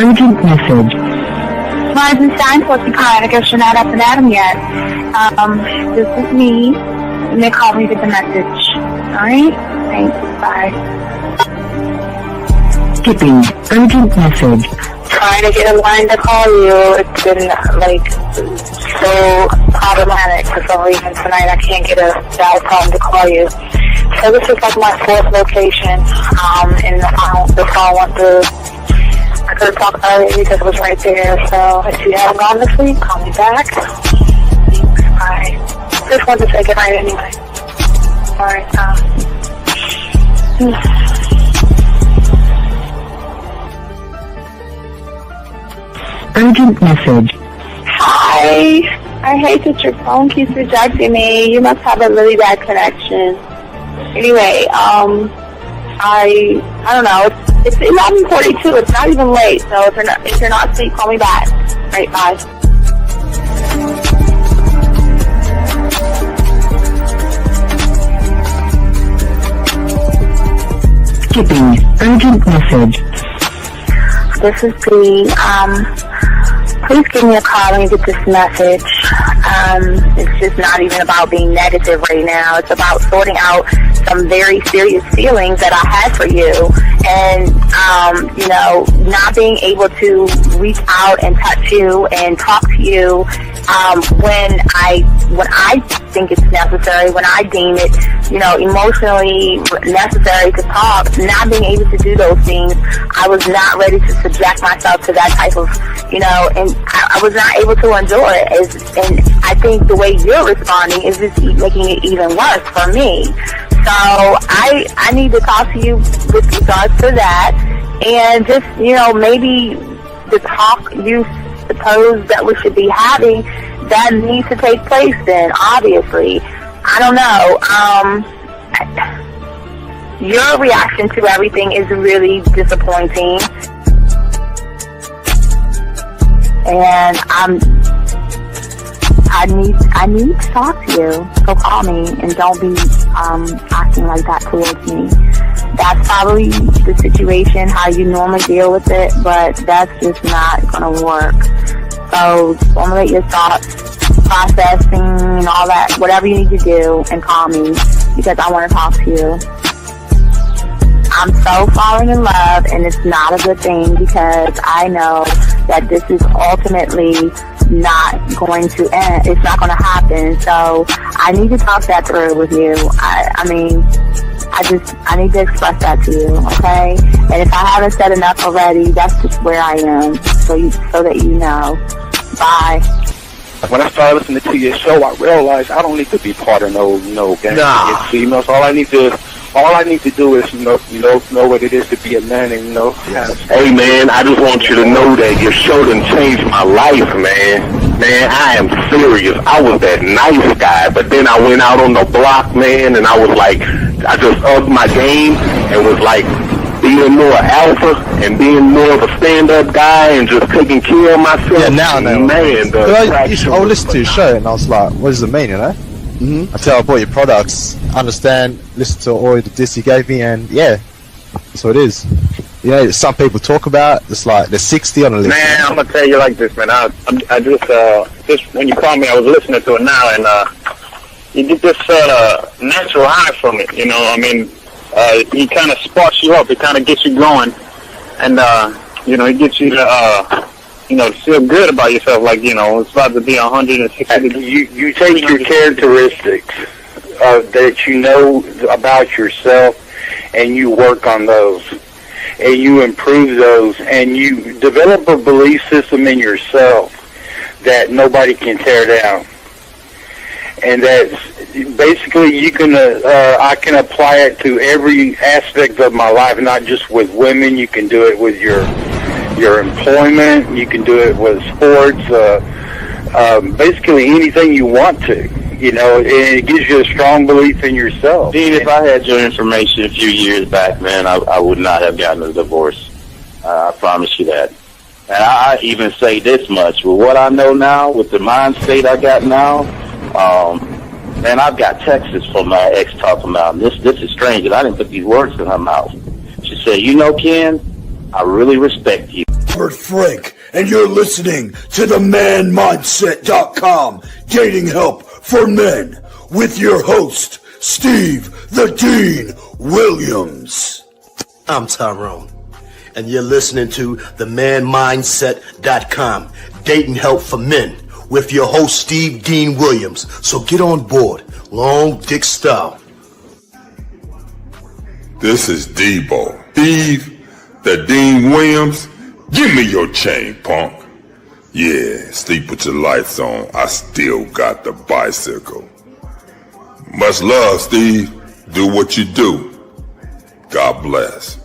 urgent message. Rising sign supposed to be calling. I guess you're not up and at 'em yet. This is me. And they call me to get the message. Alright? Thanks. Bye. Skipping urgent message. Trying to get a line to call you. It's been, so problematic. For some reason tonight I can't get a dial tone to call you. So this is like my fourth location. And the phone went through. I couldn't talk about it because it was right there. So if you haven't gone this week, call me back. Thanks. Bye. Just wanted to say goodnight anyway. Alright, Urgent message. Hi. I hate that your phone keeps rejecting me. You must have a really bad connection. Anyway, I don't know. It's 11:42. It's not even late. So if you're not asleep, call me back. Right, bye. Skipping urgent message. This is P. Please give me a call when you get this message. It's just not even about being negative right now. It's about sorting out some very serious feelings that I had for you. And, not being able to reach out and touch you and talk to you when I think it's necessary, when I deem it, emotionally necessary to talk. Not being able to do those things, I was not ready to subject myself to that type of, and I was not able to endure it. And I think the way you're responding is just making it even worse for me. So I need to talk to you with regards to that, and just, maybe the talk you suppose that we should be having, that needs to take place then, obviously. I don't know. Your reaction to everything is really disappointing. And I need to talk to you. So call me and don't be acting like that towards me. That's probably the situation, how you normally deal with it, but that's just not going to work. So formulate your thoughts, processing and all that, whatever you need to do, and call me because I want to talk to you. I'm so falling in love, and it's not a good thing because I know that this is ultimately not going to end. It's not going to happen. So I need to talk that through with you. I need to express that to you, okay? And if I haven't said enough already, that's just where I am, so that you know. Bye. When I started listening to your show, I realized I don't need to be part of no gang against females. All I need to do is know what it is to be a man and Hey man, I just want you to know that your show done changed my life, man. Man, I am serious. I was that nice guy, but then I went out on the block, man, and I was like, I just upped my game and was like being more alpha and being more of a stand-up guy and just taking care of myself. Yeah, now. Man, I would listen to your show and I was like, what does it mean, Until I bought your products, understand, listen to all the diss you gave me, and yeah, that's what it is. Some people talk about it's like there's 60 on the list. Man, I'm gonna tell you like this, man. I just when you called me, I was listening to it now, and you get this natural high from it. He kind of sparks you up. It kind of gets you going, and it gets you to feel good about yourself. Like it's about to be 160 degrees. You take your characteristics that you know about yourself, and you work on those, and you improve those, and you develop a belief system in yourself that nobody can tear down. And that's basically I can apply it to every aspect of my life, not just with women. You can do it with your employment. You can do it with sports. Basically anything you want to. And it gives you a strong belief in yourself. Dean, if I had your information a few years back, man, I would not have gotten a divorce. I promise you that. And I even say this much. With what I know now, with the mind state I got now, man, I've got texts from my ex talking about, this is strange, and I didn't put these words in her mouth. She said, Ken, I really respect you. Frank, and you're listening to the manmindset.com dating help for men with your host, Steve the Dean Williams. I'm Tyrone, and you're listening to the manmindset.com dating help for men with your host, Steve Dean Williams. So get on board, long dick style. This is Debo, Steve the Dean Williams. Give me your chain, punk. Yeah, sleep with your lights on. I still got the bicycle. Much love, Steve. Do what you do. God bless.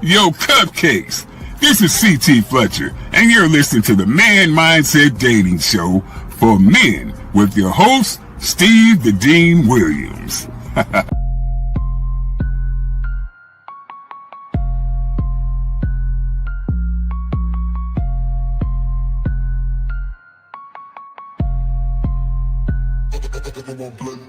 Yo, cupcakes. This is C.T. Fletcher, and you're listening to the Man Mindset Dating Show for men with your host, Steve the Dean Williams.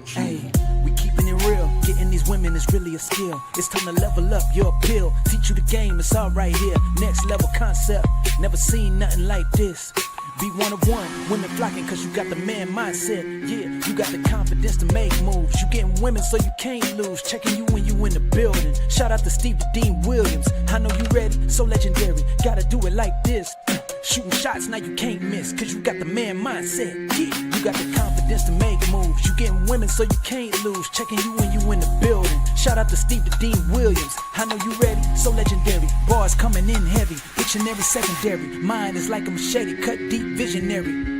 Hey, we keeping it real. Getting these women is really a skill. It's time to level up your appeal. Teach you the game, it's all right here. Next level concept. Never seen nothing like this. Be one of one, women flocking cause you got the man mindset. Yeah, you got the confidence to make moves. You getting women so you can't lose. Checking you when you in the building. Shout out to Steve the Dean Williams. I know you ready, so legendary. Gotta do it like this. Shooting shots now you can't miss cause you got the man mindset. Yeah, you got the confidence to make moves. You getting women so you can't lose. Checking you when you in the building. Shout out to Steve the Dean Williams. I know you ready, so legendary. Bars coming in heavy, dictionary secondary. Mine is like a machete, cut deep, visionary.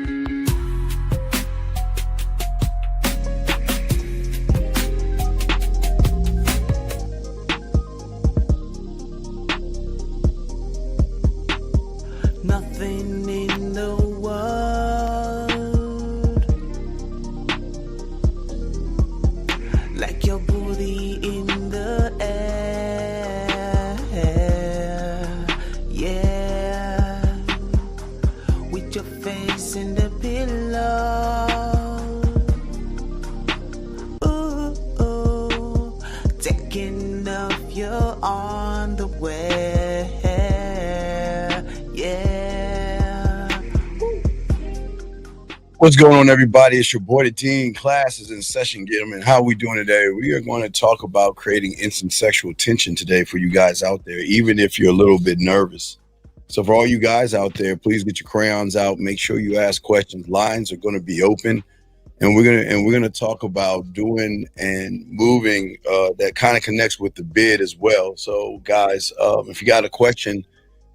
Nothing in the world like your booty in the air, yeah, with your face in the pillow, ooh, ooh, taking off your underwear, yeah. What's going on, everybody? It's your boy, the Dean. Class is in session, gentlemen. How are we doing today? We are going to talk about creating instant sexual tension today for you guys out there, even if you're a little bit nervous. So for all you guys out there, please get your crayons out. Make sure you ask questions. Lines are going to be open, and we're gonna talk about doing and moving that kind of connects with the bid as well. So guys, if you got a question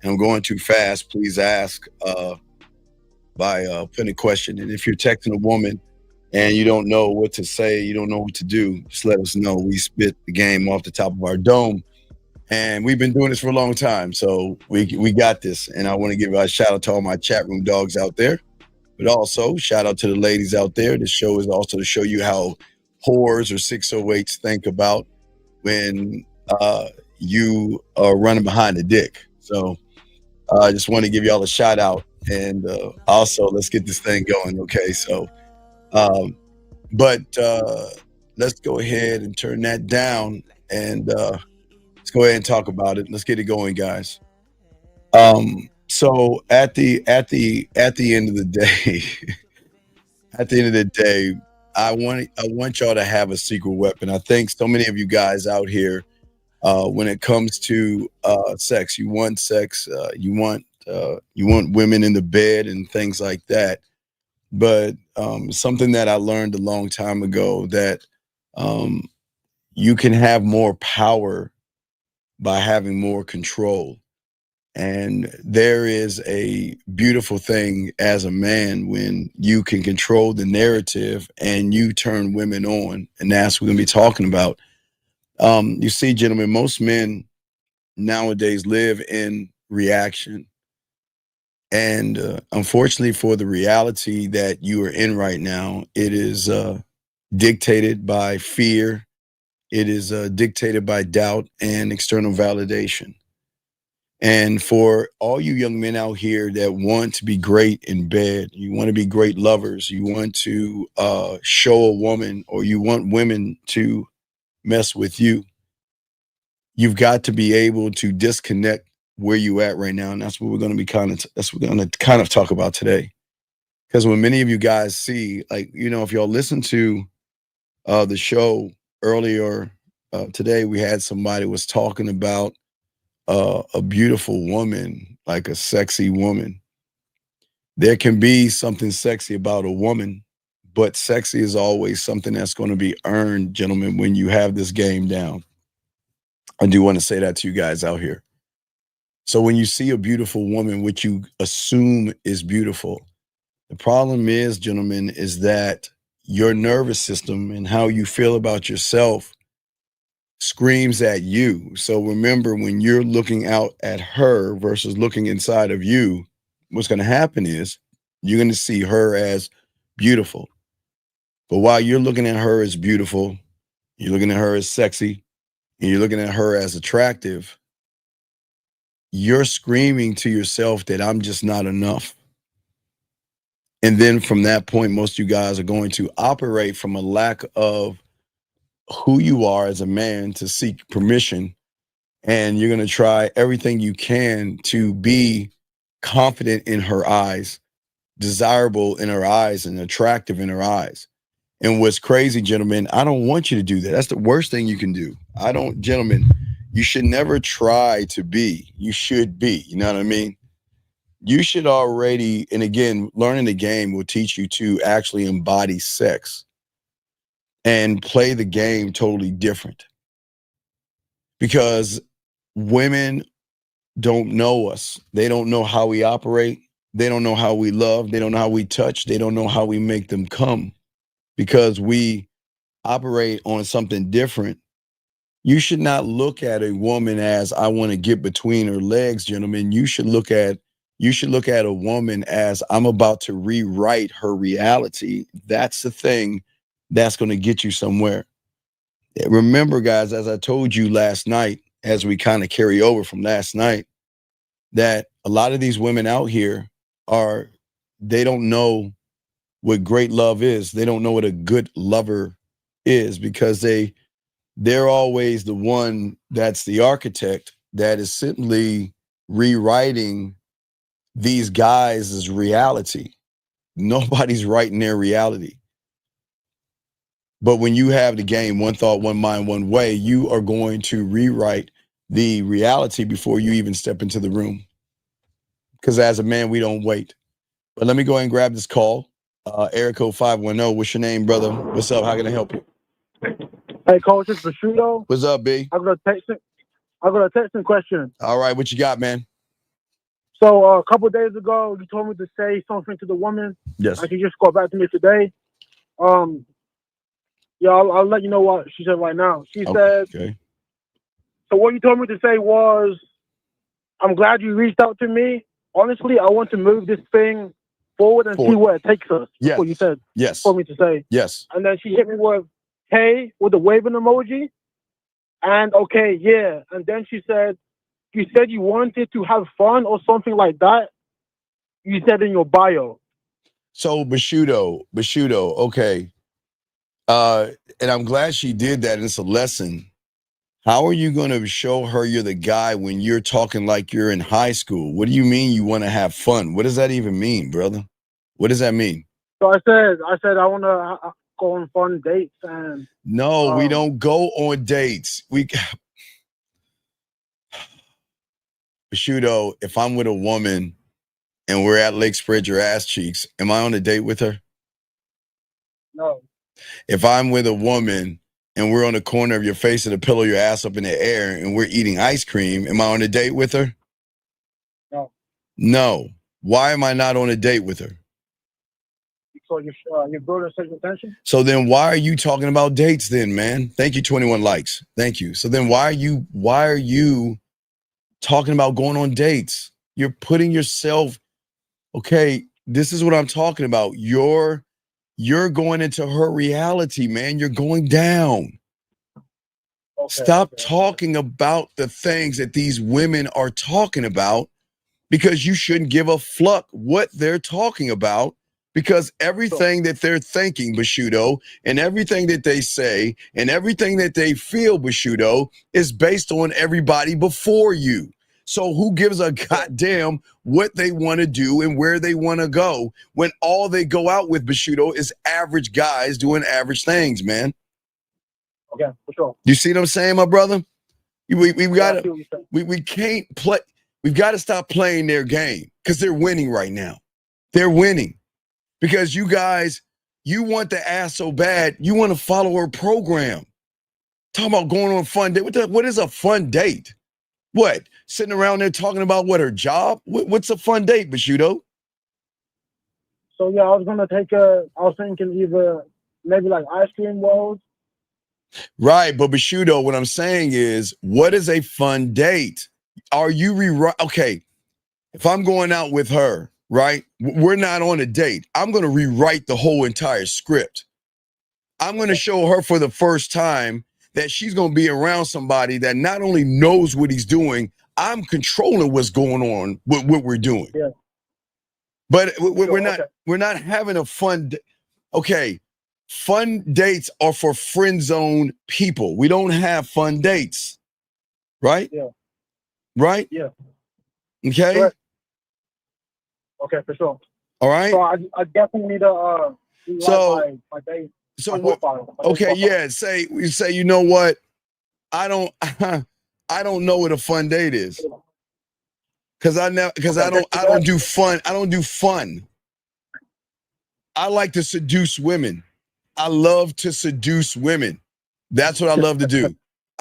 and I'm going too fast, please ask by putting a question. And if you're texting a woman and you don't know what to say, you don't know what to do, just let us know. We spit the game off the top of our dome, and we've been doing this for a long time, so we got this. And I want to give a shout out to all my chat room dogs out there, but also shout out to the ladies out there. This show is also to show you how whores or 608s think about when you are running behind the dick. So I just want to give y'all a shout out. And also, let's get this thing going, okay? So, but let's go ahead and turn that down, and let's go ahead and talk about it. Let's get it going, guys. So at the end of the day, I want y'all to have a secret weapon. I think so many of you guys out here, when it comes to sex, you want sex, you want women in the bed and things like that. But something that I learned a long time ago, that you can have more power by having more control. And there is a beautiful thing as a man when you can control the narrative and you turn women on. And that's what we're going to be talking about. You see, gentlemen, most men nowadays live in reaction. And unfortunately, for the reality that you are in right now, it is dictated by fear. It is dictated by doubt and external validation. And for all you young men out here that want to be great in bed, you want to be great lovers, you want to show a woman, or you want women to mess with you, you've got to be able to disconnect where you at right now, and that's what we're going to be that's what we're going to kind of talk about today. Because when many of you guys see, like, you know, if y'all listen to the show earlier today, we had somebody was talking about a beautiful woman, like a sexy woman. There can be something sexy about a woman, but sexy is always something that's going to be earned, gentlemen, when you have this game down. I do want to say that to you guys out here. So when you see a beautiful woman, which you assume is beautiful, the problem is, gentlemen, is that your nervous system and how you feel about yourself screams at you. So remember, when you're looking out at her versus looking inside of you, what's going to happen is you're going to see her as beautiful. But while you're looking at her as beautiful, you're looking at her as sexy, and you're looking at her as attractive, you're screaming to yourself that I'm just not enough. And then from that point, most of you guys are going to operate from a lack of who you are as a man to seek permission. And you're going to try everything you can to be confident in her eyes, desirable in her eyes, and attractive in her eyes. And what's crazy, gentlemen, I don't want you to do that. That's the worst thing you can do. Gentlemen, you should never try to be. You should be. You know what I mean? You should already, and again, learning the game will teach you to actually embody sex and play the game totally different. Because women don't know us. They don't know how we operate. They don't know how we love. They don't know how we touch. They don't know how we make them come. Because we operate on something different. You should not look at a woman as I want to get between her legs, gentlemen. You should look at a woman as I'm about to rewrite her reality. That's the thing that's going to get you somewhere. Remember, guys, as I told you last night, as we kind of carry over from last night, that a lot of these women out here they don't know what great love is. They don't know what a good lover is, because they're always the one that's the architect that is simply rewriting these guys' reality. Nobody's writing their reality. But when you have the game, one thought, one mind, one way, you are going to rewrite the reality before you even step into the room. Because as a man, we don't wait. But let me go ahead and grab this call. Area code 510. What's your name, brother? What's up? How can I help you? Hey, Coach, it's Prosciutto. What's up, B? I got a texting question. All right, what you got, man? So a couple of days ago, you told me to say something to the woman. Yes. And she just called back to me today. Yeah, I'll let you know what she said right now. She said, okay. So what you told me to say was, I'm glad you reached out to me. Honestly, I want to move this thing forward and see where it takes us. Yes. That's what you said. Yes. For me to say. Yes. And then she hit me with, hey, with a waving emoji. And okay, yeah. And then she said, you said you wanted to have fun or something like that. You said in your bio. So Prosciutto, okay. And I'm glad she did that. It's a lesson. How are you going to show her you're the guy when you're talking like you're in high school? What do you mean you want to have fun? What does that even mean, brother? What does that mean? So I said I want to go on fun dates. And no, we don't go on dates. Prosciutto, if I'm with a woman and we're at Lake Spread Your Ass Cheeks, am I on a date with her? No. If I'm with a woman and we're on the corner of your face and a pillow, your ass up in the air, and we're eating ice cream, am I on a date with her? No. No. Why am I not on a date with her? So you're building sexual tension? So then why are you talking about dates then, man? Thank you, 21 likes. Thank you. So then why are you talking about going on dates? You're putting yourself, okay, this is what I'm talking about. You're going into her reality, man. You're going down. Okay, Stop talking about the things that these women are talking about, because you shouldn't give a fuck what they're talking about, because everything that they're thinking, Prosciutto, and everything that they say and everything that they feel, Prosciutto, is based on everybody before you. So who gives a goddamn what they want to do and where they want to go when all they go out with, Bashudo, is average guys doing average things, man? Okay, for sure. You see what I'm saying, my brother? We got I see to what you're saying. we can't play. We've got to stop playing their game because they're winning right now. They're winning because you guys, you want the ass so bad, you want to follow her program. Talking about going on a fun date. What is a fun date? What? Sitting around there talking about what, her job? What's a fun date, Bashudo? So yeah, I was thinking either maybe like ice cream rolls. Right, but Bashudo, what I'm saying is, what is a fun date? Are you okay, if I'm going out with her, right? We're not on a date. I'm going to rewrite the whole entire script. I'm going to show her for the first time that she's going to be around somebody that not only knows what he's doing, I'm controlling what's going on with what we're doing. Yeah. But we're not having a fun okay. Fun dates are for friend zone people. We don't have fun dates. Right? Yeah. Right? Yeah. Okay. Correct. Okay, for sure. All right. So I definitely need to rewrite my date. So okay, yeah. Say you know what? I don't I don't know what a fun date is. Cause I don't do fun. I don't do fun. I like to seduce women. I love to seduce women. That's what I love to do.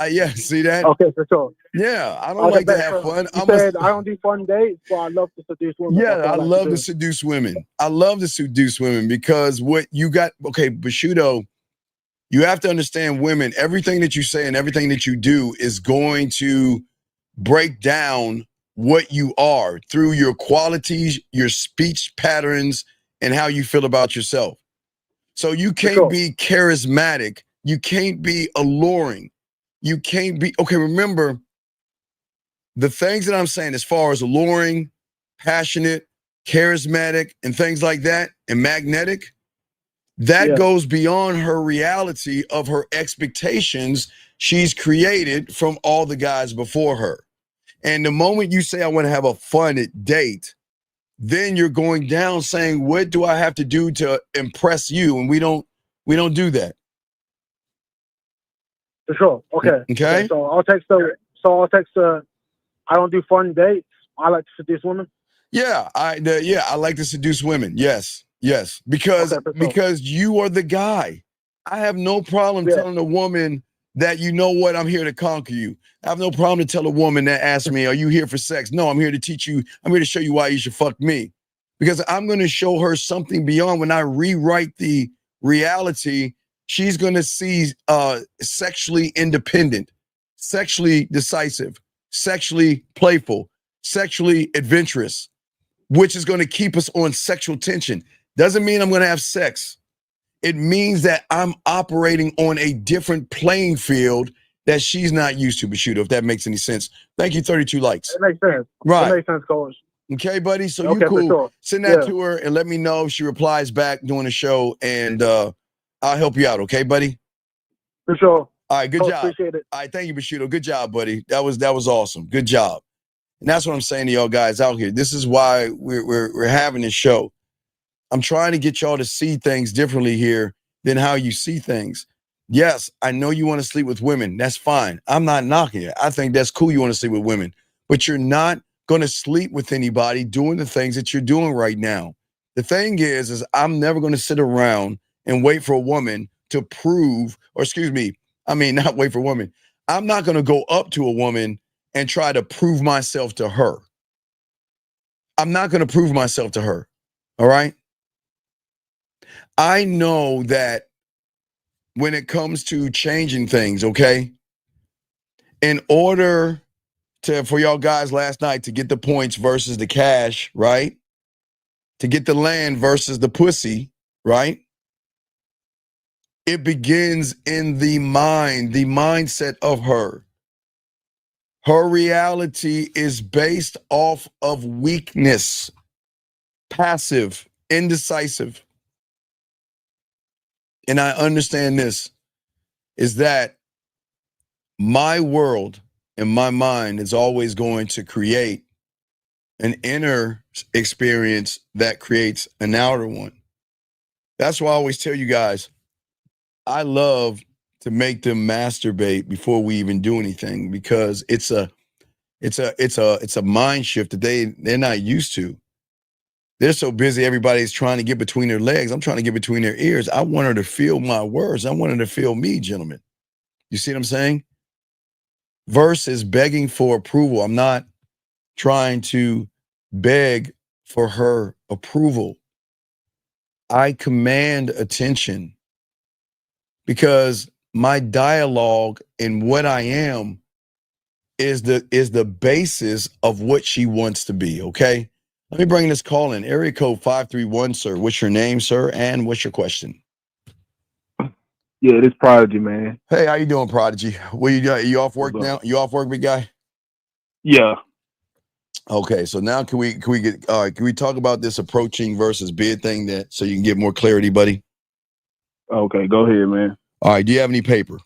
Yeah, see that? Okay, for sure. Yeah, I don't like to have fun. I don't do fun dates, but I love to seduce women. Yeah, I love to seduce women. I love to seduce women because what you got, okay, Bashudo, you have to understand women, everything that you say and everything that you do is going to break down what you are through your qualities, your speech patterns, and how you feel about yourself. So you can't be charismatic. You can't be alluring. You can't be, okay, remember, the things that I'm saying as far as alluring, passionate, charismatic, and things like that, and magnetic, that goes beyond her reality of her expectations she's created from all the guys before her. And the moment you say, I want to have a fun date, then you're going down saying, what do I have to do to impress you? And we don't do that. For sure. Okay. So I'll text her. I don't do fun dates. I like to seduce women. Yeah, I like to seduce women. Yes. Because you are the guy. I have no problem telling a woman that, you know what, I'm here to conquer you. I have no problem to tell a woman that asks me, are you here for sex? No, I'm here to teach you. I'm here to show you why you should fuck me. Because I'm going to show her something beyond. When I rewrite the reality, she's going to see sexually independent, sexually decisive, sexually playful, sexually adventurous, which is going to keep us on sexual tension. Doesn't mean I'm going to have sex. It means that I'm operating on a different playing field that she's not used to, Bashudo, if that makes any sense. Thank you, 32 likes. It makes sense. Right. It makes sense, Coach. Okay, buddy. So you cool. Sure. Send that to her and let me know if she replies back during the show, and I'll help you out. Okay, buddy? For sure. All right, good job. Appreciate it. All right, thank you, Bashudo. Good job, buddy. That was awesome. Good job. And that's what I'm saying to y'all guys out here. This is why we're having this show. I'm trying to get y'all to see things differently here than how you see things. Yes, I know you want to sleep with women. That's fine. I'm not knocking it. I think that's cool you want to sleep with women. But you're not going to sleep with anybody doing the things that you're doing right now. The thing is I'm never going to sit around and wait for a woman to prove, not wait for a woman. I'm not going to go up to a woman and try to prove myself to her. I'm not going to prove myself to her. All right? I know that when it comes to changing things, okay, in order for y'all guys last night to get the points versus the cash, right? To get the land versus the pussy, right? It begins in the mind, the mindset of her. Her reality is based off of weakness, passive, indecisive. And I understand this, is that my world in my mind is always going to create an inner experience that creates an outer one. That's why I always tell you guys, I love to make them masturbate before we even do anything, because it's a mind shift that they're not used to. They're so busy, everybody's trying to get between their legs. I'm trying to get between their ears. I want her to feel my words. I want her to feel me, gentlemen. You see what I'm saying? Versus begging for approval. I'm not trying to beg for her approval. I command attention because my dialogue and what I am is the basis of what she wants to be, okay? Let me bring this call in. Area code 531, sir. What's your name, sir? And what's your question? Yeah, this Prodigy, man. Hey, how you doing, Prodigy? What you off work now? You off work, big guy? Yeah. Okay, so now can we talk about this approaching versus bid thing, that so you can get more clarity, buddy? Okay, go ahead, man. All right, do you have any paper?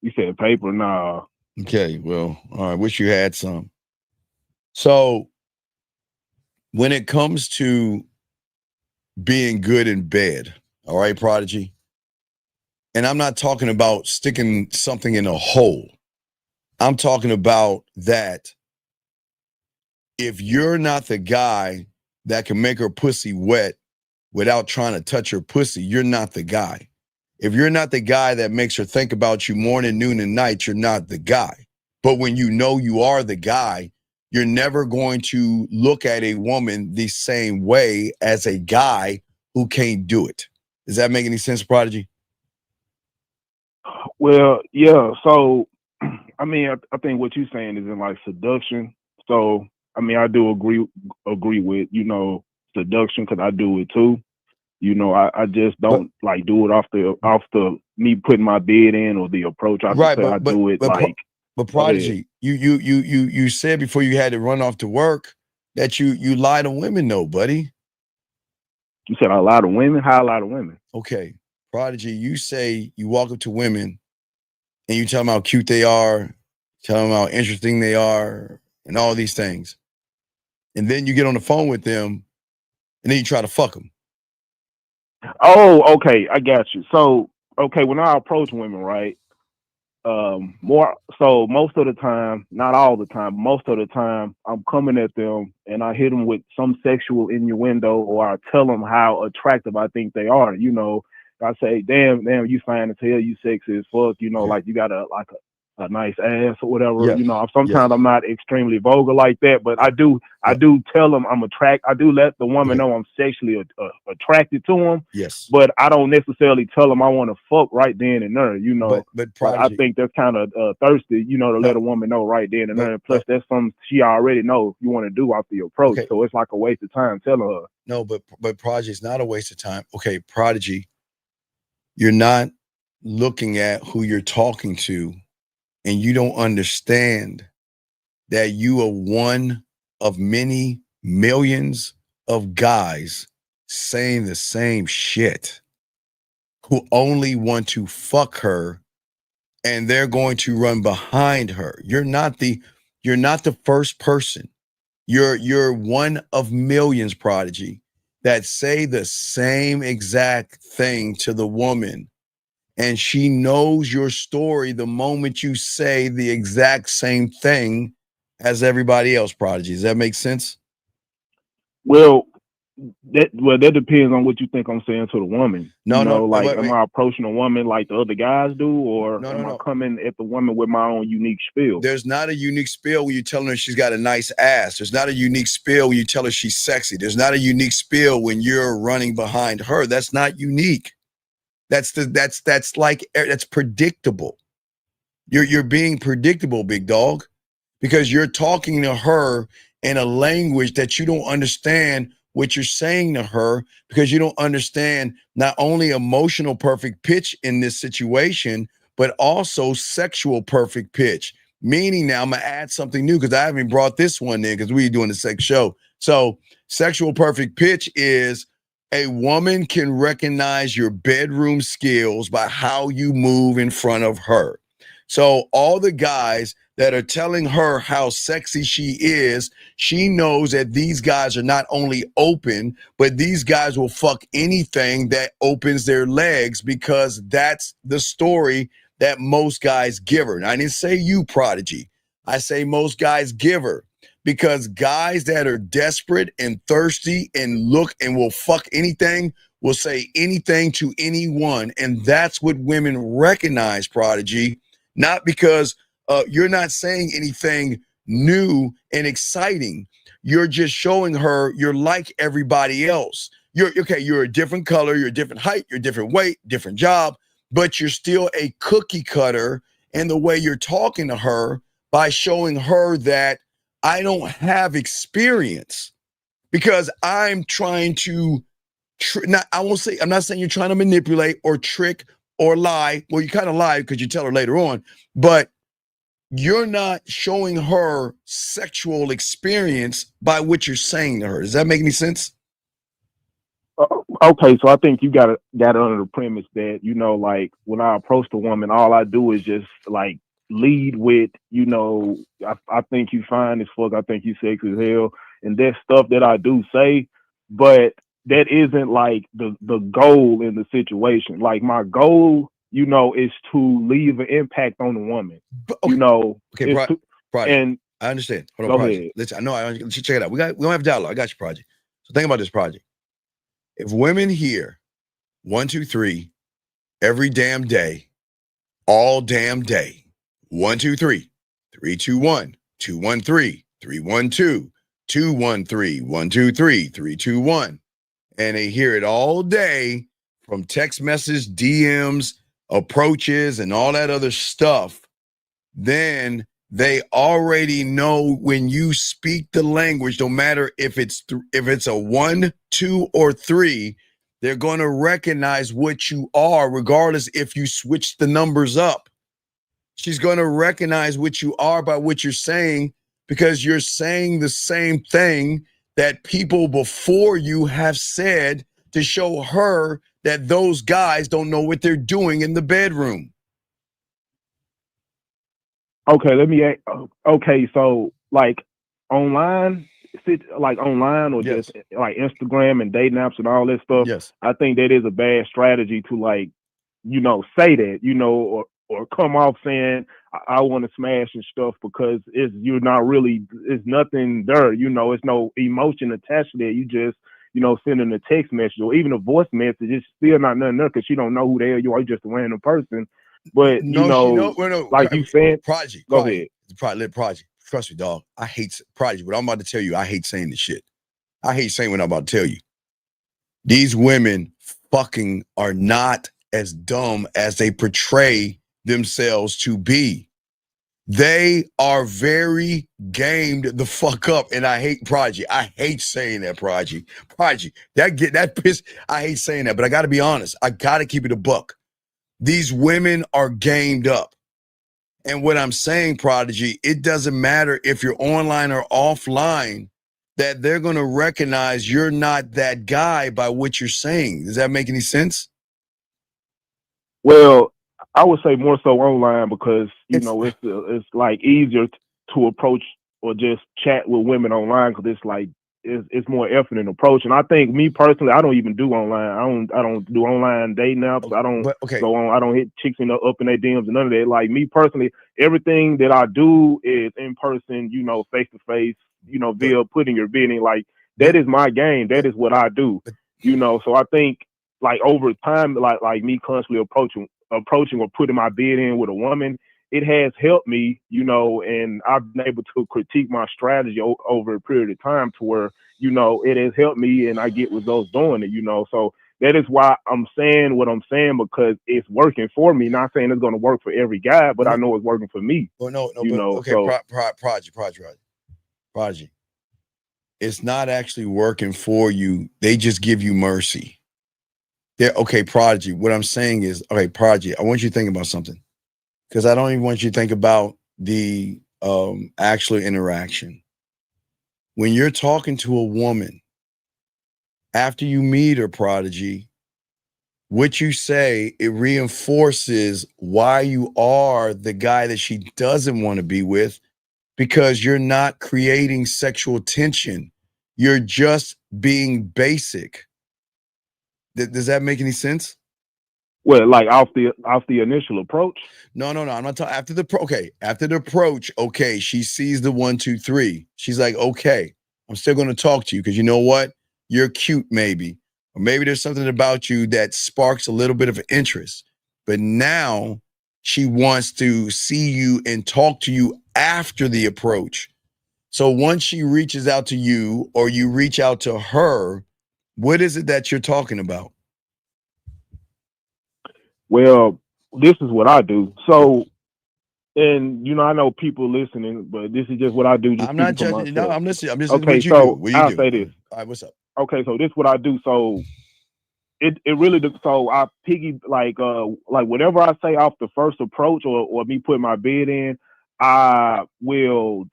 You said paper? Nah. Okay, well, all right, wish you had some. So when it comes to being good in bed, all right, Prodigy, and I'm not talking about sticking something in a hole. I'm talking about that if you're not the guy that can make her pussy wet without trying to touch her pussy, you're not the guy. If you're not the guy that makes her think about you morning, noon, and night, you're not the guy. But when you know you are the guy, you're never going to look at a woman the same way as a guy who can't do it. Does that make any sense, Prodigy? Well, yeah. So, I mean, I think what you're saying is in like seduction. So, I mean, I do agree with, seduction, because I do it too. I just don't like do it off the me putting my bid in or the approach. I do it like. But Prodigy, you said before you had to run off to work that you lie to women, though, buddy. You said I lie to women? How I lie to women? Okay, Prodigy, you say you walk up to women and you tell them how cute they are, tell them how interesting they are, and all these things, and then you get on the phone with them, and then you try to fuck them. Oh, okay, I got you. So, okay, when I approach women, right? Most of the time, not all the time, most of the time, I'm coming at them and I hit them with some sexual innuendo, or I tell them how attractive I think they are. I say, damn, you fine as hell, you sexy as fuck. Like you got a nice ass or whatever. Yes. Sometimes I'm not extremely vulgar like that, but I do tell them I'm attracted. I do let the woman know I'm sexually attracted to them. Yes. But I don't necessarily tell them I want to fuck right then and there. But Prodigy, I think that's kind of thirsty, to let a woman know right then and there. And plus, that's something she already knows you want to do after your approach. Okay. So it's like a waste of time telling her. No, but Prodigy, it's not a waste of time. Okay, Prodigy, you're not looking at who you're talking to. And you don't understand that you are one of many millions of guys saying the same shit who only want to fuck her, and they're going to run behind her. You're not the first person. You're one of millions, Prodigy, that say the same exact thing to the woman. And she knows your story the moment you say the exact same thing as everybody else, Prodigy. Does that make sense? Well, that depends on what you think I'm saying to the woman. Am I approaching a woman like the other guys do, or am I coming at the woman with my own unique spiel? There's not a unique spiel when you're telling her she's got a nice ass. There's not a unique spiel when you tell her she's sexy. There's not a unique spiel when you're running behind her. That's not unique. That's predictable. You're being predictable, big dog, because you're talking to her in a language that you don't understand what you're saying to her, because you don't understand not only emotional perfect pitch in this situation, but also sexual perfect pitch. Meaning, now I'm gonna add something new because I haven't brought this one in because we're doing the sex show. So sexual perfect pitch is a woman can recognize your bedroom skills by how you move in front of her. So all the guys that are telling her how sexy she is, she knows that these guys are not only open, but these guys will fuck anything that opens their legs, because that's the story that most guys give her. And I didn't say you, Prodigy. I say most guys give her, because guys that are desperate and thirsty and look and will fuck anything will say anything to anyone. And that's what women recognize, Prodigy. Not because you're not saying anything new and exciting. You're just showing her you're like everybody else. You're okay. You're a different color. You're a different height. You're a different weight, different job, but you're still a cookie cutter. And the way you're talking to her by showing her that I don't have experience, because I'm trying to I'm not saying you're trying to manipulate or trick or lie. Well, you kind of lie because you tell her later on, but you're not showing her sexual experience by what you're saying to her. Does that make any sense? Okay, so I think you got under the premise that, you know, like when I approach the woman, all I do is just like lead with, you know, I think you fine as fuck, I think you sexy as hell, and that stuff that I do say, but that isn't like the goal in the situation. Like my goal, you know, is to leave an impact on the woman. Okay. You know, okay, Project. And I understand. Hold on, Project. Ahead. Let's check it out. We don't have dialogue. I got you, Project. So think about this, Project. If women hear 1, 2, 3 every damn day, all damn day, 1, 2, 3, 3, 2, 1, 2, 1, 3, 3, 1, 2, 2, 1, 3, 1, 2, 3, 3, 2, 1, and they hear it all day from text message, DMs, approaches, and all that other stuff, then they already know when you speak the language, no matter if it's a 1, 2, or 3, they're going to recognize what you are, regardless if you switch the numbers up. She's going to recognize what you are by what you're saying, because you're saying the same thing that people before you have said, to show her that those guys don't know what they're doing in the bedroom. Okay, okay, so like online or yes. just like Instagram and dating apps and all that stuff. Yes. I think that is a bad strategy to, like, you know, say that, you know, or come off saying I want to smash and stuff, because you're not really, it's nothing there, you know, it's no emotion attached to that. You just, you know, sending a text message or even a voice message, it's still not nothing there, because you don't know who the hell you are. You're just a random person. But no, you know, no, like you said, Project. Go ahead. Project. Trust me, dog. I hate Project. What I'm about to tell you, I hate saying this shit. I hate saying what I'm about to tell you. These women fucking are not as dumb as they portray themselves to be. They are very gamed the fuck up, and I hate Project. I hate saying that, Project. That piss. I hate saying that, but I got to be honest. I got to keep it a buck. These women are gamed up. And what I'm saying, Prodigy, it doesn't matter if you're online or offline, that they're going to recognize you're not that guy by what you're saying. Does that make any sense? Well, I would say more so online, because, you know, it's like easier to approach or just chat with women online, because it's like it's more effort in approach. And I think, me personally, I don't even do online. I don't do online dating apps. I don't go on. I don't hit chicks up in their DMs and none of that. Like, me personally, everything that I do is in person. You know, face to face. You know, via putting your bid in. Like, that is my game. That is what I do. You know, so I think, like, over time, like me constantly approaching or putting my bid in with a woman, it has helped me, you know, and I've been able to critique my strategy over a period of time, to where, you know, it has helped me and I get results doing it, you know. So that is why I'm saying what I'm saying, because it's working for me. Not saying it's going to work for every guy, but I know it's working for me. Well, no, you but, know. okay, So Project. It's not actually working for you. They just give you mercy. Okay, Prodigy. What I'm saying is, okay, Prodigy, I want you to think about something, because I don't even want you to think about the actual interaction. When you're talking to a woman, after you meet her, Prodigy, what you say, it reinforces why you are the guy that she doesn't want to be with, because you're not creating sexual tension. You're just being basic. Does that make any sense? Well, like off the initial approach. No. I'm not talking after the after the approach. Okay, she sees the 1, 2, 3. She's like, okay, I'm still going to talk to you because you know what? You're cute, maybe, or maybe there's something about you that sparks a little bit of interest. But now she wants to see you and talk to you after the approach. So once she reaches out to you or you reach out to her, what is it that you're talking about? Well, this is what I do. So, and I know people listening, but this is just what I do. Just I'm not judging. No, I'm listening. I'm just okay. What you So do? I'll say this. All right, what's up? Okay, so this is what I do. So it really so I piggy like whatever I say off the first approach or me putting my bid in, I will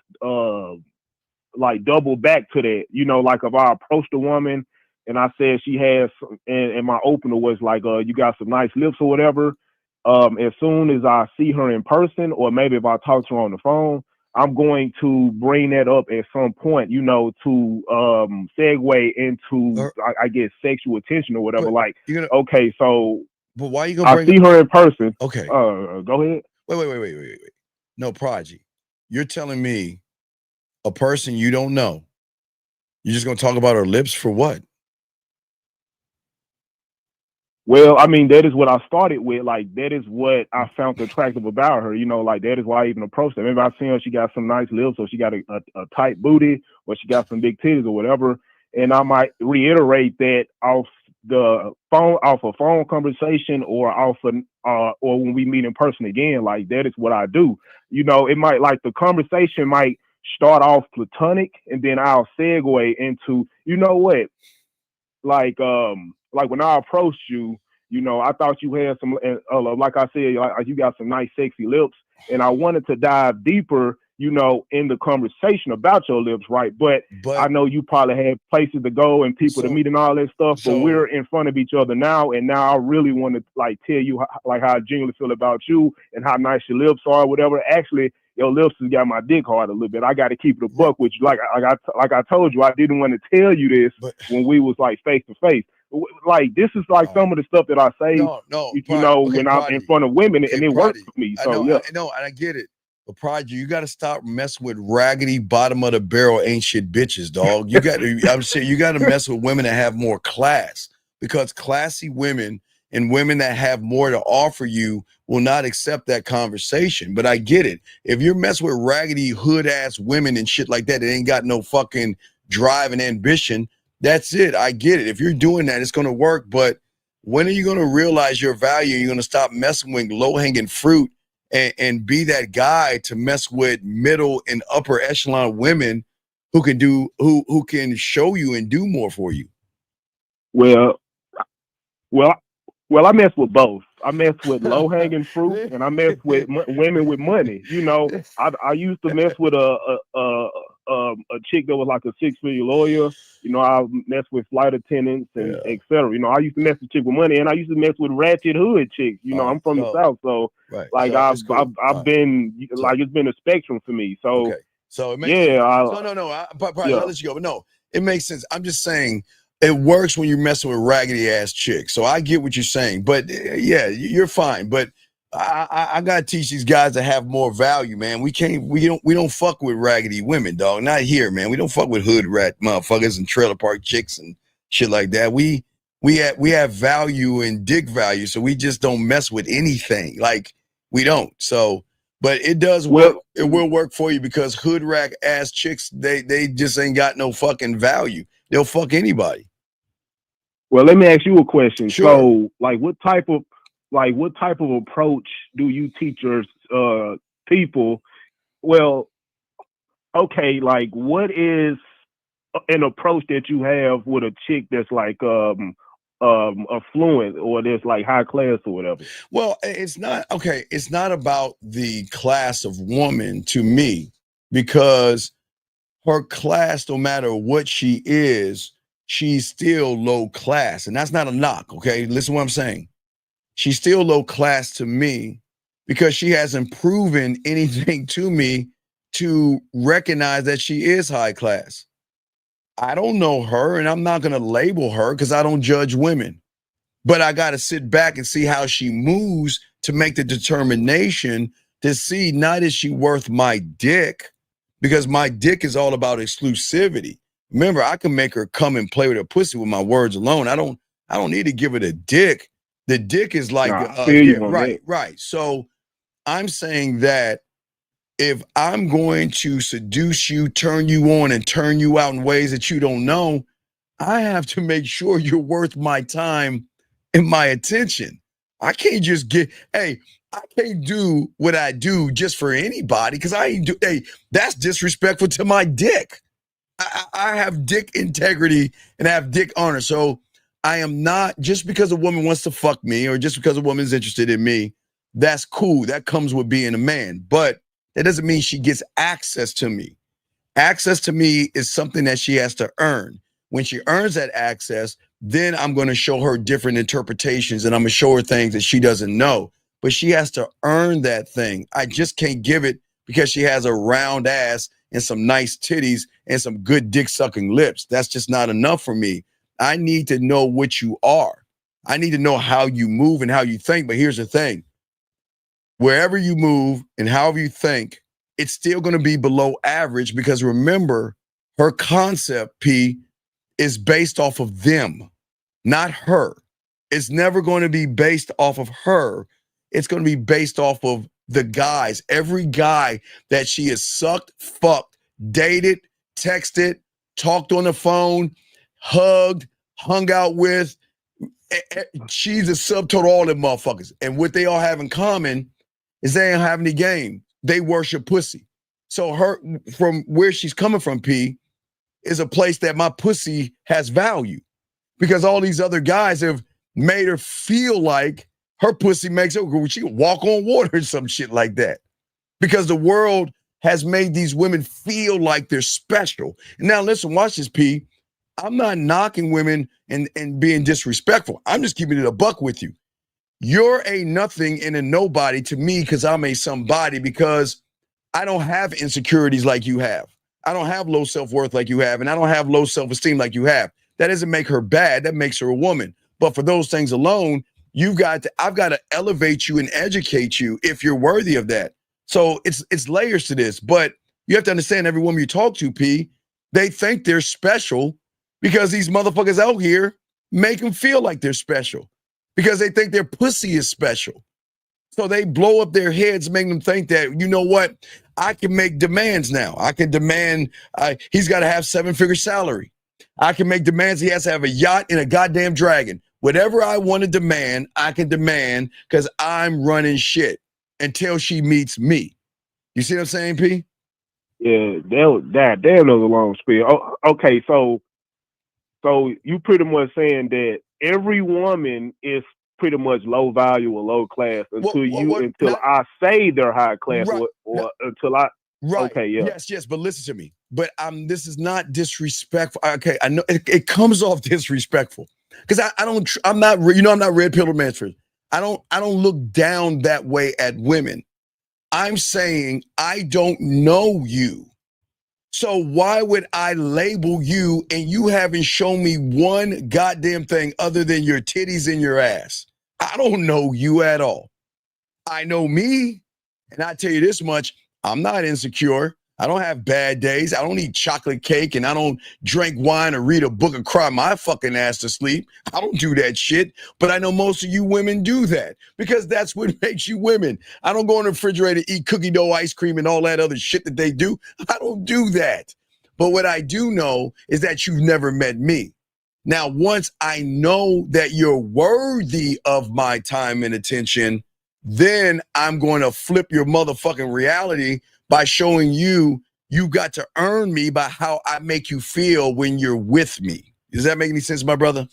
like double back to that. Like if I approached a woman and I said she has and my opener was like you got some nice lips or whatever. As soon as I see her in person, or maybe if I talk to her on the phone, I'm going to bring that up at some point, to segue into, I guess, sexual attention or whatever. Like, okay, so but why are you gonna see her in person? Okay, go ahead. Wait. No, Prodigy, you're telling me a person you don't know, you're just gonna talk about her lips for what? Well, I mean, that is what I started with. Like, that is what I found attractive about her. Like, that is why I even approached her. Maybe I seen her, she got some nice lips, or she got a tight booty, or she got some big titties or whatever. And I might reiterate that off a phone conversation, or or when we meet in person again. Like, that is what I do. It might, like, the conversation might start off platonic, and then I'll segue into, what? Like when I approached you, I thought you had some, like I said, you got some nice, sexy lips, and I wanted to dive deeper, in the conversation about your lips, right? But I know you probably had places to go and people to meet and all that stuff. But we're in front of each other now, and now I really want to like tell you how I genuinely feel about you and how nice your lips are, whatever. Actually, your lips has got my dick hard a little bit. I got to keep it a buck with you. Like I told you, I didn't want to tell you this when we was like face to face. Like, this is like some of the stuff that I say, when I'm in front of women, and it works for me. So I know, and I get it. But Prodigy, you got to stop messing with raggedy bottom of the barrel ain't shit bitches, dog. You got to. I'm saying you got to mess with women that have more class, because classy women and women that have more to offer you will not accept that conversation. But I get it. If you're messing with raggedy hood ass women and shit like that ain't got no fucking drive and ambition, that's it. I get it. If you're doing that, it's going to work. But when are you going to realize your value? You're going to stop messing with low hanging fruit and be that guy to mess with middle and upper echelon women who can show you and do more for you. Well, I mess with both. I mess with low hanging fruit, and I mess with women with money. I used to mess with a chick that was like a 6-figure lawyer. I mess with flight attendants and etc. I used to mess with chick with money, and I used to mess with ratchet hood chicks. I'm from the South, so like I've been like, it's been a spectrum for me. So so it makes sense. I'll let you go. But no, it makes sense. I'm just saying, it works when you're messing with raggedy ass chicks. So I get what you're saying, but yeah, you're fine. But I gotta teach these guys to have more value, man. We don't fuck with raggedy women, dog. Not here, man. We don't fuck with hood rat motherfuckers and trailer park chicks and shit like that. We have value and dick value, so we just don't mess with anything. Like, we don't. So, but it does work. It will work for you, because hood rat ass chicks, they just ain't got no fucking value. They'll fuck anybody. Well, let me ask you a question. Sure. So, like, what type of approach do you teach your people? Well, okay, like, what is an approach that you have with a chick that's like affluent, or that's like high class or whatever? Well, it's not okay. It's not about the class of woman to me, because her class, no matter what she is, she's still low class. And that's not a knock, okay? Listen to what I'm saying. she's still low class to me because she hasn't proven anything to me to recognize that she is high class. I don't know her, and I'm not going to label her because I don't judge women. But I got to sit back and see how she moves to make the determination to see, not is she worth my dick, because my dick is all about exclusivity. Remember, I can make her come and play with her pussy with my words alone. I don't need to give her the dick. The dick is like, I feel you on that. right. So I'm saying that if I'm going to seduce you, turn you on, and turn you out in ways that you don't know, I have to make sure you're worth my time and my attention. I can't just I can't do what I do just for anybody because that's disrespectful to my dick. I have dick integrity and I have dick honor. So I am not, just because a woman wants to fuck me or just because a woman is interested in me, that's cool. That comes with being a man. But that doesn't mean she gets access to me. Access to me is something that she has to earn. When she earns that access, then I'm going to show her different interpretations and I'm going to show her things that she doesn't know. But she has to earn that thing. I just can't give it because she has a round ass and some nice titties and some good dick sucking lips. That's just not enough for me. I need to know what you are. I need to know how you move and how you think. But here's the thing. Wherever you move and however you think, it's still going to be below average because remember, her concept, P, is based off of them, not her. It's never going to be based off of her. It's going to be based off of the guys. Every guy that she has sucked, fucked, dated, texted, talked on the phone, hugged, hung out with, she's a subtotal all them motherfuckers. And what they all have in common is they don't have any game. They worship pussy. So her, from where she's coming from, P, is a place that my pussy has value because all these other guys have made her feel like her pussy makes her, she can walk on water or some shit like that because the world has made these women feel like they're special. And now listen, watch this, P. I'm not knocking women and being disrespectful. I'm just keeping it a buck with you. You're a nothing and a nobody to me because I'm a somebody because I don't have insecurities like you have. I don't have low self-worth like you have, and I don't have low self-esteem like you have. That doesn't make her bad. That makes her a woman. But for those things alone, I've got to elevate you and educate you if you're worthy of that. So it's layers to this. But you have to understand every woman you talk to, P, they think they're special because these motherfuckers out here make them feel like they're special because they think their pussy is special. So they blow up their heads, make them think that, you know what, I can make demands now. I can demand he's got to have 7-figure salary. I can make demands. He has to have a yacht and a goddamn dragon. Whatever I want to demand, I can demand because I'm running shit until she meets me. You see what I'm saying, P? Yeah, that was a long spiel. Oh, okay, so you pretty much saying that every woman is pretty much low value or low class until I say they're high class or until I. Right. Okay. Yeah. Yes. But listen to me. But this is not disrespectful. Okay. I know it comes off disrespectful because I'm not red pill or Manfred. I don't look down that way at women. I'm saying I don't know you. So why would I label you and you haven't shown me one goddamn thing other than your titties and your ass? I don't know you at all. I know me, and I tell you this much, I'm not insecure. I don't have bad days. I don't eat chocolate cake, and I don't drink wine or read a book and cry my fucking ass to sleep. I don't do that shit, but I know most of you women do that because that's what makes you women. I don't go in the refrigerator, eat cookie dough ice cream and all that other shit that they do. I don't do that. But what I do know is that you've never met me. Now, once I know that you're worthy of my time and attention, then I'm going to flip your motherfucking reality by showing you got to earn me by how I make you feel when you're with me. Does that make any sense, my brother?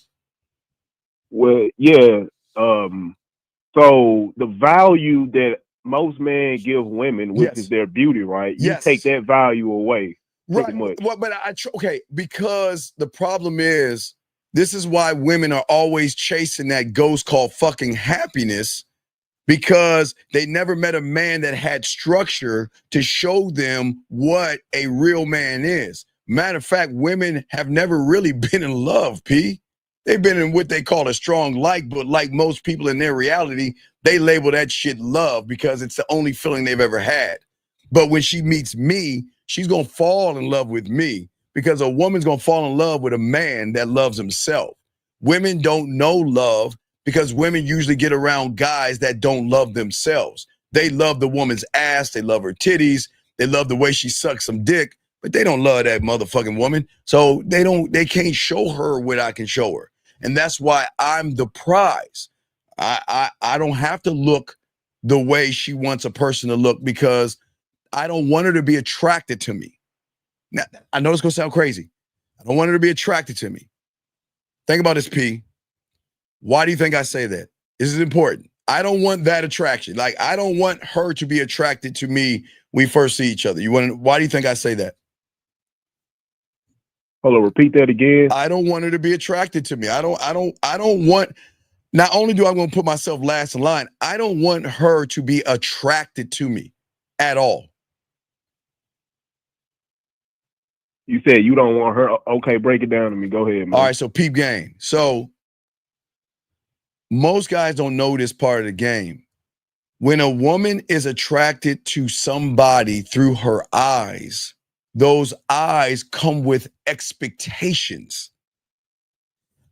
Well, yeah. So the value that most men give women, which is their beauty, right? You take that value away. Right. Well, but okay, because the problem is This is why women are always chasing that ghost called fucking happiness, because they never met a man that had structure to show them what a real man is. Matter of fact, women have never really been in love, P. They've been in what they call a strong like, but like most people in their reality, they label that shit love because it's the only feeling they've ever had. But when she meets me, she's going to fall in love with me, because a woman's going to fall in love with a man that loves himself. Women don't know love because women usually get around guys that don't love themselves. They love the woman's ass. They love her titties. They love the way she sucks some dick, but they don't love that motherfucking woman. So they can't show her what I can show her. And that's why I'm the prize. I don't have to look the way she wants a person to look, because I don't want her to be attracted to me. Now, I know it's going to sound crazy. I don't want her to be attracted to me. Think about this, P. Why do you think I say that? This is important. I don't want that attraction. Like, I don't want her to be attracted to me when we first see each other. Why do you think I say that? Hold on, repeat that again. I don't want her to be attracted to me. I don't want, not only do I want to put myself last in line, I don't want her to be attracted to me at all. You said you don't want her. Okay, break it down to me. Go ahead, man. All right, so peep game. So most guys don't know this part of the game. When a woman is attracted to somebody through her eyes, those eyes come with expectations.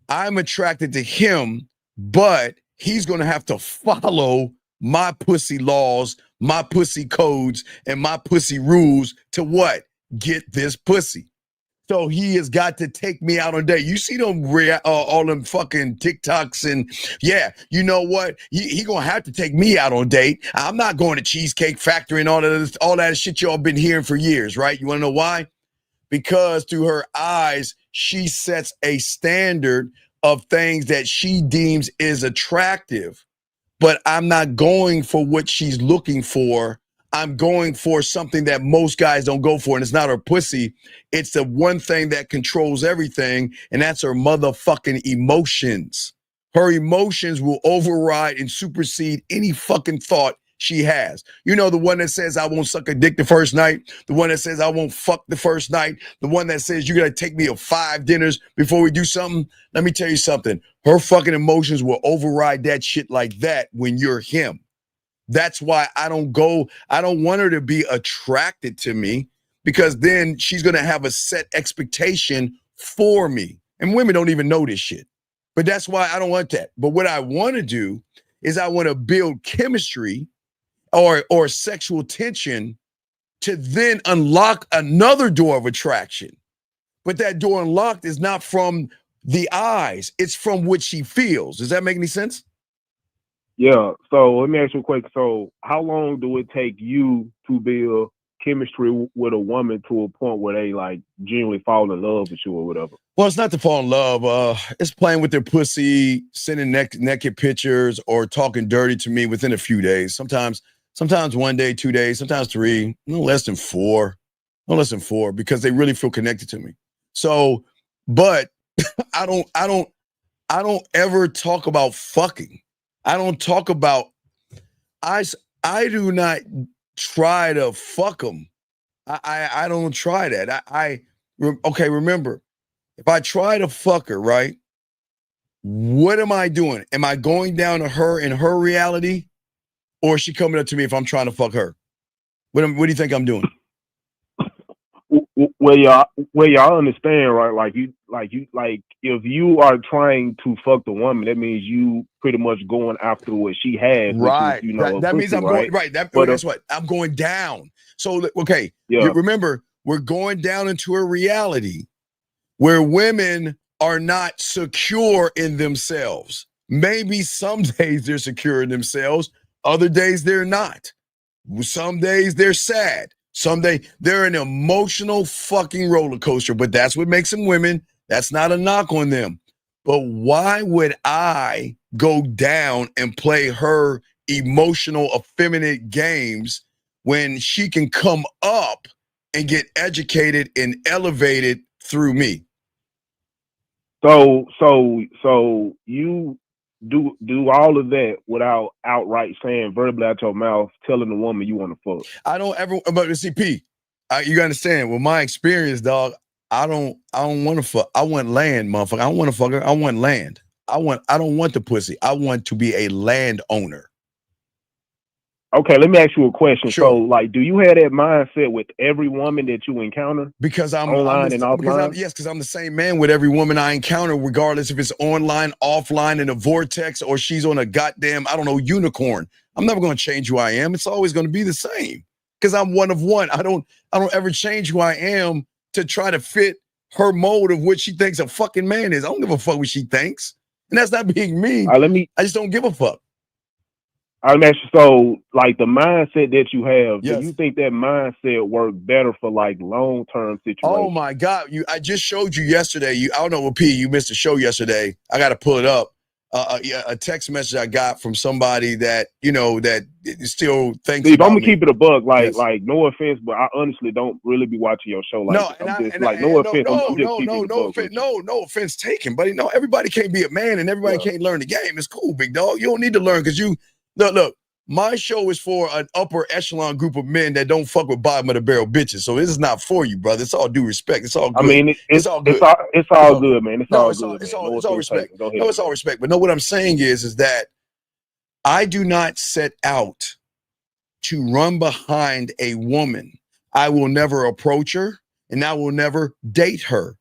I'm attracted to him, but he's going to have to follow my pussy laws, my pussy codes, and my pussy rules to what? Get this pussy. So he has got to take me out on a date. You see them all them fucking TikToks, and yeah, you know what? He gonna have to take me out on a date. I'm not going to Cheesecake Factory and all that shit y'all been hearing for years, right? You wanna know why? Because through her eyes, she sets a standard of things that she deems is attractive. But I'm not going for what she's looking for. I'm going for something that most guys don't go for, and it's not her pussy. It's the one thing that controls everything, and that's her motherfucking emotions. Her emotions will override and supersede any fucking thought she has. You know, the one that says, I won't suck a dick the first night, the one that says, I won't fuck the first night, the one that says, you're going to take me to 5 dinners before we do something. Let me tell you something. Her fucking emotions will override that shit like that when you're him. That's why I don't want her to be attracted to me, because then she's going to have a set expectation for me. And women don't even know this shit. But that's why I don't want that. But what I want to do is I want to build chemistry or sexual tension to then unlock another door of attraction. But that door unlocked is not from the eyes. It's from what she feels. Does that make any sense? Yeah. So let me ask you a question. So how long do it take you to build chemistry with a woman to a point where they like genuinely fall in love with you or whatever? Well, it's not to fall in love. It's playing with their pussy, sending naked pictures, or talking dirty to me within a few days. Sometimes 1 day, 2 days, sometimes 3, no less than 4, because they really feel connected to me. So, but I don't ever talk about fucking. I don't talk about, I do not try to fuck them. I don't try that. Okay, remember, if I try to fuck her, right? What am I doing? Am I going down to her in her reality, or is she coming up to me if I'm trying to fuck her? What do you think I'm doing? Well, y'all understand, right? Like if you are trying to fuck the woman, that means you pretty much going after what she has, Right. Which is, that means I'm going right. That's what I'm going down. So okay, yeah. Remember, we're going down into a reality where women are not secure in themselves. Maybe some days they're secure in themselves, other days they're not. Some days they're sad. Someday they're an emotional fucking roller coaster, but that's what makes them women. That's not a knock on them. But why would I go down and play her emotional, effeminate games when she can come up and get educated and elevated through me? So you do all of that without outright saying verbally out your mouth, telling the woman you want to fuck. I don't ever, but see, P, you understand? With my experience, dog, I don't want to fuck. I want land, motherfucker. I don't want to fuck her. I want land. I don't want the pussy. I want to be a landowner. Okay, let me ask you a question. Sure. So, like, do you have that mindset with every woman that you encounter? Because I'm online and offline? Because I'm the same man with every woman I encounter, regardless if it's online, offline, in a vortex, or she's on a goddamn, I don't know, unicorn. I'm never going to change who I am. It's always going to be the same. Because I'm one of one. I don't ever change who I am to try to fit her mold of what she thinks a fucking man is. I don't give a fuck what she thinks. And that's not being mean. I just don't give a fuck. So, like, the mindset that you have, Yes. do you think that mindset works better for, like, long-term situations? Oh, my God. I just showed you yesterday. I don't know what, P, you missed the show yesterday. I got to pull it up. A text message I got from somebody that, that still thinks Steve, about I'm going me. to keep it a bug. Yes. Like, no offense, but I honestly don't really be watching your show. Like, No, I'm just keeping it a bug. No offense taken, buddy. No, everybody can't be a man and everybody can't learn the game. It's cool, big dog. You don't need to learn because look, my show is for an upper echelon group of men that don't fuck with bottom of the barrel bitches. So this is not for you, brother. It's all due respect. It's all good. I mean, it's all good. It's all good, man. It's all good. It's all respect. Go ahead. No, it's all respect. But no, what I'm saying is that I do not set out to run behind a woman. I will never approach her and I will never date her.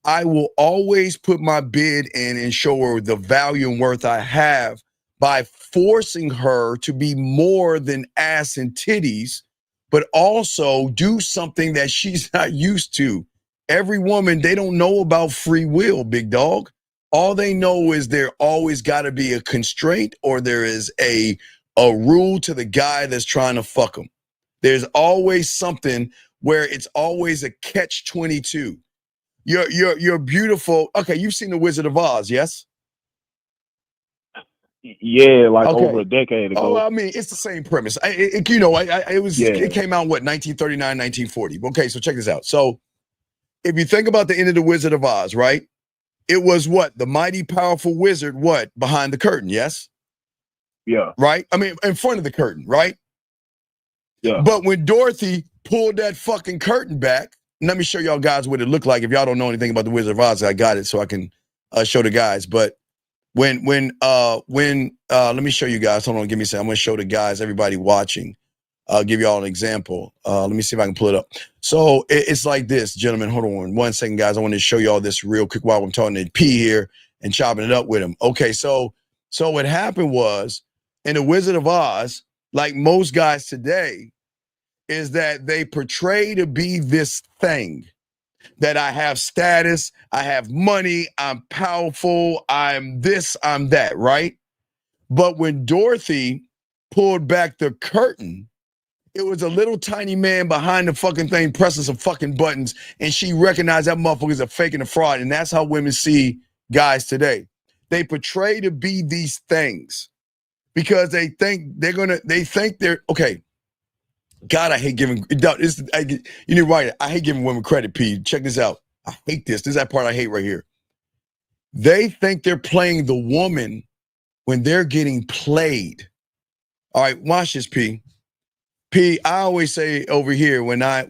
I will always put my bid in and show her the value and worth I have by forcing her to be more than ass and titties, but also do something that she's not used to. Every woman, they don't know about free will, big dog. All they know is there always got to be a constraint or there is a rule to the guy that's trying to fuck them. There's always something where it's always a catch-22. You're beautiful. Okay, you've seen The Wizard of Oz, yes? Yeah, like over a decade ago. Oh, I mean, it's the same premise. It came out, 1939, 1940. Okay, so check this out. So if you think about the end of The Wizard of Oz, right? It was what? The mighty powerful wizard, what? Behind the curtain, yes? Yeah. Right? I mean, in front of the curtain, right? Yeah. But when Dorothy pulled that fucking curtain back, let me show y'all guys what it looked like. If y'all don't know anything about The Wizard of Oz, I got it so I can show the guys. But when let me show you guys. Hold on, give me a second. I'm gonna show the guys, everybody watching. I'll give y'all an example. Let me see if I can pull it up. So it's like this, gentlemen. Hold on 1 second, guys. I want to show y'all this real quick while I'm talking to P here and chopping it up with him. Okay, so what happened was in The Wizard of Oz, like most guys today, is that they portray to be this thing. That I have status, I have money, I'm powerful, I'm this, I'm that, right? But when Dorothy pulled back the curtain, it was a little tiny man behind the fucking thing pressing some fucking buttons, and she recognized that motherfucker's a fake and a fraud, and that's how women see guys today. They portray to be these things because they think they're okay. God, I hate giving. You need to write it. I hate giving women credit, P. Check this out. I hate this. This is that part I hate right here. They think they're playing the woman when they're getting played. All right, watch this, P. P, I always say over here when I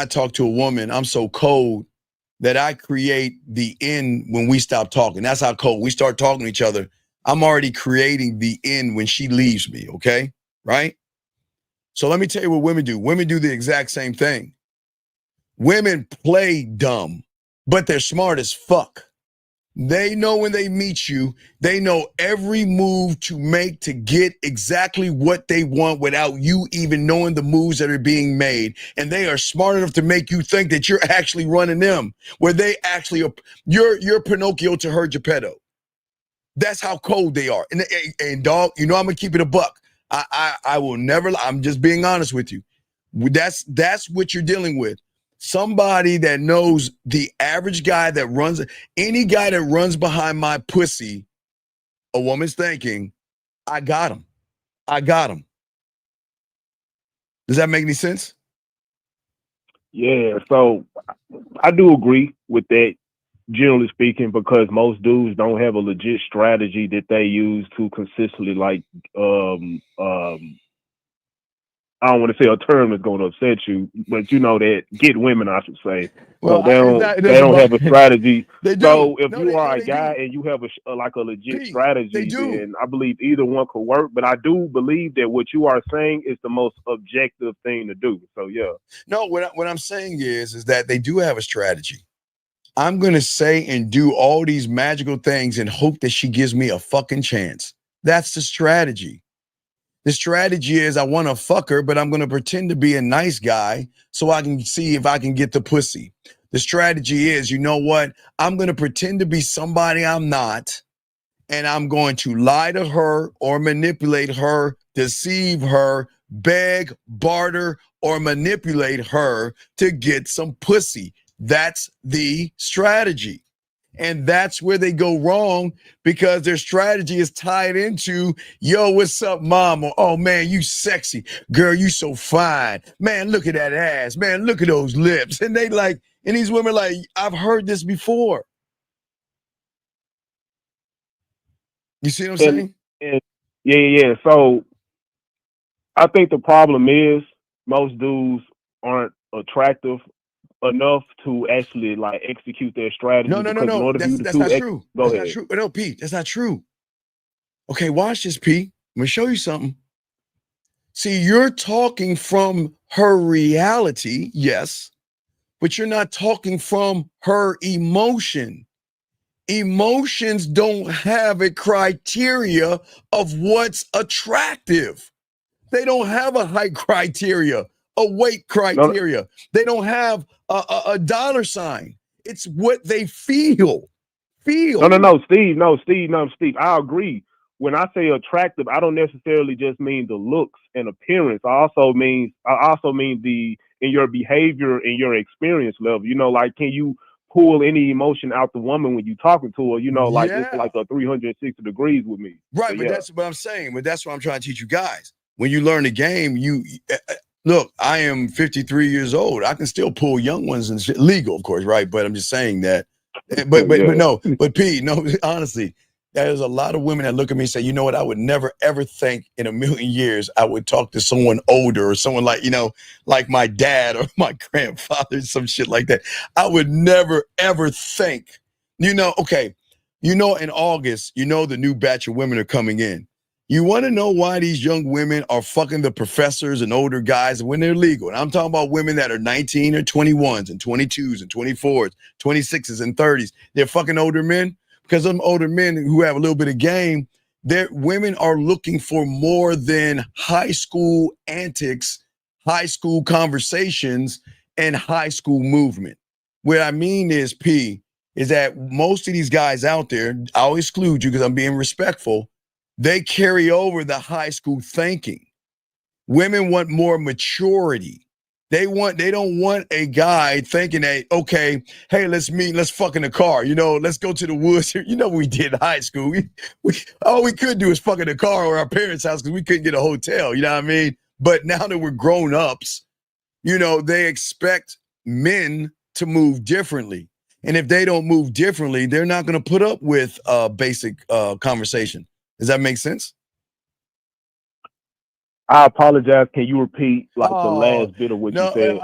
talk to a woman, I'm so cold that I create the end when we stop talking. That's how cold. We start talking to each other. I'm already creating the end when she leaves me, okay? Right? So let me tell you what women do. Women do the exact same thing. Women play dumb, but they're smart as fuck. They know when they meet you, they know every move to make to get exactly what they want without you even knowing the moves that are being made. And they are smart enough to make you think that you're actually running them, where they actually are, you're Pinocchio to her Geppetto. That's how cold they are. And dog, I'm gonna keep it a buck. I will never, I'm just being honest with you. That's what you're dealing with. Somebody that knows the average guy that runs, any guy that runs behind my pussy, a woman's thinking, I got him. I got him. Does that make any sense? Yeah, so I do agree with that. generally speaking, because most dudes don't have a legit strategy that they use to consistently like I don't want to say a term that's going to upset you, but you know that get women, I should say. Well, So it they doesn't don't have a bother. strategy. They do. So if No, you are a they guy do. and you have like a legit They strategy, do. then I believe either one could work. But I do believe that what you are saying is the most objective thing to do. So yeah. No, what I'm saying is that they do have a strategy. I'm gonna say and do all these magical things and hope that she gives me a fucking chance. That's the strategy. The strategy is I want to fuck her, but I'm going to pretend to be a nice guy so I can see if I can get the pussy. The strategy is, you know what? I'm going to pretend to be somebody I'm not, and I'm going to lie to her or manipulate her, deceive her, beg, barter, or manipulate her to get some pussy. That's the strategy. And that's where they go wrong because their strategy is tied into, yo, what's up, mom? Or, oh, man, you sexy. Girl, you so fine. Man, look at that ass. Man, look at those lips. And they like, and these women like, I've heard this before. You see what I'm saying? Yeah. So I think the problem is most dudes aren't attractive enough to actually like execute their strategy. No. In order for you to That's not true. Go That's ahead. not true. No, Pete, that's not true. Okay, watch this, Pete. I'm gonna show you something. See, you're talking from her reality, yes, but you're not talking from her emotion. Emotions don't have a criteria of what's attractive. They don't have a height criteria, a weight criteria. They don't have a dollar sign. It's what they feel. No, Steve. I agree. When I say attractive, I don't necessarily just mean the looks and appearance. I also mean the in your behavior and your experience level. You know, like can you pull any emotion out the woman when you talking to her? You know, like it's like a 360 degrees with me. Right, So, but that's what I'm saying. But that's what I'm trying to teach you guys. When you learn the game, you look. I am 53 years old. I can still pull young ones and shit. Legal, of course, right? But I'm just saying that. But Pete, no, honestly, there's a lot of women that look at me and say, you know what? I would never ever think in a million years I would talk to someone older or someone like, you know, like my dad or my grandfather, some shit like that. I would never ever think, you know, okay, you know, in August, you know, the new batch of women are coming in. You want to know why these young women are fucking the professors and older guys when they're legal? And I'm talking about women that are 19 or 21s and 22s and 24s, 26s and 30s. They're fucking older men because them older men who have a little bit of game, their women are looking for more than high school antics, high school conversations, and high school movement. What I mean is, P, is that most of these guys out there, I'll exclude you because I'm being respectful, they carry over the high school thinking. Women want more maturity. They don't want a guy thinking that, okay, hey, let's meet, let's fuck in the car. You know, let's go to the woods. You know what we did in high school. All we could do is fuck in the car or our parents' house because we couldn't get a hotel. You know what I mean? But now that we're grown ups, you know, they expect men to move differently. And if they don't move differently, they're not going to put up with basic conversation. Does that make sense? I apologize. Can you repeat like the last bit of what you said?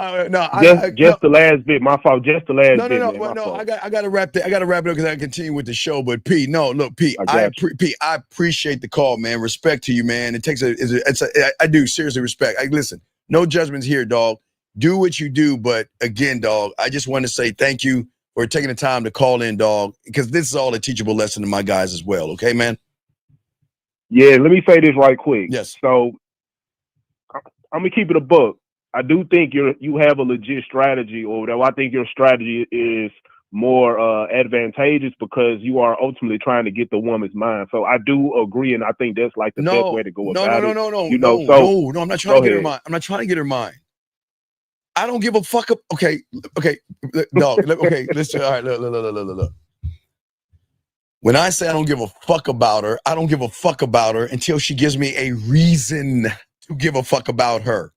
Just the last bit. My fault. Just the last bit. No. I got to wrap it. I got to wrap it up because I continue with the show. But Pete, no, look, Pete, I appreciate the call, man. Respect to you, man. It takes I do seriously respect. Listen, no judgments here, dog. Do what you do, but again, dog, I just want to say thank you for taking the time to call in, dog, because this is all a teachable lesson to my guys as well. Okay, man. Yeah, let me say this right quick. Yes. So I'm gonna keep it a buck. I do think you have a legit strategy, or whatever. I think your strategy is more advantageous because you are ultimately trying to get the woman's mind. So I do agree, and I think that's like the best way to go about it. No. I'm not trying to get her mind. I'm not trying to get her mind. I don't give a fuck. Okay, dog. Okay, listen. All right, look. When I say I don't give a fuck about her, I don't give a fuck about her until she gives me a reason to give a fuck about her.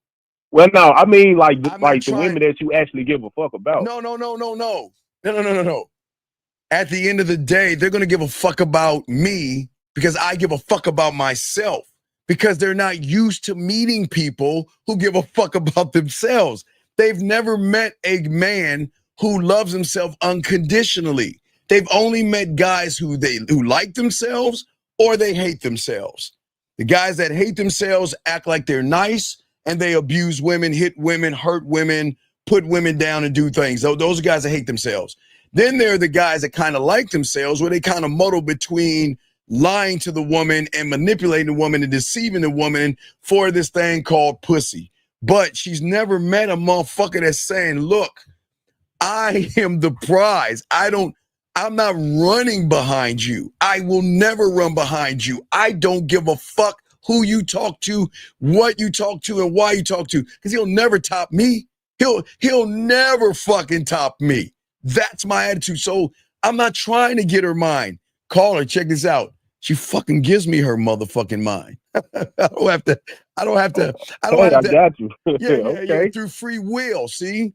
Well, no, I mean like the women that you actually give a fuck about. No. at the end of the day, they're going to give a fuck about me because I give a fuck about myself, because they're not used to meeting people who give a fuck about themselves. They've never met a man who loves himself unconditionally. They've only met guys who like themselves or they hate themselves. The guys that hate themselves act like they're nice and they abuse women, hit women, hurt women, put women down and do things. Those are guys that hate themselves. Then there are the guys that kind of like themselves, where they kind of muddle between lying to the woman and manipulating the woman and deceiving the woman for this thing called pussy. But she's never met a motherfucker that's saying, look, I am the prize. I'm not running behind you. I will never run behind you. I don't give a fuck who you talk to, what you talk to, and why you talk to, because he'll never top me. He'll never fucking top me. That's my attitude. So I'm not trying to get her mind. Call her, check this out. She fucking gives me her motherfucking mind. I don't have to. I got you. Yeah, through free will. See,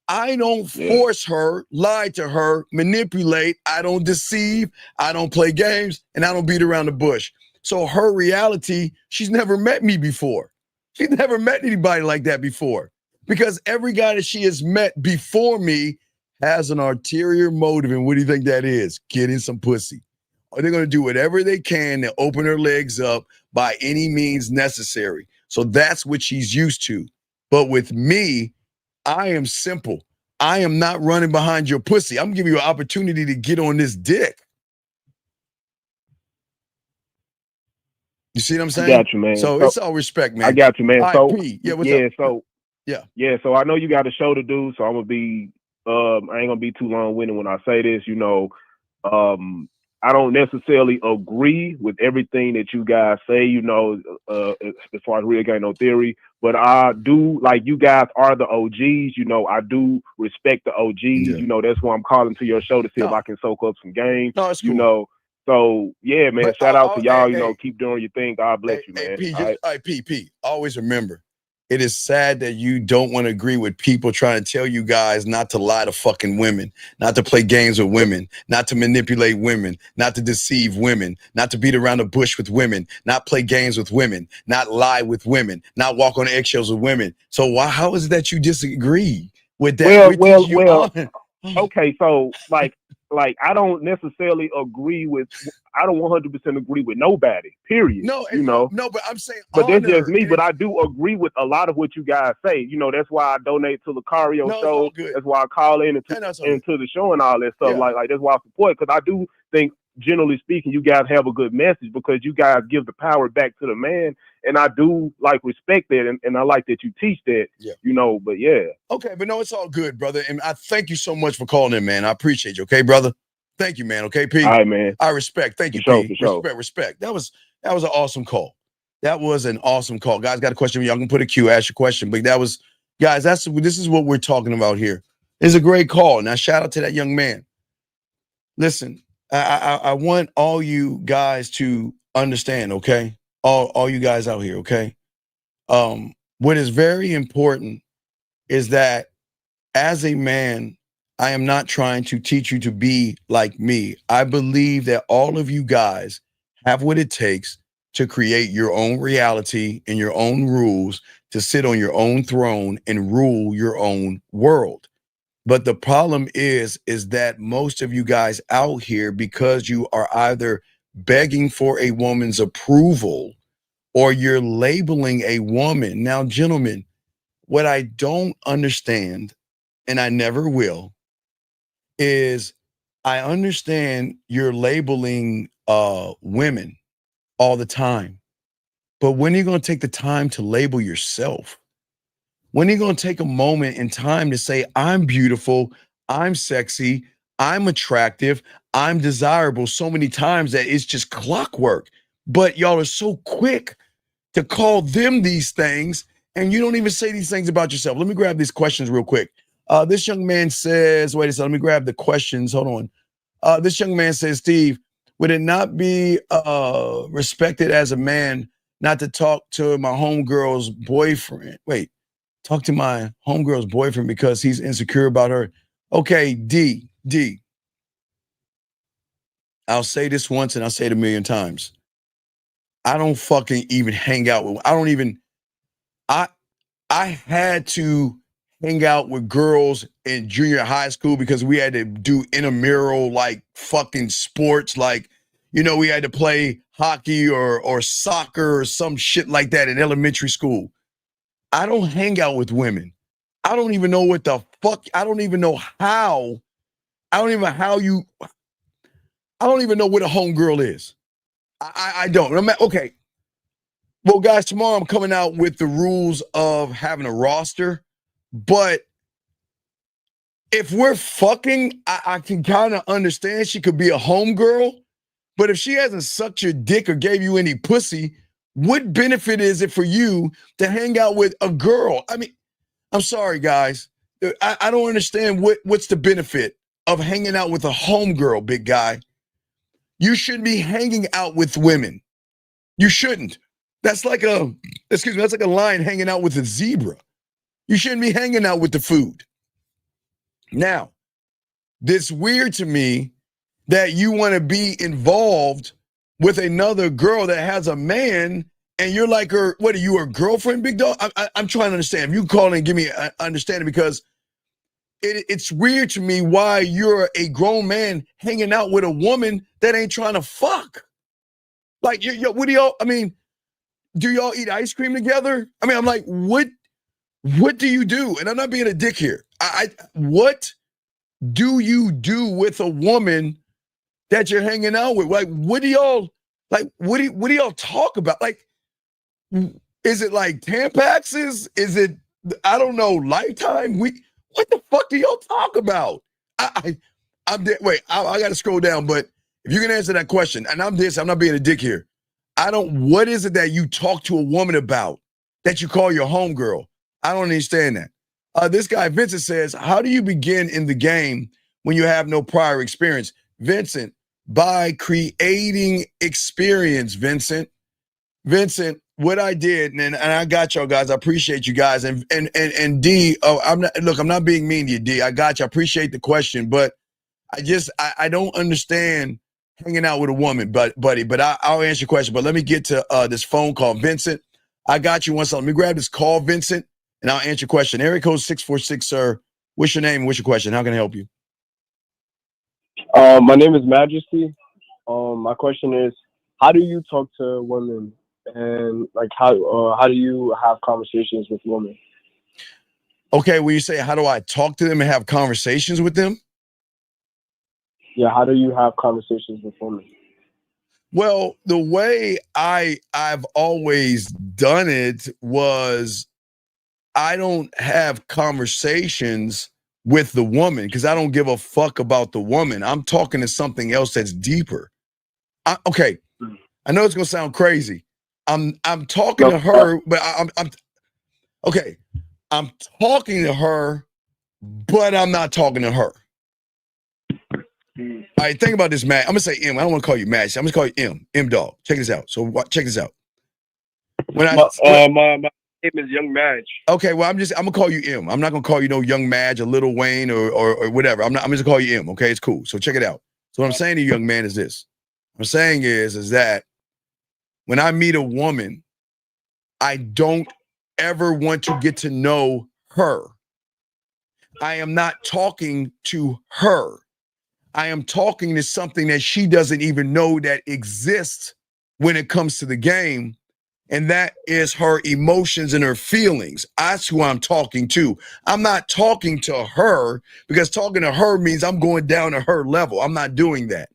I don't force her, lie to her, manipulate. I don't deceive. I don't play games, and I don't beat around the bush. So her reality, she's never met me before. She's never met anybody like that before, because every guy that she has met before me has an ulterior motive. And what do you think that is? Getting some pussy. Or they're going to do whatever they can to open her legs up by any means necessary. So that's what she's used to. But with me, I am simple. I am not running behind your pussy. I'm giving you an opportunity to get on this dick. You see what I'm saying? I got you, man. So it's all respect, man. I got you, man. So what's up? So I know you got a show to do, so I'm gonna be I ain't gonna be too long-winded when I say this. I don't necessarily agree with everything that you guys say, as far as Real Ain't No Theory, but I do, like, you guys are the OGs. I do respect the OGs. Yeah. That's why I'm calling to your show to see if I can soak up some game. No, it's cool. So yeah, man, But, shout out to y'all, hey, keep doing your thing. God bless you, man. P, always remember, it is sad that you don't want to agree with people trying to tell you guys not to lie to fucking women, not to play games with women, not to manipulate women, not to deceive women, not to beat around the bush with women, not play games with women, not lie with women, not walk on eggshells with women. So how is it that you disagree with that? Okay, so like I don't necessarily agree with. I don't 100% agree with nobody. Period. No, but I'm saying. But that's just me. But I do agree with a lot of what you guys say. That's why I donate to the Cario show. That's why I call into the show and all that stuff. Yeah. Like that's why I support, because I do think, generally speaking, you guys have a good message, because you guys give the power back to the man, and I do respect that, and I like that you teach that. Yeah. But yeah. Okay, but no, it's all good, brother. And I thank you so much for calling in, man. I appreciate you. Okay, brother. Thank you, man. Okay, P. All right, man. I respect. Thank you, For P. sure. Respect. That was an awesome call. That was an awesome call. Guys, got a question? Y'all can put a Q, ask your question. But guys, this is what we're talking about here. It's a great call. Now, shout out to that young man. Listen, I want all you guys to understand, okay? All you guys out here, okay? What is very important is that as a man, I am not trying to teach you to be like me. I believe that all of you guys have what it takes to create your own reality and your own rules, to sit on your own throne and rule your own world. But the problem is that most of you guys out here, because you are either begging for a woman's approval or you're labeling a woman. Now, gentlemen, what I don't understand, and I never will, is I understand you're labeling women all the time. But when are you going to take the time to label yourself? When are you going to take a moment in time to say, I'm beautiful, I'm sexy, I'm attractive, I'm desirable, so many times that it's just clockwork. But y'all are so quick to call them these things, and you don't even say these things about yourself. Let me grab these questions real quick. This young man says, wait a second, let me grab the questions. Hold on. This young man says, Steve, would it not be respected as a man not to talk to my homegirl's boyfriend? Talk to my homegirl's boyfriend because he's insecure about her. Okay, D. I'll say this once and I'll say it a million times. I don't fucking even hang out with, I had to hang out with girls in junior high school because we had to do intramural like fucking sports. Like, you know, we had to play hockey or soccer or some shit like that in elementary school. I don't hang out with women. I don't even know what the fuck. I don't even know how. I don't even know what a homegirl is. I don't. Okay. Well, guys, tomorrow I'm coming out with the rules of having a roster. But if we're fucking, I can kind of understand she could be a homegirl. But if she hasn't sucked your dick or gave you any pussy, what benefit is it for you to hang out with a girl? I mean, I'm sorry, guys. I don't understand what's the benefit of hanging out with a homegirl, big guy. You shouldn't be hanging out with women. You shouldn't. That's like that's like a lion hanging out with a zebra. You shouldn't be hanging out with the food. Now, it's weird to me that you want to be involved with another girl that has a man and you're like her, what are you, her girlfriend, big dog? I'm trying to understand. If you call in and give me an understanding, because it's weird to me why you're a grown man hanging out with a woman that ain't trying to fuck. Like, what do y'all, I mean, do y'all eat ice cream together? I mean, I'm like, what do you do? And I'm not being a dick here. What do you do with a woman that you're hanging out with? Like, what do y'all talk about? Like, is it like Tampaxes? Is it, I don't know, Lifetime? What the fuck do y'all talk about? I'm dead. Wait, I got to scroll down, but if you can answer that question, and I'm not being a dick here. What is it that you talk to a woman about that you call your homegirl? I don't understand that. This guy, Vincent, says, how do you begin in the game when you have no prior experience? Vincent, by creating experience, Vincent. Vincent, what I did, and I got y'all guys, I appreciate you guys. And D, I'm not being mean to you, D. I got you. I appreciate the question, but I don't understand hanging out with a woman, buddy. But I'll answer your question. But let me get to this phone call. Vincent, I got you one second. Let me grab this call, Vincent, and I'll answer your question. Area code 646, sir. What's your name and what's your question? How can I help you? My name is Majesty. My question is, how do you talk to women, and like how do you have conversations with women? Okay, when you say how do I talk to them and have conversations with them? Yeah, how do you have conversations with women? Well, the way I've always done it was I don't have conversations with the woman because I don't give a fuck about the woman. I'm talking to something else that's deeper. Okay, I know it's gonna sound crazy. I'm talking to her, but I'm okay. I'm talking to her, but I'm not talking to her. All right, think about this, Matt. I'm gonna say M. I don't want to call you Matt. I'm gonna call you M. M dog. Check this out. So check this out. When my name is Young Madge. Okay, well, I'm gonna call you M. I'm not gonna call you no Young Madge or Little Wayne or whatever. I'm just gonna call you M. Okay, it's cool. So check it out. So what I'm saying to you, young man, is this. What I'm saying is that when I meet a woman, I don't ever want to get to know her. I am not talking to her. I am talking to something that she doesn't even know that exists when it comes to the game. And that is her emotions and her feelings. That's who I'm talking to. I'm not talking to her because talking to her means I'm going down to her level. I'm not doing that.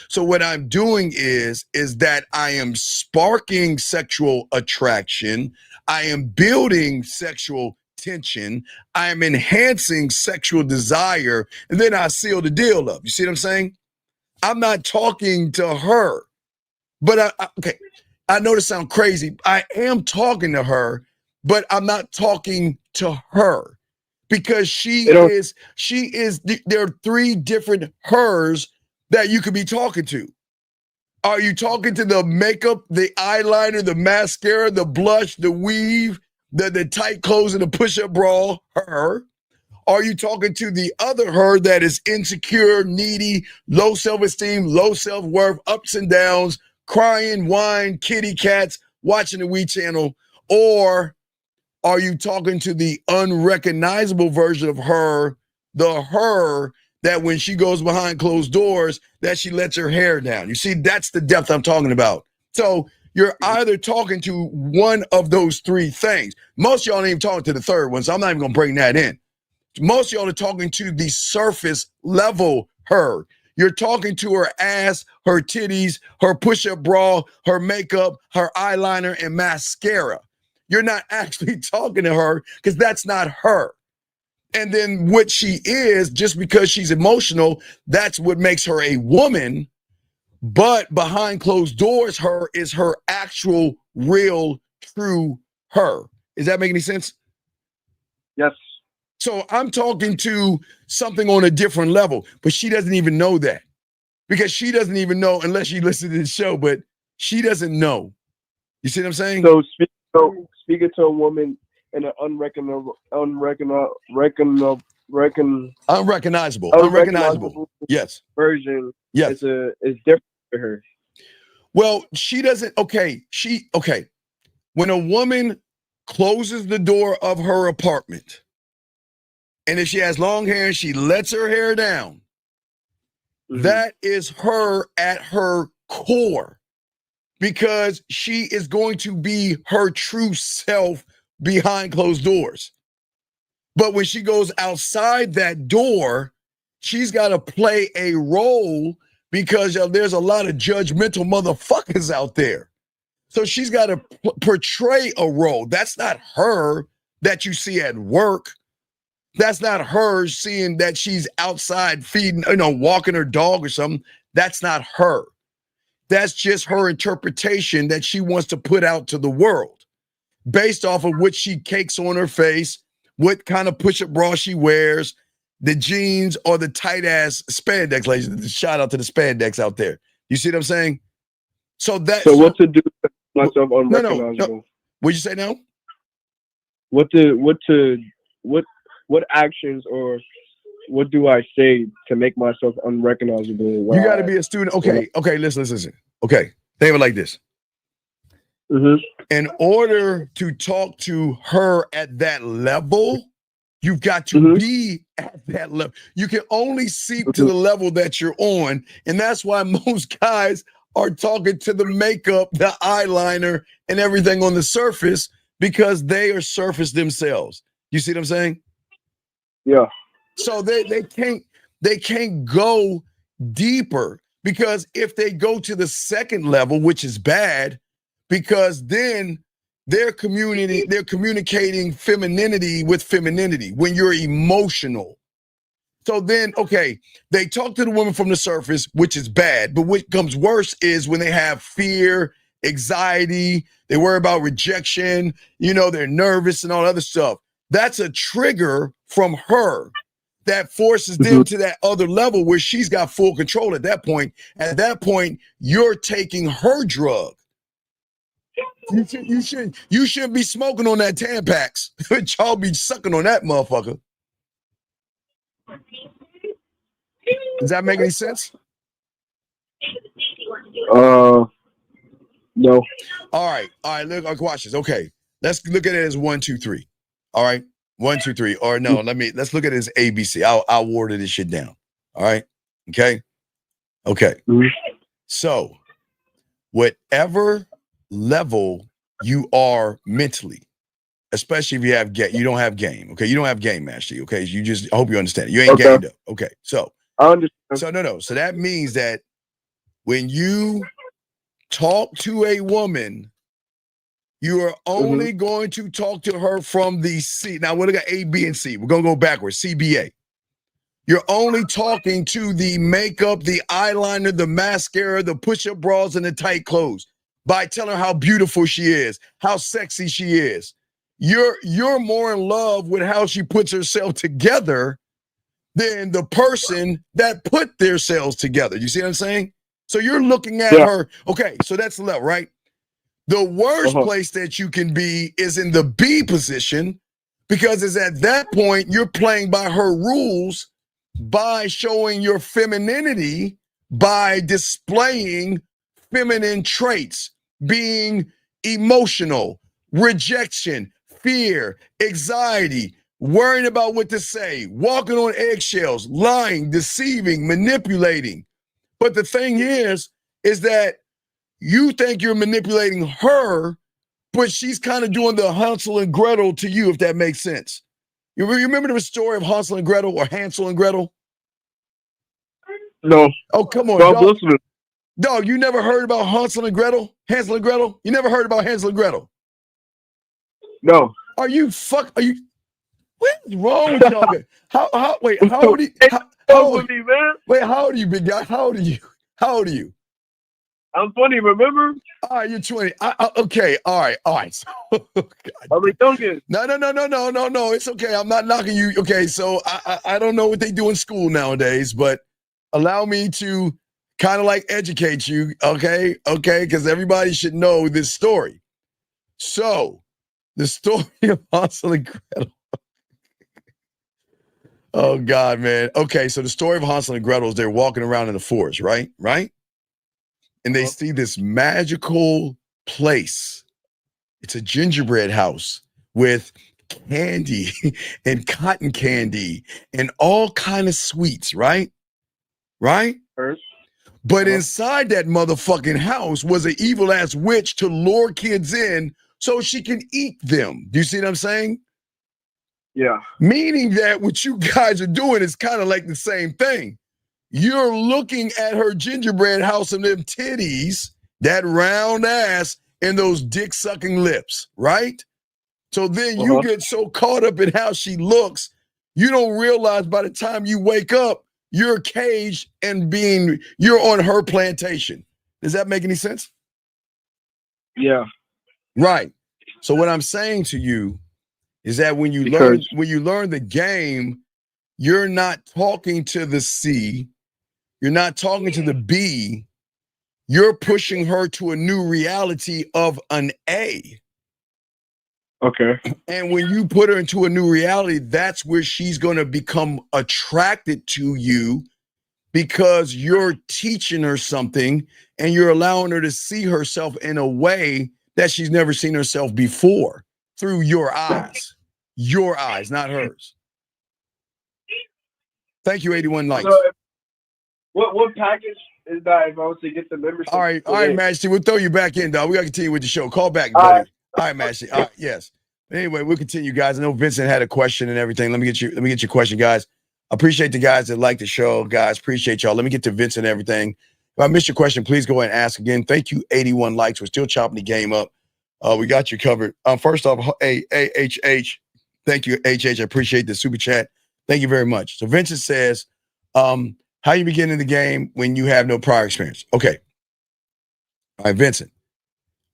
So what I'm doing is that I am sparking sexual attraction. I am building sexual tension. I am enhancing sexual desire. And then I seal the deal up. You see what I'm saying? I'm not talking to her. But okay, I know this sounds crazy. I am talking to her, but I'm not talking to her because there are three different hers that you could be talking to. Are you talking to the makeup, the eyeliner, the mascara, the blush, the weave, the tight clothes and the push-up bra, her? Are you talking to the other her that is insecure, needy, low self-esteem, low self-worth, ups and downs, crying, whine, kitty cats, watching the Wii channel? Or are you talking to the unrecognizable version of her, the her that when she goes behind closed doors, that she lets her hair down? You see, that's the depth I'm talking about. So you're either talking to one of those three things. Most of y'all ain't even talking to the third one, so I'm not even going to bring that in. Most of y'all are talking to the surface level her. You're talking to her ass, her titties, her push-up bra, her makeup, her eyeliner, and mascara. You're not actually talking to her because that's not her. And then what she is, just because she's emotional, that's what makes her a woman. But behind closed doors, her is her actual, real, true her. Is that making any sense? Yes. So I'm talking to something on a different level, but she doesn't even know that because she doesn't even know unless she listens to the show, but she doesn't know. You see what I'm saying? So speaking to a woman in an unrecognizable. Yes. Version. Yes. Is different for her. Well, she doesn't. Okay. When a woman closes the door of her apartment, and if she has long hair and she lets her hair down, that is her at her core, because she is going to be her true self behind closed doors. But when she goes outside that door, she's got to play a role because there's a lot of judgmental motherfuckers out there. So she's got to portray a role. That's not her that you see at work. That's not her seeing that she's outside feeding, walking her dog or something. That's not her. That's just her interpretation that she wants to put out to the world based off of what she cakes on her face, what kind of push-up bra she wears, the jeans or the tight-ass spandex, ladies. Shout out to the spandex out there. You see what I'm saying? So what to do with myself unrecognizable? No. What'd you say now? What actions or what do I say to make myself unrecognizable? You got to be a student. Okay, listen. Okay, think of it like this. In order to talk to her at that level, you've got to be at that level. You can only seep to the level that you're on, and that's why most guys are talking to the makeup, the eyeliner, and everything on the surface, because they are surface themselves. You see what I'm saying? Yeah. So they can't go deeper, because if they go to the second level, which is bad, because then they're communicating femininity with femininity when you're emotional. So then, they talk to the woman from the surface, which is bad, but what comes worse is when they have fear, anxiety, they worry about rejection, they're nervous and all other stuff. That's a trigger from her that forces them to that other level where she's got full control at that point. At that point, you're taking her drug. You shouldn't be smoking on that Tampax. Y'all be sucking on that motherfucker. Does that make any sense? No. All right. Look, watch this. Okay, let's look at it as 1, 2, 3. All right, 1, 2, 3. Or no, let's look at it as ABC. I'll water this shit down. All right. Okay. So, whatever level you are mentally, especially if you don't have game. Okay, you don't have game mastery. Okay, I hope you understand it. You ain't gamed up. Okay, so I understand. So no. So that means that when you talk to a woman, you are only going to talk to her from the C. Now we're looking at A, B, and C. We're gonna go backwards. CBA. You're only talking to the makeup, the eyeliner, the mascara, the push-up bras, and the tight clothes by telling her how beautiful she is, how sexy she is. You're more in love with how she puts herself together than the person that put their selves together. You see what I'm saying? So you're looking at her. Okay, so that's the level, right? The worst place that you can be is in the B position, Because it's at that point you're playing by her rules by showing your femininity, by displaying feminine traits, being emotional, rejection, fear, anxiety, worrying about what to say, walking on eggshells, lying, deceiving, manipulating. But the thing is that you think you're manipulating her, but she's kind of doing the Hansel and Gretel to you, if that makes sense. You remember the story of Hansel and Gretel or Hansel and Gretel? No. Oh, come on, No, I'm dog. listening. Dog, you never heard about Hansel and Gretel? Hansel and Gretel? You never heard about Hansel and Gretel? No. Are you? What's wrong with y'all? Wait, how old are you? Wait, how old are you, big guy? How old are you? How old are you? I'm 20, remember? All right, you're 20. Okay, all right. So, I'm redundant. No. It's okay. I'm not knocking you. Okay, so I don't know what they do in school nowadays, but allow me to kind of like educate you, okay? Okay, because everybody should know this story. So, the story of Hansel and Gretel. Oh, God, man. Okay, so the story of Hansel and Gretel is they're walking around in the forest, right? Right? And they see this magical place. It's a gingerbread house with candy and cotton candy and all kind of sweets, right? Right? But inside that motherfucking house was an evil ass witch to lure kids in so she can eat them. Do you see what I'm saying? Yeah. Meaning that what you guys are doing is kind of like the same thing. You're looking at her gingerbread house and them titties, that round ass, and those dick-sucking lips, right? So then you get so caught up in how she looks, you don't realize by the time you wake up, you're caged and you're on her plantation. Does that make any sense? Yeah. Right. So what I'm saying to you is that when you learn the game, you're not talking to the C, you're not talking to the B, you're pushing her to a new reality of an A. Okay. And when you put her into a new reality, that's where she's going to become attracted to you because you're teaching her something and you're allowing her to see herself in a way that she's never seen herself before through your eyes. Your eyes, not hers. Thank you, 81 likes. So what package is that if I was to get the membership? All right, Majesty, we'll throw you back in, dog. We got to continue with the show. Call back, buddy. All right, Majesty. All right, yes. But anyway, we'll continue, guys. I know Vincent had a question and everything. Let me get your question, guys. I appreciate the guys that like the show, guys. Appreciate y'all. Let me get to Vincent and everything. If I missed your question, please go ahead and ask again. Thank you, 81 likes. We're still chopping the game up. We got you covered. First off, HH. Thank you, HH. I appreciate the super chat. Thank you very much. So Vincent says, how you begin in the game when you have no prior experience? Okay. All right, Vincent.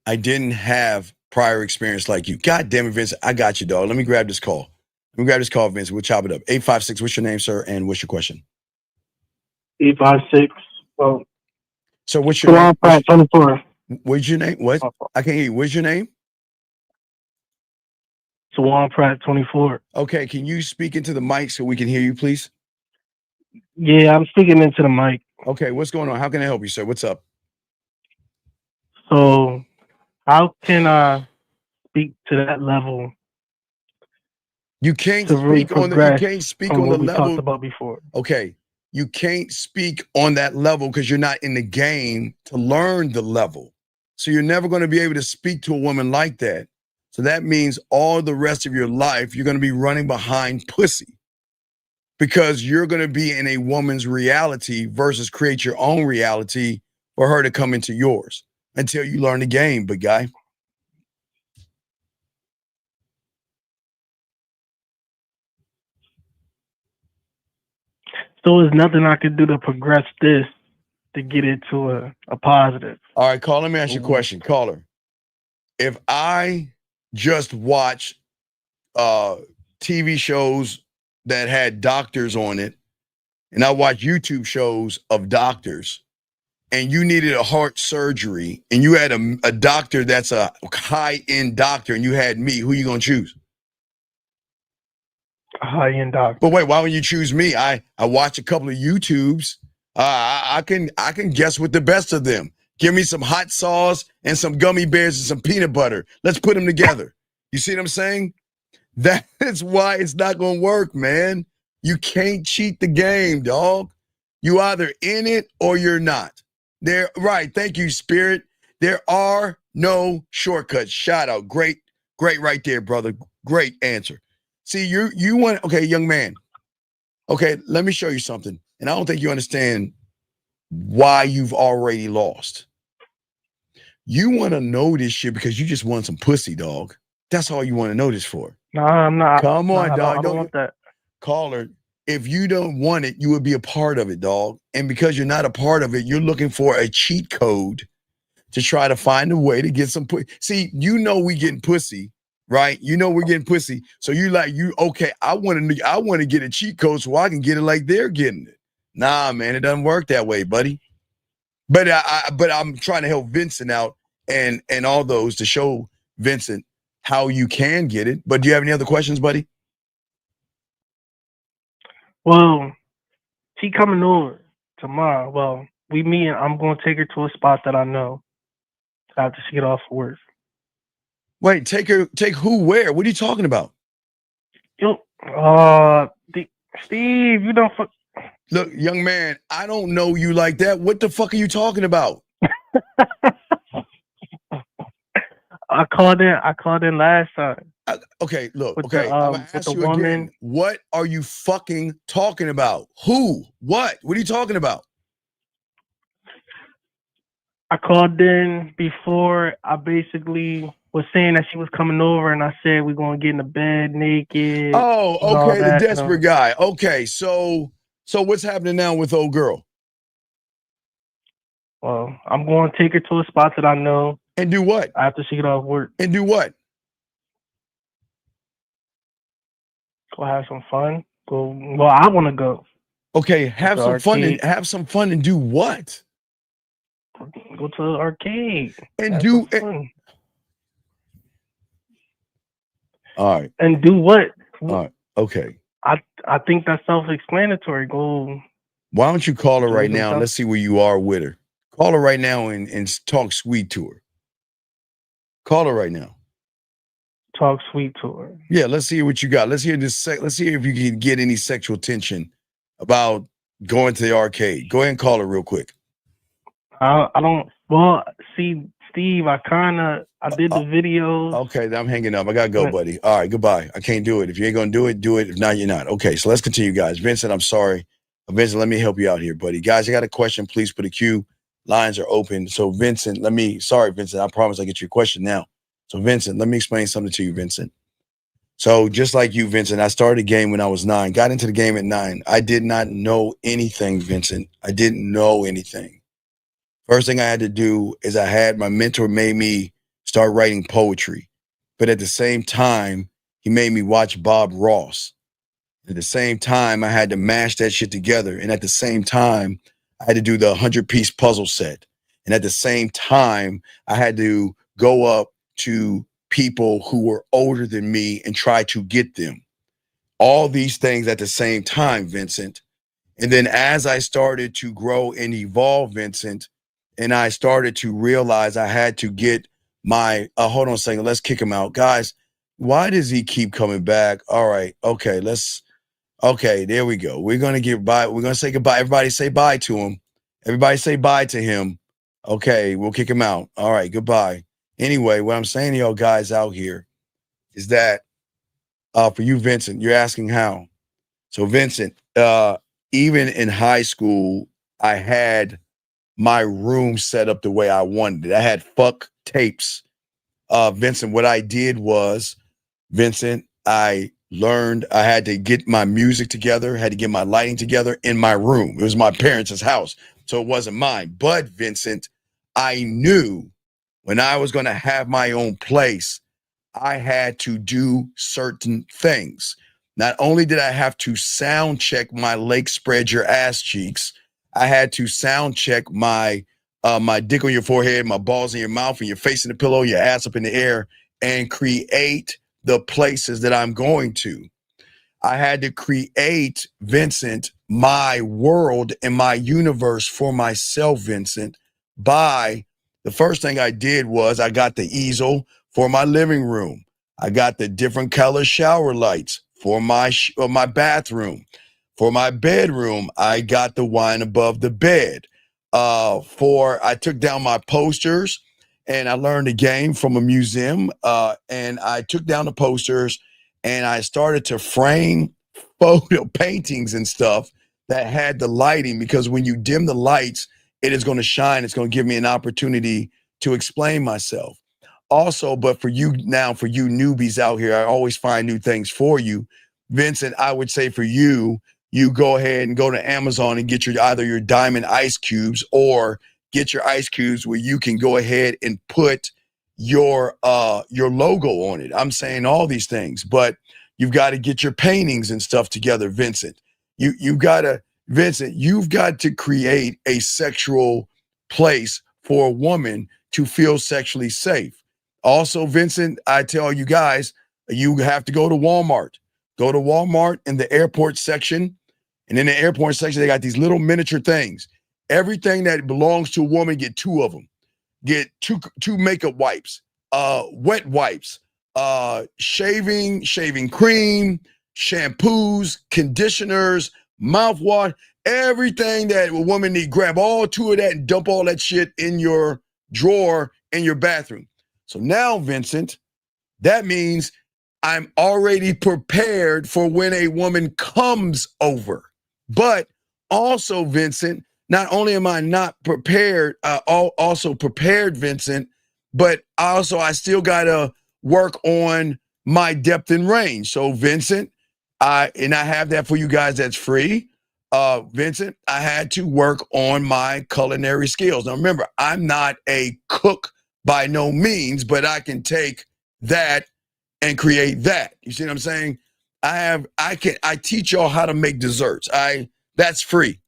I didn't have prior experience like you. God damn it, Vincent. I got you, dog. Let me grab this call. Vincent. We'll chop it up. 856, what's your name, sir? And what's your question? 856. Well, so what's your name? Pratt 24. What's your name? What? I can't hear you. What's your name? Swan Pratt 24. Okay, can you speak into the mic so we can hear you, please? Yeah, I'm speaking into the mic. Okay, what's going on? How can I help you, sir? What's up? So, how can I speak to that level? You can't speak on the level we talked about before. Okay, you can't speak on that level because you're not in the game to learn the level. So you're never going to be able to speak to a woman like that. So that means all the rest of your life, you're going to be running behind pussy because you're going to be in a woman's reality versus create your own reality for her to come into yours until you learn the game, big guy. So there's nothing I could do to progress this to get it to a positive. All right, caller, let me ask you a question. Caller, if I just watch TV shows that had doctors on it, and I watch YouTube shows of doctors, and you needed a heart surgery, and you had a doctor that's a high-end doctor, and you had me, who you gonna choose? high-end doctor. But wait, why would you choose me? I watch a couple of YouTubes. I can guess with the best of them. Give me some hot sauce and some gummy bears and some peanut butter. Let's put them together. You see what I'm saying? That is why it's not going to work, man. You can't cheat the game, dog. You either in it or you're not. There, right. Thank you, Spirit. There are no shortcuts. Shout out. Great right there, brother. Great answer. See, you want, okay, young man. Okay, let me show you something. And I don't think you understand why you've already lost. You want to know this shit because you just want some pussy, dog. That's all you want to know this for. No, I'm not. Come on, dog. I don't want that. Caller, if you don't want it, you would be a part of it, dog. And because you're not a part of it, you're looking for a cheat code to try to find a way to get some pussy. See, you know we getting pussy, right? You know we're getting pussy. So okay, I want to get a cheat code so I can get it like they're getting it. Nah, man, it doesn't work that way, buddy. But I'm trying to help Vincent out and all those to show Vincent how you can get it. But do you have any other questions, buddy? Well, she coming over tomorrow. Well, we meet and I'm going to take her to a spot that I know after she get off of work. Wait, take who where? What are you talking about? Steve, you don't fuck. Look, young man, I don't know you like that. What the fuck are you talking about? I called in last time. Okay, look, With okay. I'm gonna ask you again. What are you fucking talking about? Who? What? What are you talking about? I called in before I basically was saying that she was coming over, and I said we're gonna get in the bed naked. Oh, okay, the desperate guy. Okay, so what's happening now with old girl? Well, I'm going to take her to a spot that I know. And do what? After she get off work. And do what? Go have some fun. Well, I want to go. Okay, have some fun and do what? Go to the arcade. And do it. All right. And do what? All right. Okay. I think that's self-explanatory. Go. Why don't you call her right now? Let's see where you are with her. Call her right now and talk sweet to her. Call her right now. Talk sweet to her. Yeah, let's see what you got. Let's hear this. Let's see if you can get any sexual tension about going to the arcade. Go ahead and call her real quick. I don't. Well, see, Steve, I did the videos. Okay, I'm hanging up. I gotta go, buddy. All right, goodbye. I can't do it. If you ain't gonna do it, do it. If not, you're not. Okay, so let's continue, guys. Vincent, I'm sorry. Vincent, let me help you out here, buddy. Guys, I got a question. Please put a queue. Lines are open. So Vincent, sorry, Vincent, I promise I'll get your question now. So Vincent, let me explain something to you, Vincent. So just like you, Vincent, I started a game when I was 9, got into the game at 9. I did not know anything, Vincent. I didn't know anything. First thing I had to do is my mentor made me start writing poetry. But at the same time, he made me watch Bob Ross. At the same time, I had to mash that shit together. And at the same time, I had to do the 100-piece puzzle set. And at the same time, I had to go up to people who were older than me and try to get them. All these things at the same time, Vincent. And then as I started to grow and evolve, Vincent, and I started to realize I had to get my, hold on a second, let's kick him out. Guys, why does he keep coming back? All right, okay, okay, there we go. We're going to say goodbye. Everybody say bye to him. Everybody say bye to him. Okay, we'll kick him out. All right, goodbye. Anyway, what I'm saying to y'all guys out here is that for you, Vincent, you're asking how. So Vincent, even in high school, I had my room set up the way I wanted it. I had fuck tapes. Vincent, what I did was, Vincent, I learned I had to get my music together, had to get my lighting together in my room. It was my parents' house, so it wasn't mine. But Vincent, I knew when I was going to have my own place, I had to do certain things. Not only did I have to sound check my leg spread your ass cheeks, I had to sound check my dick on your forehead, my balls in your mouth, and your face in the pillow, your ass up in the air, and create the places that I'm going to. I had to create, Vincent, my world and my universe for myself, Vincent, by the first thing I did was I got the easel for my living room. I got the different color shower lights for my bathroom. For my bedroom, I got the wine above the bed. I took down my posters and I learned a game from a museum. And I took down the posters and I started to frame photo paintings and stuff that had the lighting, because when you dim the lights, it is going to shine. It's going to give me an opportunity to explain myself. Also, but for you newbies out here, I always find new things for you. Vincent, I would say for you, you go ahead and go to Amazon and get either your diamond ice cubes, or get your ice cubes where you can go ahead and put your logo on it. I'm saying all these things, but you've got to get your paintings and stuff together, Vincent. You've got to create a sexual place for a woman to feel sexually safe. Also, Vincent, I tell you guys, you have to go to Walmart. Go to Walmart in the airport section. And in the airport section, they got these little miniature things. Everything that belongs to a woman, get 2 of them. Get two makeup wipes, wet wipes, shaving cream, shampoos, conditioners, mouthwash, everything that a woman need. Grab all 2 of that and dump all that shit in your drawer in your bathroom. So now, Vincent, that means I'm already prepared for when a woman comes over. But also, Vincent, not only am I not prepared, also prepared, Vincent, but I still got to work on my depth and range. So, Vincent, I have that for you guys that's free. Vincent, I had to work on my culinary skills. Now, remember, I'm not a cook by no means, but I can take that and create that. You see what I'm saying? I teach y'all how to make desserts. That's free.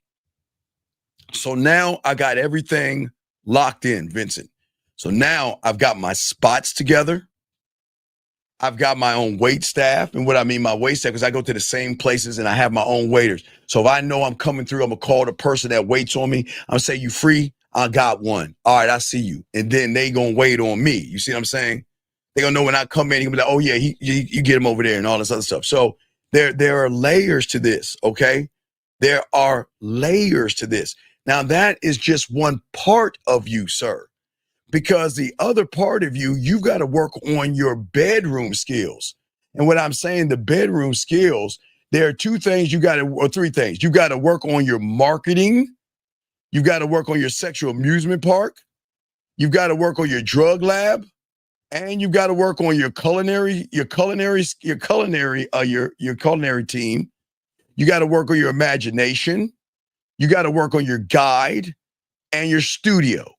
So now I got everything locked in, Vincent. So now I've got my spots together. I've got my own wait staff. And what I mean my wait staff, because I go to the same places and I have my own waiters. So if I know I'm coming through, I'm going to call the person that waits on me. I'm going to say, you free? I got one. All right, I see you. And then they going to wait on me. You see what I'm saying? They're going to know when I come in, he'll be like, oh, yeah, you get him over there and all this other stuff. So there are layers to this, okay? There are layers to this. Now, that is just one part of you, sir. Because the other part of you, you've got to work on your bedroom skills. And what I'm saying, the bedroom skills, there are 2 things or 3 things. You got to work on your marketing. You've got to work on your sexual amusement park. You've got to work on your drug lab. And you've got to work on your culinary team. You got to work on your imagination. You got to work on your guide and your studio.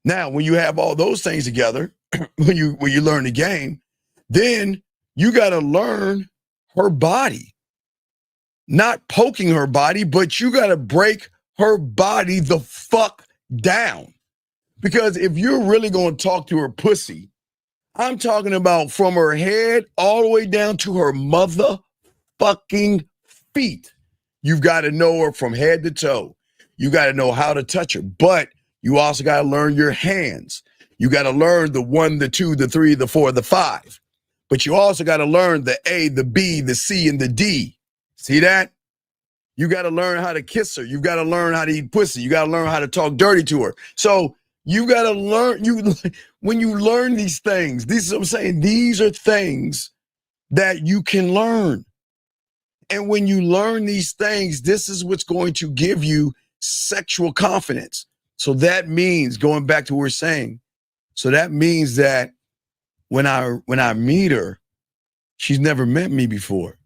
Now, when you have all those things together, when you learn the game, then you got to learn her body. Not poking her body, but you got to break her body the fuck down. Because if you're really going to talk to her pussy, I'm talking about from her head all the way down to her motherfucking feet. You've got to know her from head to toe. You got to know how to touch her, but you also got to learn your hands. You got to learn the 1, the 2, the 3, the 4, the 5. But you also got to learn the A, the B, the C, and the D. See that? You got to learn how to kiss her. You got to learn how to eat pussy. You got to learn how to talk dirty to her. So you got to learn, when you learn these things, I'm saying, these are things that you can learn. And when you learn these things, this is what's going to give you sexual confidence. So that means, going back to what we're saying, so that means that when I meet her, she's never met me before.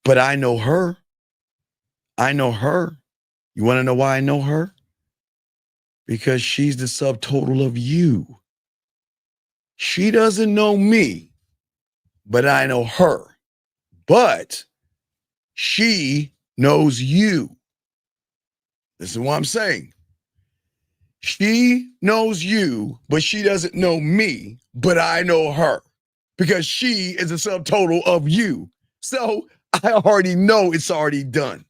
But I know her. I know her. You want to know why I know her? Because she's the subtotal of you. She doesn't know me, but I know her. But she knows you. This is what I'm saying. She knows you, but she doesn't know me, but I know her. Because she is a subtotal of you. So I already know it's already done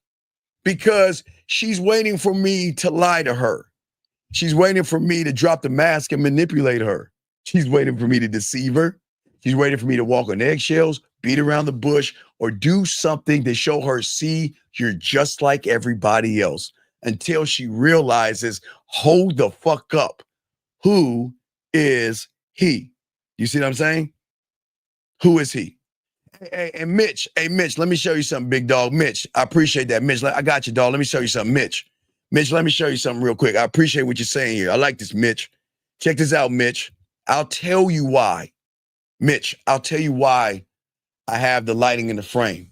because she's waiting for me to lie to her. She's waiting for me to drop the mask and manipulate her. She's waiting for me to deceive her. She's waiting for me to walk on eggshells, beat around the bush, or do something to show her, see, you're just like everybody else, until she realizes, hold the fuck up. Who is he? You see what I'm saying? Who is he? Hey, Mitch, let me show you something, big dog. Mitch, I appreciate that. Mitch, I got you, dog. Let me show you something, Mitch. Mitch, let me show you something real quick. I appreciate what you're saying here. I like this, Mitch. Check this out, Mitch. I'll tell you why. Mitch, I'll tell you why I have the lighting in the frame.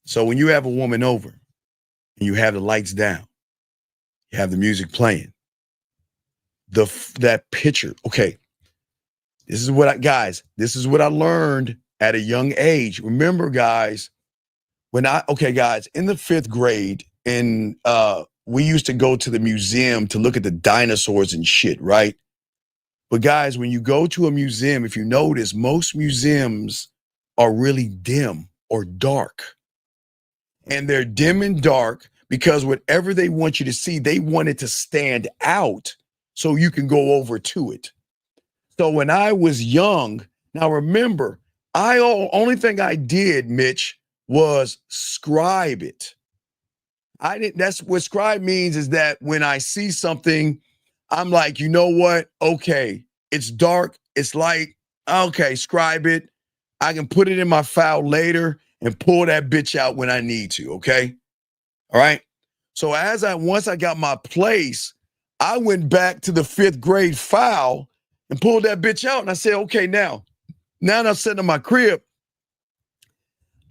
So when you have a woman over and you have the lights down, you have the music playing, that picture, okay, this is what I learned at a young age. Remember, guys, in the 5th grade, we used to go to the museum to look at the dinosaurs and shit, right? But guys, when you go to a museum, if you notice, most museums are really dim or dark. And they're dim and dark because whatever they want you to see, they want it to stand out so you can go over to it. So when I was young, now remember, only thing I did, Mitch, was scribe it. That's what scribe means, is that when I see something, I'm like, you know what? Okay, it's dark, it's light. Okay, scribe it. I can put it in my file later and pull that bitch out when I need to, okay? All right? So once I got my place, I went back to the 5th grade file and pulled that bitch out, and I said, okay, now that I'm sitting in my crib,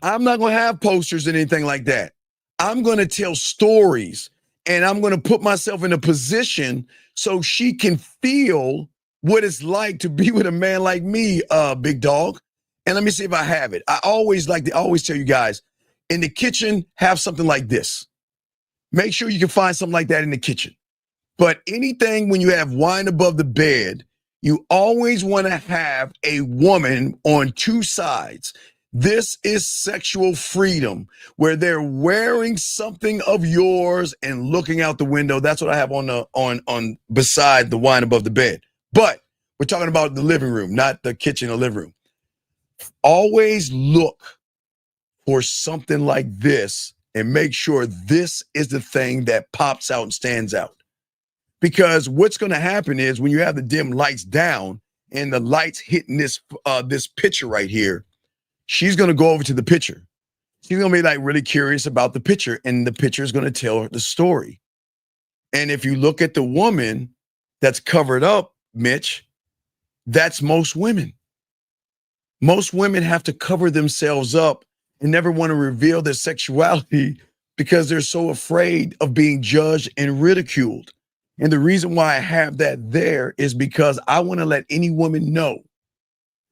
I'm not going to have posters and anything like that. I'm going to tell stories, and I'm going to put myself in a position so she can feel what it's like to be with a man like me, big dog. And let me see if I have it. I always tell you guys, in the kitchen, have something like this. Make sure you can find something like that in the kitchen. But anything when you have wine above the bed, you always want to have a woman on 2 sides. This is sexual freedom, where they're wearing something of yours and looking out the window. That's what I have on beside the wine above the bed. But we're talking about the living room, not the kitchen or living room. Always look for something like this and make sure this is the thing that pops out and stands out. Because what's going to happen is when you have the dim lights down and the lights hitting this picture right here, she's going to go over to the picture. She's going to be like really curious about the picture, and the picture is going to tell her the story. And if you look at the woman that's covered up, Mitch, that's most women. Most women have to cover themselves up and never want to reveal their sexuality because they're so afraid of being judged and ridiculed. And the reason why I have that there is because I want to let any woman know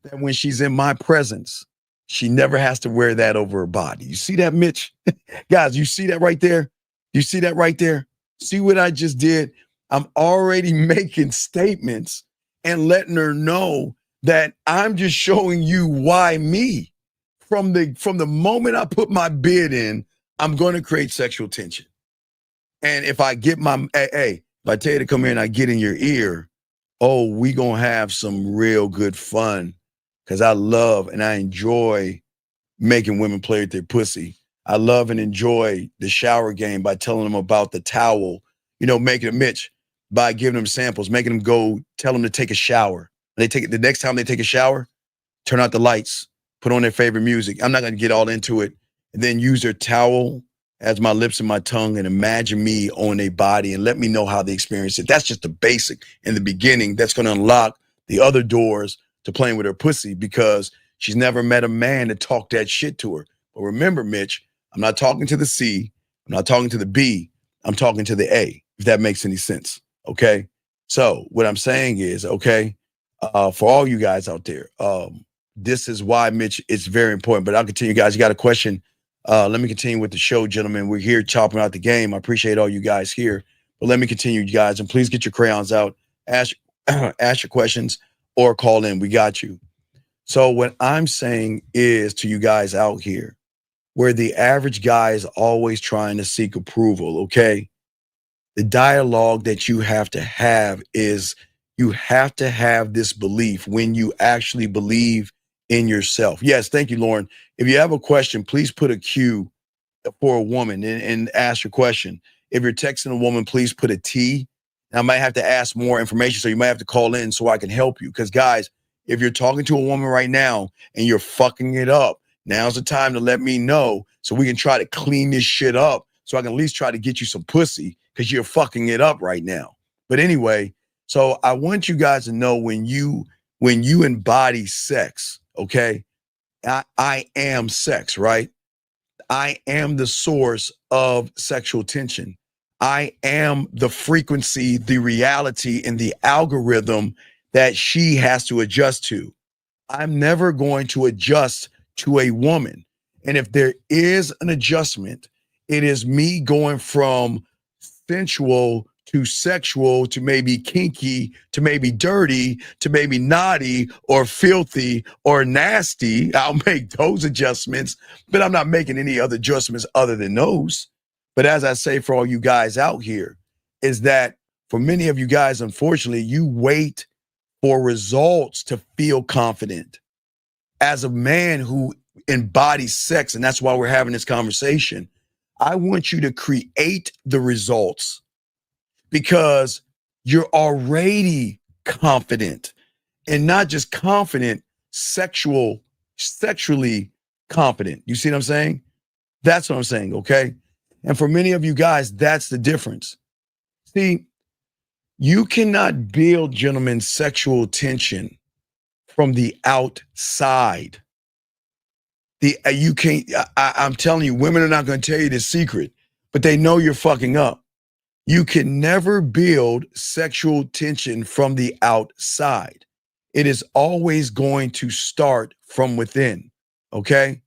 that when she's in my presence, she never has to wear that over her body. You see that, Mitch? Guys, you see that right there? You see that right there? See what I just did? I'm already making statements and letting her know that I'm just showing you why me. From the moment I put my bid in, I'm going to create sexual tension. And if I get if I tell you to come here and I get in your ear, we going to have some real good fun, because I love and I enjoy making women play with their pussy. I love and enjoy the shower game by telling them about the towel, making a Mitch, by giving them samples, making them go tell them to take a shower. The next time they take a shower, turn out the lights, put on their favorite music. I'm not going to get all into it. And then use their towel as my lips and my tongue and imagine me on their body and let me know how they experience it. That's just the basic in the beginning. That's going to unlock the other doors to playing with her pussy, because she's never met a man to talk that shit to her. But remember, Mitch, I'm not talking to the C. I'm not talking to the B. I'm talking to the A, if that makes any sense. Okay. So what I'm saying is, okay, for all you guys out there, this is why, Mitch, it's very important. But I'll continue, guys. You got a question? Let me continue with the show, gentlemen. We're here chopping out the game. I appreciate all you guys here. But let me continue, you guys. And please get your crayons out. Ask your questions or call in. We got you. So what I'm saying is to you guys out here, where the average guy is always trying to seek approval, okay? The dialogue that you have to have is you have to have this belief when you actually believe in yourself. Yes, thank you, Lauren. If you have a question, please put a Q for a woman and ask your question. If you're texting a woman, please put a T. And I might have to ask more information, so you might have to call in so I can help you. Because guys, if you're talking to a woman right now and you're fucking it up, now's the time to let me know so we can try to clean this shit up so I can at least try to get you some pussy because you're fucking it up right now. But anyway, so I want you guys to know when you embody sex, okay? I am sex, right? I am the source of sexual tension. I am the frequency, the reality, and the algorithm that she has to adjust to. I'm never going to adjust to a woman. And if there is an adjustment, it is me going from sensual to sexual to maybe kinky to maybe dirty to maybe naughty or filthy or nasty. I'll make those adjustments, but I'm not making any other adjustments other than those. But as I say for all you guys out here, is that for many of you guys, unfortunately, you wait for results to feel confident. As a man who embodies sex, and that's why we're having this conversation, I want you to create the results because you're already confident, and not just confident, sexually confident. You see what I'm saying? That's what I'm saying, okay? And for many of you guys, that's the difference. See, you cannot build, gentlemen, sexual tension from the outside. You can't. I'm telling you, women are not going to tell you the secret, but they know you're fucking up. You can never build sexual tension from the outside. It is always going to start from within, okay?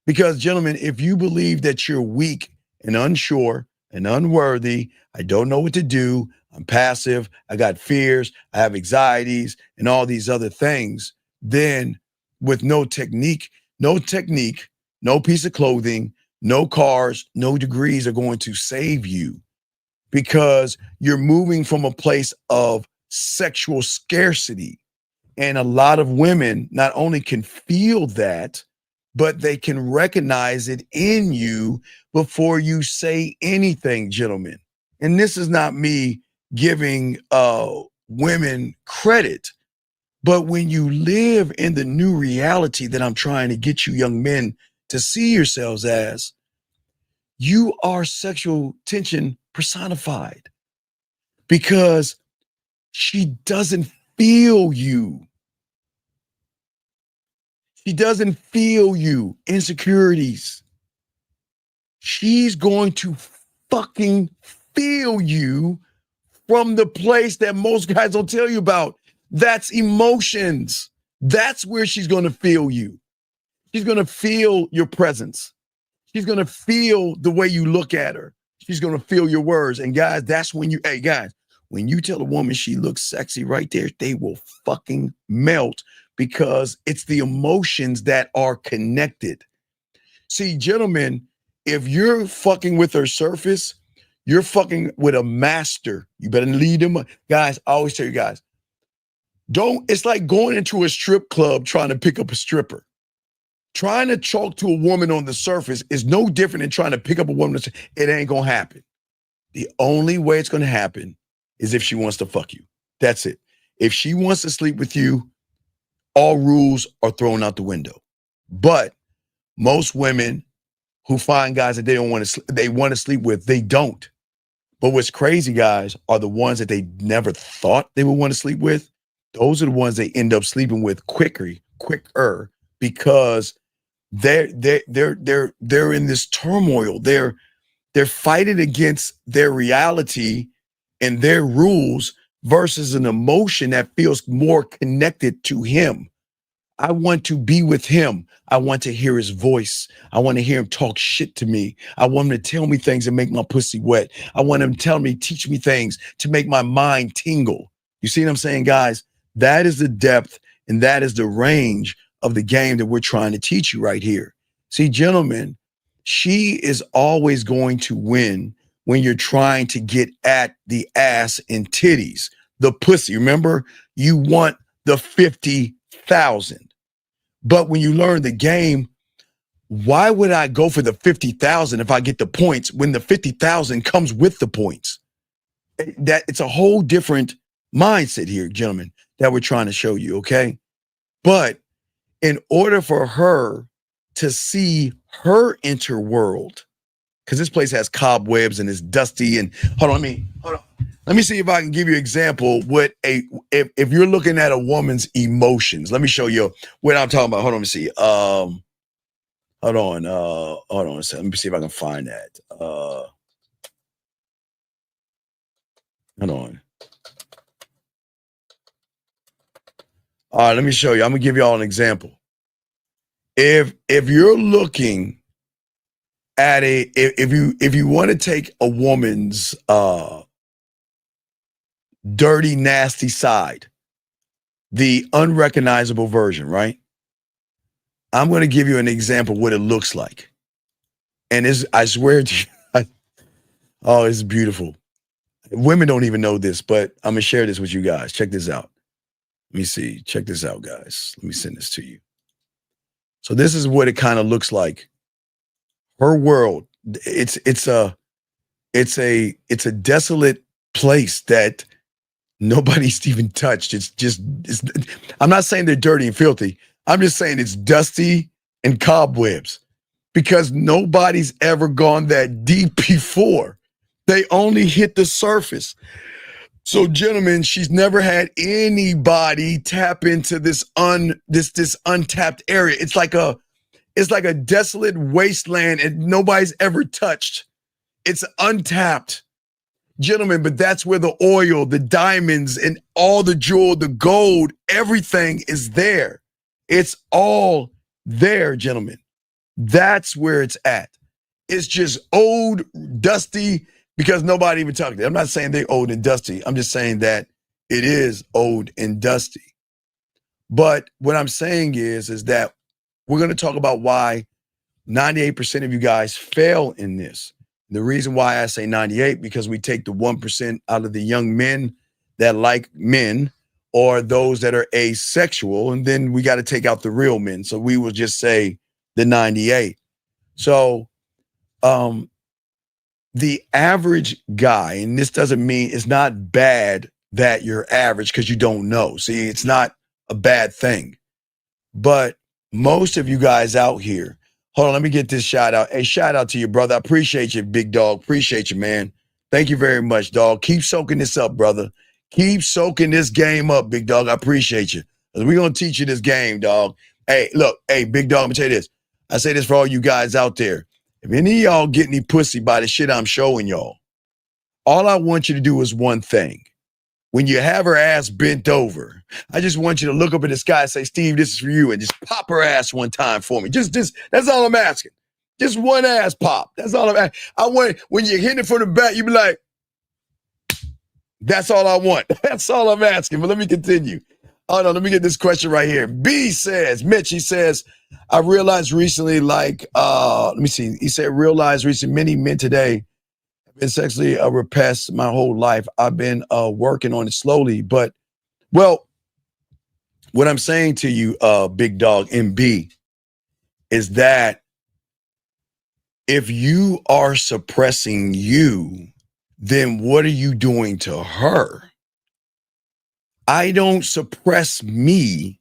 Because, gentlemen, if you believe that you're weak and unsure and unworthy, I don't know what to do, I'm passive, I got fears, I have anxieties, and all these other things, then with no technique, no piece of clothing, no cars, no degrees are going to save you, because you're moving from a place of sexual scarcity. And a lot of women not only can feel that, but they can recognize it in you before you say anything, gentlemen. And this is not me giving women credit, but when you live in the new reality that I'm trying to get you young men to see yourselves as, you are sexual tension personified, because she doesn't feel you. She doesn't feel you. Insecurities. She's going to fucking feel you from the place that most guys don't tell you about. That's emotions. That's where she's going to feel you. She's going to feel your presence. She's going to feel the way you look at her. She's going to feel your words. And guys, that's when when you tell a woman she looks sexy right there, they will fucking melt, because it's the emotions that are connected. See, gentlemen, if you're fucking with her surface, you're fucking with a master. You better lead them. Guys, I always tell you guys, it's like going into a strip club trying to pick up a stripper. Trying to talk to a woman on the surface is no different than trying to pick up a woman. It ain't going to happen. The only way it's going to happen is if she wants to fuck you. That's it. If she wants to sleep with you, all rules are thrown out the window. But most women who find guys that they want to sleep with, they don't. But what's crazy, guys, are the ones that they never thought they would want to sleep with. Those are the ones they end up sleeping with quicker, because they're in this turmoil. They're fighting against their reality and their rules versus an emotion that feels more connected to him. I want to be with him. I want to hear his voice. I want to hear him talk shit to me. I want him to tell me things that make my pussy wet. I want him to teach me things to make my mind tingle. You see what I'm saying, guys? That is the depth and that is the range of the game that we're trying to teach you right here. See, gentlemen, she is always going to win when you're trying to get at the ass and titties, the pussy. Remember, you want the 50,000. But when you learn the game, why would I go for the 50,000 if I get the points when the 50,000 comes with the points? That it's a whole different mindset here, gentlemen, that we're trying to show you, okay? But in order for her to see her interworld, because this place has cobwebs and it's dusty and hold on. Let me see if I can give you an example. If you're looking at a woman's emotions, let me show you what I'm talking about. Hold on, let me see. Hold on a second. Let me see if I can find that. Hold on. All right, let me show you. I'm gonna give you all an example. If you're looking at if you want to take a woman's dirty, nasty side, the unrecognizable version, right? I'm going to give you an example of what it looks like. And I swear to you, oh, it's beautiful. Women don't even know this, but I'm going to share this with you guys. Check this out. Let me see. Check this out, guys. Let me send this to you. So this is what it kind of looks like. Her world, it's a desolate place that nobody's even touched. I'm not saying they're dirty and filthy. I'm just saying it's dusty and cobwebs because nobody's ever gone that deep before. They only hit the surface. So, gentlemen, she's never had anybody tap into this untapped area. It's like a desolate wasteland and nobody's ever touched. It's untapped. Gentlemen, but that's where the oil, the diamonds, and all the jewel, the gold, everything is there. It's all there, gentlemen. That's where it's at. It's just old, dusty, because nobody even talked to it. I'm not saying they're old and dusty. I'm just saying that it is old and dusty. But what I'm saying is that we're going to talk about why 98% of you guys fail in this. The reason why I say 98, because we take the 1% out of the young men that like men or those that are asexual, and then we got to take out the real men. So we will just say the 98. So the average guy, and this doesn't mean it's not bad that you're average because you don't know. See, it's not a bad thing. But most of you guys out here, hold on, let me get this shout out. Hey, shout out to you, brother. I appreciate you, big dog. Appreciate you, man. Thank you very much, dog. Keep soaking this up, brother. Keep soaking this game up, big dog. I appreciate you. We're going to teach you this game, dog. Hey, look, hey, big dog, I'm going to tell you this. I say this for all you guys out there. If any of y'all get any pussy by the shit I'm showing y'all, all I want you to do is one thing. When you have her ass bent over, I just want you to look up in the sky and say, Steve, this is for you, and just pop her ass one time for me. Just that's all I'm asking. Just one ass pop. That's all I'm asking. I want, when you're hitting it from the back, you be like, that's all I want. That's all I'm asking. But let me continue. Oh, no, let me get this question right here. B says, Mitch, he says, I realized recently, let me see. He said, realized recently, many men today have been sexually repressed my whole life. I've been working on it slowly. But, well, what I'm saying to you, big dog MB, is that if you are suppressing you, then what are you doing to her? I don't suppress me.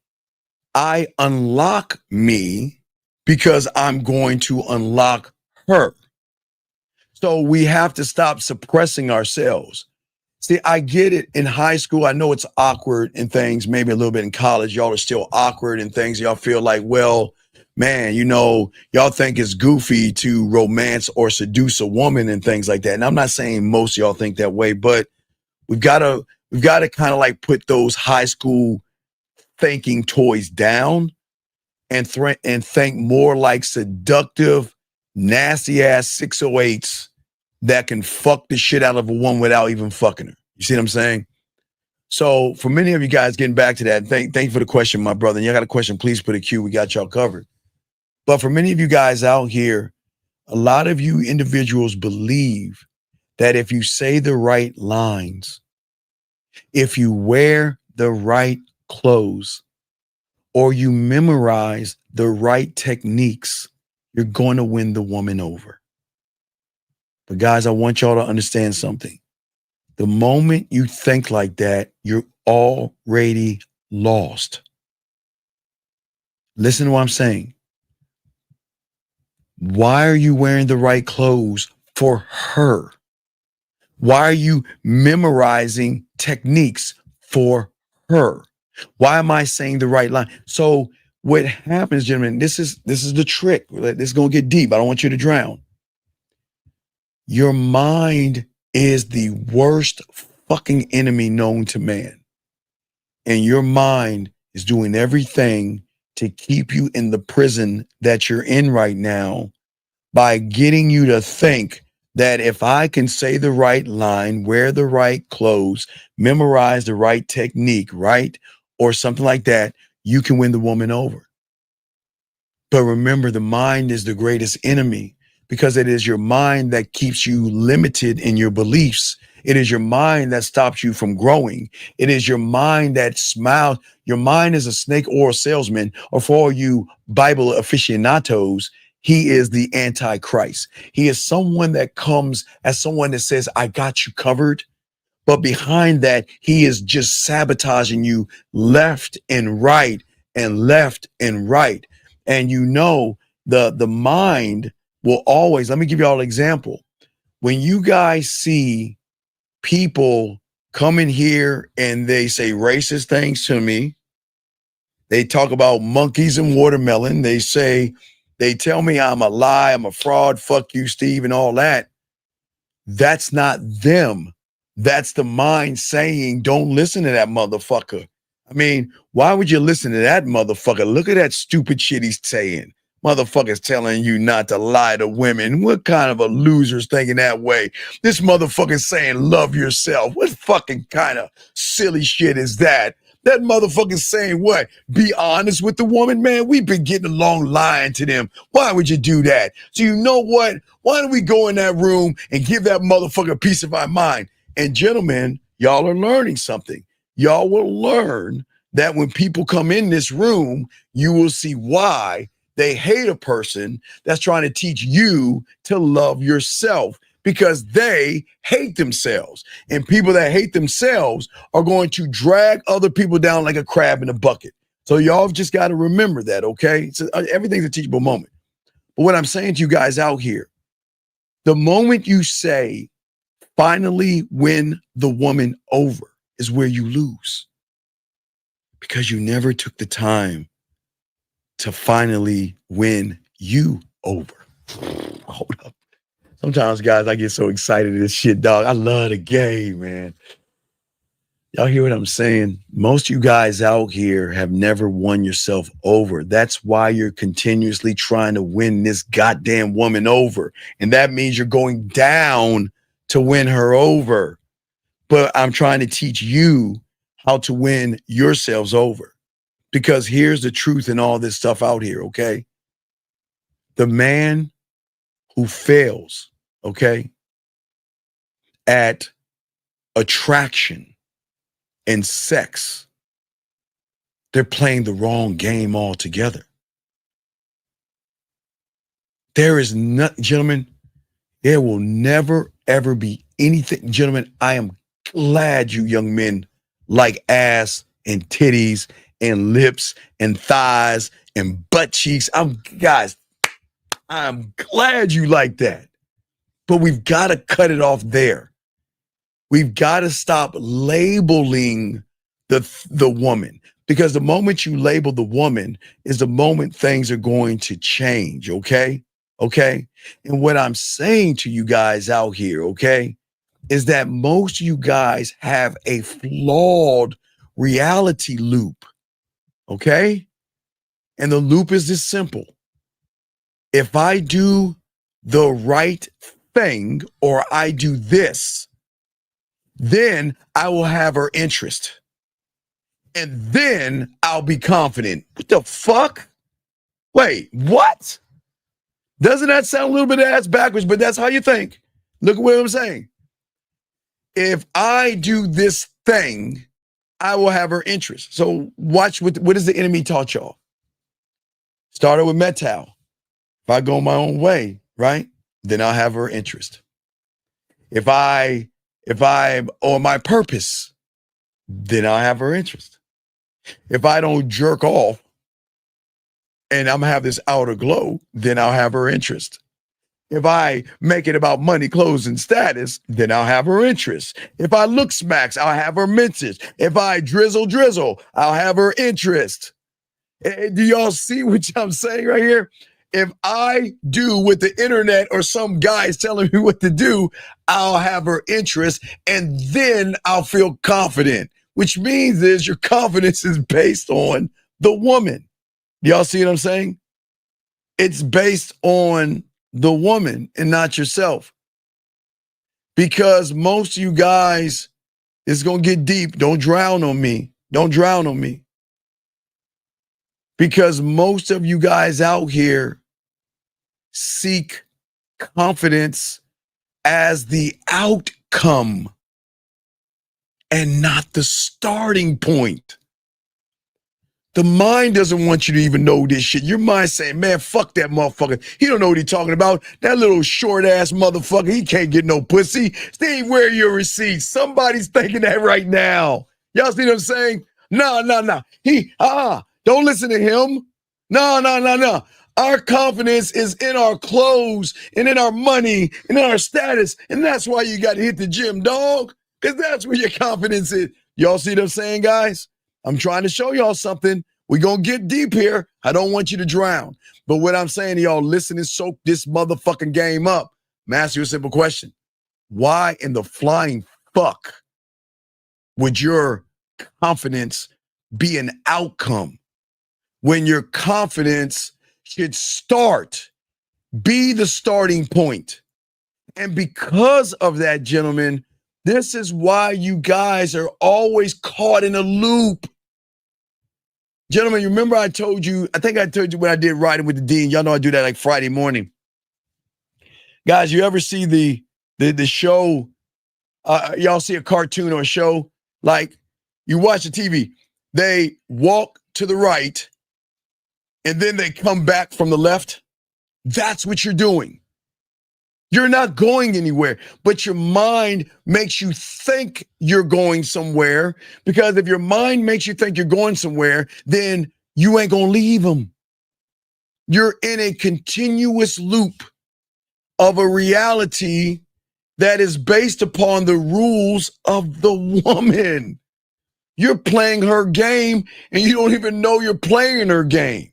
I unlock me because I'm going to unlock her. So we have to stop suppressing ourselves. See, I get it in high school. I know it's awkward and things, maybe a little bit in college. Y'all are still awkward and things. Y'all feel like, well, man, you know, y'all think it's goofy to romance or seduce a woman and things like that. And I'm not saying most of y'all think that way, but we've got to kind of like put those high school thinking toys down and think more like seductive, nasty ass 608s that can fuck the shit out of a woman without even fucking her. You see what I'm saying? So for many of you guys, getting back to that, thank you for the question, my brother. And you got a question, please put a Q. We got y'all covered. But for many of you guys out here, a lot of you individuals believe that if you say the right lines, if you wear the right clothes, or you memorize the right techniques, you're going to win the woman over. But guys, I want y'all to understand something. The moment you think like that, you're already lost. Listen to what I'm saying. Why are you wearing the right clothes for her? Why are you memorizing techniques for her? Why am I saying the right line? So what happens, gentlemen, this is the trick. This is going to get deep. I don't want you to drown. Your mind is the worst fucking enemy known to man. And your mind is doing everything to keep you in the prison that you're in right now by getting you to think that if I can say the right line, wear the right clothes, memorize the right technique, right? Or something like that, you can win the woman over. But remember, the mind is the greatest enemy because it is your mind that keeps you limited in your beliefs. It is your mind that stops you from growing. It is your mind that smiles. Your mind is a snake oil salesman, or for all you Bible aficionados, he is the Antichrist. He is someone that comes as someone that says, I got you covered. But behind that, he is just sabotaging you left and right and left and right. And you know, the mind will always, let me give you all an example. When you guys see people come in here and they say racist things to me, they talk about monkeys and watermelon. They tell me I'm a lie, I'm a fraud, fuck you, Steve, and all that. That's not them. That's the mind saying, don't listen to that motherfucker. I mean, why would you listen to that motherfucker? Look at that stupid shit he's saying. Motherfucker's telling you not to lie to women. What kind of a loser's thinking that way? This motherfucker's saying love yourself. What fucking kind of silly shit is that? That motherfucker's saying what? Be honest with the woman, man. We've been getting along lying to them. Why would you do that? So you know what? Why don't we go in that room and give that motherfucker a piece of our mind? And gentlemen, y'all are learning something. Y'all will learn that when people come in this room, you will see why they hate a person that's trying to teach you to love yourself, because they hate themselves. And people that hate themselves are going to drag other people down like a crab in a bucket. So y'all just got to remember that, okay? So everything's a teachable moment. But what I'm saying to you guys out here, the moment you say, finally win the woman over, is where you lose. Because you never took the time to finally win you over. Hold up. Sometimes, guys, I get so excited at this shit, dog. I love the game, man. Y'all hear what I'm saying? Most of you guys out here have never won yourself over. That's why you're continuously trying to win this goddamn woman over. And that means you're going down to win her over. But I'm trying to teach you how to win yourselves over. Because here's the truth in all this stuff out here, okay? The man who fails, okay, at attraction and sex, they're playing the wrong game altogether. There is not, gentlemen, there will never, ever be anything. Gentlemen, I am glad you young men like ass and titties and lips and thighs and butt cheeks. I'm glad you like that. But we've got to cut it off there. We've got to stop labeling the woman, because the moment you label the woman is the moment things are going to change, okay? Okay? And what I'm saying to you guys out here, okay, is that most of you guys have a flawed reality loop, okay? And the loop is this simple. If I do the right thing, or I do this, Then I will have her interest. And then I'll be confident. What the fuck? Wait, what? Doesn't that sound a little bit ass backwards, but that's how you think. Look at what I'm saying. If I do this thing, I will have her interest. So watch what does the enemy taught y'all? Started with Metal. If I go my own way, right? Then I'll have her interest. If I'm on my purpose, then I'll have her interest. If I don't jerk off and I'm gonna have this outer glow, then I'll have her interest. If I make it about money, clothes, and status, then I'll have her interest. If I look smacks, I'll have her interest. If I drizzle, I'll have her interest. Do y'all see what I'm saying right here? If I do what the internet or some guy is telling me what to do, I'll have her interest, and then I'll feel confident, which means is your confidence is based on the woman. Do y'all see what I'm saying? It's based on the woman and not yourself. Because most of you guys, it's going to get deep. Don't drown on me. Don't drown on me. Because most of you guys out here seek confidence as the outcome and not the starting point. The mind doesn't want you to even know this shit. Your mind saying, man, fuck that motherfucker. He don't know what he's talking about. That little short ass motherfucker, he can't get no pussy. Stay where your receipts. Somebody's thinking that right now. Y'all see what I'm saying? No. Don't listen to him. No. Our confidence is in our clothes and in our money and in our status. And that's why you got to hit the gym, dog. Because that's where your confidence is. Y'all see what I'm saying, guys? I'm trying to show y'all something. We're going to get deep here. I don't want you to drown. But what I'm saying to y'all, listen and soak this motherfucking game up. I'm asking you a simple question. Why in the flying fuck would your confidence be an outcome when your confidence should be the starting point? And because of that, gentlemen, this is why you guys are always caught in a loop. Gentlemen, you remember I told you when I did Riding with the Dean. Y'all know I do that like Friday morning. Guys, you ever see the show? Y'all see a cartoon or a show? Like you watch the TV, they walk to the right and then they come back from the left. That's what you're doing. You're not going anywhere, but your mind makes you think you're going somewhere, because if your mind makes you think you're going somewhere, then you ain't going to leave them. You're in a continuous loop of a reality that is based upon the rules of the woman. You're playing her game and you don't even know you're playing her game.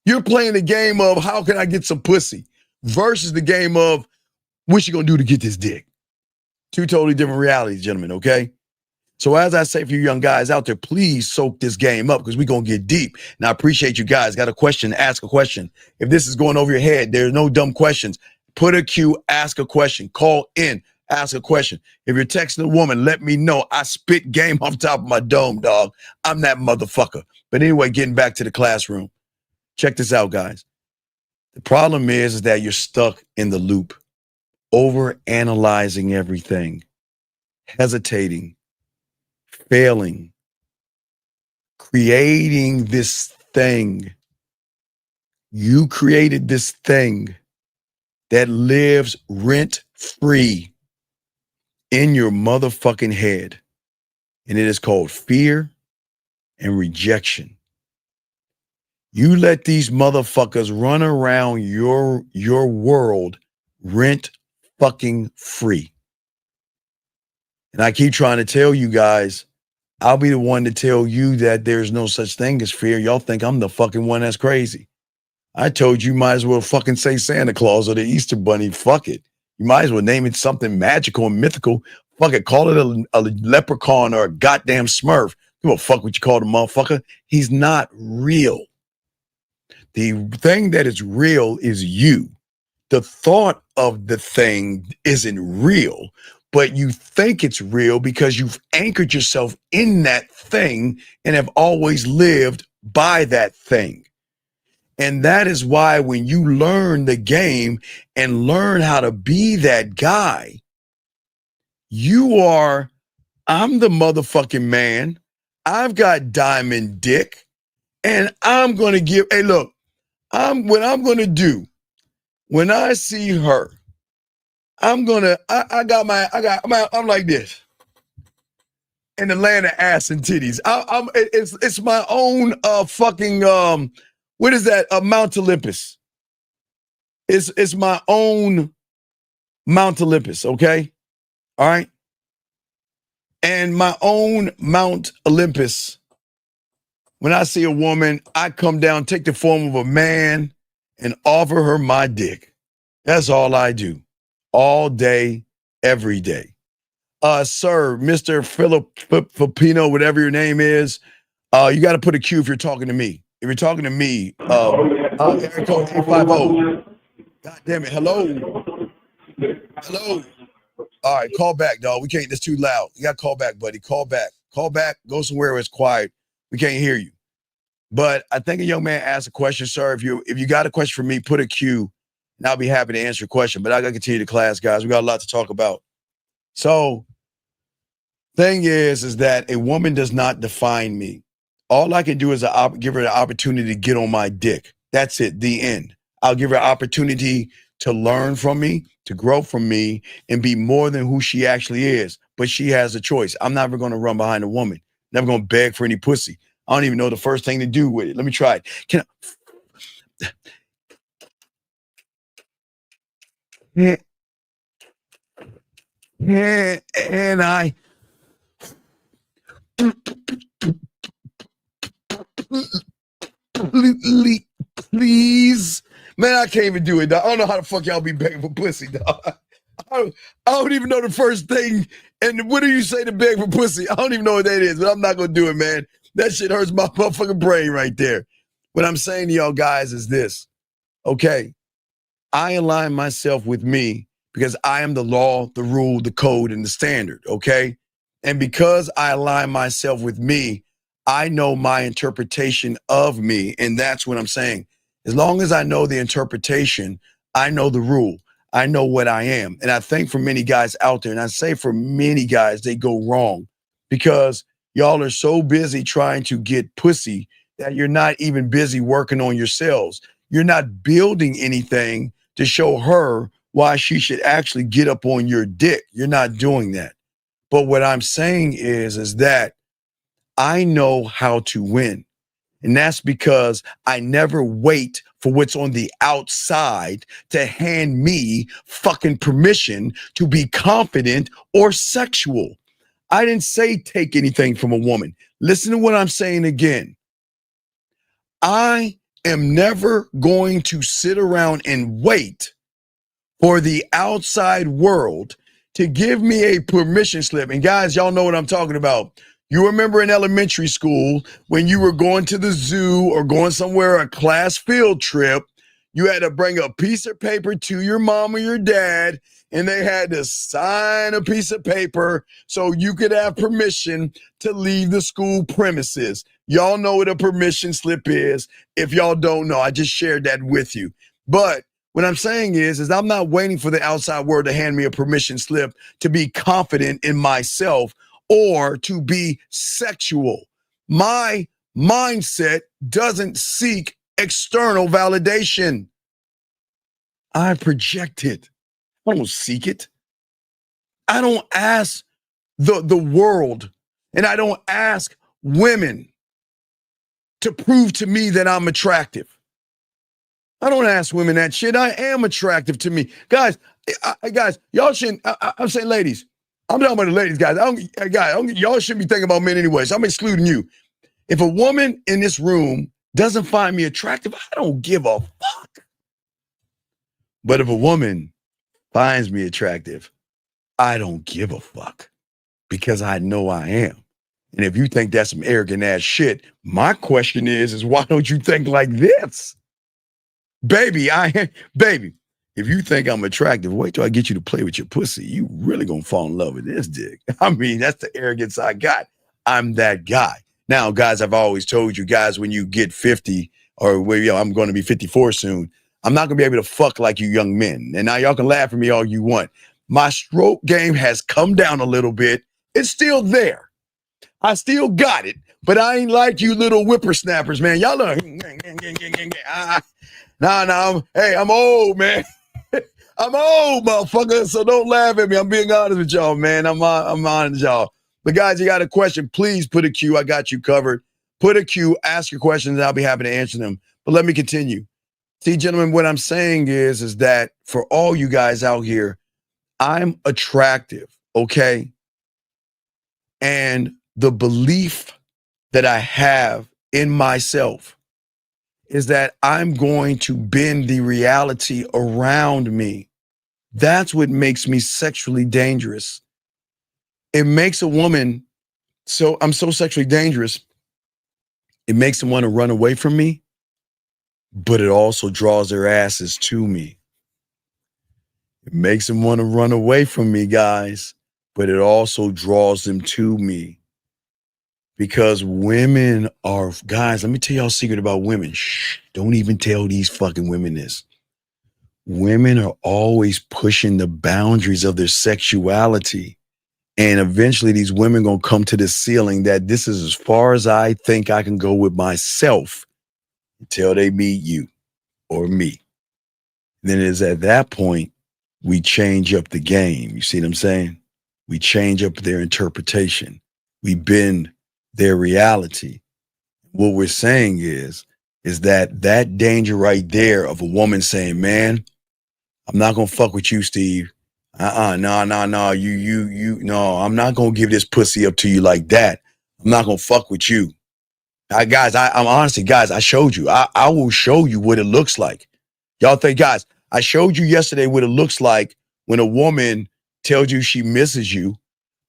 You're playing the game of how can I get some pussy versus the game of what you gonna do to get this dick. Two totally different realities, gentlemen, okay? So as I say for you young guys out there, please soak this game up because we're gonna get deep. And I appreciate you guys. Got a question, ask a question. If this is going over your head, there's no dumb questions. Put a cue, ask a question. Call in, ask a question. If you're texting a woman, let me know. I spit game off top of my dome, dog. I'm that motherfucker. But anyway, getting back to the classroom. Check this out, guys. The problem is that you're stuck in the loop, over analyzing everything, hesitating, failing, creating this thing. You created this thing that lives rent-free in your motherfucking head. And it is called fear and rejection. You let these motherfuckers run around your world rent fucking free. And I keep trying to tell you guys, I'll be the one to tell you that there's no such thing as fear. Y'all think I'm the fucking one that's crazy. I told you might as well fucking say Santa Claus or the Easter Bunny. Fuck it. You might as well name it something magical and mythical. Fuck it. Call it a leprechaun or a goddamn Smurf. Give a fuck what you call the motherfucker. He's not real. The thing that is real is you. The thought of the thing isn't real, but you think it's real because you've anchored yourself in that thing and have always lived by that thing. And that is why when you learn the game and learn how to be that guy, I'm the motherfucking man. I've got diamond dick, and I'm going to give, hey, look, what I'm going to do when I see her, I'm like this in the land of ass and titties. It's my own fucking, what is that? Mount Olympus. It's my own Mount Olympus, okay? All right? And my own Mount Olympus, when I see a woman, I come down, take the form of a man, and offer her my dick. That's all I do. All day, every day. Sir, Mr. Filipino, whatever your name is, you got to put a Q if you're talking to me. If you're talking to me, area code 850. God damn it. Hello? Hello? All right, call back, dog. We can't, that's too loud. You got to call back, buddy. Call back. Call back. Go somewhere where it's quiet. We can't hear you. But I think a young man asked a question, sir. If you got a question for me, put a Q, and I'll be happy to answer your question. But I got to continue the class, guys. We got a lot to talk about. So, thing is that a woman does not define me. All I can do is give her the opportunity to get on my dick. That's it, the end. I'll give her an opportunity to learn from me, to grow from me, and be more than who she actually is. But she has a choice. I'm never going to run behind a woman. Never going to beg for any pussy. I don't even know the first thing to do with it. Let me try it. Can I please, man, I can't even do it, dog. I don't know how the fuck y'all be begging for pussy, dog. I don't even know the first thing. And what do you say to beg for pussy? I don't even know what that is, but I'm not gonna do it, man. That shit hurts my motherfucking brain right there. What I'm saying to y'all guys is this. Okay, I align myself with me because I am the law, the rule, the code, and the standard, okay? And because I align myself with me, I know my interpretation of me, and that's what I'm saying. As long as I know the interpretation, I know the rule. I know what I am. And I think for many guys out there, and I say for many guys, they go wrong because y'all are so busy trying to get pussy that you're not even busy working on yourselves. You're not building anything to show her why she should actually get up on your dick. You're not doing that. But what I'm saying is that I know how to win. And that's because I never wait for what's on the outside to hand me fucking permission to be confident or sexual. I didn't say take anything from a woman. Listen to what I'm saying again. I am never going to sit around and wait for the outside world to give me a permission slip. And guys, y'all know what I'm talking about. You remember in elementary school when you were going to the zoo or going somewhere, a class field trip, you had to bring a piece of paper to your mom or your dad, and they had to sign a piece of paper so you could have permission to leave the school premises. Y'all know what a permission slip is. If y'all don't know, I just shared that with you. But what I'm saying is I'm not waiting for the outside world to hand me a permission slip to be confident in myself or to be sexual. My mindset doesn't seek external validation. I project it. I don't seek it. I don't ask the world, and I don't ask women to prove to me that I'm attractive. I don't ask women that shit. I am attractive to me. Guys, y'all shouldn't, I'm saying ladies, I'm talking about the ladies, guys. Y'all shouldn't be thinking about men anyway, so I'm excluding you. If a woman in this room doesn't find me attractive, I don't give a fuck. But if a woman finds me attractive, I don't give a fuck because I know I am. And if you think that's some arrogant ass shit, my question is why don't you think like this? Baby, If you think I'm attractive, wait till I get you to play with your pussy. You really gonna fall in love with this dick. I mean, that's the arrogance I got. I'm that guy. Now, guys, I've always told you guys, when you get 50, or I'm going to be 54 soon, I'm not gonna be able to fuck like you young men. And now y'all can laugh at me all you want. My stroke game has come down a little bit. It's still there. I still got it, but I ain't like you little whippersnappers, man. Y'all are, I'm old, man. I'm old, motherfucker, so don't laugh at me. I'm being honest with y'all, man. I'm honest with y'all. But guys, you got a question, please put a Q. I got you covered. Put a Q, ask your questions, and I'll be happy to answer them. But let me continue. See, gentlemen, what I'm saying is that for all you guys out here, I'm attractive, okay? And the belief that I have in myself is that I'm going to bend the reality around me. That's what makes me sexually dangerous. It makes a woman, I'm so sexually dangerous, it makes them want to run away from me, but it also draws their asses to me. It makes them want to run away from me, guys, but it also draws them to me. Because women are, guys, let me tell y'all a secret about women. Shh, don't even tell these fucking women this. Women are always pushing the boundaries of their sexuality. And eventually these women gonna come to the ceiling that this is as far as I think I can go with myself until they meet you or me. Then it is at that point we change up the game. You see what I'm saying? We change up their interpretation. We bend their reality. What we're saying is that danger right there of a woman saying, man, I'm not gonna fuck with you, Steve. No, I'm not gonna give this pussy up to you like that. I'm not gonna fuck with you. Guys, I'm honestly, guys, I showed you. I will show you what it looks like. Y'all think, guys, I showed you yesterday what it looks like when a woman tells you she misses you.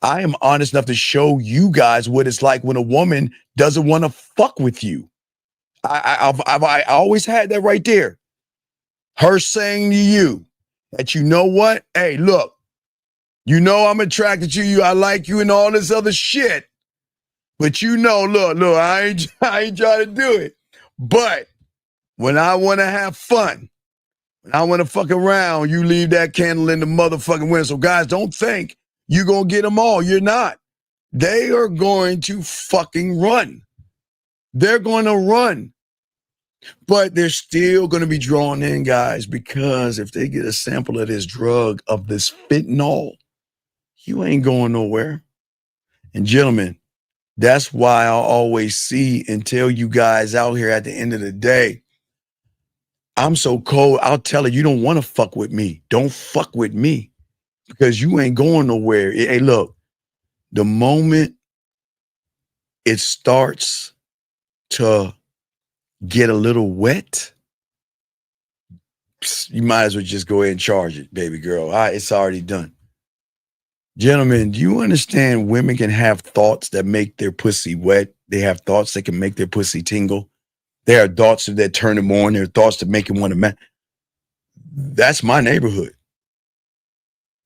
I am honest enough to show you guys what it's like when a woman doesn't want to fuck with you. I always had that right there. Her saying to you that, you know what? Hey, look, you know I'm attracted to you. I like you and all this other shit. But you know, look, I ain't trying to do it. But when I want to have fun, when I want to fuck around, you leave that candle in the motherfucking window. So guys, don't think you're going to get them all. You're not. They are going to fucking run. They're going to run. But they're still going to be drawn in, guys, because if they get a sample of this drug, of this fentanyl, you ain't going nowhere. And gentlemen, that's why I'll always see and tell you guys out here at the end of the day, I'm so cold, I'll tell her, you don't want to fuck with me. Don't fuck with me because you ain't going nowhere. Hey, look, the moment it starts to get a little wet, you might as well just go ahead and charge it, baby girl. It's already done. Gentlemen, do you understand women can have thoughts that make their pussy wet? They have thoughts that can make their pussy tingle. There are thoughts that turn them on. There are thoughts that make them want to That's my neighborhood.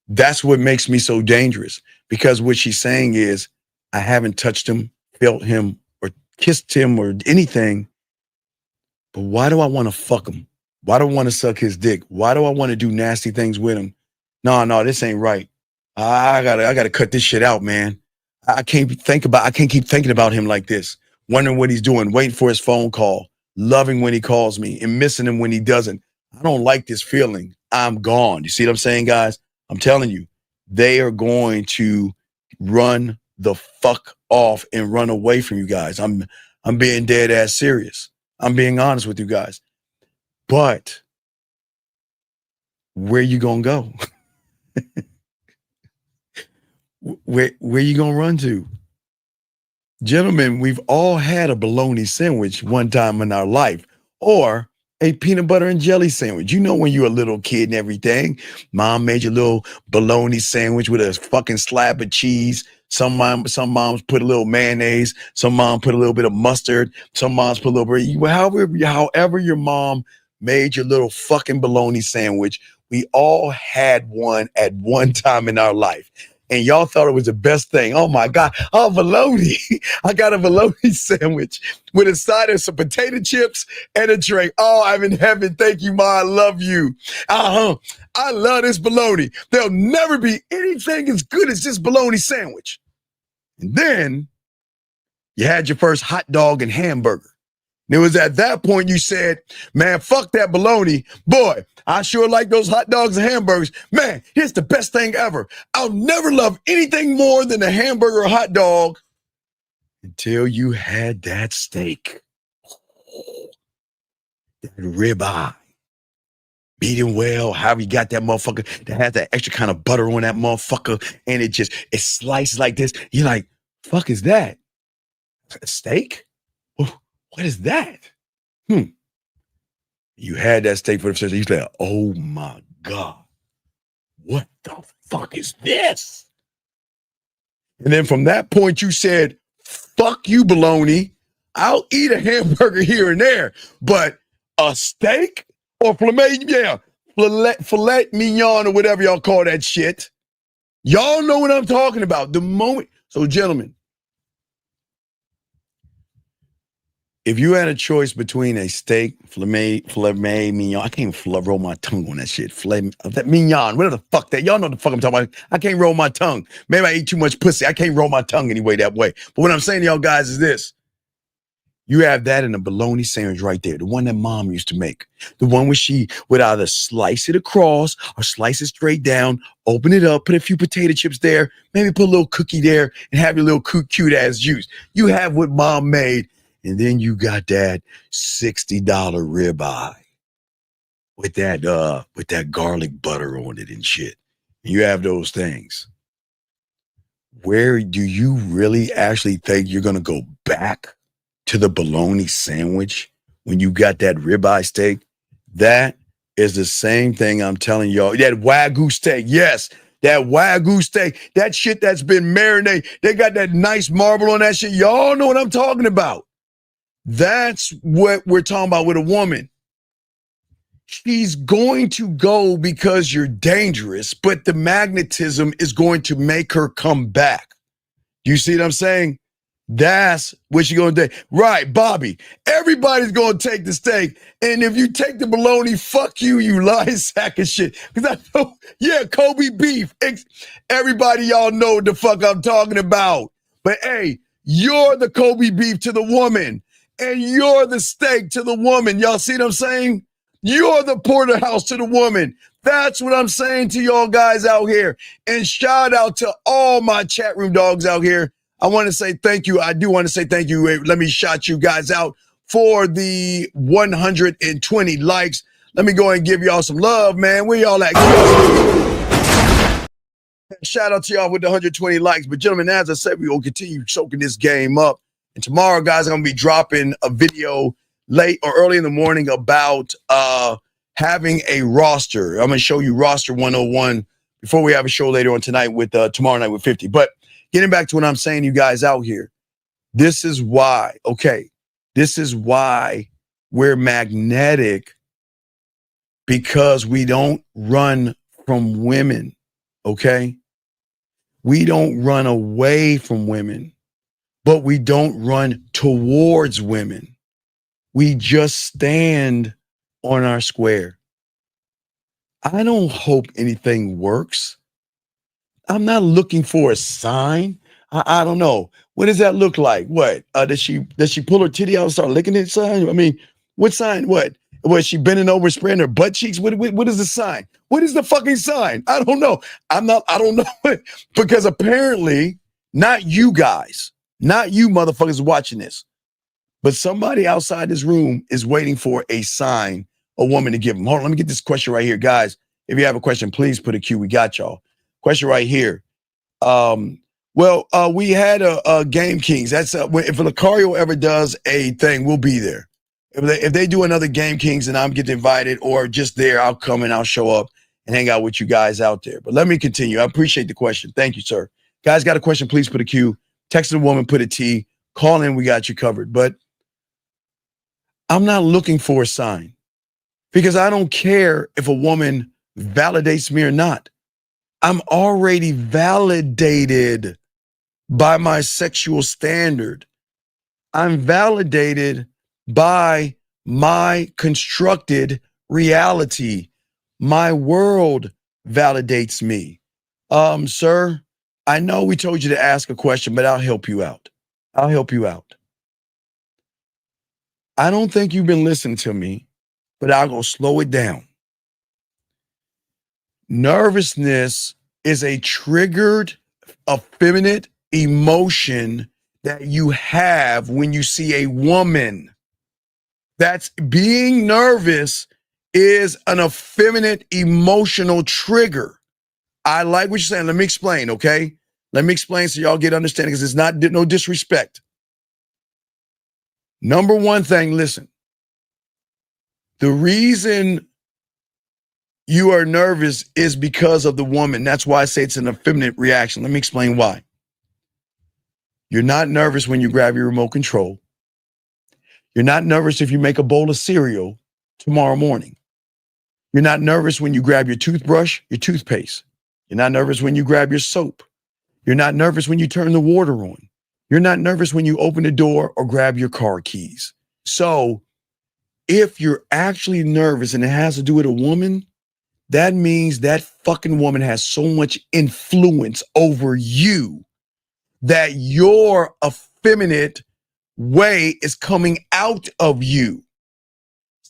That's what makes me so dangerous, because what she's saying is, I haven't touched him, felt him, or kissed him or anything. But why do I want to fuck him? Why do I want to suck his dick? Why do I want to do nasty things with him? No, this ain't right. I gotta cut this shit out, man. I can't keep thinking about him like this, wondering what he's doing, waiting for his phone call, loving when he calls me, and missing him when he doesn't. I don't like this feeling. I'm gone. You see what I'm saying, guys? I'm telling you, they are going to run the fuck off and run away from you guys. I'm being dead ass serious. I'm being honest with you guys. But where you gonna go? Where you gonna run to? Gentlemen, we've all had a bologna sandwich one time in our life, or a peanut butter and jelly sandwich. You know, when you're a little kid and everything, mom made you a little bologna sandwich with a fucking slab of cheese. Some moms put a little mayonnaise. Some mom put a little bit of mustard. Some moms put a little bit, however your mom made your little fucking bologna sandwich We all had one at one time in our life. And y'all thought it was the best thing. Oh my God. Oh, bologna. I got a bologna sandwich with a side of some potato chips and a drink. Oh, I'm in heaven. Thank you, Ma. I love you. I love this bologna. There'll never be anything as good as this bologna sandwich. And then you had your first hot dog and hamburger. And it was at that point you said, man, fuck that bologna. Boy, I sure like those hot dogs and hamburgers. Man, here's the best thing ever. I'll never love anything more than a hamburger or hot dog until you had that steak. That ribeye. Beaten well, however you got that motherfucker that has that extra kind of butter on that motherfucker, and it slices like this. You're like, fuck is that? A steak? What is that? You had that steak for the first time. You said, oh my God, what the fuck is this? And then from that point, you said, fuck you, bologna. I'll eat a hamburger here and there, but a steak or filet mignon or whatever y'all call that shit. Y'all know what I'm talking about. The moment. So, gentlemen, if you had a choice between a steak, filet mignon, I can't even roll my tongue on that shit. That mignon, whatever the fuck that. Y'all know the fuck I'm talking about. I can't roll my tongue. Maybe I eat too much pussy. I can't roll my tongue anyway that way. But what I'm saying to y'all guys is this. You have that in a bologna sandwich right there. The one that mom used to make. The one where she would either slice it across or slice it straight down, open it up, put a few potato chips there, maybe put a little cookie there and have your little cute ass juice. You have what mom made. And then you got that $60 ribeye with that garlic butter on it and shit. You have those things. Where do you really actually think you're going to go back to the bologna sandwich when you got that ribeye steak? That is the same thing I'm telling y'all. That Wagyu steak, yes. That Wagyu steak, that shit that's been marinated. They got that nice marble on that shit. Y'all know what I'm talking about. That's what we're talking about with a woman. She's going to go because you're dangerous, but the magnetism is going to make her come back. You see what I'm saying? That's what she's going to do. Right, Bobby. Everybody's going to take the steak. And if you take the bologna, fuck you, you lying sack of shit. Because I know, yeah, Kobe beef. Everybody, y'all know what the fuck I'm talking about. But hey, you're the Kobe beef to the woman. And you're the steak to the woman. Y'all see what I'm saying? You're the porterhouse to the woman. That's what I'm saying to y'all guys out here. And shout out to all my chat room dogs out here. I want to say thank you. I do want to say thank you. Let me shout you guys out for the 120 likes. Let me go and give y'all some love, man. Where y'all at? Shout out to y'all with the 120 likes. But gentlemen, as I said, we will continue soaking this game up. And tomorrow, guys, I'm going to be dropping a video late or early in the morning about having a roster. I'm going to show you roster 101 before we have a show later on tonight with tomorrow night with 50. But getting back to what I'm saying to you guys out here, this is why, this is why we're magnetic, because we don't run from women, okay? We don't run away from women. But we don't run towards women. We just stand on our square. I don't hope anything works. I'm not looking for a sign. I don't know. What does that look like? What? Does she pull her titty out and start licking it? Sign? I mean, what sign? What? Was she bending over, spreading her butt cheeks? What is the sign? What is the fucking sign? I don't know. I don't know. Because apparently, not you guys. Not you motherfuckers watching this, but somebody outside this room is waiting for a sign, a woman to give them. Hold on, let me get this question right here. Guys, if you have a question, please put a Q. We got y'all. Question right here. We had a Game Kings. That's if Lucario ever does a thing, we'll be there. If they do another Game Kings and I'm getting invited or just there, I'll come and I'll show up and hang out with you guys out there. But let me continue. I appreciate the question. Thank you, sir. Guys, got a question, please put a Q. Text a woman, put a T, call in, we got you covered. But I'm not looking for a sign because I don't care if a woman validates me or not. I'm already validated by my sexual standard. I'm validated by my constructed reality. My world validates me. Sir, I know we told you to ask a question, but I'll help you out. I'll help you out. I don't think you've been listening to me, but I'll go slow it down. Nervousness is a triggered, effeminate emotion that you have when you see a woman. That's being nervous is an effeminate emotional trigger. I like what you're saying. Let me explain, okay? Let me explain so y'all get understanding, because it's not no disrespect. Number one thing, listen. The reason you are nervous is because of the woman. That's why I say it's an effeminate reaction. Let me explain why. You're not nervous when you grab your remote control. You're not nervous if you make a bowl of cereal tomorrow morning. You're not nervous when you grab your toothbrush, your toothpaste. You're not nervous when you grab your soap. You're not nervous when you turn the water on. You're not nervous when you open the door or grab your car keys. So if you're actually nervous and it has to do with a woman, that means that fucking woman has so much influence over you that your effeminate way is coming out of you.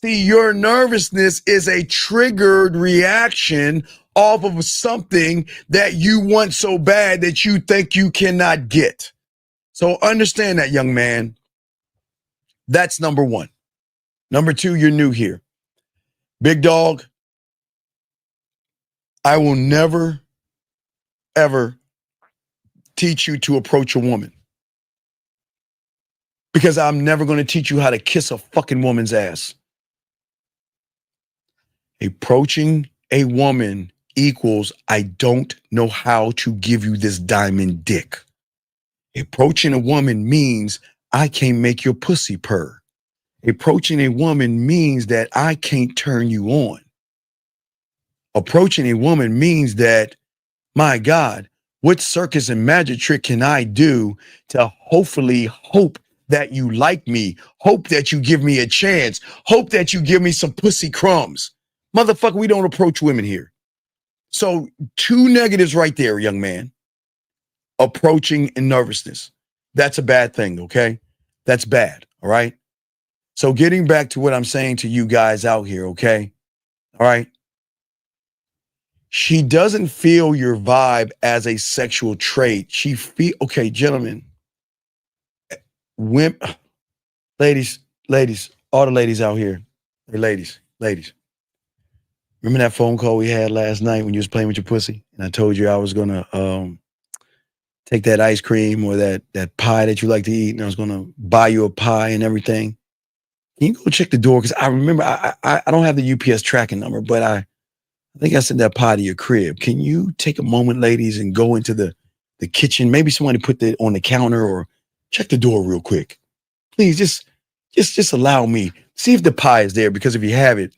See, your nervousness is a triggered reaction off of something that you want so bad that you think you cannot get. So understand that, young man. That's number one. Number two, you're new here. Big dog, I will never, ever teach you to approach a woman, because I'm never going to teach you how to kiss a fucking woman's ass. Approaching a woman equals I don't know how to give you this diamond dick. Approaching a woman means I can't make your pussy purr. Approaching a woman means that I can't turn you on. Approaching a woman means that, my God, what circus and magic trick can I do to hopefully hope that you like me, hope that you give me a chance, hope that you give me some pussy crumbs? Motherfucker, we don't approach women here. So 2 negatives right there, young man. Approaching and nervousness. That's a bad thing, okay? That's bad, all right? So getting back to what I'm saying to you guys out here, okay? All right? She doesn't feel your vibe as a sexual trait. She feel, okay, gentlemen, ladies, all the ladies out here, hey, ladies. Remember that phone call we had last night when you was playing with your pussy? And I told you I was going to take that ice cream or that pie that you like to eat, and I was going to buy you a pie and everything. Can you go check the door? Because I remember, I don't have the UPS tracking number, but I think I sent that pie to your crib. Can you take a moment, ladies, and go into the kitchen? Maybe somebody put that on the counter, or check the door real quick. Please, just allow me. See if the pie is there, because if you have it,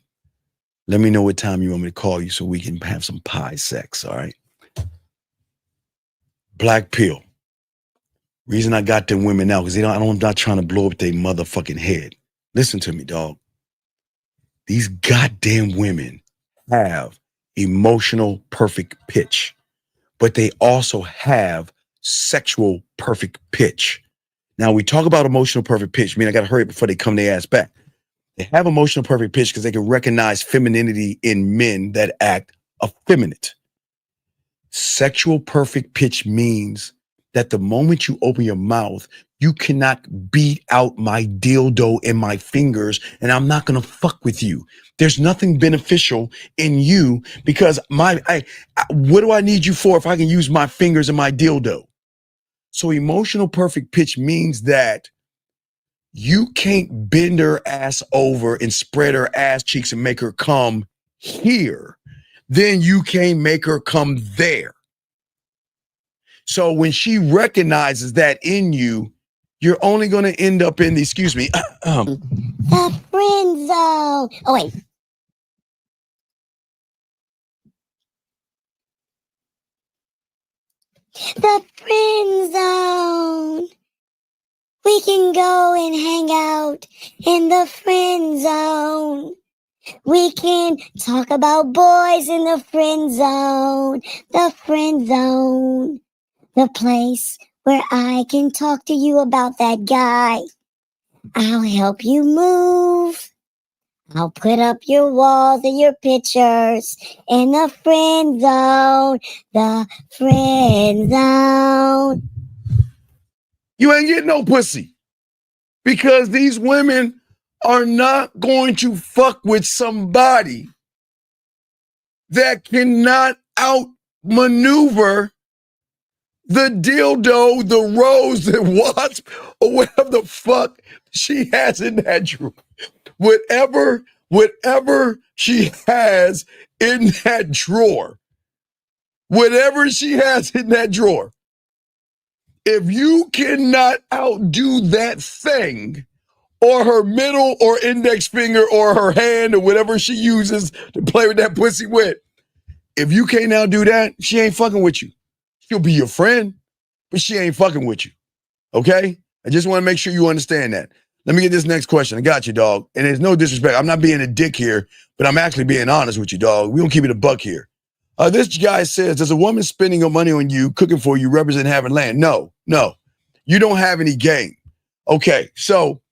let me know what time you want me to call you so we can have some pie sex, all right? Black pill. Reason I got them women out, because I'm not trying to blow up their motherfucking head. Listen to me, dog. These goddamn women have emotional perfect pitch, but they also have sexual perfect pitch. Now, we talk about emotional perfect pitch. I mean, I got to hurry before they come their ass back. They have emotional perfect pitch because they can recognize femininity in men that act effeminate. Sexual perfect pitch means that the moment you open your mouth, you cannot beat out my dildo in my fingers, and I'm not going to fuck with you. There's nothing beneficial in you, because what do I need you for if I can use my fingers and my dildo? So emotional perfect pitch means that you can't bend her ass over and spread her ass cheeks and make her come here. Then you can't make her come there. So when she recognizes that in you, you're only going to end up in the, excuse me, the friend zone. Oh, wait. The friend zone. We can go and hang out in the friend zone. We can talk about boys in the friend zone. The friend zone. The place where I can talk to you about that guy. I'll help you move. I'll put up your walls and your pictures in the friend zone. The friend zone. You ain't getting no pussy because these women are not going to fuck with somebody that cannot outmaneuver the dildo, the rose, the wasp, or whatever the fuck she has in that drawer. Whatever she has in that drawer. Whatever she has in that drawer. If you cannot outdo that thing, or her middle or index finger or her hand or whatever she uses to play with that pussy with, if you can't outdo that, she ain't fucking with you. She'll be your friend, but she ain't fucking with you. Okay? I just want to make sure you understand that. Let me get this next question. I got you, dog. And there's no disrespect. I'm not being a dick here, but I'm actually being honest with you, dog. We don't keep it a buck here. This guy says, does a woman spending her money on you, cooking for you, represent having land? No. You don't have any game. Okay, so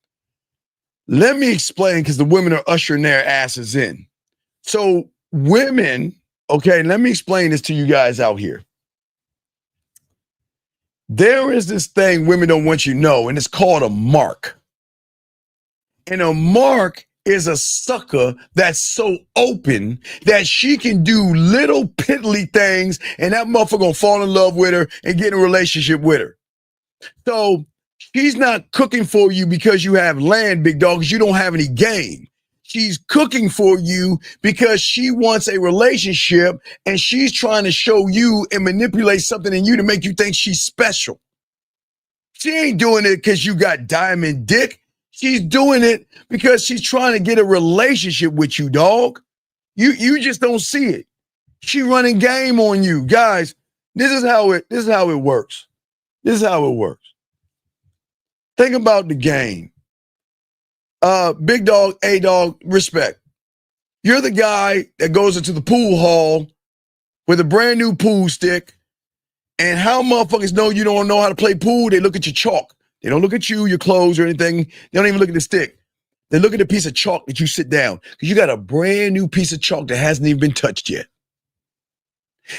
let me explain, because the women are ushering their asses in. So women, okay, let me explain this to you guys out here. There is this thing women don't want you to know, and it's called a mark. And a mark is a sucker that's so open that she can do little piddly things, and that motherfucker gonna fall in love with her and get in a relationship with her. So she's not cooking for you because you have land, big dog, because you don't have any game. She's cooking for you because she wants a relationship, and she's trying to show you and manipulate something in you to make you think she's special. She ain't doing it because you got diamond dick. She's doing it because she's trying to get a relationship with you, dog. You just don't see it. She running game on you. Guys, this is how it works. This is how it works. Think about the game. Big dog, A dog, respect. You're the guy that goes into the pool hall with a brand new pool stick, and how motherfuckers know you don't know how to play pool? They look at your chalk. They don't look at you, your clothes, or anything. They don't even look at the stick. They look at the piece of chalk that you sit down, because you got a brand new piece of chalk that hasn't even been touched yet.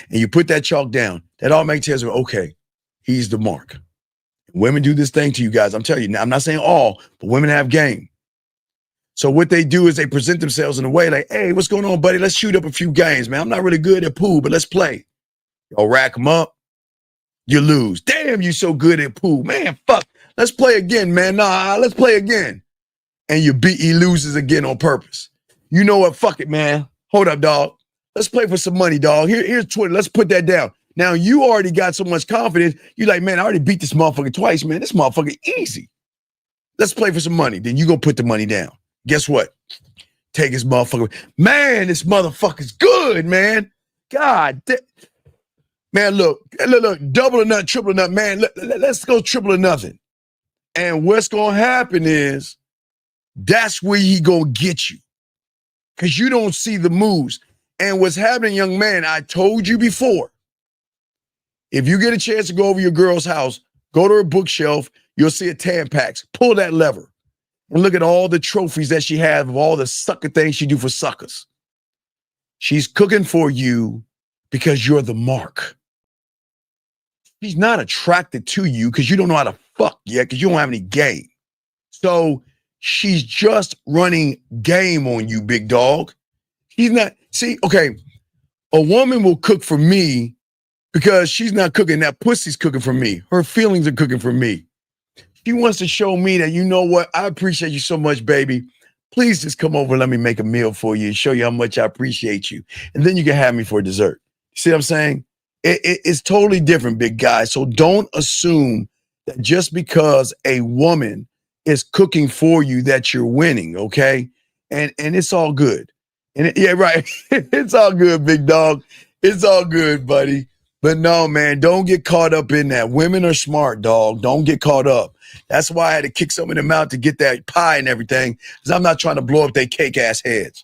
And you put that chalk down. That automatically tells them, okay, he's the mark. Women do this thing to you guys. I'm telling you, now, I'm not saying all, but women have game. So what they do is they present themselves in a way like, hey, what's going on, buddy? Let's shoot up a few games, man. I'm not really good at pool, but let's play. Y'all rack them up. You lose. Damn, you so good at pool. Man, fuck. Let's play again, man. Nah, let's play again. And he loses again on purpose. You know what? Fuck it, man. Hold up, dog. Let's play for some money, dog. Here's 20. Let's put that down. Now, you already got so much confidence. You're like, man, I already beat this motherfucker twice, man. This motherfucker easy. Let's play for some money. Then you go put the money down. Guess what? Take his motherfucker. Man, this motherfucker's good, man. God damn. Man, look, double or nothing, triple or nothing, man. Let's go triple or nothing. And what's going to happen is that's where he going to get you, because you don't see the moves. And what's happening, young man, I told you before, if you get a chance to go over your girl's house, go to her bookshelf, you'll see a Tampax. Pull that lever and look at all the trophies that she has of all the sucker things she do for suckers. She's cooking for you because you're the mark. She's not attracted to you because you don't know how to fuck yet, because you don't have any game. So she's just running game on you, big dog. He's not, see, okay, a woman will cook for me because she's not cooking. That pussy's cooking for me. Her feelings are cooking for me. She wants to show me that, you know what, I appreciate you so much, baby. Please just come over and let me make a meal for you and show you how much I appreciate you. And then you can have me for dessert. See what I'm saying? It's totally different, big guy. So don't assume that just because a woman is cooking for you that you're winning, okay? And it's all good. And yeah, right. It's all good, big dog. It's all good, buddy. But no, man, don't get caught up in that. Women are smart, dog. Don't get caught up. That's why I had to kick some of them out to get that pie and everything, because I'm not trying to blow up their cake-ass heads.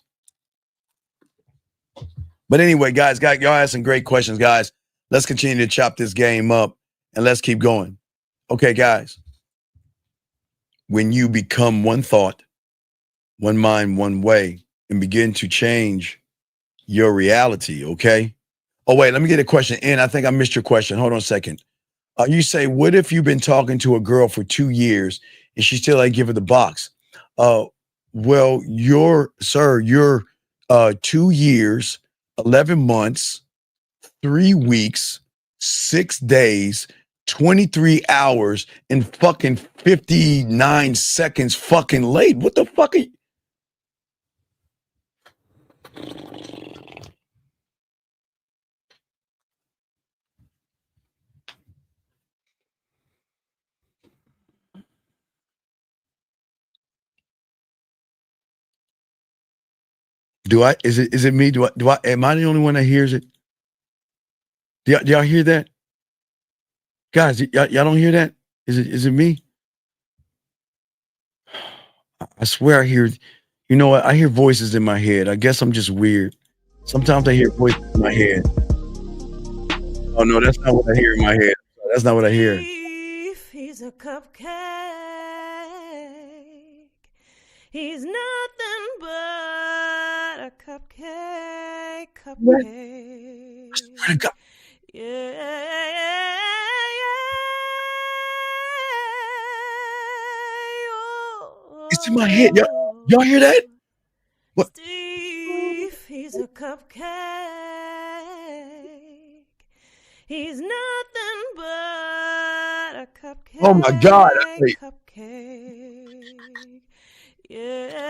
But anyway, guys, y'all had some great questions, guys. Let's continue to chop this game up, and let's keep going. Okay, guys. When you become one thought, one mind, one way, and begin to change your reality, okay? Oh, wait, let me get a question in. I think I missed your question. Hold on a second. You say, what if you've been talking to a girl for 2 years and she still ain't give her the box? Well, you're 2 years, 11 months, 3 weeks, 6 days, 23 hours, and fucking 59 seconds fucking late. What the fuck are you? Is it me? Am I the only one that hears it? Do y'all hear that? Guys, y'all don't hear that? Is it me? I swear I hear, you know what? I hear voices in my head. I guess I'm just weird. Sometimes I hear voices in my head. Oh no, that's not what I hear in my head. That's not what I hear. He's a cupcake. He's nothing but a cupcake. Cupcake. Yeah. It's in my head. Y'all hear that? What? Steve, he's a cupcake. He's nothing but a cupcake. Oh my God. Cupcake. Yeah.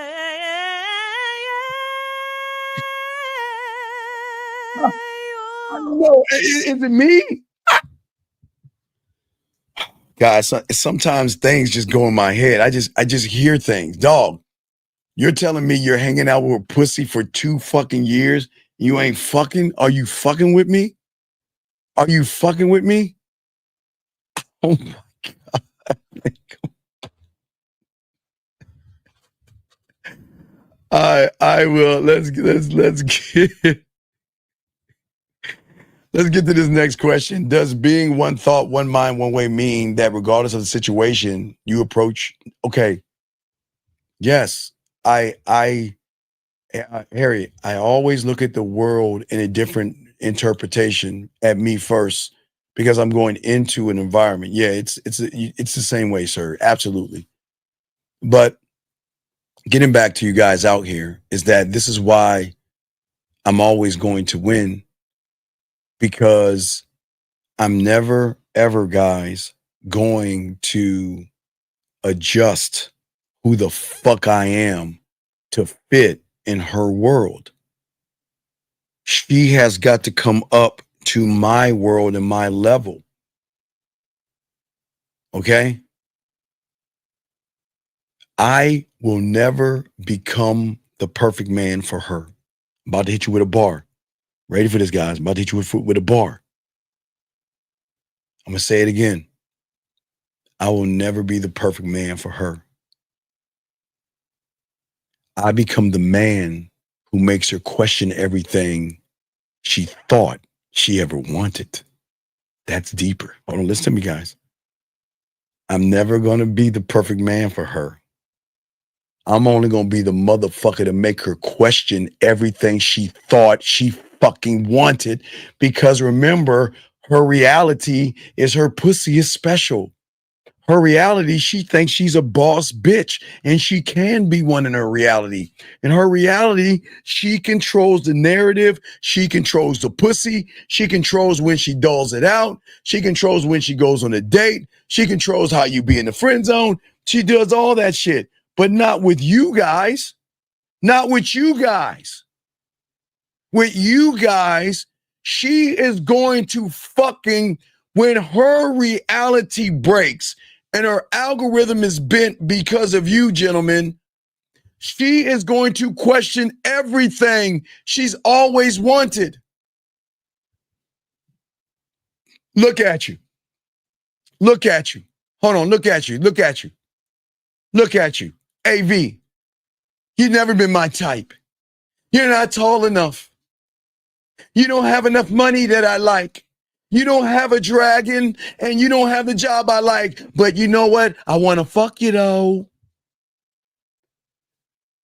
No, is it me? Guys, sometimes things just go in my head. I just hear things. Dog, you're telling me you're hanging out with a pussy for 2 fucking years? You ain't fucking? Are you fucking with me? Are you fucking with me? Oh my God. I will. Let's get Let's get to this next question. Does being one thought, one mind, one way mean that regardless of the situation you approach? Okay. Yes. Harry, I always look at the world in a different interpretation at me first because I'm going into an environment. Yeah, it's the same way, sir. Absolutely. But getting back to you guys out here is that this is why I'm always going to win, because I'm never, ever, guys, going to adjust who the fuck I am to fit in her world. She has got to come up to my world and my level. Okay? I will never become the perfect man for her. I'm about to hit you with a bar. Ready for this, guys? I'm about to hit you with a bar. I'm going to say it again. I will never be the perfect man for her. I become the man who makes her question everything she thought she ever wanted. That's deeper. Hold on, listen to me, guys. I'm never going to be the perfect man for her. I'm only going to be the motherfucker to make her question everything she thought she fucking wanted, because remember, her reality is her pussy is special. Her reality, she thinks she's a boss bitch, and she can be one in her reality. In her reality, she controls the narrative. She controls the pussy. She controls when she doles it out. She controls when she goes on a date. She controls how you be in the friend zone. She does all that shit, but not with you guys. Not with you guys. With you guys, she is going to fucking, when her reality breaks, and her algorithm is bent because of you, gentlemen, she is going to question everything she's always wanted. Look at you. Look at you. Hold on. Look at you. Look at you. Look at you. AV. You've never been my type. You're not tall enough. You don't have enough money that I like. You don't have a dragon and you don't have the job I like. But you know what? I want to fuck you though.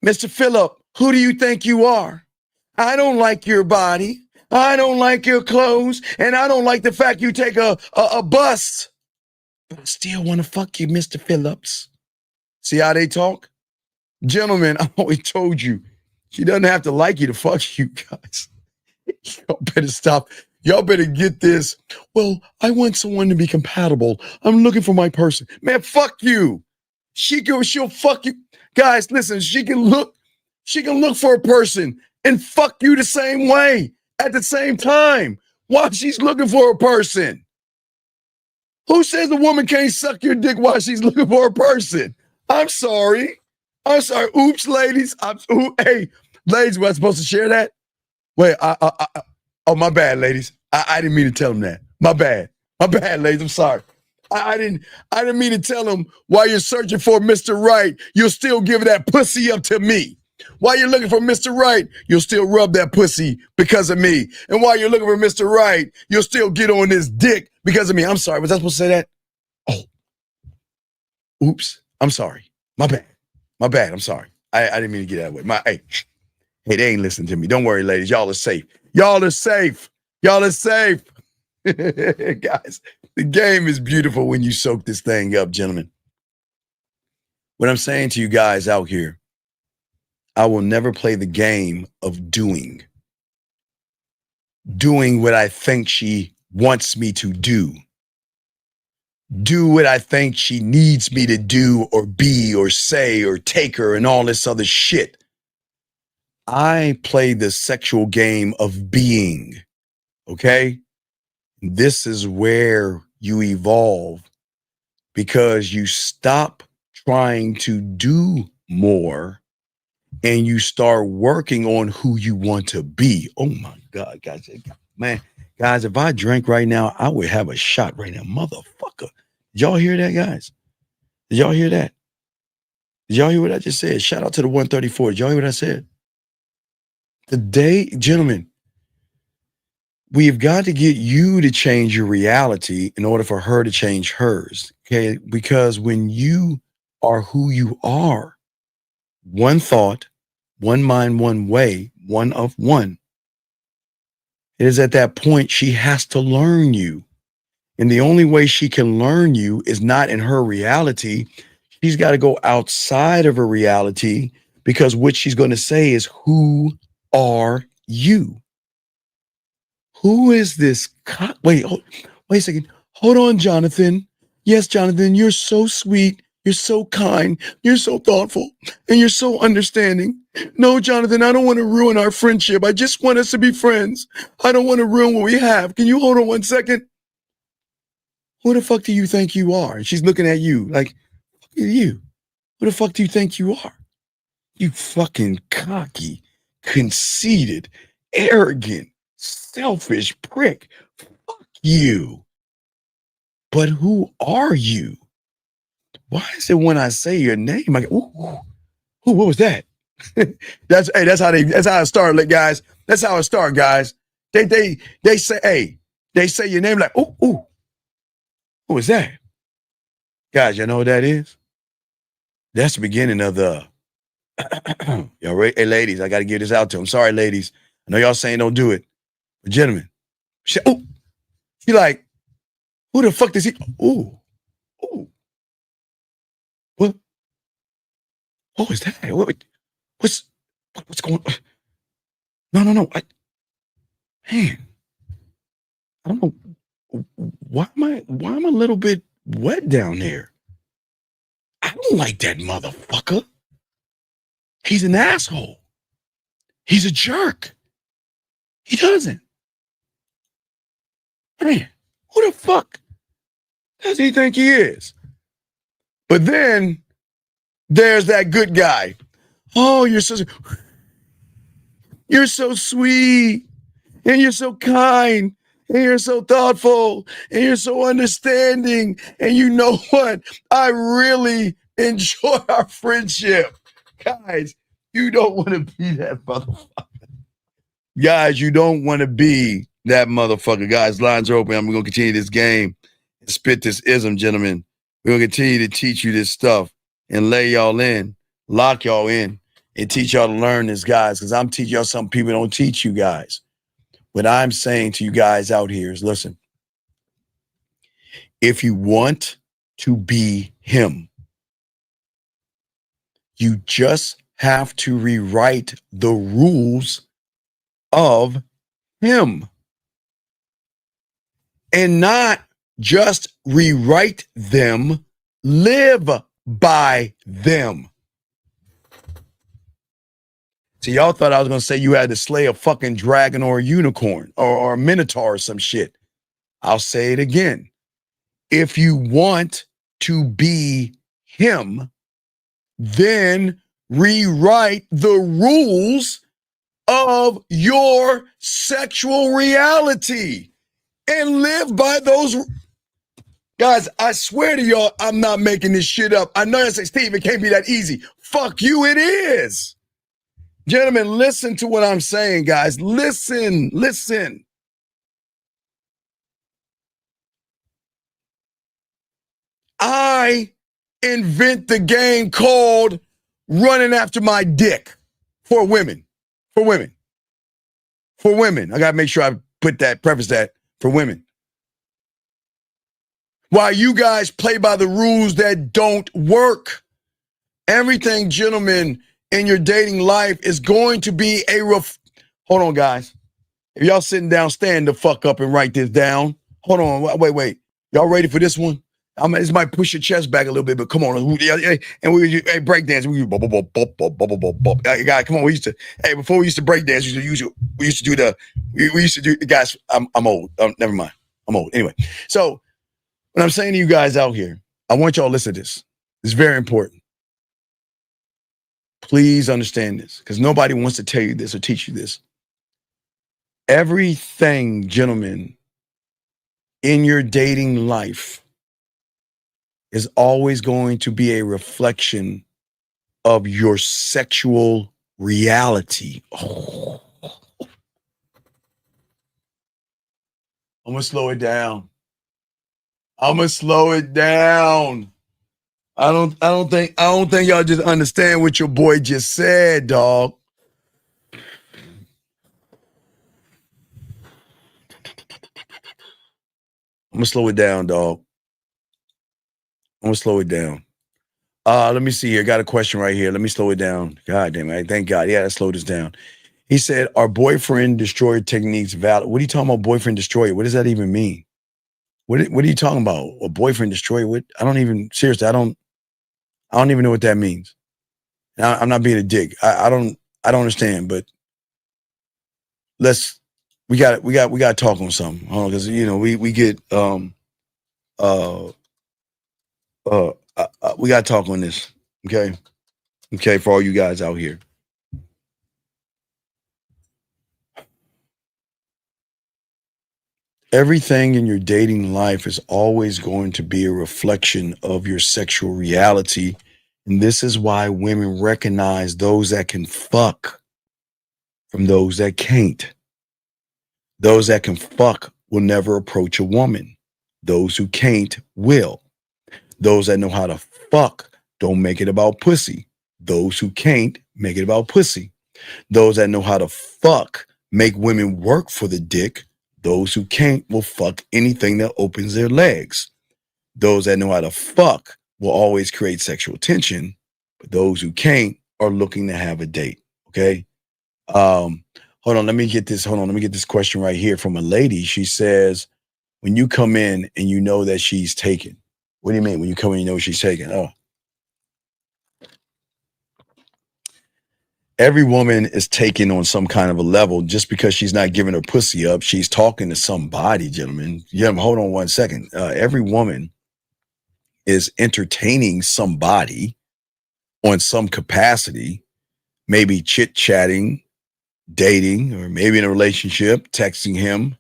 Mr. Phillip, who do you think you are? I don't like your body. I don't like your clothes. And I don't like the fact you take a bus. But I still want to fuck you, Mr. Phillips. See how they talk? Gentlemen, I always told you, she doesn't have to like you to fuck you guys. Y'all better stop. Y'all better get this. Well, I want someone to be compatible. I'm looking for my person. Man, fuck you. She'll fuck you. Guys, listen, she can look for a person and fuck you the same way at the same time while she's looking for a person. Who says a woman can't suck your dick while she's looking for a person? I'm sorry. Oops, ladies. Hey, ladies, was I supposed to share that? Wait, oh, my bad, ladies. I didn't mean to tell them that. My bad, ladies. I'm sorry. I didn't mean to tell them while you're searching for Mr. Right, you'll still give that pussy up to me. While you're looking for Mr. Right, you'll still rub that pussy because of me. And while you're looking for Mr. Right, you'll still get on this dick because of me. I'm sorry. Was I supposed to say that? Oh. Oops. I'm sorry. My bad. I'm sorry. I didn't mean to get that way. Hey, they ain't listening to me. Don't worry, ladies. Y'all are safe. Guys, the game is beautiful when you soak this thing up, gentlemen. What I'm saying to you guys out here, I will never play the game of doing what I think she wants me to do what I think she needs me to do or be or say or take her and all this other shit. I play the sexual game of being, okay? This is where you evolve because you stop trying to do more and you start working on who you want to be. Oh my God, guys. Man, guys, if I drank right now, I would have a shot right now. Motherfucker. Did y'all hear that, guys? Did y'all hear that? Did y'all hear what I just said? Shout out to the 134. Did y'all hear what I said? Today, gentlemen, we've got to get you to change your reality in order for her to change hers. Okay? Because when you are who you are, one thought, one mind, one way, one of one, it is at that point she has to learn you. And the only way she can learn you is not in her reality. She's got to go outside of her reality because what she's going to say is, who are you? Who is this? Wait a second. Hold on, Jonathan. Yes, Jonathan, you're so sweet. You're so kind. You're so thoughtful. And you're so understanding. No, Jonathan, I don't want to ruin our friendship. I just want us to be friends. I don't want to ruin what we have. Can you hold on 1 second? Who the fuck do you think you are? And she's looking at you like, look at you. Who the fuck do you think you are? You fucking cocky, conceited, arrogant, selfish prick. Fuck you. But who are you? Why is it when I say your name, I go, ooh, what was that? That's how it started, guys. That's how it started, guys. They say your name like, ooh. What was that? Guys, you know what that is? That's the beginning of the y'all right? Hey, ladies, I got to give this out to them. Sorry, ladies. I know y'all saying don't do it. But gentlemen, she like, who the fuck does he? Ooh. What was that? What's going on? No. Man, I don't know. Why am I a little bit wet down there? I don't like that motherfucker. He's an asshole. He's a jerk. He doesn't. Man, who the fuck does he think he is? But then there's that good guy. Oh, you're so sweet, and you're so kind, and you're so thoughtful, and you're so understanding. And you know what? I really enjoy our friendship. Guys, you don't want to be that motherfucker. Guys, you don't want to be that motherfucker. Guys, lines are open. I'm going to continue this game and spit this ism, gentlemen. We're going to continue to teach you this stuff and lay y'all in, lock y'all in, and teach y'all to learn this, guys, because I'm teaching y'all something people don't teach you guys. What I'm saying to you guys out here is, listen, if you want to be him, you just have to rewrite the rules of him. And not just rewrite them, live by them. So y'all thought I was going to say you had to slay a fucking dragon or a unicorn or a minotaur or some shit. I'll say it again. If you want to be him, then rewrite the rules of your sexual reality and live by those. Guys, I swear to y'all, I'm not making this shit up. I know I say, Steve, it can't be that easy. Fuck you, it is. Gentlemen, listen to what I'm saying, guys. Listen. I invent the game called running after my dick for women. For women. I got to make sure I preface that for women. While you guys play by the rules that don't work, everything, gentlemen, in your dating life is going to be hold on, guys. If y'all sitting down, stand the fuck up and write this down. Hold on, wait. Y'all ready for this one? This might push your chest back a little bit, but come on. And we break dance. We guys, come on. Before we used to break dance, we used to do guys. I'm old. Never mind. I'm old. Anyway, so what I'm saying to you guys out here, I want y'all to listen to this. It's very important. Please understand this, because nobody wants to tell you this or teach you this. Everything, gentlemen, in your dating life is always going to be a reflection of your sexual reality. Oh. I'm gonna slow it down. I don't think y'all just understand what your boy just said, dog. I'm gonna slow it down, dog. Let me see here. Got a question right here. Let me slow it down. God damn it. Thank God. Yeah, I slowed this down. He said, are boyfriend destroyer techniques valid? What are you talking about, boyfriend destroyer? What does that even mean? What are you talking about? A boyfriend destroyer? What? I don't even know what that means. I'm not being a dick. I don't understand, but we got to talk on something. Because we get we got to talk on this. Okay, for all you guys out here. Everything in your dating life is always going to be a reflection of your sexual reality. And this is why women recognize those that can fuck from those that can't. Those that can fuck will never approach a woman. Those who can't will. Those that know how to fuck don't make it about pussy. Those who can't make it about pussy. Those that know how to fuck make women work for the dick. Those who can't will fuck anything that opens their legs. Those that know how to fuck will always create sexual tension, but those who can't are looking to have a date. Okay. Hold on. Let me get this question right here from a lady. She says, when you come in and you know that she's taken. What do you mean? When you come in, you know she's taken? Oh. Every woman is taken on some kind of a level. Just because she's not giving her pussy up, she's talking to somebody, gentlemen. Yeah, hold on one second. Every woman is entertaining somebody on some capacity, maybe chit-chatting, dating, or maybe in a relationship, texting him,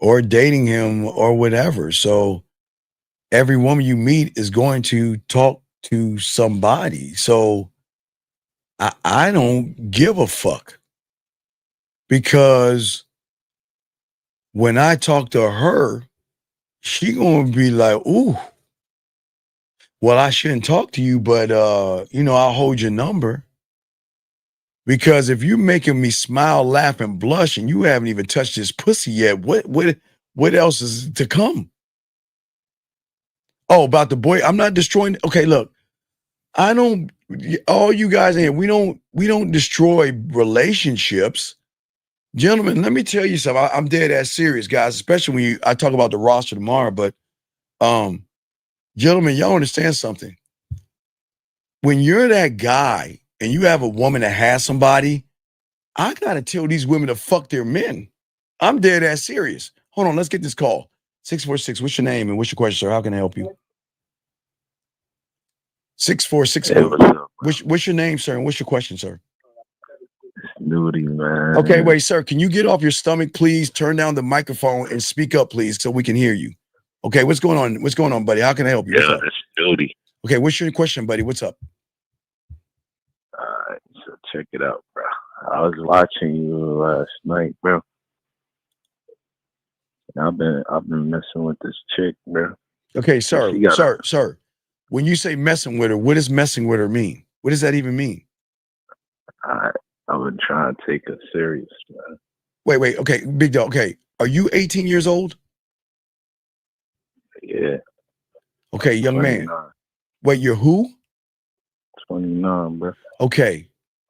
or dating him or whatever. So every woman you meet is going to talk to somebody. So I don't give a fuck, because when I talk to her, she gonna be like, ooh, well, I shouldn't talk to you, but I'll hold your number. Because if you're making me smile, laugh, and blush, and you haven't even touched this pussy yet, what else is to come? Oh, about the boy, I'm not destroying. Okay, look, I don't. All you guys in here, we don't destroy relationships, gentlemen. Let me tell you something. I'm dead ass serious, guys. Especially when I talk about the roster tomorrow. But, gentlemen, y'all understand something. When you're that guy and you have a woman that has somebody, I gotta tell these women to fuck their men. I'm dead ass serious. Hold on, let's get this call. 646. What's your name and what's your question, sir? How can I help you? 646. Hey, what's up? What's your name, sir, and what's your question, sir? Nudie, man. Okay, wait, sir. Can you get off your stomach, please? Turn down the microphone and speak up, please, so we can hear you. Okay, what's going on? What's going on, buddy? How can I help you? Yeah, that's Nudie. Okay, what's your question, buddy? What's up? All right, so check it out, bro. I was watching you last night, bro. And I've been messing with this chick, bro. Okay, sir. Sir. When you say messing with her, what does messing with her mean? What does that even mean? I've been trying to take her serious, man. Wait. Okay, big dog. Okay, are you 18 years old? Yeah. Okay, young 29. man. Wait, you're who? 29, bro. Okay,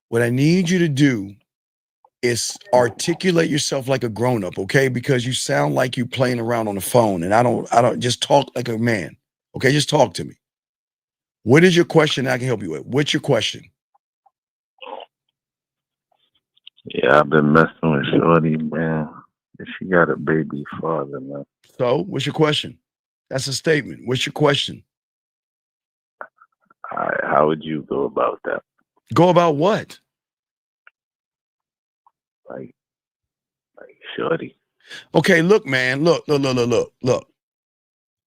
what I need you to do is articulate yourself like a grown-up, okay? Because you sound like you playing around on the phone, and I don't just talk like a man. Okay, just talk to me. What is your question I can help you with? What's your question? Yeah, I've been messing with Shorty, man. She got a baby father, man. So, what's your question? That's a statement. What's your question? How would you go about that? Go about what? Like Shorty. Okay, look, man. Look.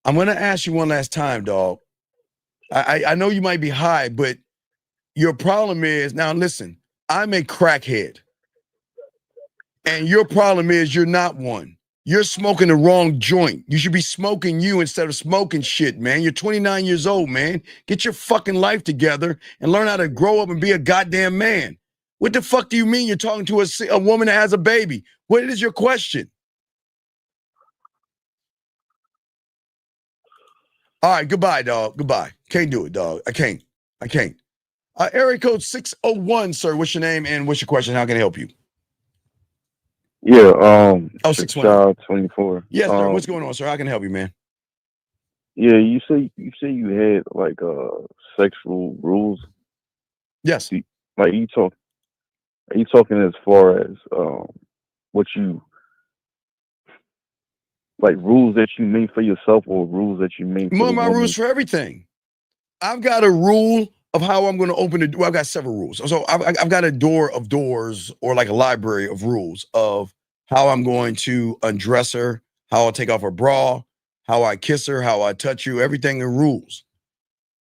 I'm gonna ask you one last time, dog. I know you might be high, but your problem is, now listen, I'm a crackhead. And your problem is you're not one. You're smoking the wrong joint. You should be smoking you instead of smoking shit, man. You're 29 years old, man. Get your fucking life together and learn how to grow up and be a goddamn man. What the fuck do you mean you're talking to a woman that has a baby? What is your question? All right, goodbye, dog. Goodbye. Can't do it, dog. I can't. Area code 601, sir. What's your name and what's your question? How can I help you? Yeah, 619. 24. Yes, sir. What's going on, sir? How can I help you, man? Yeah, you say you had like sexual rules. Yes. Like are you talking as far as what you like, rules that you made for yourself or rules that you made for More the of my woman? rules for everything. I've got a rule of how I'm going to open the door. I've got several rules. So I've got a door of doors, or like a library of rules of how I'm going to undress her, how I'll take off her bra, how I kiss her, how I touch you, everything in rules.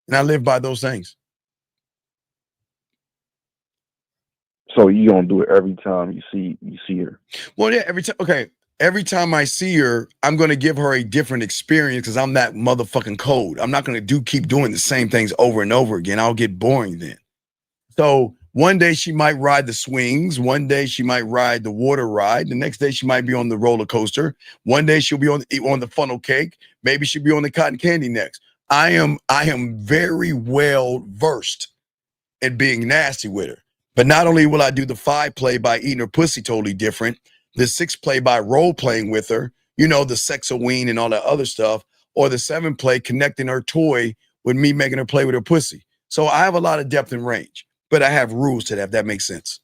And I live by those things. So you don't do it every time you see her? Well, yeah, every time. Okay. Every time I see her, I'm going to give her a different experience because I'm that motherfucking cold. I'm not going to keep doing the same things over and over again. I'll get boring then. So one day she might ride the swings. One day she might ride the water ride. The next day she might be on the roller coaster. One day she'll be on the funnel cake. Maybe she'll be on the cotton candy next. I am very well versed at being nasty with her. But not only will I do the 5 play by eating her pussy totally different, the 6 play by role playing with her, the sexoween and all that other stuff, or the 7 play connecting her toy with me making her play with her pussy. So I have a lot of depth and range, but I have rules to that, if that makes sense.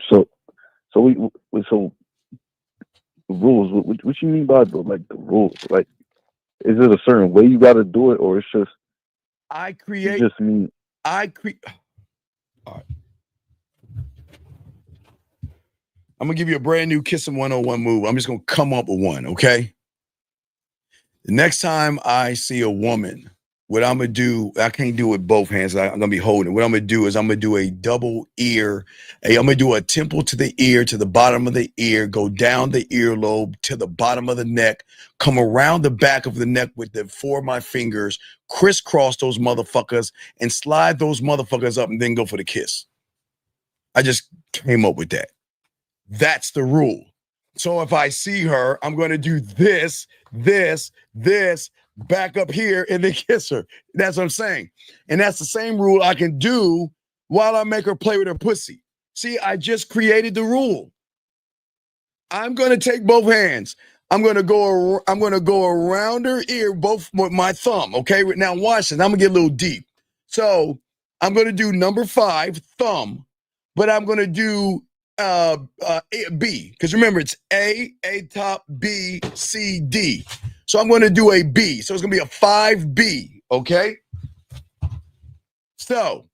So rules. What you mean by the rules? Like, is it a certain way you got to do it, or it's just All right. I'm gonna give you a brand new kissing 101 move. I'm just gonna come up with one, okay? The next time I see a woman, what I'm gonna do, I can't do it with both hands. I'm gonna be holding it. What I'm gonna do is I'm gonna do a double ear. I'm gonna do a temple to the ear, to the bottom of the ear, go down the earlobe to the bottom of the neck, come around the back of the neck with the 4 of my fingers, crisscross those motherfuckers, and slide those motherfuckers up, and then go for the kiss. I just came up with that. That's the rule. So if I see her, I'm going to do this, back up here, and then kiss her. That's what I'm saying. And that's the same rule I can do while I make her play with her pussy. See, I just created the rule. I'm going to take both hands. I'm going to go around her ear, both with my thumb. Okay, now watch this. I'm going to get a little deep. So I'm going to do number 5, thumb, but I'm going to do B, because remember it's A top, B, C, D. So I'm going to do a B. So it's going to be a 5B, okay? So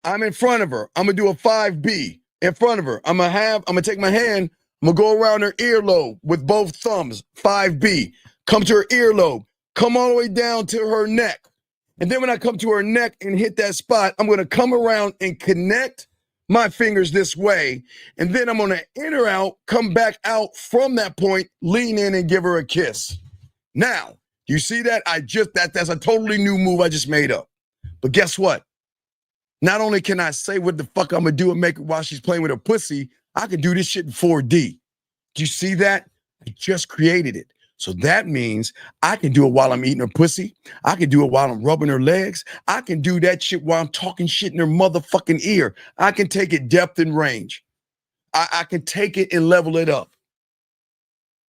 I'm in front of her. I'm going to do a 5B in front of her. I'm going to take my hand. I'm going to go around her earlobe with both thumbs, 5B. Come to her earlobe. Come all the way down to her neck. And then when I come to her neck and hit that spot, I'm going to come around and connect my fingers this way, and then I'm going to enter out, come back out from that point, lean in and give her a kiss. Now, you see that? That's a totally new move I just made up. But guess what? Not only can I say what the fuck I'm going to do and make it while she's playing with her pussy, I can do this shit in 4D. Do you see that? I just created it. So that means I can do it while I'm eating her pussy. I can do it while I'm rubbing her legs. I can do that shit while I'm talking shit in her motherfucking ear. I can take it depth and range. I can take it and level it up.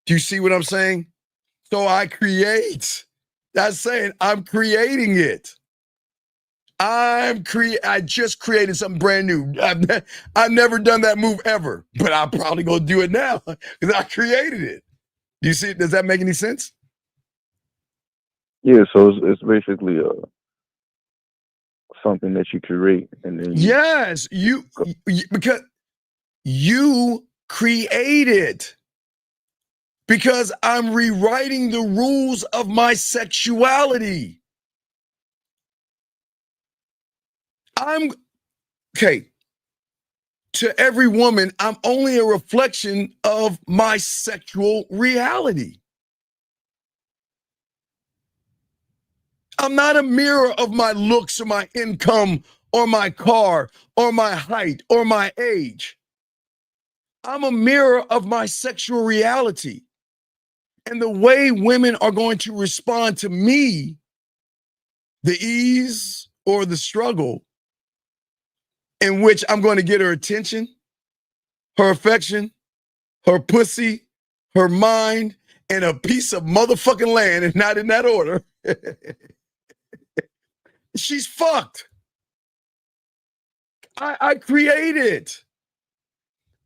Do you see what I'm saying? So I create. That's saying I'm creating it. I just created something brand new. I've never done that move ever, but I'm probably gonna do it now because I created it. You see, does that make any sense? Yeah, so it's basically something that you create, and then yes, because you create it. Because I'm rewriting the rules of my sexuality. To every woman, I'm only a reflection of my sexual reality. I'm not a mirror of my looks or my income or my car or my height or my age. I'm a mirror of my sexual reality. And the way women are going to respond to me, the ease or the struggle in which I'm going to get her attention, her affection, her pussy, her mind, and a piece of motherfucking land, and not in that order, she's fucked. I create it.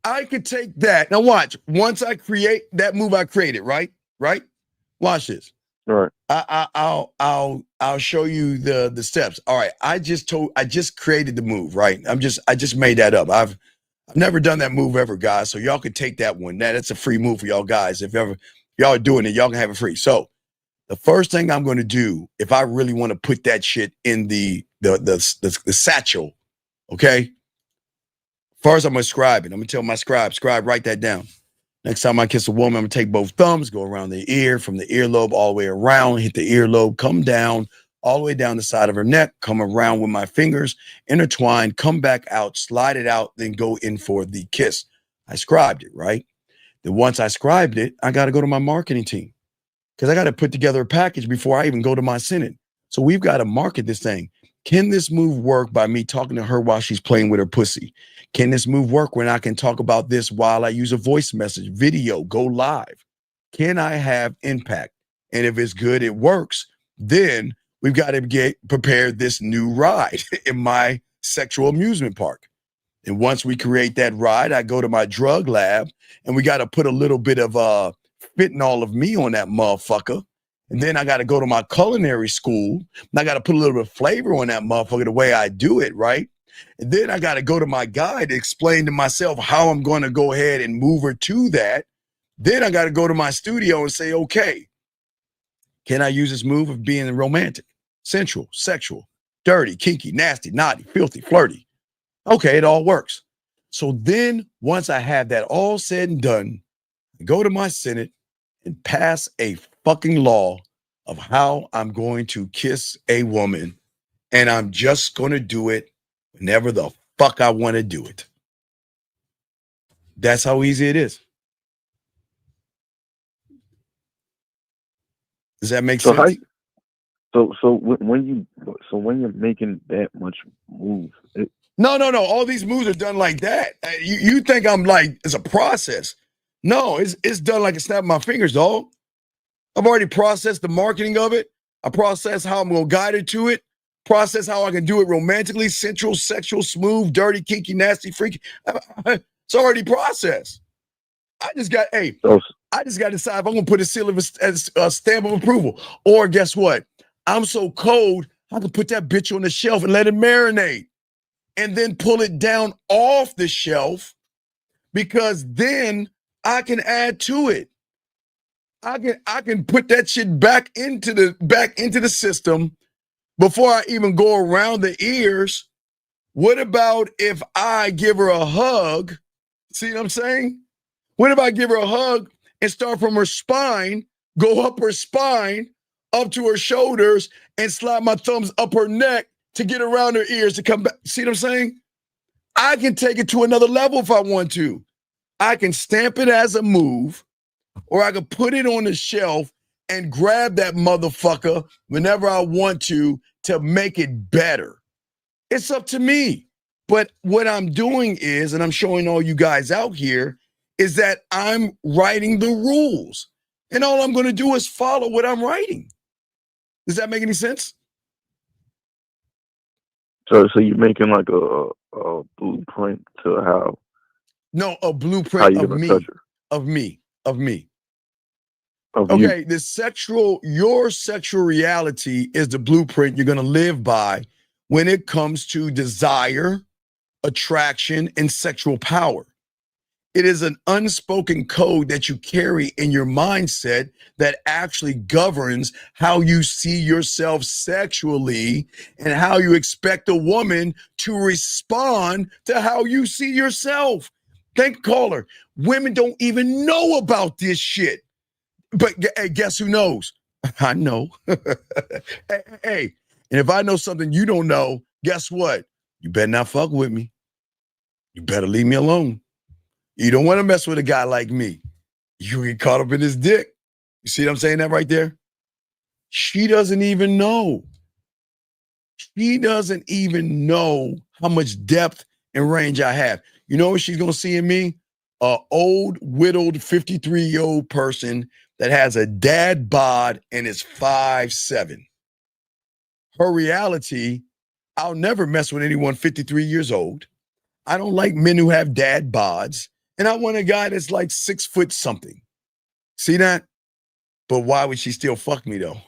I could take that. Now watch. Once I create that move, I created, right? Right? Watch this. All right. I'll show you the steps. All right. I just created the move, right? I just made that up. I've never done that move ever, guys. So y'all can take that one. That's a free move for y'all guys. If ever y'all are doing it, y'all can have it free. So the first thing I'm going to do, if I really want to put that shit in the satchel, okay? First, I'm going to scribe it. I'm going to tell my scribe, write that down. Next time I kiss a woman, I'm going to take both thumbs, go around the ear, from the earlobe all the way around, hit the earlobe, come down, all the way down the side of her neck, come around with my fingers, intertwine, come back out, slide it out, then go in for the kiss. I scribed it, right? Then once I scribed it, I got to go to my marketing team because I got to put together a package before I even go to my Senate. So we've got to market this thing. Can this move work by me talking to her while she's playing with her pussy? Can this move work when I can talk about this while I use a voice message, video, go live? Can I have impact? And if it's good, it works, then we've got to get prepared this new ride in my sexual amusement park. And once we create that ride, I go to my drug lab and we got to put a little bit of fentanyl of me on that motherfucker. And then I got to go to my culinary school and I got to put a little bit of flavor on that motherfucker the way I do it, right? And then I got to go to my guy to explain to myself how I'm going to go ahead and move her to that. Then I got to go to my studio and say, okay, can I use this move of being romantic, sensual, sexual, dirty, kinky, nasty, naughty, filthy, flirty? Okay, it all works. So then once I have that all said and done, I go to my Senate and pass a fucking law of how I'm going to kiss a woman, and I'm just going to do it whenever the fuck I want to do it. That's how easy it is. Does that make sense? So when you're making that much move, No. All these moves are done like that. You think I'm like it's a process? No, it's done like a snap of my fingers, dog. I've already processed the marketing of it. I processed how I'm gonna guide it to it. Process how I can do it romantically, sensual, sexual, smooth, dirty, kinky, nasty, freaky. It's already processed. I just got to decide if I'm gonna put a seal of a stamp of approval, or guess what? I'm so cold, I can put that bitch on the shelf and let it marinate, and then pull it down off the shelf, because then I can add to it. I can put that shit back into the system before I even go around the ears. What about if I give her a hug? See what I'm saying? What if I give her a hug and start from her spine, go up her spine, up to her shoulders, and slide my thumbs up her neck to get around her ears to come back? See what I'm saying? I can take it to another level if I want to. I can stamp it as a move, or I can put it on the shelf and grab that motherfucker whenever I want to make it better. It's up to me. But what I'm doing is, and I'm showing all you guys out here, is that I'm writing the rules. And all I'm going to do is follow what I'm writing. Does that make any sense? So you're making like a blueprint to how? No, a blueprint of me, of me. Okay, your sexual reality is the blueprint you're going to live by when it comes to desire, attraction, and sexual power. It is an unspoken code that you carry in your mindset that actually governs how you see yourself sexually and how you expect a woman to respond to how you see yourself. Thank caller. Women don't even know about this shit. But hey, guess who knows? I know. Hey, and if I know something you don't know, guess what? You better not fuck with me. You better leave me alone. You don't want to mess with a guy like me. You get caught up in his dick. You see what I'm saying that right there? She doesn't even know. She doesn't even know how much depth and range I have. You know what she's going to see in me? A old, widowed, 53-year-old person that has a dad bod and is 5'7". Her reality, I'll never mess with anyone 53 years old. I don't like men who have dad bods. And I want a guy that's like 6 foot something. See that? But why would she still fuck me though?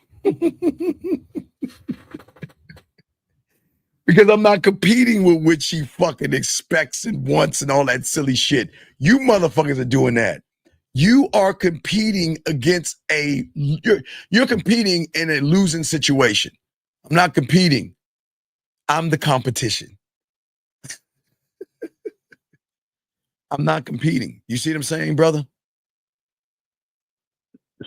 Because I'm not competing with what she fucking expects and wants and all that silly shit. You motherfuckers are doing that. You are competing against you're competing in a losing situation. I'm not competing. I'm the competition. I'm not competing. You see what I'm saying, brother?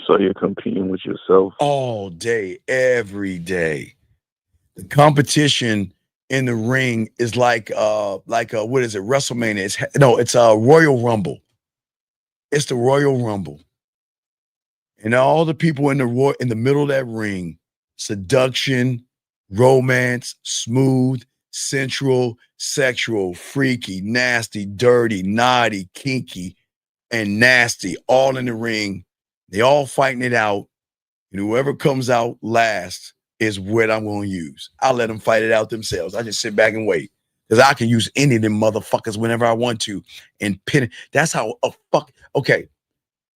So you're competing with yourself all day, every day. The competition in the ring is like what is it? WrestleMania. It's a Royal Rumble. It's the Royal Rumble. And all the people in the middle of that ring, seduction, romance, smooth, sensual, sexual, freaky, nasty, dirty, naughty, kinky, and nasty, all in the ring. They all fighting it out. And whoever comes out last is what I'm going to use. I'll let them fight it out themselves. I just sit back and wait. Because I can use any of them motherfuckers whenever I want to and pin it. That's how okay.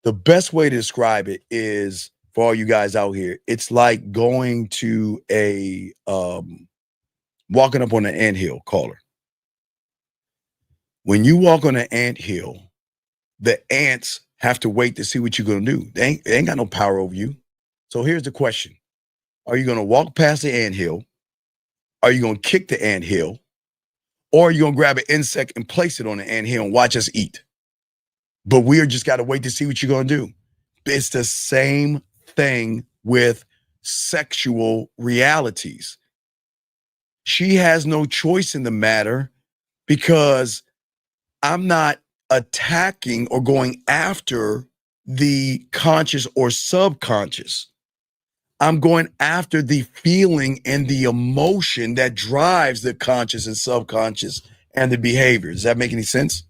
The best way to describe it is, for all you guys out here, it's like going to walking up on an anthill, caller. When you walk on an anthill, the ants have to wait to see what you're going to do. They ain't got no power over you. So here's the question. Are you going to walk past the anthill? Are you going to kick the anthill? Or are you going to grab an insect and place it on the anthill and watch us eat? But we are just got to wait to see what you're going to do. It's the same thing with sexual realities. She has no choice in the matter because I'm not attacking or going after the conscious or subconscious. I'm going after the feeling and the emotion that drives the conscious and subconscious and the behavior. Does that make any sense?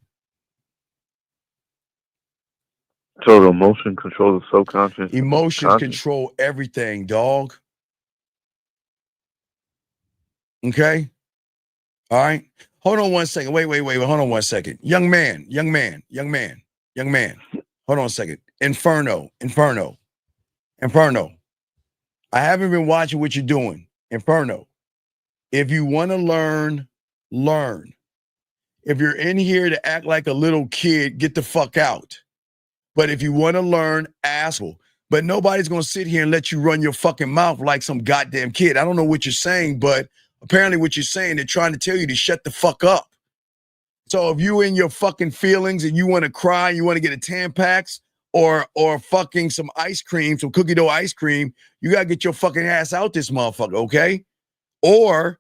So the emotion controls the subconscious. Emotions control everything, dog. Okay? All right? Hold on one second. Wait. Hold on one second. Young man. Hold on a second. Inferno. I haven't been watching what you're doing. Inferno. If you want to learn, learn. If you're in here to act like a little kid, get the fuck out. But if you want to learn, asshole. But nobody's going to sit here and let you run your fucking mouth like some goddamn kid. I don't know what you're saying, but apparently what you're saying, they're trying to tell you to shut the fuck up. So if you in your fucking feelings and you want to cry, you want to get a Tampax or fucking some ice cream, some cookie dough ice cream, you got to get your fucking ass out this motherfucker, okay? Or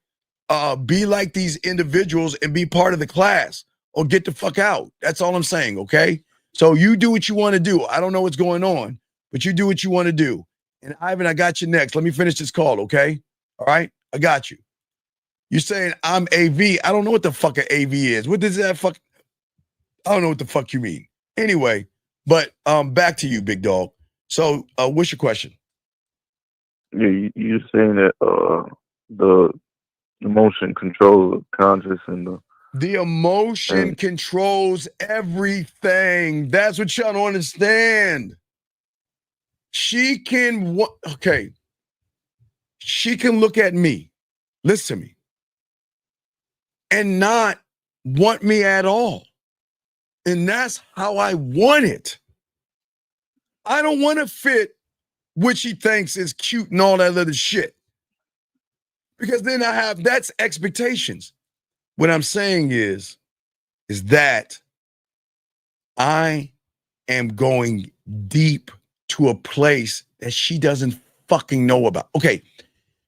be like these individuals and be part of the class or get the fuck out. That's all I'm saying, okay? So you do what you want to do. I don't know what's going on, but you do what you want to do. And Ivan, I got you next. Let me finish this call, okay? All right? I got you. You're saying I'm AV. I don't know what the fuck an AV is. What does that fuck? I don't know what the fuck you mean. Anyway, but back to you, big dog. So what's your question? Yeah, you're saying that the emotion controls the conscious and the emotion controls everything. That's what y'all don't understand. She can look at me, listen to me, and not want me at all. And that's how I want it. I don't want to fit what she thinks is cute and all that other shit. Because then that's expectations. What I'm saying is that I am going deep to a place that she doesn't fucking know about. Okay,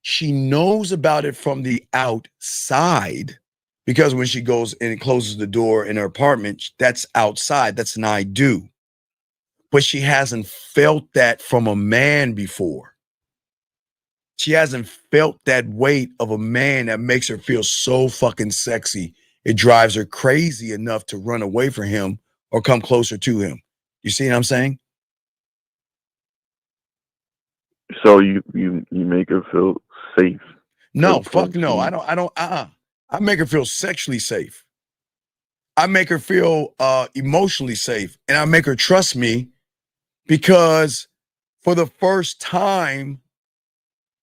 she knows about it from the outside because when she goes and closes the door in her apartment, that's outside. That's an I do. But she hasn't felt that from a man before. She hasn't felt that weight of a man that makes her feel so fucking sexy. It drives her crazy enough to run away from him or come closer to him. You see what I'm saying? so you make her feel safe. No, fuck no. I don't. I make her feel sexually safe. I make her feel emotionally safe, and I make her trust me because for the first time,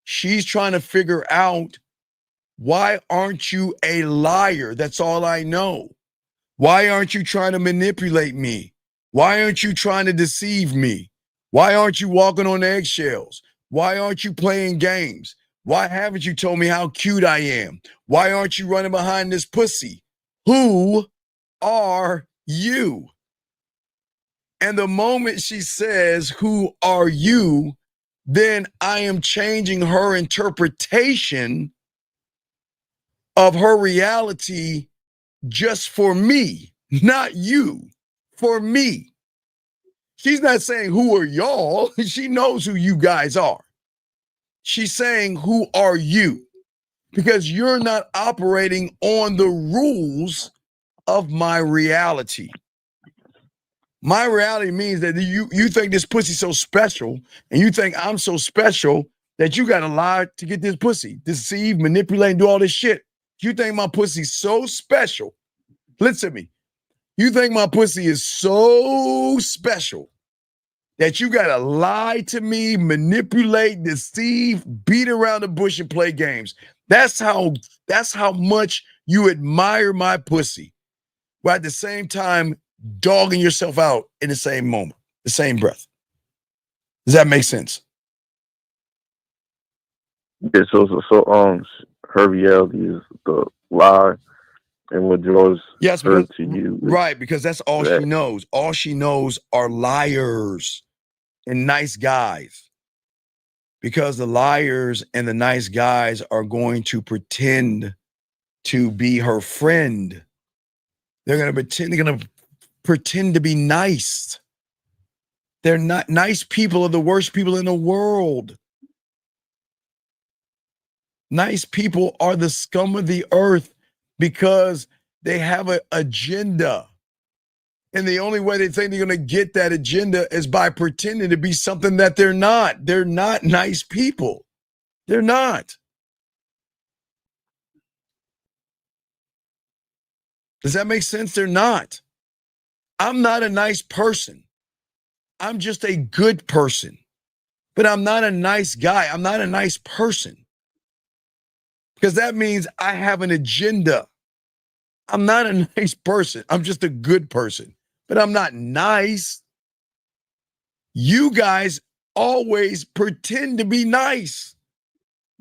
she's trying to figure out, why aren't you a liar? That's all I know. Why aren't you trying to manipulate me? Why aren't you trying to deceive me? Why aren't you walking on eggshells? Why aren't you playing games? Why haven't you told me how cute I am? Why aren't you running behind this pussy? Who are you? And the moment she says, who are you? Then I am changing her interpretation of her reality just for me, not you, for me. She's not saying, who are y'all? She knows who you guys are. She's saying, who are you? Because you're not operating on the rules of my reality. My reality means that you think this pussy's so special, and you think I'm so special that you gotta lie to get this pussy, deceive, manipulate, and do all this shit. You think my pussy's so special. Listen to me. You think my pussy is so special that you gotta lie to me, manipulate, deceive, beat around the bush, and play games. That's how much you admire my pussy. while at the same time dogging yourself out in the same moment, the same breath. Does that make sense? Yeah, so her reality is the lie, and what draws Yes, her because to you is right, because that's all that. she knows. All she knows are liars and nice guys. Because the liars and the nice guys are going to pretend to be her friend. They're going to pretend to be nice. They're not nice. People are the worst people in the world. Nice people are the scum of the earth because they have an agenda. And the only way they think they're going to get that agenda is by pretending to be something that they're not. They're not nice people. They're not. Does that make sense? They're not. I'm not a nice person. I'm just a good person. But I'm not a nice guy. I'm not a nice person. Because that means I have an agenda. I'm not a nice person. I'm just a good person. But I'm not nice. You guys always pretend to be nice,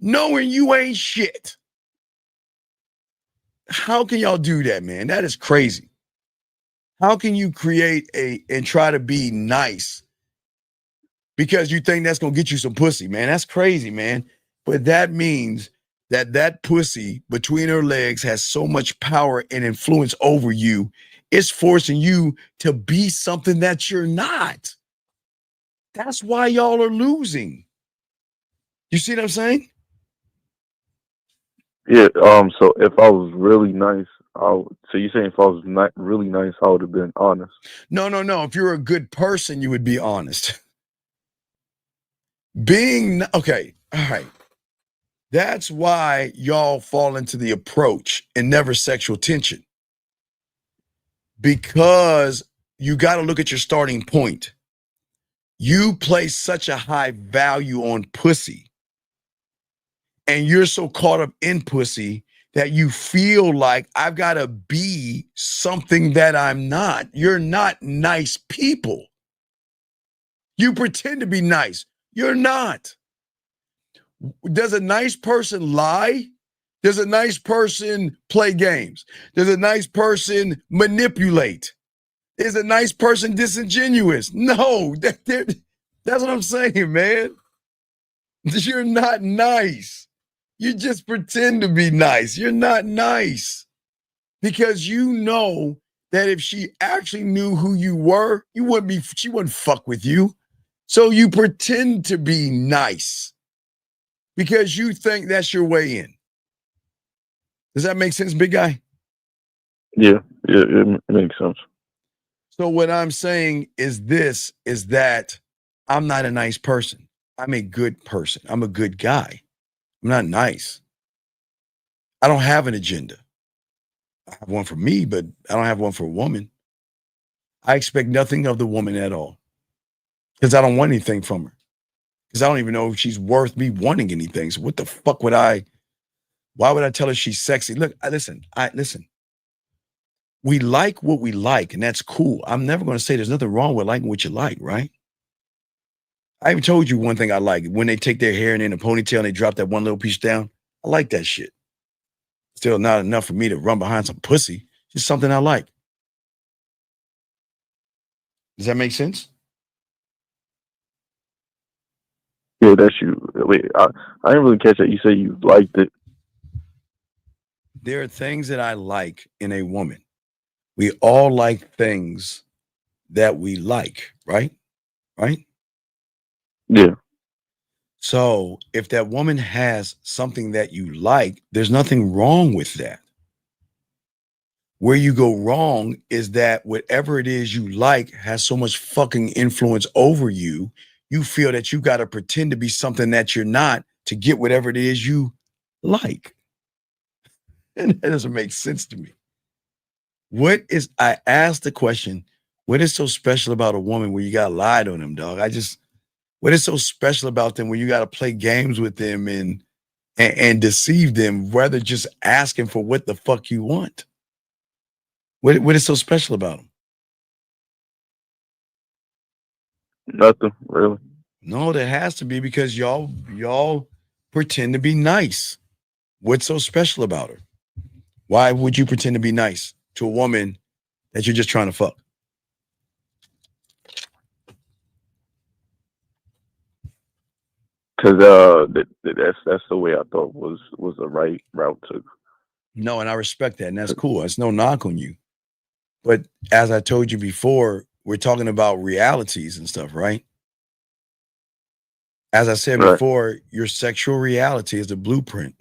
knowing you ain't shit. How can y'all do that, man? That is crazy. How can you create and try to be nice because you think that's going to get you some pussy, man? That's crazy, man. But that means that pussy between her legs has so much power and influence over you, it's forcing you to be something that you're not. That's why y'all are losing. You see what I'm saying? Yeah. So if I was really nice, so you saying if I was not really nice, I would have been honest. No. If you're a good person, you would be honest. Okay. All right. That's why y'all fall into the approach and never sexual tension. Because you got to look at your starting point. You place such a high value on pussy. And you're so caught up in pussy that you feel like I've got to be something that I'm not. You're not nice people. You pretend to be nice. You're not. Does a nice person lie? Does a nice person play games? Does a nice person manipulate? Is a nice person disingenuous? No, that's what I'm saying, man. You're not nice. You just pretend to be nice. You're not nice because you know that if she actually knew who you were, she wouldn't fuck with you. So you pretend to be nice because you think that's your way in. Does that make sense, big guy? Yeah, it makes sense. So what I'm saying is that I'm not a nice person. I'm a good person. I'm a good guy. I'm not nice. I don't have an agenda. I have one for me, but I don't have one for a woman. I expect nothing of the woman at all because I don't want anything from her. Because I don't even know if she's worth me wanting anything. So what the fuck would why would I tell her she's sexy? Look, listen. We like what we like, and that's cool. I'm never going to say there's nothing wrong with liking what you like, right? I even told you one thing I like. When they take their hair and in a ponytail and they drop that one little piece down, I like that shit. Still not enough for me to run behind some pussy. Just something I like. Does that make sense? Yeah, that's you. Wait, I didn't really catch that. You say you liked it. There are things that I like in a woman. We all like things that we like, right? Right? Yeah. So if that woman has something that you like, there's nothing wrong with that. Where you go wrong is that whatever it is you like has so much fucking influence over you, you feel that you got to pretend to be something that you're not to get whatever it is you like. And that doesn't make sense to me. I asked the question, what is so special about a woman where you got to lie to them, dog? What is so special about them where you got to play games with them and deceive them rather just asking for what the fuck you want? What is so special about them? Nothing really. No, there has to be because y'all pretend to be nice. What's so special about her? Why would you pretend to be nice to a woman that you're just trying to fuck? Because that's the way I thought was the right route to. No, and I respect that, and that's cool. That's no knock on you. But as I told you before, we're talking about realities and stuff, right? As I said Right. before, your sexual reality is the blueprint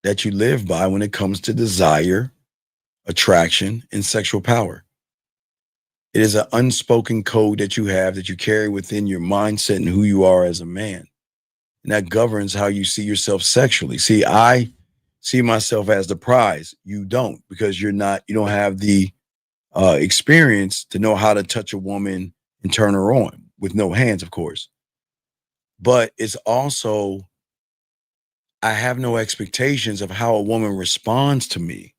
that you live by when it comes to desire, attraction, and sexual power. It is an unspoken code that you have that you carry within your mindset and who you are as a man. And that governs how you see yourself sexually. See, I see myself as the prize. You don't, because you don't have the experience to know how to touch a woman and turn her on with no hands, of course. But it's also, I have no expectations of how a woman responds to me.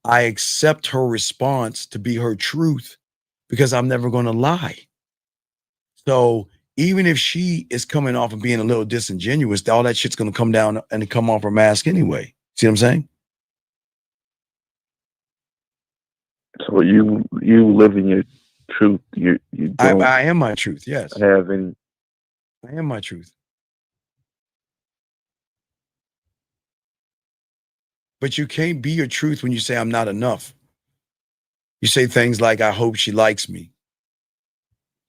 I accept her response to be her truth because I'm never going to lie. So even if she is coming off of being a little disingenuous, all that shit's going to come down and come off her mask anyway. See what I'm saying? So you live in your truth. You don't I am my truth. Yes. have any. I am my truth. But you can't be your truth when you say I'm not enough. You say things like, I hope she likes me.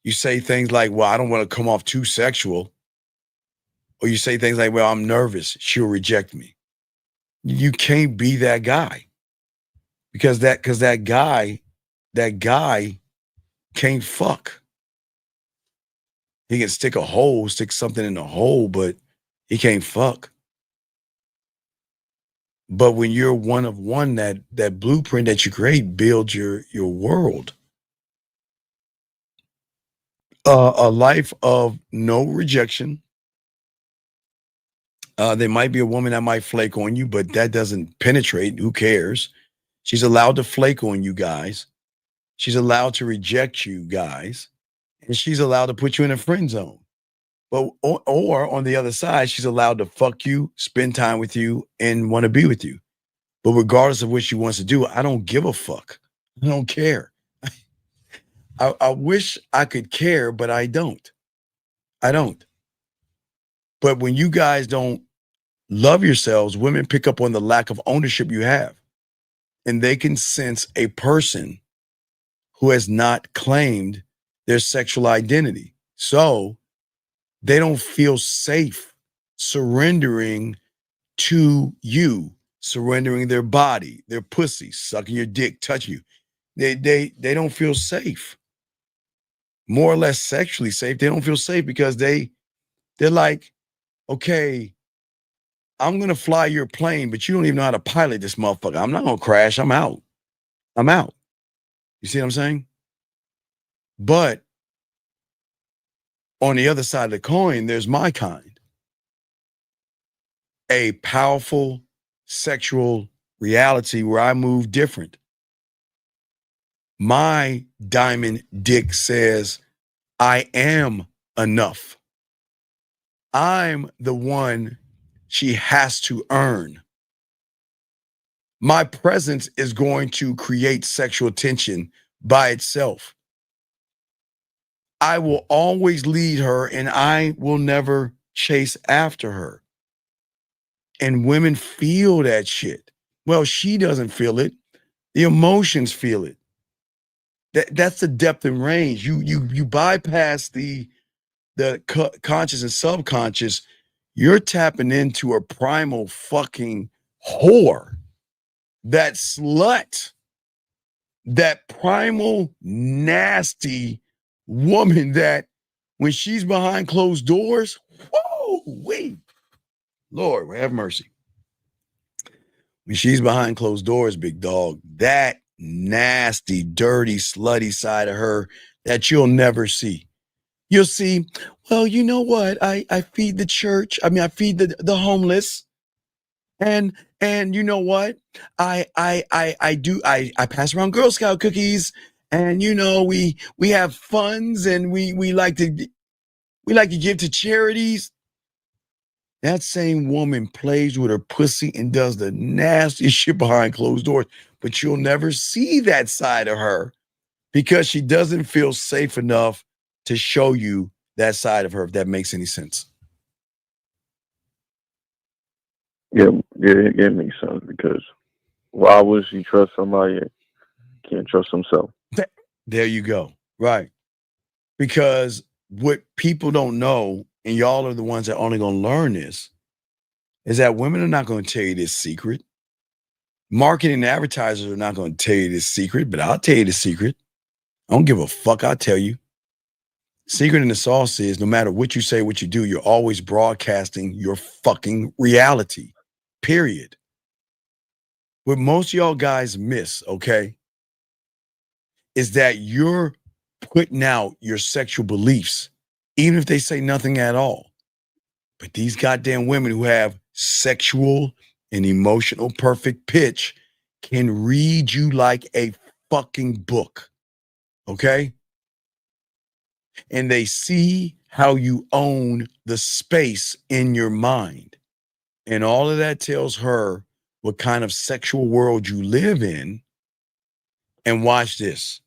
You say things like, well, I don't want to come off too sexual. Or you say things like, well, I'm nervous. She'll reject me. You can't be that guy. Because that guy can't fuck. He can stick something in the hole, but he can't fuck. But when you're one of one, that blueprint that you create builds your world. A life of no rejection. There might be a woman that might flake on you, but that doesn't penetrate. Who cares? She's allowed to flake on you guys. She's allowed to reject you guys. And she's allowed to put you in a friend zone. But or on the other side, she's allowed to fuck you, spend time with you, and want to be with you. But regardless of what she wants to do, I don't give a fuck. I don't care. I wish I could care, but I don't. I don't. But when you guys don't love yourselves, women pick up on the lack of ownership you have. And they can sense a person who has not claimed their sexual identity. So they don't feel safe surrendering to you, surrendering their body, their pussy, sucking your dick, touching you. They don't feel safe. More or less sexually safe. They don't feel safe because they're like, okay, I'm gonna fly your plane, but you don't even know how to pilot this motherfucker. I'm not gonna crash. I'm out. I'm out. You see what I'm saying? But on the other side of the coin, there's my kind. A powerful sexual reality where I move different. My diamond dick says, I am enough. I'm the one she has to earn. My presence is going to create sexual tension by itself. I will always lead her and I will never chase after her. And women feel that shit. Well, she doesn't feel it. The emotions feel it. That's the depth and range. You bypass the conscious and subconscious. You're tapping into a primal fucking whore. That slut. That primal nasty woman that when she's behind closed doors, whoa, wait. Lord, have mercy. When she's behind closed doors, big dog, that nasty, dirty, slutty side of her that you'll never see. You'll see, well, you know what? I feed the church. I mean, I feed the homeless. And you know what? I pass around Girl Scout cookies, and we have funds, and we like to give to charities. That same woman plays with her pussy and does the nastiest shit behind closed doors, but you'll never see that side of her because she doesn't feel safe enough to show you that side of her, if that makes any sense. Yeah, it makes sense because why would you trust somebody that can't trust himself? There you go. Right. Because what people don't know, and y'all are the ones that are only going to learn this, is that women are not going to tell you this secret. Marketing and advertisers are not going to tell you this secret, but I'll tell you the secret. I don't give a fuck. I'll tell you. Secret in the sauce is no matter what you say, what you do, you're always broadcasting your fucking reality. Period. What most of y'all guys miss, okay, is that you're putting out your sexual beliefs, even if they say nothing at all. But these goddamn women who have sexual and emotional perfect pitch can read you like a fucking book, okay? And they see how you own the space in your mind. And all of that tells her what kind of sexual world you live in. And watch this.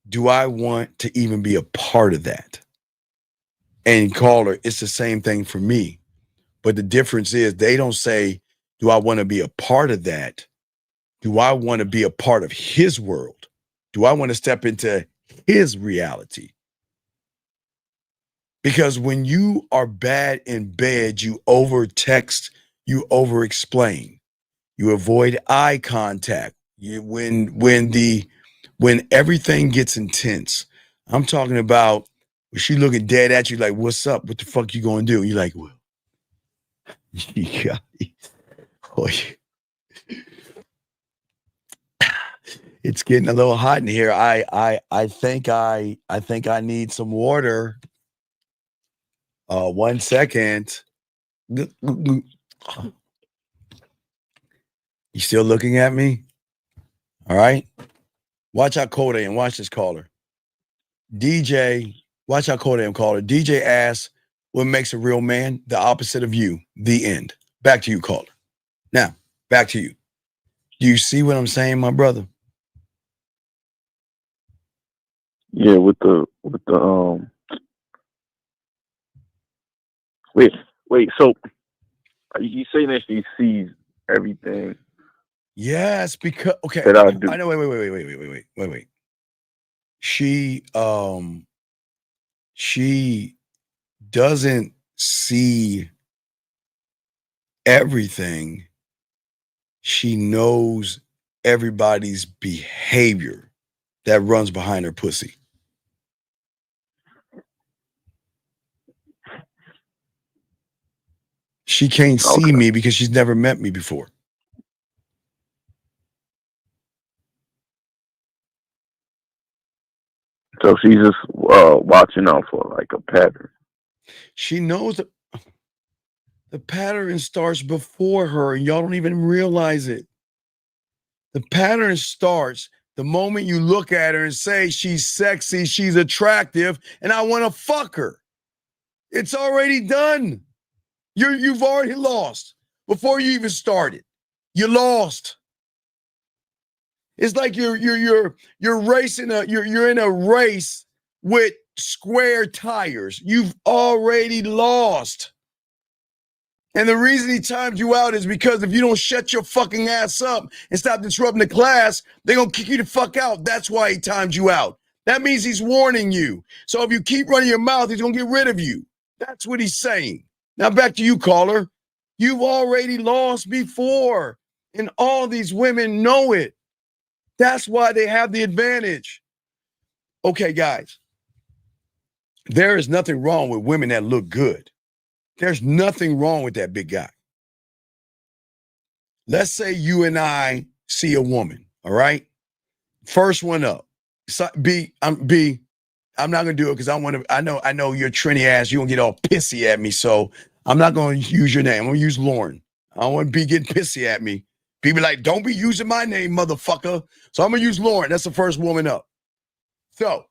Do I want to even be a part of that? And caller, it's the same thing for me. But the difference is they don't say, do I want to be a part of that? Do I want to be a part of his world? Do I want to step into his reality? Because when you are bad in bed, you over text, you over explain, you avoid eye contact. When everything gets intense, I'm talking about when she looking dead at you like, what's up? What the fuck you gonna do? You're like, well, yeah. Boy, it's getting a little hot in here. I think I need some water. 1 second. You still looking at me? All right. Watch how cold I am. Watch this caller. DJ, watch how cold I am, caller. DJ asks, what makes a real man? The opposite of you. The end. Back to you, caller. Now, back to you. Do you see what I'm saying, my brother? Yeah, with the wait, so are you saying that she sees everything? Yes, because okay. That I do. I know. Wait. She doesn't see everything. She knows everybody's behavior that runs behind her pussy. She can't see me because she's never met me before. So she's just watching out for like a pattern. She knows the pattern starts before her, and y'all don't even realize it. The pattern starts the moment you look at her and say she's sexy, she's attractive, and I want to fuck her. It's already done. You've already lost before you even started. You lost. It's like you're racing you're in a race with square tires. You've already lost. And the reason he timed you out is because if you don't shut your fucking ass up and stop disrupting the class, they're going to kick you the fuck out. That's why he timed you out. That means he's warning you. So if you keep running your mouth, he's going to get rid of you. That's what he's saying. Now back to you, caller. You've already lost before, and all these women know it. That's why they have the advantage. Okay, guys, there is nothing wrong with women that look good. There's nothing wrong with that, big guy. Let's say you and I see a woman, all right? First one up. So, I'm not gonna do it because I know you're Trini ass. You're gonna get all pissy at me, so I'm not gonna use your name. I'm gonna use Lauren. I don't want to be getting pissy at me. People like, don't be using my name, motherfucker. So I'm going to use Lauren. That's the first woman up. So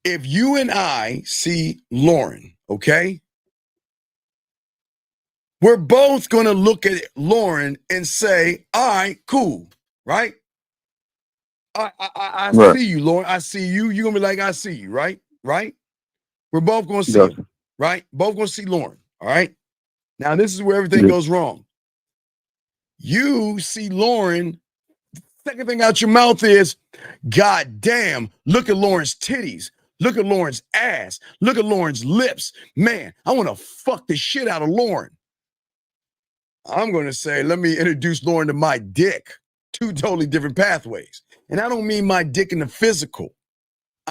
if you and I see Lauren, okay, we're both going to look at Lauren and say, all right, cool, right? I Right. see you, Lauren. I see you. You're going to be like, I see you, right? Right? We're both going to see Gotcha. him, right? Both going to see Lauren, all right? Now, this is where everything Yeah. goes wrong. You see Lauren, second thing out your mouth is, God damn, look at Lauren's titties. Look at Lauren's ass. Look at Lauren's lips. Man, I want to fuck the shit out of Lauren. I'm going to say, let me introduce Lauren to my dick. Two totally different pathways. And I don't mean my dick in the physical.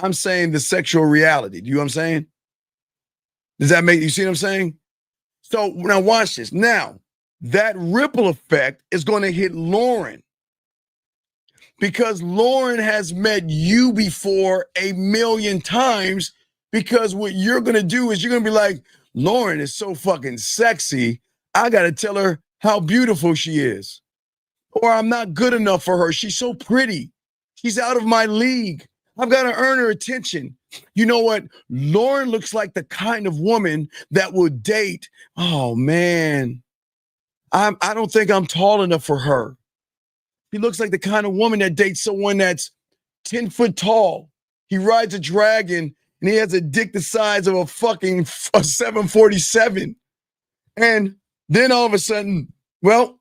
I'm saying the sexual reality. Do you know what I'm saying? Does that make, you see what I'm saying? So now watch this. Now, that ripple effect is going to hit Lauren because Lauren has met you before 1,000,000 times, because what you're going to do is you're going to be like, Lauren is so fucking sexy. I got to tell her how beautiful she is. Or I'm not good enough for her. She's so pretty. She's out of my league. I've got to earn her attention. You know what? Lauren looks like the kind of woman that would date. Oh man, I don't think I'm tall enough for her. He looks like the kind of woman that dates someone that's 10 foot tall. He rides a dragon and he has a dick the size of a fucking 747. And then all of a sudden, well,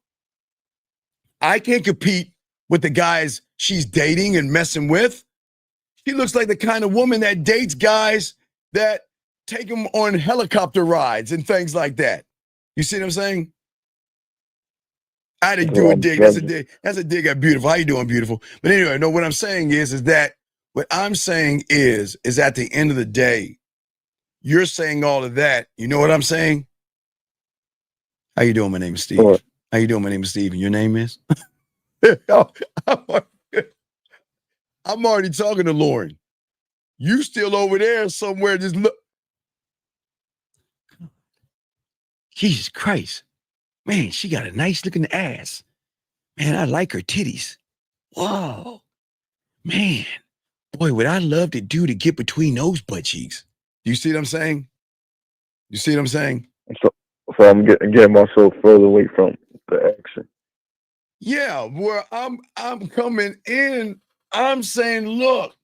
I can't compete with the guys she's dating and messing with. She looks like the kind of woman that dates guys that take them on helicopter rides and things like that. You see what I'm saying? I had to do a dig. That's a dig. That's a dig at beautiful. How you doing, beautiful? But anyway, no, what I'm saying is that what I'm saying is at the end of the day, you're saying all of that. You know what I'm saying? How you doing? My name is Steve. Right. How you doing? My name is Steve. And your name is? I'm already talking to Lauren. You still over there somewhere just look. Jesus Christ. Man, she got a nice looking ass. Man, I like her titties. Whoa. Man. Boy, what I love to do to get between those butt cheeks. You see what I'm saying? You see what I'm saying? So I'm getting myself further away from the action. Yeah, where I'm coming in, I'm saying, look,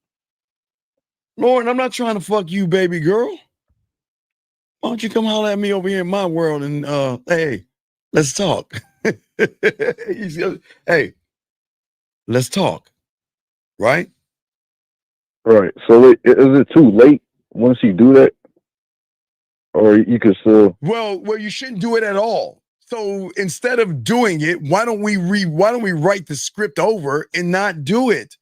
Lauren, I'm not trying to fuck you, baby girl. Why don't you come holler at me over here in my world and hey, let's talk. Hey, let's talk. Right? Right. So is it too late once you do that? Or you could still... Well, you shouldn't do it at all. So instead of doing it, why don't we write the script over and not do it?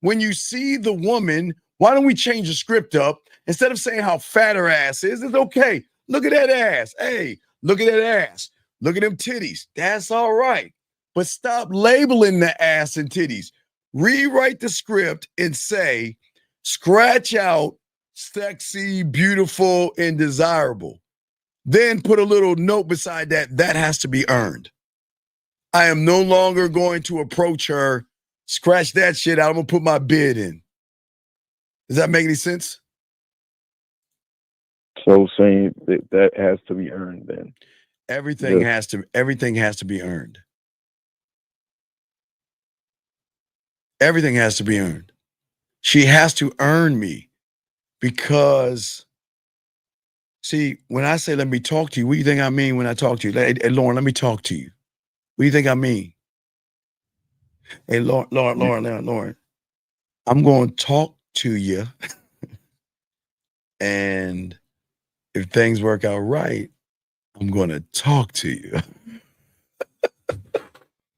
When you see the woman, why don't we change the script up? Instead of saying how fat her ass is, it's okay. Look at that ass. Hey, look at that ass. Look at them titties. That's all right. But stop labeling the ass and titties. Rewrite the script and say, scratch out sexy, beautiful, and desirable. Then put a little note beside that has to be earned. I am no longer going to approach her, scratch that shit out. I'm going to put my bid in. Does that make any sense? So saying that has to be earned then. Everything has to be earned. Everything has to be earned. She has to earn me because, see, when I say let me talk to you, what do you think I mean when I talk to you? Hey, Lauren, let me talk to you. What do you think I mean? Hey, Lauren. I'm going to talk to you. And if things work out right, I'm going to talk to you.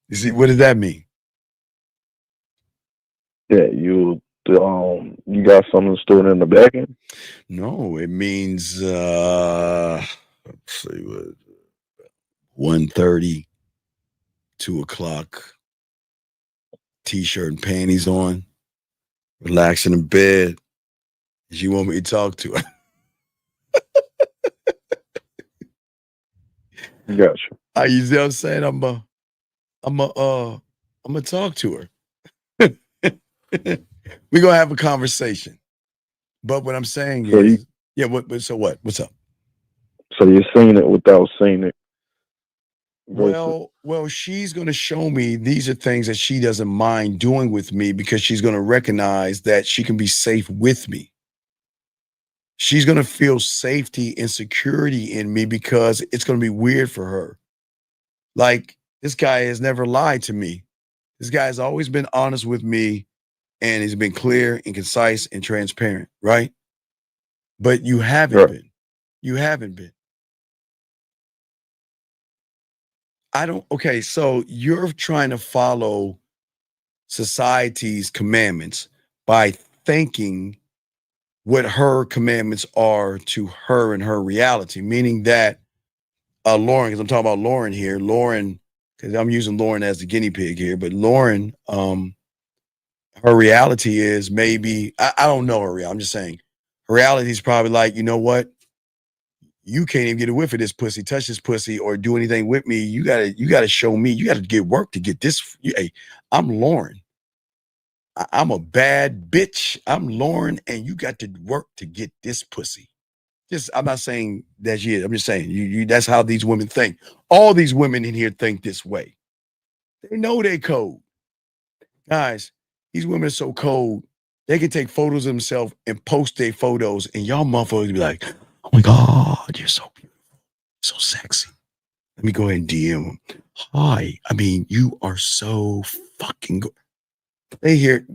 You see, what does that mean? Yeah, you got something stored in the back end? No, it means let's see, 1:30, 2:00, t-shirt and panties on, relaxing in bed. She want me to talk to her. Gotcha. You see what I'm saying? I'm gonna talk to her. We're gonna have a conversation. But what I'm saying So you, is, yeah, so what? What's up? so you're saying it without saying it. Versus, Well, she's gonna show me these are things that she doesn't mind doing with me because she's gonna recognize that she can be safe with me. She's gonna feel safety and security in me because it's gonna be weird for her. Like, this guy has never lied to me. This guy has always been honest with me and he's been clear and concise and transparent, right? But you haven't been. You haven't been. Okay, so you're trying to follow society's commandments by thinking what her commandments are to her and her reality, meaning that Lauren, because I'm talking about Lauren here, Lauren, because I'm using Lauren as the guinea pig here, but Lauren, her reality is maybe, I don't know her reality, I'm just saying, her reality is probably like, you know what? You can't even get a whiff of this pussy, touch this pussy, or do anything with me. You gotta show me. You gotta get work to get this. Hey, I'm Lauren. I'm a bad bitch. I'm Lauren, and you got to work to get this pussy. I'm not saying that she is. I'm just saying you. That's how these women think. All these women in here think this way. They know they cold, guys. These women are so cold. They can take photos of themselves and post their photos, and y'all motherfuckers be like, "Oh my god, you're so beautiful, so sexy." Let me go ahead and DM them. Hi. I mean, you are so fucking good.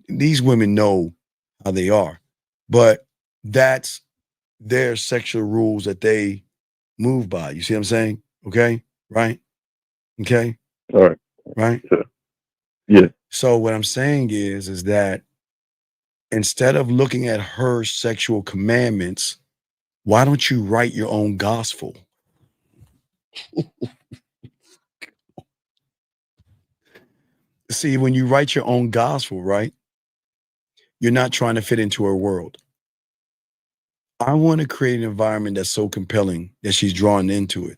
These women know how they are, but that's their sexual rules that they move by. You see what I'm saying? Okay. Right. Okay. all right. Right. Yeah. So what I'm saying is that instead of looking at her sexual commandments, why don't you write your own gospel? See, when you write your own gospel, right? You're not trying to fit into her world. I want to create an environment that's so compelling that she's drawn into it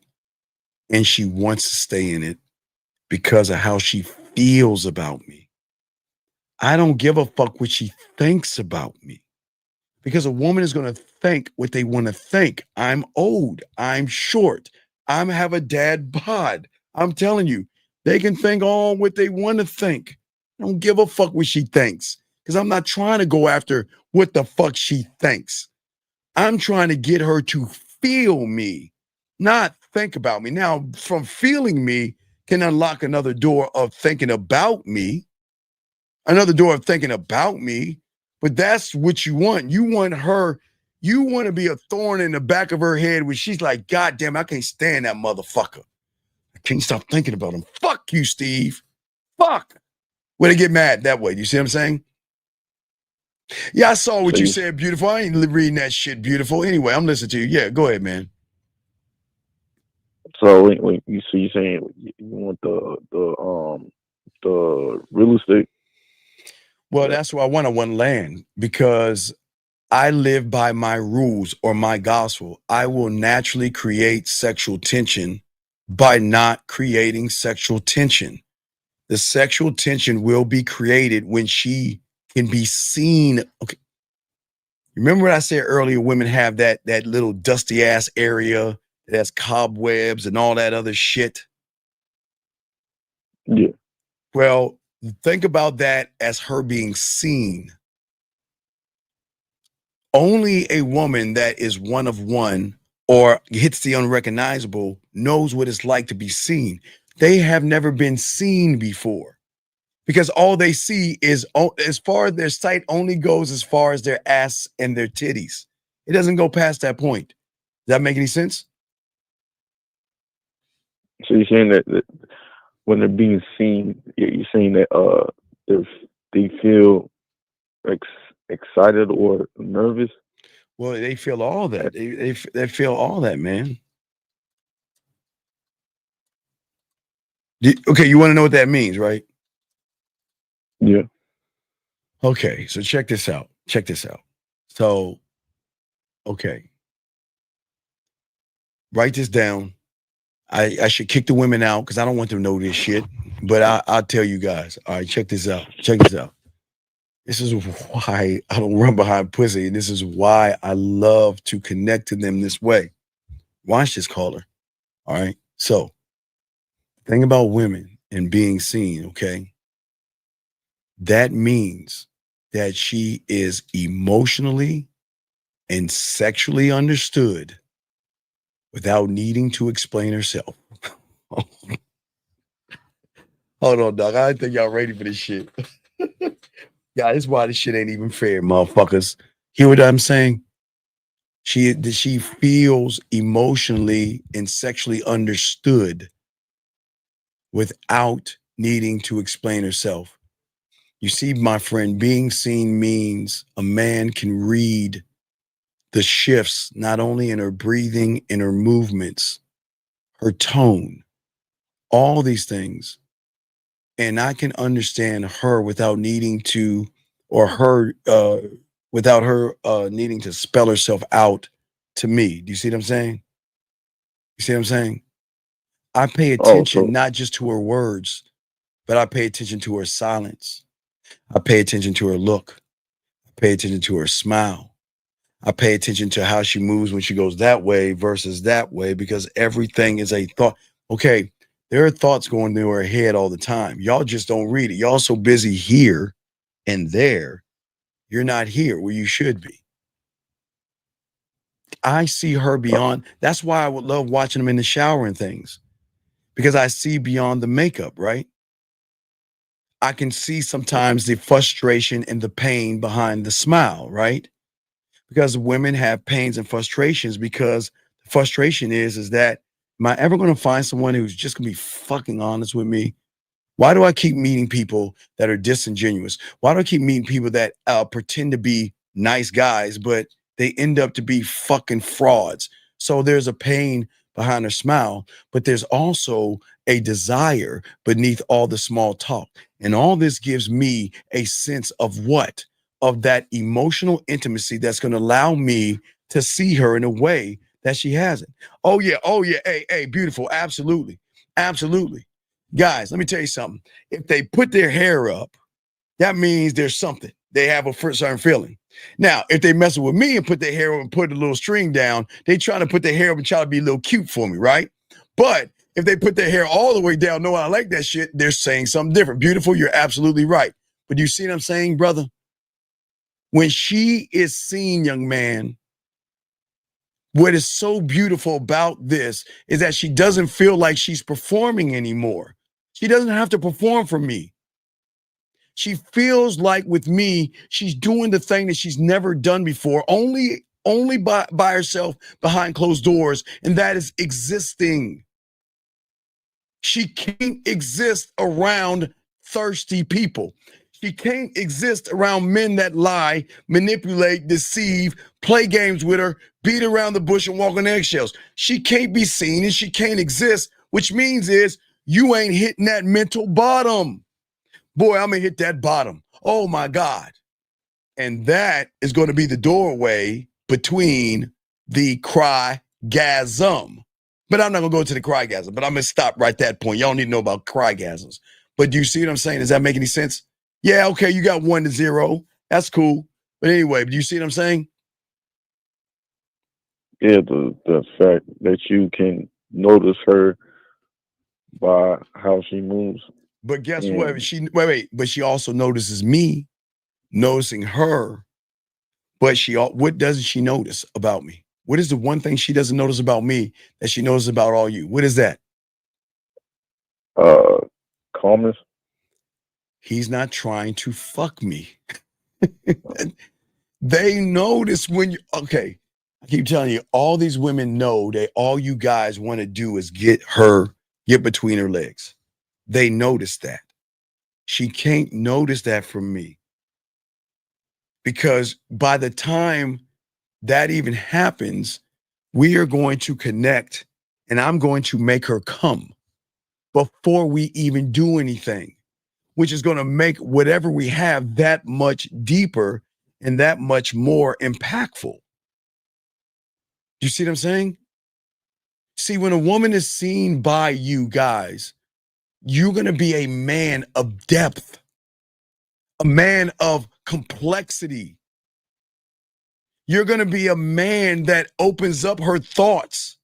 and she wants to stay in it because of how she feels about me. I don't give a fuck what she thinks about me because a woman is going to think what they want to think. I'm old. I'm short. I have a dad bod. I'm telling you, they can think all what they want to think. I don't give a fuck what she thinks because I'm not trying to go after what the fuck she thinks. I'm trying to get her to feel me, not think about me. Now, from feeling me can unlock another door of thinking about me, but that's what you want. You want to be a thorn in the back of her head when she's like, God damn, I can't stand that motherfucker. I can't stop thinking about him. Fuck you, Steve. Fuck. When they get mad that way, you see what I'm saying? Yeah, I saw what you said, beautiful. I ain't reading that shit, beautiful. Anyway, I'm listening to you. Yeah, go ahead, man. So when you saying you want the real estate. Well, that's why I want land because I live by my rules or my gospel. I will naturally create sexual tension by not creating sexual tension. The sexual tension will be created when she can be seen. Okay. Remember what I said earlier, women have that little dusty ass area that has cobwebs and all that other shit. Yeah. Well, think about that as her being seen. Only a woman that is one of one or hits the unrecognizable knows what it's like to be seen. They have never been seen before because all they see is, as far as their sight only goes as far as their ass and their titties. It doesn't go past that point. Does that make any sense? So you're saying that when they're being seen, you're saying that they feel excited or nervous? Well, they feel all that. They feel all that, man. Okay, you want to know what that means, right? Yeah. Okay, so check this out. So, okay. Write this down. I should kick the women out because I don't want them to know this shit. But I'll tell you guys. All right, check this out. Check this out. This is why I don't run behind pussy. And this is why I love to connect to them this way. Watch this, caller. All right. So, thing about women and being seen, okay? That means that she is emotionally and sexually understood without needing to explain herself. Hold on, dog. I don't think y'all ready for this shit. Yeah, this is why this shit ain't even fair, motherfuckers. Hear what I'm saying? She feels emotionally and sexually understood without needing to explain herself. You see, my friend, being seen means a man can read the shifts, not only in her breathing, in her movements, her tone, all these things. And I can understand her without needing to, or her, without her needing to spell herself out to me. Do you see what I'm saying? You see what I'm saying? I pay attention not just to her words, but I pay attention to her silence. I pay attention to her look. I pay attention to her smile. I pay attention to how she moves when she goes that way versus that way, because everything is a thought. Okay, there are thoughts going through her head all the time. Y'all just don't read it. Y'all so busy here and there. You're not here where you should be. I see her beyond. That's why I would love watching them in the shower and things, because I see beyond the makeup, right? I can see sometimes the frustration and the pain behind the smile, right? Because women have pains and frustrations, because the frustration is that, am I ever going to find someone who's just going to be fucking honest with me? Why do I keep meeting people that are disingenuous? Why do I keep meeting people that pretend to be nice guys, but they end up to be fucking frauds? So there's a pain behind her smile, but there's also a desire beneath all the small talk. And all this gives me a sense of what? Of that emotional intimacy that's going to allow me to see her in a way that she hasn't. Oh yeah. Hey, beautiful. Absolutely. Absolutely. Guys, let me tell you something. If they put their hair up, that means there's something. They have a certain feeling. Now, if they messing with me and put their hair up and put a little string down, they trying to put their hair up and try to be a little cute for me, right? But if they put their hair all the way down, no, I like that shit, they're saying something different. Beautiful, you're absolutely right. But you see what I'm saying, brother? When she is seen, young man, what is so beautiful about this is that she doesn't feel like she's performing anymore. She doesn't have to perform for me. She feels like with me, she's doing the thing that she's never done before, only by herself behind closed doors, and that is existing. She can't exist around thirsty people. She can't exist around men that lie, manipulate, deceive, play games with her, beat around the bush and walk on eggshells. She can't be seen and she can't exist, which means is you ain't hitting that mental bottom. Boy, I'm gonna hit that bottom. Oh my God. And that is going to be the doorway between the crygasm. But I'm not gonna go to the crygasm, but I'm gonna stop right that point. Y'all need to know about crygasms. But do you see what I'm saying? Does that make any sense? Yeah, okay, you got 1 to 0. That's cool. But anyway, do you see what I'm saying? Yeah, the fact that you can notice her by how she moves. But guess what? But she also notices me noticing her. But what doesn't she notice about me? What is the one thing she doesn't notice about me that she notices about all you? What is that? Calmness. He's not trying to fuck me. They notice when you, okay, I keep telling you, all these women know that all you guys want to do is get between her legs. They notice that. She can't notice that from me. Because by the time that even happens, we are going to connect and I'm going to make her come before we even do anything, which is going to make whatever we have that much deeper and that much more impactful. You see what I'm saying? See, when a woman is seen by you guys, you're going to be a man of depth, a man of complexity. You're going to be a man that opens up her thoughts.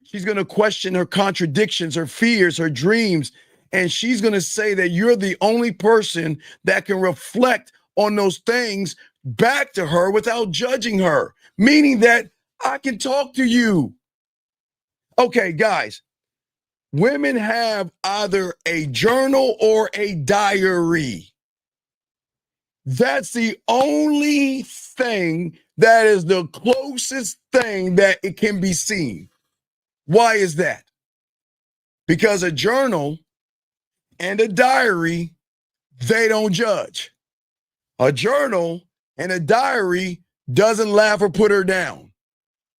She's going to question her contradictions, her fears, her dreams, and she's going to say that you're the only person that can reflect on those things back to her without judging her, meaning that I can talk to you. Okay, guys, women have either a journal or a diary. That's the only thing that is the closest thing that it can be seen. Why is that? Because a journal and a diary, they don't judge. A journal and a diary doesn't laugh or put her down.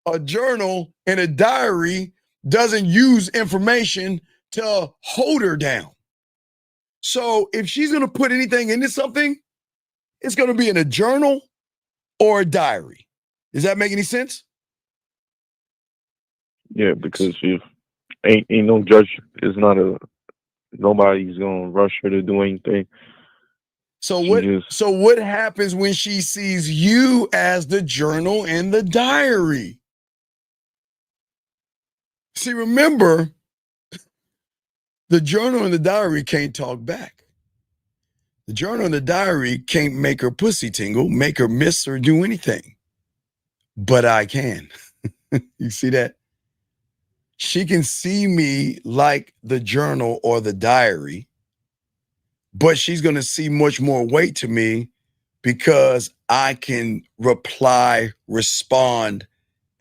A journal and a diary doesn't use information to hold her down. So if she's going to put anything into something, it's going to be in a journal or a diary. Does that make any sense? Yeah, because if ain't no judge, is not a nobody's gonna rush her to do anything. So what happens when she sees you as the journal and the diary? See, remember, the journal and the diary can't talk back. The journal and the diary can't make her pussy tingle, make her miss or do anything. But I can. You see that? She can see me like the journal or the diary, but she's going to see much more weight to me because I can reply, respond,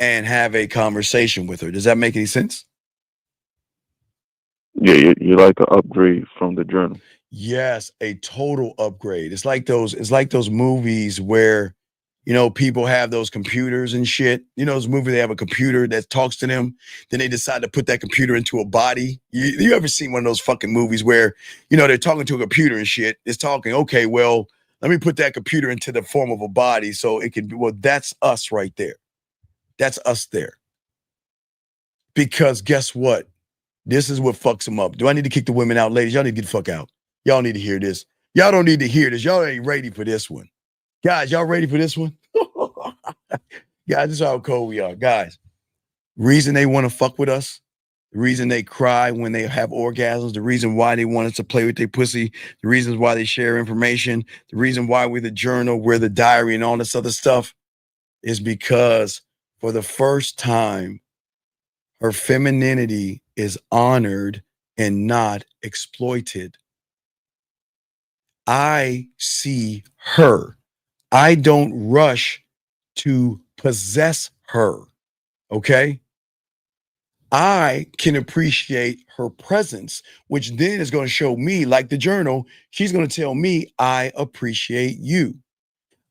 and have a conversation with her. Does that make any sense? Yeah, you're like an upgrade from the journal. Yes, a total upgrade. It's like those movies where, you know, people have those computers and shit. You know, those movies, they have a computer that talks to them. Then they decide to put that computer into a body. You ever seen one of those fucking movies where, you know, they're talking to a computer and shit. It's talking, okay, well, let me put that computer into the form of a body so it can be, well, that's us right there. That's us there. Because guess what? This is what fucks them up. Do I need to kick the women out, ladies? Y'all need to get the fuck out. Y'all need to hear this. Y'all don't need to hear this. Y'all ain't ready for this one. Guys, y'all ready for this one? Guys, this is how cold we are. Guys, reason they want to fuck with us, the reason they cry when they have orgasms, the reason why they want us to play with their pussy, the reasons why they share information, the reason why we're the journal, we're the diary, and all this other stuff is because for the first time, her femininity is honored and not exploited. I see her. I don't rush to possess her, okay? I can appreciate her presence, which then is going to show me, like the journal, she's going to tell me, I appreciate you.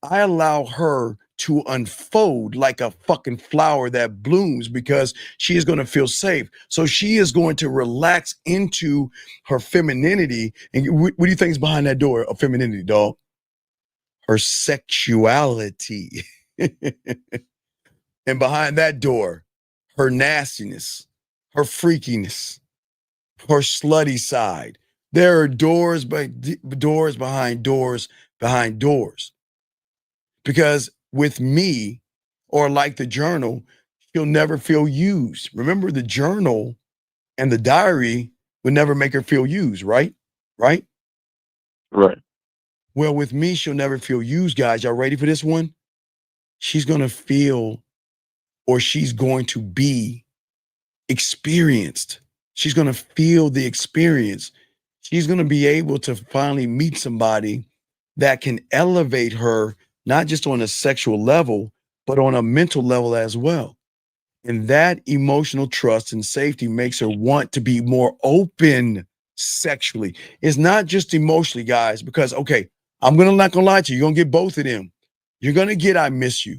I allow her to unfold like a fucking flower that blooms because she is going to feel safe. So she is going to relax into her femininity. And what do you think is behind that door of femininity, dog? Her sexuality. And behind that door, her nastiness, her freakiness, her slutty side. There are doors behind doors behind doors. Because with me, or like the journal, she'll never feel used. Remember, the journal and the diary would never make her feel used, right? Right? Right. Well, with me, she'll never feel used, guys. Y'all ready for this one? She's going to feel, or she's going to be experienced. She's going to feel the experience. She's going to be able to finally meet somebody that can elevate her, not just on a sexual level, but on a mental level as well. And that emotional trust and safety makes her want to be more open sexually. It's not just emotionally, guys, because, okay, I'm not gonna lie to you. You're gonna get both of them. You're gonna get, I miss you.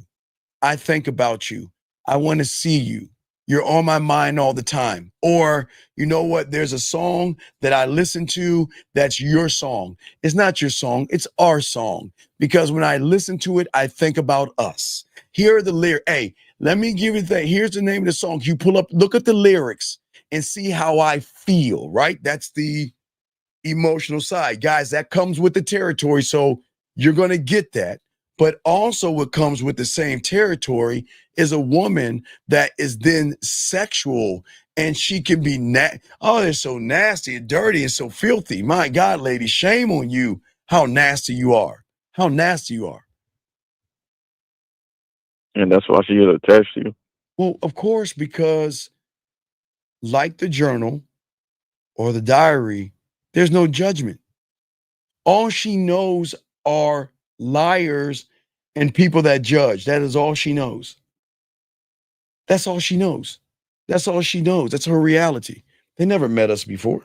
I think about you. I want to see you. You're on my mind all the time. Or, you know what? There's a song that I listen to that's your song. It's not your song. It's our song. Because when I listen to it, I think about us. Here are the lyrics. Hey, Let me give you that. Here's the name of the song. You pull up, look at the lyrics and see how I feel, right? That's the emotional side. Guys, that comes with the territory. So you're going to get that. But also what comes with the same territory is a woman that is then sexual, and she can be, oh, they're so nasty and dirty and so filthy. My God, lady, shame on you how nasty you are. How nasty you are. And that's why she get attached to you. Well, of course, because like the journal or the diary, there's no judgment. All she knows are liars and people that judge. That is all she knows. That's all she knows. That's all she knows. That's her reality. They never met us before.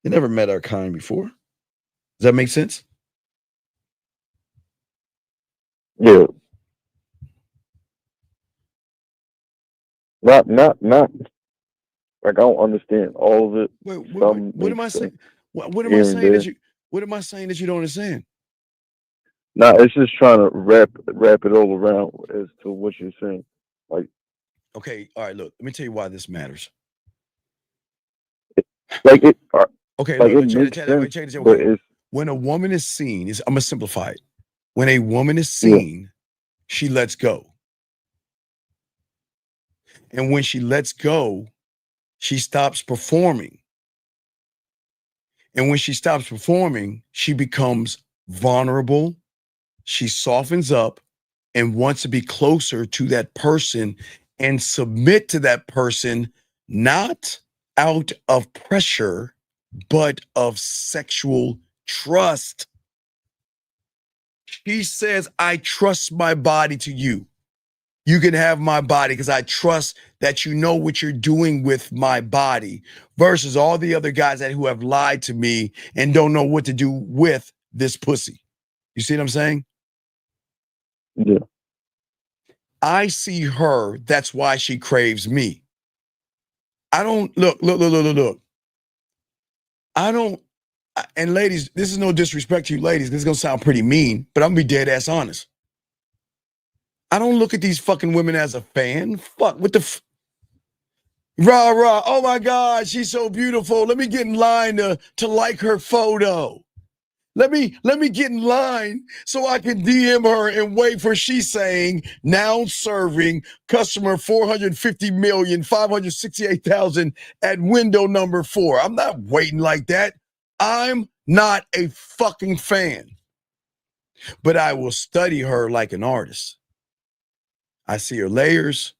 They never met our kind before. Does that make sense? Yeah. Not. Like I don't understand all of it. What am I saying? What am I saying that you? What am I saying that you don't understand? No, it's just trying to wrap it all around as to what you're saying. Like, okay, all right. Look, let me tell you why this matters. Like it. Okay, like look, it makes sense, check it. but Okay. When a woman is seen, I'm gonna simplify it. When a woman is seen, she lets go. And when she lets go, she stops performing. And when she stops performing, she becomes vulnerable. She softens up and wants to be closer to that person and submit to that person, not out of pressure, but of sexual trust. She says, I trust my body to you. You can have my body because I trust that you know what you're doing with my body, versus all the other guys who have lied to me and don't know what to do with this pussy. You see what I'm saying? Yeah. I see her. That's why she craves me. I don't look. I don't. And ladies, this is no disrespect to you ladies. This is going to sound pretty mean, but I'm going to be dead ass honest. I don't look at these fucking women as a fan. Fuck, what the rah, rah. Oh my God, she's so beautiful. Let me get in line to like her photo. Let me get in line so I can DM her and wait for she's saying now serving customer 450,568,000 at window number 4. I'm not waiting like that. I'm not a fucking fan. But I will study her like an artist. I see her layers.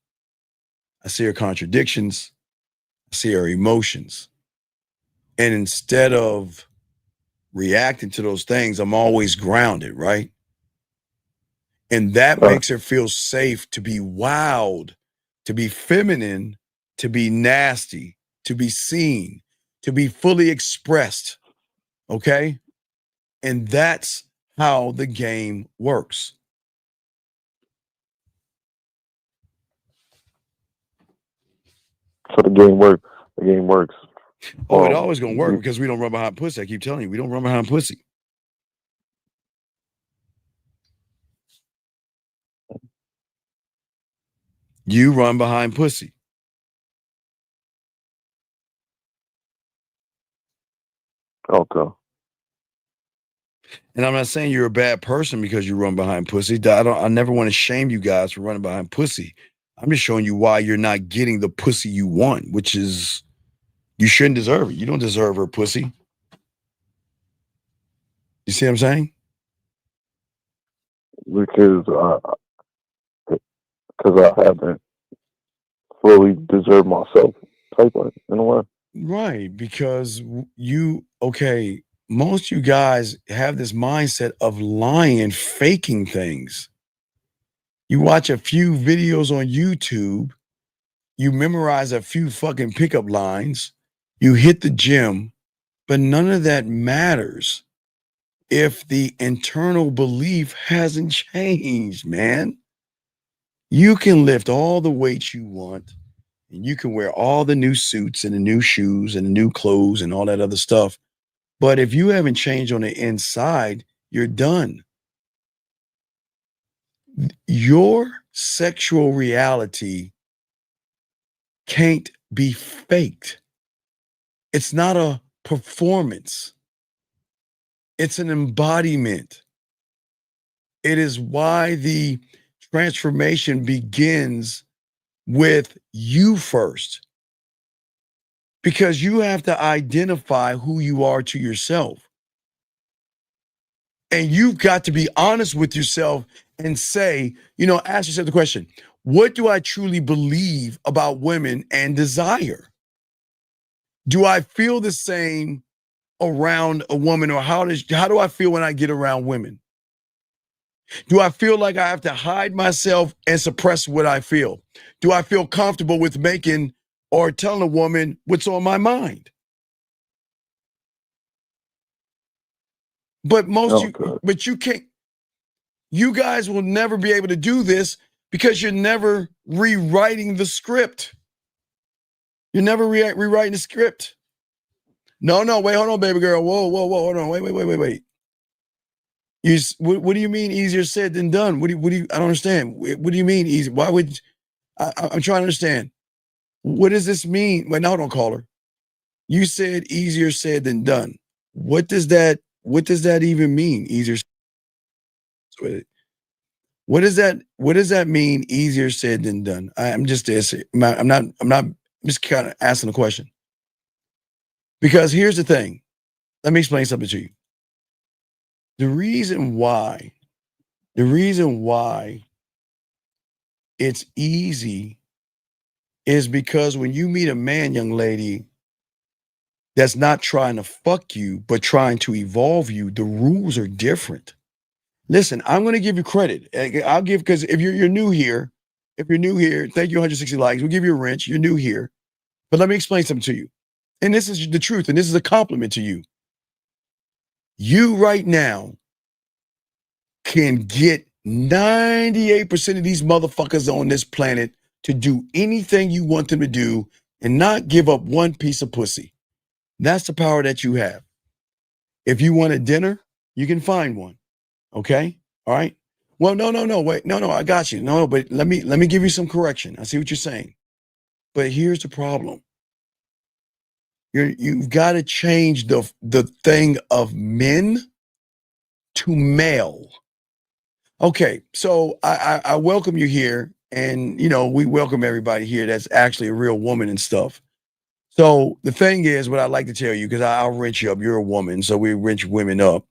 I see her contradictions. I see her emotions. And instead of reacting to those things, I'm always grounded, right? And that makes her feel safe to be wowed, to be feminine, to be nasty, to be seen, to be fully expressed. Okay? And that's how the game works. So the game works. The game works. Oh, it always gonna work because we don't run behind pussy. I keep telling you, we don't run behind pussy. You run behind pussy. Okay. And I'm not saying you're a bad person because you run behind pussy. I never want to shame you guys for running behind pussy. I'm just showing you why you're not getting the pussy you want, which is you shouldn't deserve it. You don't deserve her pussy. You see what I'm saying? Because I haven't fully deserved myself, type of, in a way. Right, because most you guys have this mindset of lying and faking things. You watch a few videos on YouTube, you memorize a few fucking pickup lines, you hit the gym, but none of that matters if the internal belief hasn't changed, man. You can lift all the weights you want, and you can wear all the new suits and the new shoes and the new clothes and all that other stuff. But if you haven't changed on the inside, you're done. Your sexual reality can't be faked. It's not a performance. It's an embodiment. It is why the transformation begins with you first. Because you have to identify who you are to yourself. And you've got to be honest with yourself and say, ask yourself the question, what do I truly believe about women and desire? Do I feel the same around a woman, or how do I feel when I get around women? Do I feel like I have to hide myself and suppress what I feel? Do I feel comfortable with making or telling a woman what's on my mind? But you can't, you guys will never be able to do this because you're never rewriting the script. You're never rewriting the script. No, wait, hold on, baby girl. Whoa, hold on, wait. What do you mean easier said than done? What do you? I don't understand. What do you mean easy? Why would I'm trying to understand? What does this mean? Wait, no, don't call her. You said easier said than done. What does that even mean? Easier. What does that mean? Easier said than done. I'm just I'm just kind of asking a question. Because here's the thing. Let me explain something to you. The reason why it's easy is because when you meet a man, young lady, that's not trying to fuck you, but trying to evolve you, the rules are different. Listen, I'm going to give you credit. I'll give, because if you're new here, thank you, 160 likes. We'll give you a wrench. You're new here. But let me explain something to you. And this is the truth, and this is a compliment to you. You right now can get 98% of these motherfuckers on this planet to do anything you want them to do and not give up one piece of pussy. That's the power that you have. If you want a dinner, you can find one. Okay? All right? Well, no, wait. No, I got you. No, but let me give you some correction. I see what you're saying. But here's the problem. You've got to change the thing of men to male. Okay, so I welcome you here, and we welcome everybody here that's actually a real woman and stuff. So the thing is, what I like to tell you, because I'll wrench you up, you're a woman, so we wrench women up.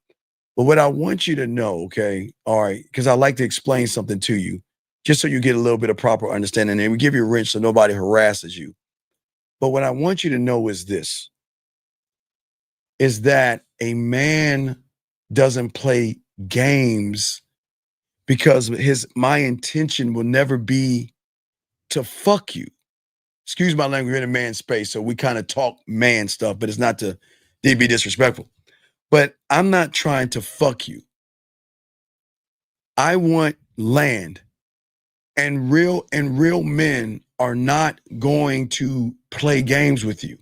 But what I want you to know, okay, all right, because I like to explain something to you, just so you get a little bit of proper understanding, and we give you a wrench so nobody harasses you. But what I want you to know is this, is that a man doesn't play games, because my intention will never be to fuck you. Excuse my language, we're in a man space, so we kind of talk man stuff, but it's not to be disrespectful. But I'm not trying to fuck you. I want land. And real men are not going to play games with you.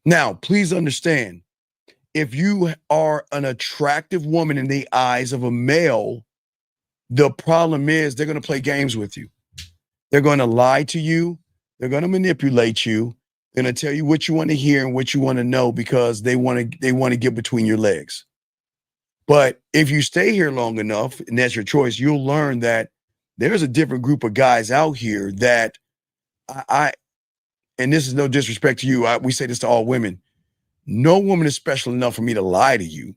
Now, please understand, if you are an attractive woman in the eyes of a male, the problem is they're going to play games with you. They're going to lie to you. They're going to manipulate you. They're going to tell you what you want to hear and what you want to know, because they want to get between your legs. But if you stay here long enough, and that's your choice, you'll learn that there's a different group of guys out here that and this is no disrespect to you, we say this to all women. No woman is special enough for me to lie to you.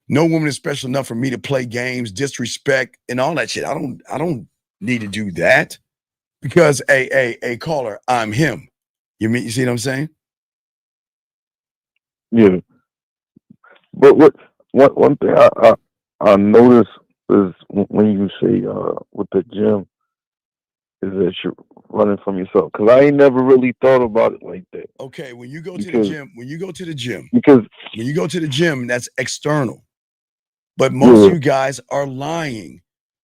No woman is special enough for me to play games, disrespect, and all that shit. I don't need to do that, because a caller, I'm him. You see what I'm saying? Yeah. But one thing I notice is when you say with the gym, is that you're running from yourself. Because I ain't never really thought about it like that. Okay, when you go to the gym, that's external. But most of you guys are lying.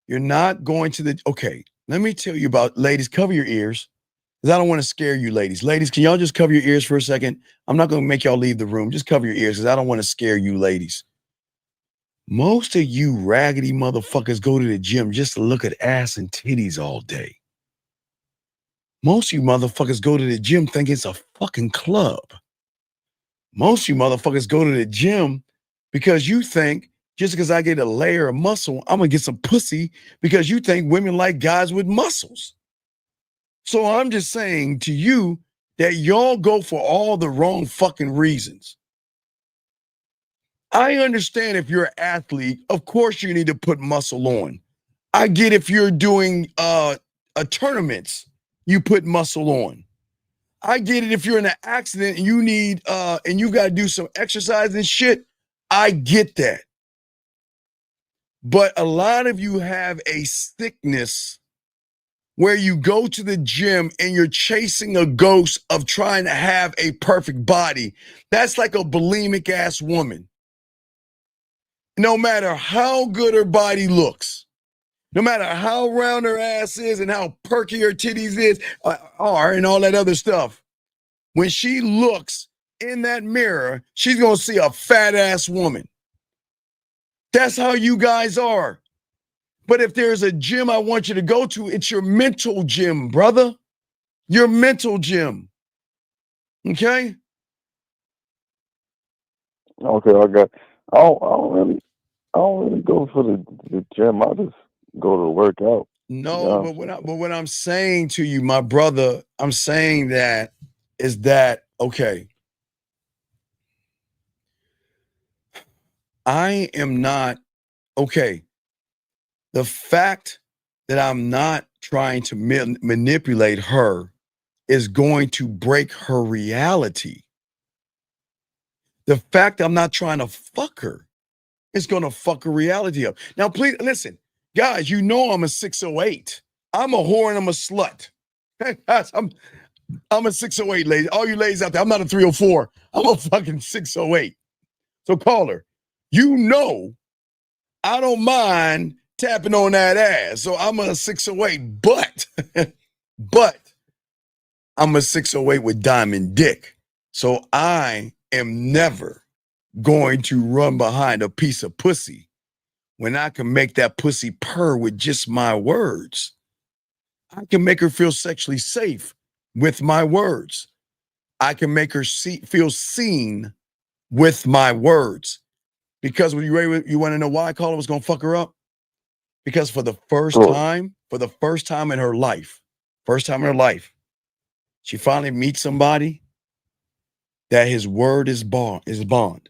You're not going to okay, let me tell you about, ladies, cover your ears, because I don't want to scare you ladies. Ladies, can y'all just cover your ears for a second? I'm not going to make y'all leave the room. Just cover your ears, because I don't want to scare you ladies. Most of you raggedy motherfuckers go to the gym just to look at ass and titties all day. Most of you motherfuckers go to the gym thinking it's a fucking club. Most of you motherfuckers go to the gym because you think just because I get a layer of muscle, I'm gonna get some pussy because you think women like guys with muscles. So I'm just saying to you that y'all go for all the wrong fucking reasons. I understand if you're an athlete, of course you need to put muscle on. I get if you're doing tournaments, you put muscle on. I get it if you're in an accident and you need and you got to do some exercise and shit. I get that. But a lot of you have a sickness where you go to the gym and you're chasing a ghost of trying to have a perfect body. That's like a bulimic ass woman. No matter how good her body looks, no matter how round her ass is and how perky her titties are and all that other stuff, when she looks in that mirror, she's going to see a fat ass woman. That's how you guys are. But if there's a gym I want you to go to, it's your mental gym, brother. Your mental gym. Okay? Okay, I got. I don't really go for the gym. I just go to work out. No, but what I'm saying to you, my brother, I'm saying that is that okay. I am not okay. The fact that I'm not trying to manipulate her is going to break her reality. The fact I'm not trying to fuck her is going to fuck her reality up. Now, please listen, guys, you know I'm a 608. I'm a whore and I'm a slut. Guys, I'm a 608, ladies. All you ladies out there, I'm not a 304. I'm a fucking 608. So call her. You know I don't mind tapping on that ass. So I'm a 608, but I'm a 608 with diamond dick. So I am never going to run behind a piece of pussy when I can make that pussy purr with just my words. I can make her feel sexually safe with my words. I can make her feel seen with my words. Because when you want to know why I call her was going to fuck her up? Because for the first time in her life, she finally meets somebody that his word is bond.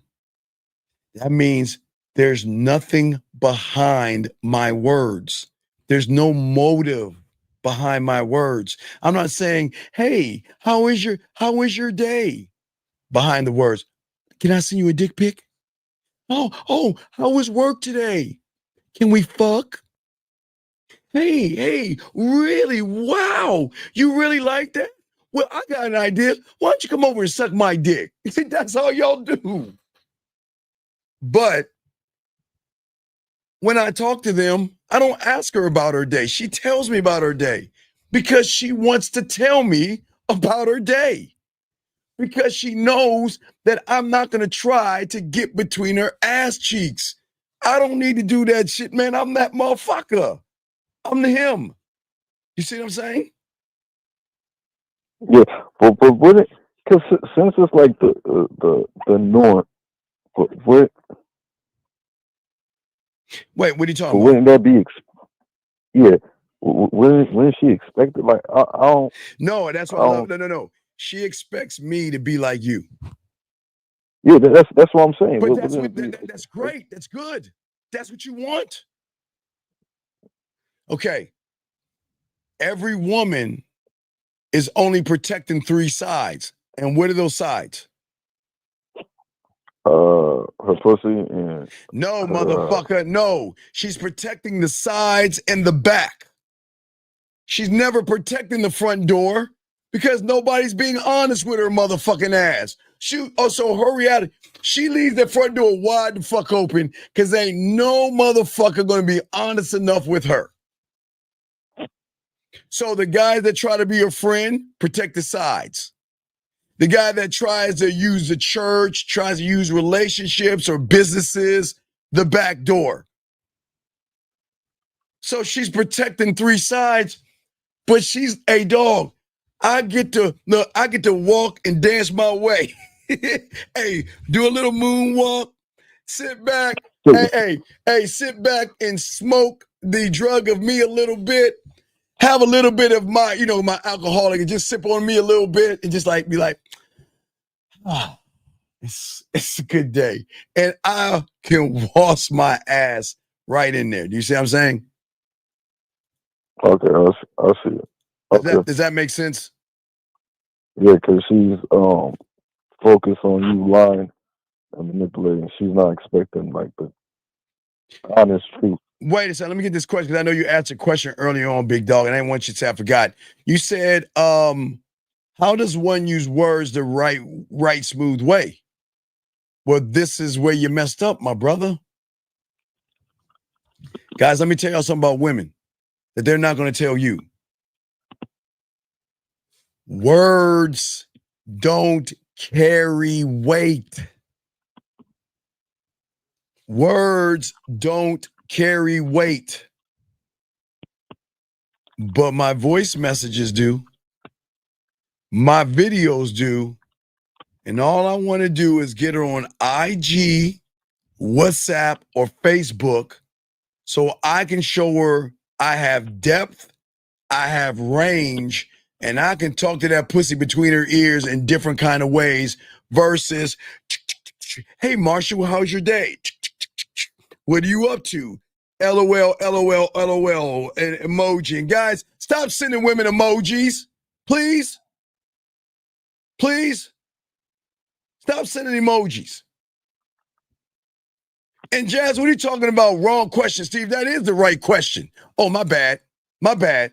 That means there's nothing behind my words. There's no motive behind my words. I'm not saying, hey, how is your day? Behind the words, can I send you a dick pic? Oh, how was work today? Can we fuck? Hey, really? Wow. You really like that? Well, I got an idea. Why don't you come over and suck my dick? That's all y'all do. But when I talk to them, I don't ask her about her day. She tells me about her day because she wants to tell me about her day. Because she knows that I'm not going to try to get between her ass cheeks. I don't need to do that shit, man. I'm that motherfucker. I'm him. You see what I'm saying? Yeah, but would it? Because since it's like the norm, what? Wait, what are you talking about? Wouldn't that be? Yeah, wouldn't she expect it? Like I don't. No, that's what I love. No. She expects me to be like you. Yeah, that's what I'm saying. But that's great. That's good. That's what you want. Okay. Every woman is only protecting 3 sides. And what are those sides? Her pussy and no, motherfucker, no. She's protecting the sides and the back. She's never protecting the front door because nobody's being honest with her motherfucking ass. So her reality, she leaves that front door wide the fuck open because ain't no motherfucker gonna be honest enough with her. So the guys that try to be her friend, protect the sides. The guy that tries to use the church, tries to use relationships or businesses, the back door. So she's protecting three sides, but she's a dog. I get to walk and dance my way. Hey, do a little moonwalk, sit back, hey, sit back and smoke the drug of me a little bit. Have a little bit of my, my alcoholic and just sip on me a little bit and just be like, it's a good day. And I can wash my ass right in there. Do you see what I'm saying? Okay, I see it. Okay. Does that make sense? Yeah, because she's focused on you lying and manipulating. She's not expecting the honest truth. Wait a second. Let me get this question because I know you asked a question earlier on, big dog, and I didn't want you to say I forgot. You said, how does one use words the right smooth way? Well, this is where you messed up, my brother. Guys, let me tell y'all something about women that they're not going to tell you. Words don't carry weight. Words don't carry weight. But my voice messages do. My videos do. And all I want to do is get her on IG, WhatsApp, or Facebook so I can show her I have depth, I have range, and I can talk to that pussy between her ears in different kind of ways versus, hey, Marshall, how's your day? What are you up to? LOL, LOL, LOL, and emoji. And guys, stop sending women emojis, please. Please. Stop sending emojis. And Jazz, what are you talking about? Wrong question, Steve. That is the right question. Oh, my bad. My bad.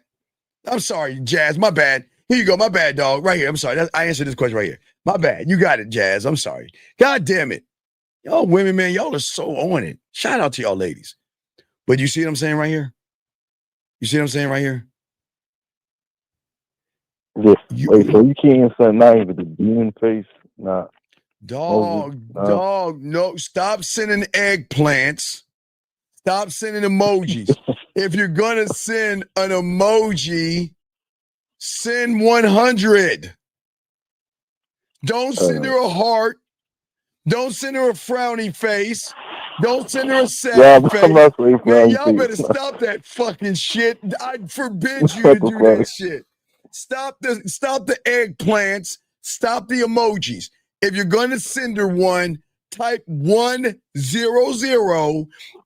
I'm sorry, Jazz. My bad. Here you go. My bad, dog. Right here. I'm sorry. I answered this question right here. My bad. You got it, Jazz. I'm sorry. God damn it. Y'all women, man, y'all are so on it. Shout out to y'all ladies. But you see what I'm saying right here? You see what I'm saying right here? Yeah. Wait, so you can't say not even the demon face? Nah. Dog, no. Stop sending eggplants. Stop sending emojis. If you're going to send an emoji, send 100. Don't send her a heart. Don't send her a frowny face. Don't send her a sad face. Man, y'all better stop that fucking shit. I forbid you to do that shit. Stop the eggplants. Stop the emojis. If you're going to send her one, type 100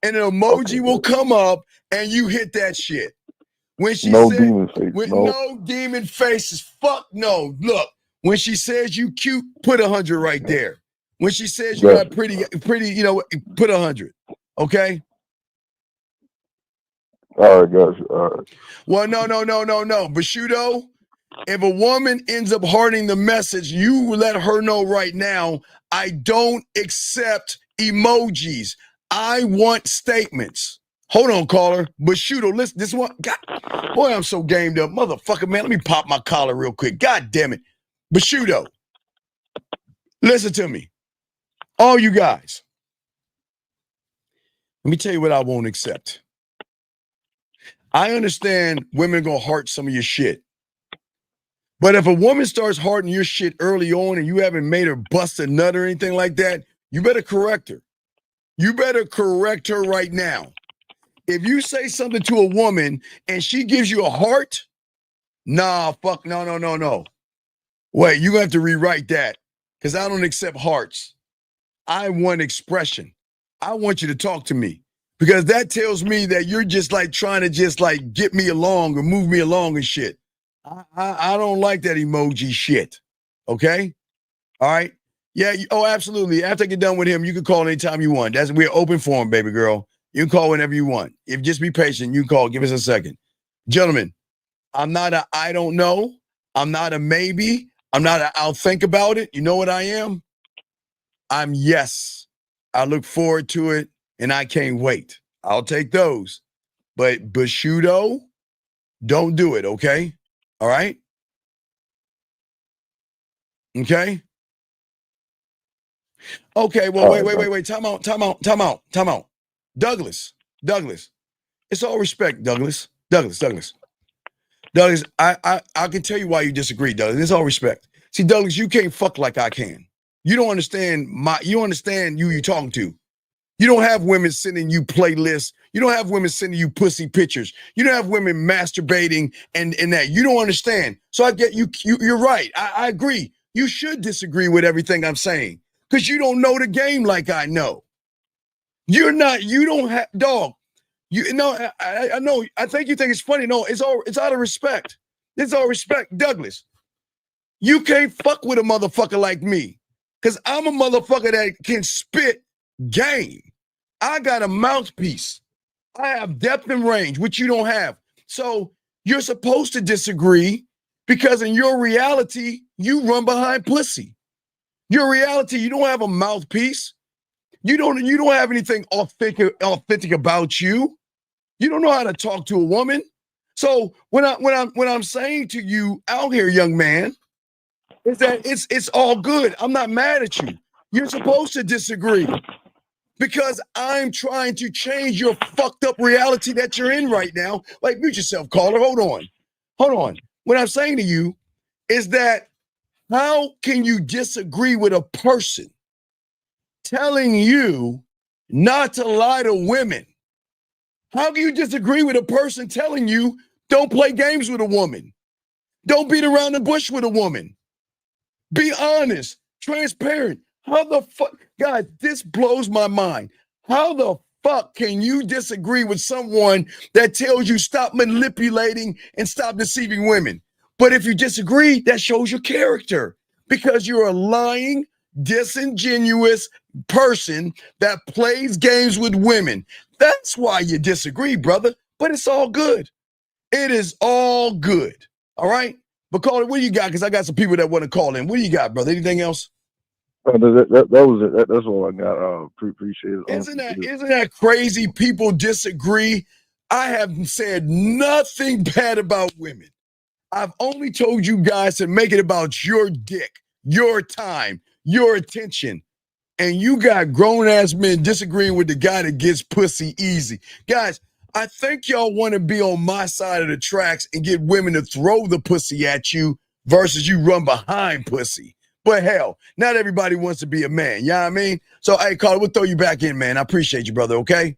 and an emoji will come up and you hit that shit. When she said, demon face, no demon faces, fuck no. Look, when she says you cute, put 100 right there. When she says you got pretty, put 100. Okay? All right, guys. All right. Well, no. Bashudo, if a woman ends up hearting the message, you let her know right now, I don't accept emojis. I want statements. Hold on, caller. Bashudo, listen, this one, God, boy, I'm so gamed up. Motherfucker, man, let me pop my collar real quick. God damn it. Bashudo, listen to me. All you guys, let me tell you what I won't accept. I understand women are going to heart some of your shit. But if a woman starts hearting your shit early on and you haven't made her bust a nut or anything like that, you better correct her. You better correct her right now. If you say something to a woman and she gives you a heart, nah, fuck, no. Wait, you're going to have to rewrite that because I don't accept hearts. I want expression. I want you to talk to me because that tells me that you're just trying to get me along or move me along and shit. I don't like that emoji shit. Okay? All right? Yeah, absolutely. After I get done with him, you can call anytime you want. We're open forum, baby girl. You can call whenever you want. Just be patient. You can call. Give us a second. Gentlemen, I'm not a I don't know. I'm not a maybe. I'm not a I'll think about it. You know what I am? I'm yes. I look forward to it, and I can't wait. I'll take those. But Bashudo, don't do it, okay? All right? Okay? Okay, well, wait. Time out. Douglas. It's all respect, Douglas. Douglas, I can tell you why you disagree, Douglas. It's all respect. See, Douglas, you can't fuck like I can. You don't understand who you're talking to. You don't have women sending you playlists. You don't have women sending you pussy pictures. You don't have women masturbating and that. You don't understand. So I get you're right. I agree. You should disagree with everything I'm saying because you don't know the game like I know. You don't have, dog. You know, I know. I think you think it's funny. No, it's out of respect. It's all respect, Douglas. You can't fuck with a motherfucker like me, cause I'm a motherfucker that can spit game. I got a mouthpiece. I have depth and range, which you don't have. So you're supposed to disagree, because in your reality, you run behind pussy. Your reality, you don't have a mouthpiece. You don't have anything authentic about you. You don't know how to talk to a woman. So when I'm saying to you out here, young man, is that it's all good. I'm not mad at you. You're supposed to disagree because I'm trying to change your fucked up reality that you're in right now. Like, mute yourself, caller. Hold on. What I'm saying to you is that how can you disagree with a person telling you not to lie to women? How can you disagree with a person telling you don't play games with a woman? Don't beat around the bush with a woman. Be honest, transparent. How the fuck, guys, this blows my mind. How the fuck can you disagree with someone that tells you stop manipulating and stop deceiving women? But if you disagree, that shows your character, because you're a lying, disingenuous person that plays games with women. That's why you disagree, brother. But it's all good. It is all good. All right? But caller, what do you got? Because I got some people that want to call in. What do you got, brother? Anything else? That was it. That's all I got. Appreciate it. Isn't that crazy? People disagree. I have said nothing bad about women. I've only told you guys to make it about your dick, your time, your attention. And you got grown-ass men disagreeing with the guy that gets pussy easy. Guys, I think y'all want to be on my side of the tracks and get women to throw the pussy at you versus you run behind pussy. But hell, not everybody wants to be a man. You know what I mean? So, hey, Carter, we'll throw you back in, man. I appreciate you, brother, okay?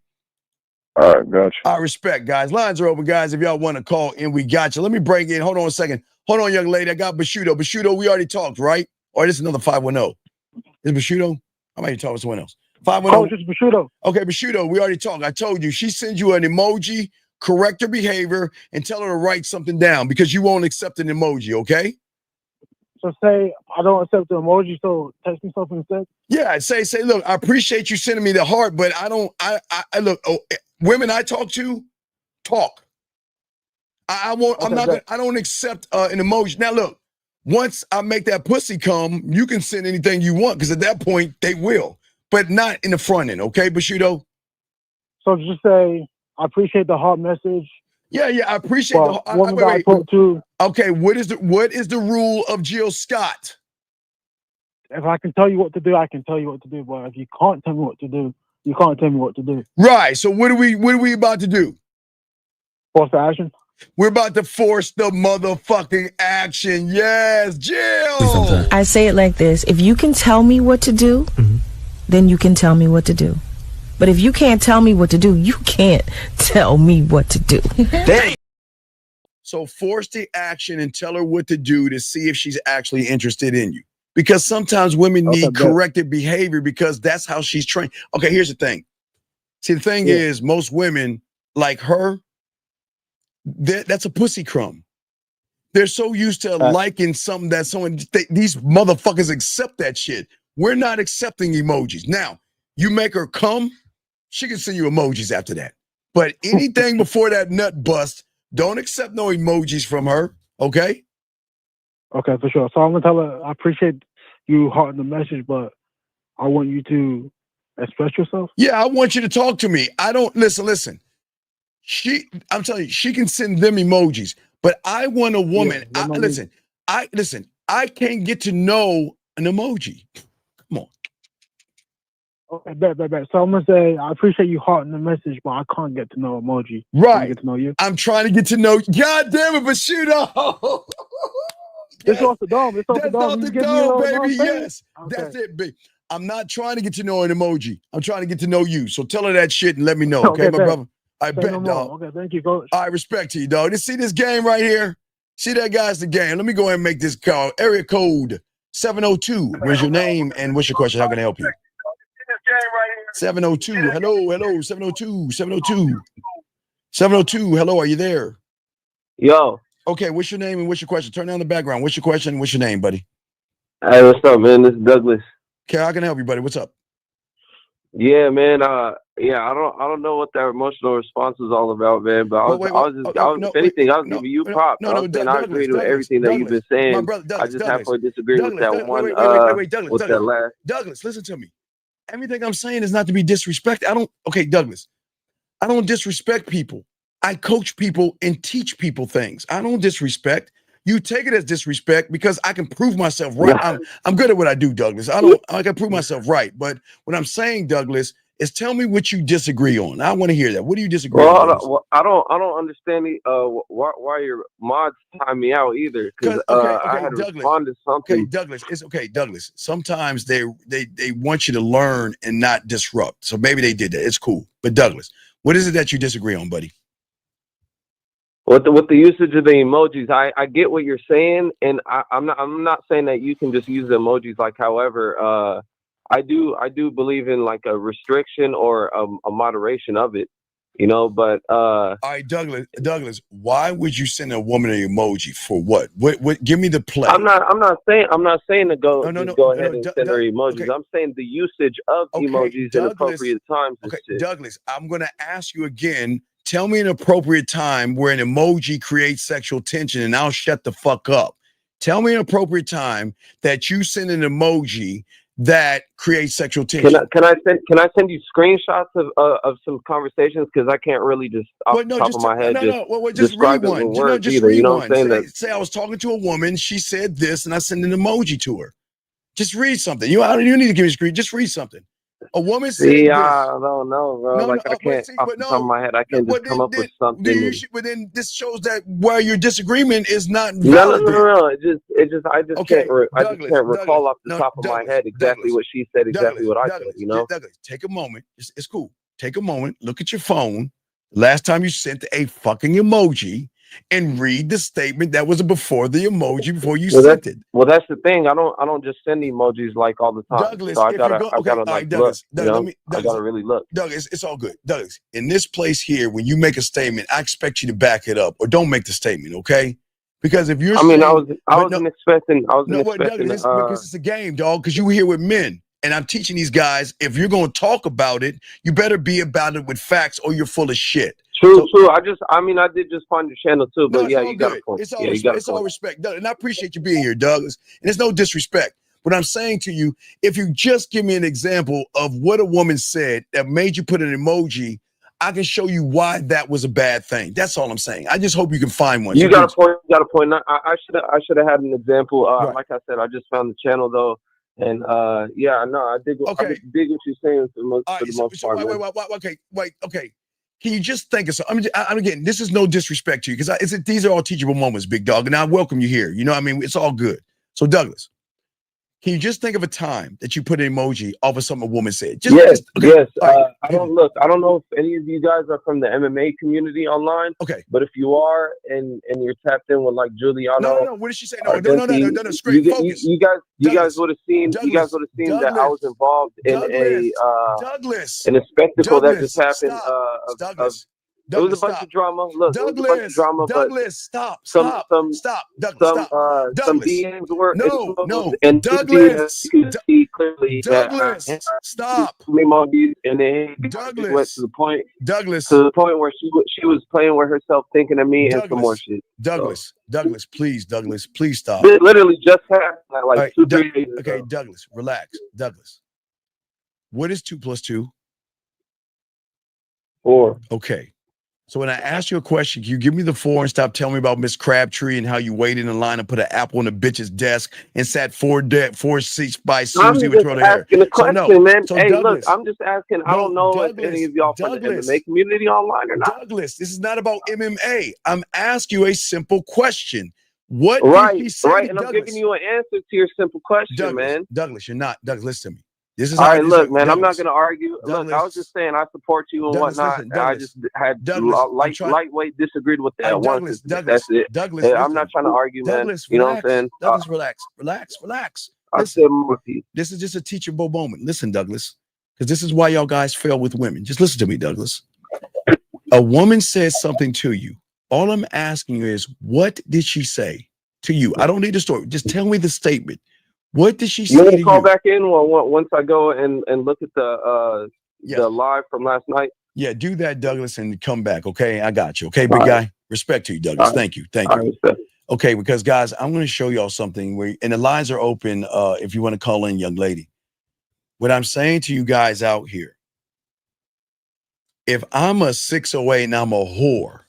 All right, gotcha. I respect, guys. Lines are open, guys. If y'all want to call in, we got you. Let me break in. Hold on a second. Hold on, young lady. I got Bashudo. Bashudo, we already talked, right? Or this is another 510. Is Bashudo? I might be talking to someone else. 510. Bashudo. Okay, Bashudo, we already talked. I told you. She sends you an emoji, correct her behavior, and tell her to write something down because you won't accept an emoji, okay? So say I don't accept the emoji, so text me something instead. Yeah, say, look, I appreciate you sending me the heart, but I don't, look, women I talk to, talk. I don't accept an emoji. Now, look, once I make that pussy come, you can send anything you want, because at that point, they will. But not in the front end, okay, Bashudo? So just say, I appreciate the heart message. Yeah, I appreciate the heart. Wait. Okay, what is the rule of Jill Scott? If I can tell you what to do, I can tell you what to do. But if you can't tell me what to do, you can't tell me what to do. Right. So what are we about to do? Force the action. We're about to force the motherfucking action. Yes, Jill. I say it like this: if you can tell me what to do, then you can tell me what to do. But if you can't tell me what to do, you can't tell me what to do. So force the action and tell her what to do to see if she's actually interested in you. Because sometimes women need corrected behavior because that's how she's trained. Okay, here's the thing. See, the thing is, most women like her, that's a pussy crumb. They're so used to liking something that these motherfuckers accept that shit. We're not accepting emojis. Now, you make her come, she can send you emojis after that. But anything before that nut bust, don't accept no emojis from her, okay? Okay, for sure. So I'm going to tell her, I appreciate you hearting the message, but I want you to express yourself. Yeah, I want you to talk to me. I don't, listen. I'm telling you, she can send them emojis, but I want a woman. I can't get to know an emoji. Come on. Okay, bet. So I'm gonna say I appreciate you hearting the message, but I can't get to know emoji. Right. Get to know you. I'm trying to get to know. God damn it, Bashudo. It's off the dome. It's off the That's dome. off You the give me a dome, little, baby. know what I'm saying? Yes, Okay. that's it, baby. I'm not trying to get to know an emoji. I'm trying to get to know you. So tell her that shit and let me know, okay, my bet. brother? I Say bet, no dog. more. Okay, thank you, coach. I respect to you, dog. You see this game right here? See that guy's the game. Let me go ahead and make this call. Area code 702. Where's your name and what's your question? How can I help you? 702. Hello. 702. 702. Hello, are you there? Yo. Okay, what's your name and what's your question? Turn down the background. What's your question? What's your name, buddy? Hey, what's up, man? This is Douglas. Okay, how can I help you, buddy? What's up? Yeah, man. Yeah, I don't know what that emotional response was all about, man. But if anything, I was giving you props. I was saying I agreed with everything that you've been saying. My brother, Douglas, I just halfway disagree with that one. Wait, Douglas, with that last. Douglas, listen to me. Everything I'm saying is not to be disrespected. Okay, Douglas, I don't disrespect people. I coach people and teach people things. I don't disrespect. You take it as disrespect because I can prove myself right. I'm good at what I do, Douglas. I can prove myself right. But what I'm saying, Douglas, is tell me what you disagree on. I want to hear that. What do you disagree on? I don't understand why your mods time me out either. Because I had to respond to something. Okay, Douglas, it's okay, Douglas. Sometimes they want you to learn and not disrupt. So maybe they did that. It's cool. But Douglas, what is it that you disagree on, buddy? With the usage of the emojis, I get what you're saying, and I'm not saying that you can just use the emojis. Like, however, I do believe in like a restriction or a moderation of it, you know. But all right, Douglas, why would you send a woman an emoji for what? What? Give me the play. I'm not saying to go ahead and send her emojis. Okay. I'm saying the usage of emojis Douglas, in appropriate times. Okay, Douglas, I'm gonna ask you again. Tell me an appropriate time where an emoji creates sexual tension, and I'll shut the fuck up. Tell me an appropriate time that you send an emoji that creates sexual tension. Can I send you screenshots of some conversations, because I can't really just off the top of my head just describe read it with one. words Just either. read You know one. what I'm saying? Say I was talking to a woman. She said this, and I sent an emoji to her. Just read something. You need to give me a screen. Just read something. A woman said this. I don't know, bro. I can't off the top of my head. I can't just come up with something. But then this shows that where your disagreement is not valid. No. I just can't recall off the top of my head exactly what she said, exactly what I said. You know. Douglas, take a moment. It's cool. Take a moment. Look at your phone. Last time you sent a fucking emoji, and read the statement that was before the emoji before you sent it. Well, that's the thing. I don't just send emojis like all the time. Douglas, so I gotta like look. I gotta really look. Douglas, it's all good. Douglas, in this place here, when you make a statement, I expect you to back it up or don't make the statement, okay? Because if you're I wasn't expecting Douglas, because it's a game, dog, because you were here with men. And I'm teaching these guys, if you're going to talk about it, you better be about it with facts or you're full of shit. True. I did just find your channel too, but yeah, you got a point. It's all respect. Doug, and I appreciate you being here, Douglas. And it's no disrespect. What I'm saying to you, if you just give me an example of what a woman said that made you put an emoji, I can show you why that was a bad thing. That's all I'm saying. I just hope you can find one. You got a point. I should have had an example. Like I said, I just found the channel though. And yeah, no, I dig what you're saying for the most part. Okay. Can you just think of something? Again, this is no disrespect to you because these are all teachable moments, big dog, and I welcome you here. You know what I mean? It's all good. So, Douglas, can you just think of a time that you put an emoji off of something a woman said? Yes. I don't know if any of you guys are from the MMA community online. Okay. But if you are and you're tapped in with like Juliano. No. What did she say? No. Straight focus. You guys would have seen that I was involved in a spectacle that just happened. There was a bunch of drama. Look, there was a bunch of drama. Douglas, stop. Some DMs were no. And Douglas, you can see clearly Douglas, stop. And then Douglas went to the point where she was playing with herself, thinking of me and some more shit. Douglas, please stop. It literally just happened like 2-3 days ago. Okay, Douglas, relax. Douglas, what is 2 + 2? 4. Okay. So when I ask you a question, can you give me the floor and stop telling me about Miss Crabtree and how you waited in line and put an apple on the bitch's desk and sat four seats by Susie I'm with just her hair? asking a So question, no. man. So Hey, Douglas, look, I'm just asking. I don't know if any of y'all from the MMA community online or not. Douglas, this is not about MMA. I'm asking you a simple question. What did Right, she say right. to And I'm Douglas? giving you an answer to your simple question, Douglas, man. Douglas, you're not. Douglas, listen to me. This is All how right, this look, man, I'm not Douglas, going to argue. Look, I was just saying I support you and Douglas, whatnot. listen, And I just had lightweight disagreed with that one sentiment. That's it. Douglas, And I'm listen. not trying to argue, man. Douglas, You know what I'm relax. saying? Douglas, relax. I Listen, said my piece. this is just a teachable moment. Listen, Douglas, because this is why y'all guys fail with women. Just listen to me, Douglas. A woman says something to you. All I'm asking you is, what did she say to you? I don't need a story. Just tell me the statement. What did she You say want to to call you? back in once I go and look at the live from last night? Yeah, do that, Douglas, and come back. Okay, I got you. Okay, big guy. Respect to you, Douglas. Thank you. Okay, because guys, I'm going to show y'all something and the lines are open. If you want to call in, young lady. What I'm saying to you guys out here, if I'm a 608 and I'm a whore,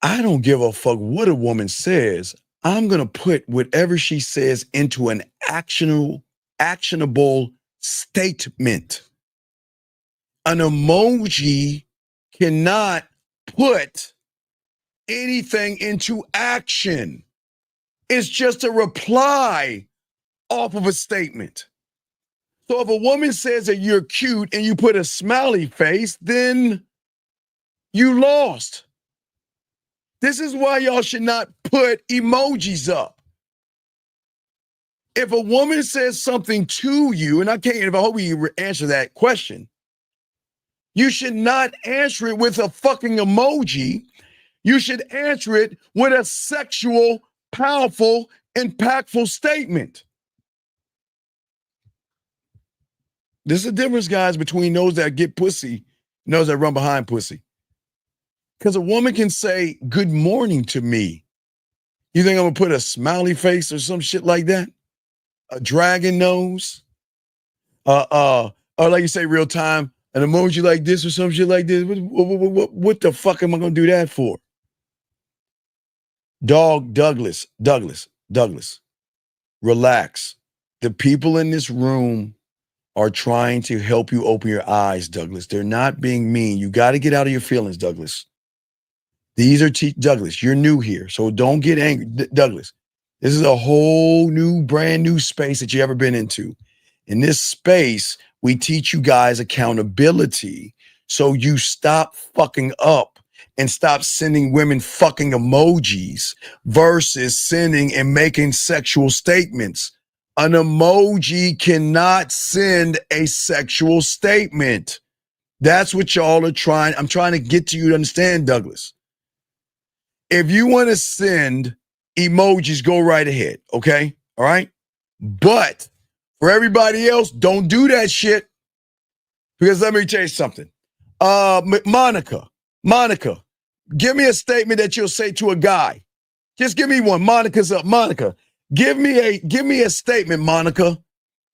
I don't give a fuck what a woman says. I'm going to put whatever she says into an actionable statement. An emoji cannot put anything into action. It's just a reply off of a statement. So if a woman says that you're cute and you put a smiley face, then you lost. This is why y'all should not put emojis up. If a woman says something to you, and I hope you answer that question, you should not answer it with a fucking emoji. You should answer it with a sexual, powerful, impactful statement. There's a difference, guys, between those that get pussy and those that run behind pussy. Because a woman can say, good morning to me. You think I'm going to put a smiley face or some shit like that? A dragon nose? Or like you say, real time, an emoji like this or some shit like this? What the fuck am I going to do that for? Douglas, relax. The people in this room are trying to help you open your eyes, Douglas. They're not being mean. You got to get out of your feelings, Douglas. These are Douglas, you're new here, so don't get angry. Douglas, this is a whole new, brand new space that you ever been into. In this space, we teach you guys accountability so you stop fucking up and stop sending women fucking emojis versus sending and making sexual statements. An emoji cannot send a sexual statement. That's what y'all are trying. I'm trying to get to you to understand, Douglas. If you want to send emojis, go right ahead, okay? All right? But for everybody else, don't do that shit. Because let me tell you something. Monica, give me a statement that you'll say to a guy. Just give me one. Monica's up. Monica, give me a statement, Monica.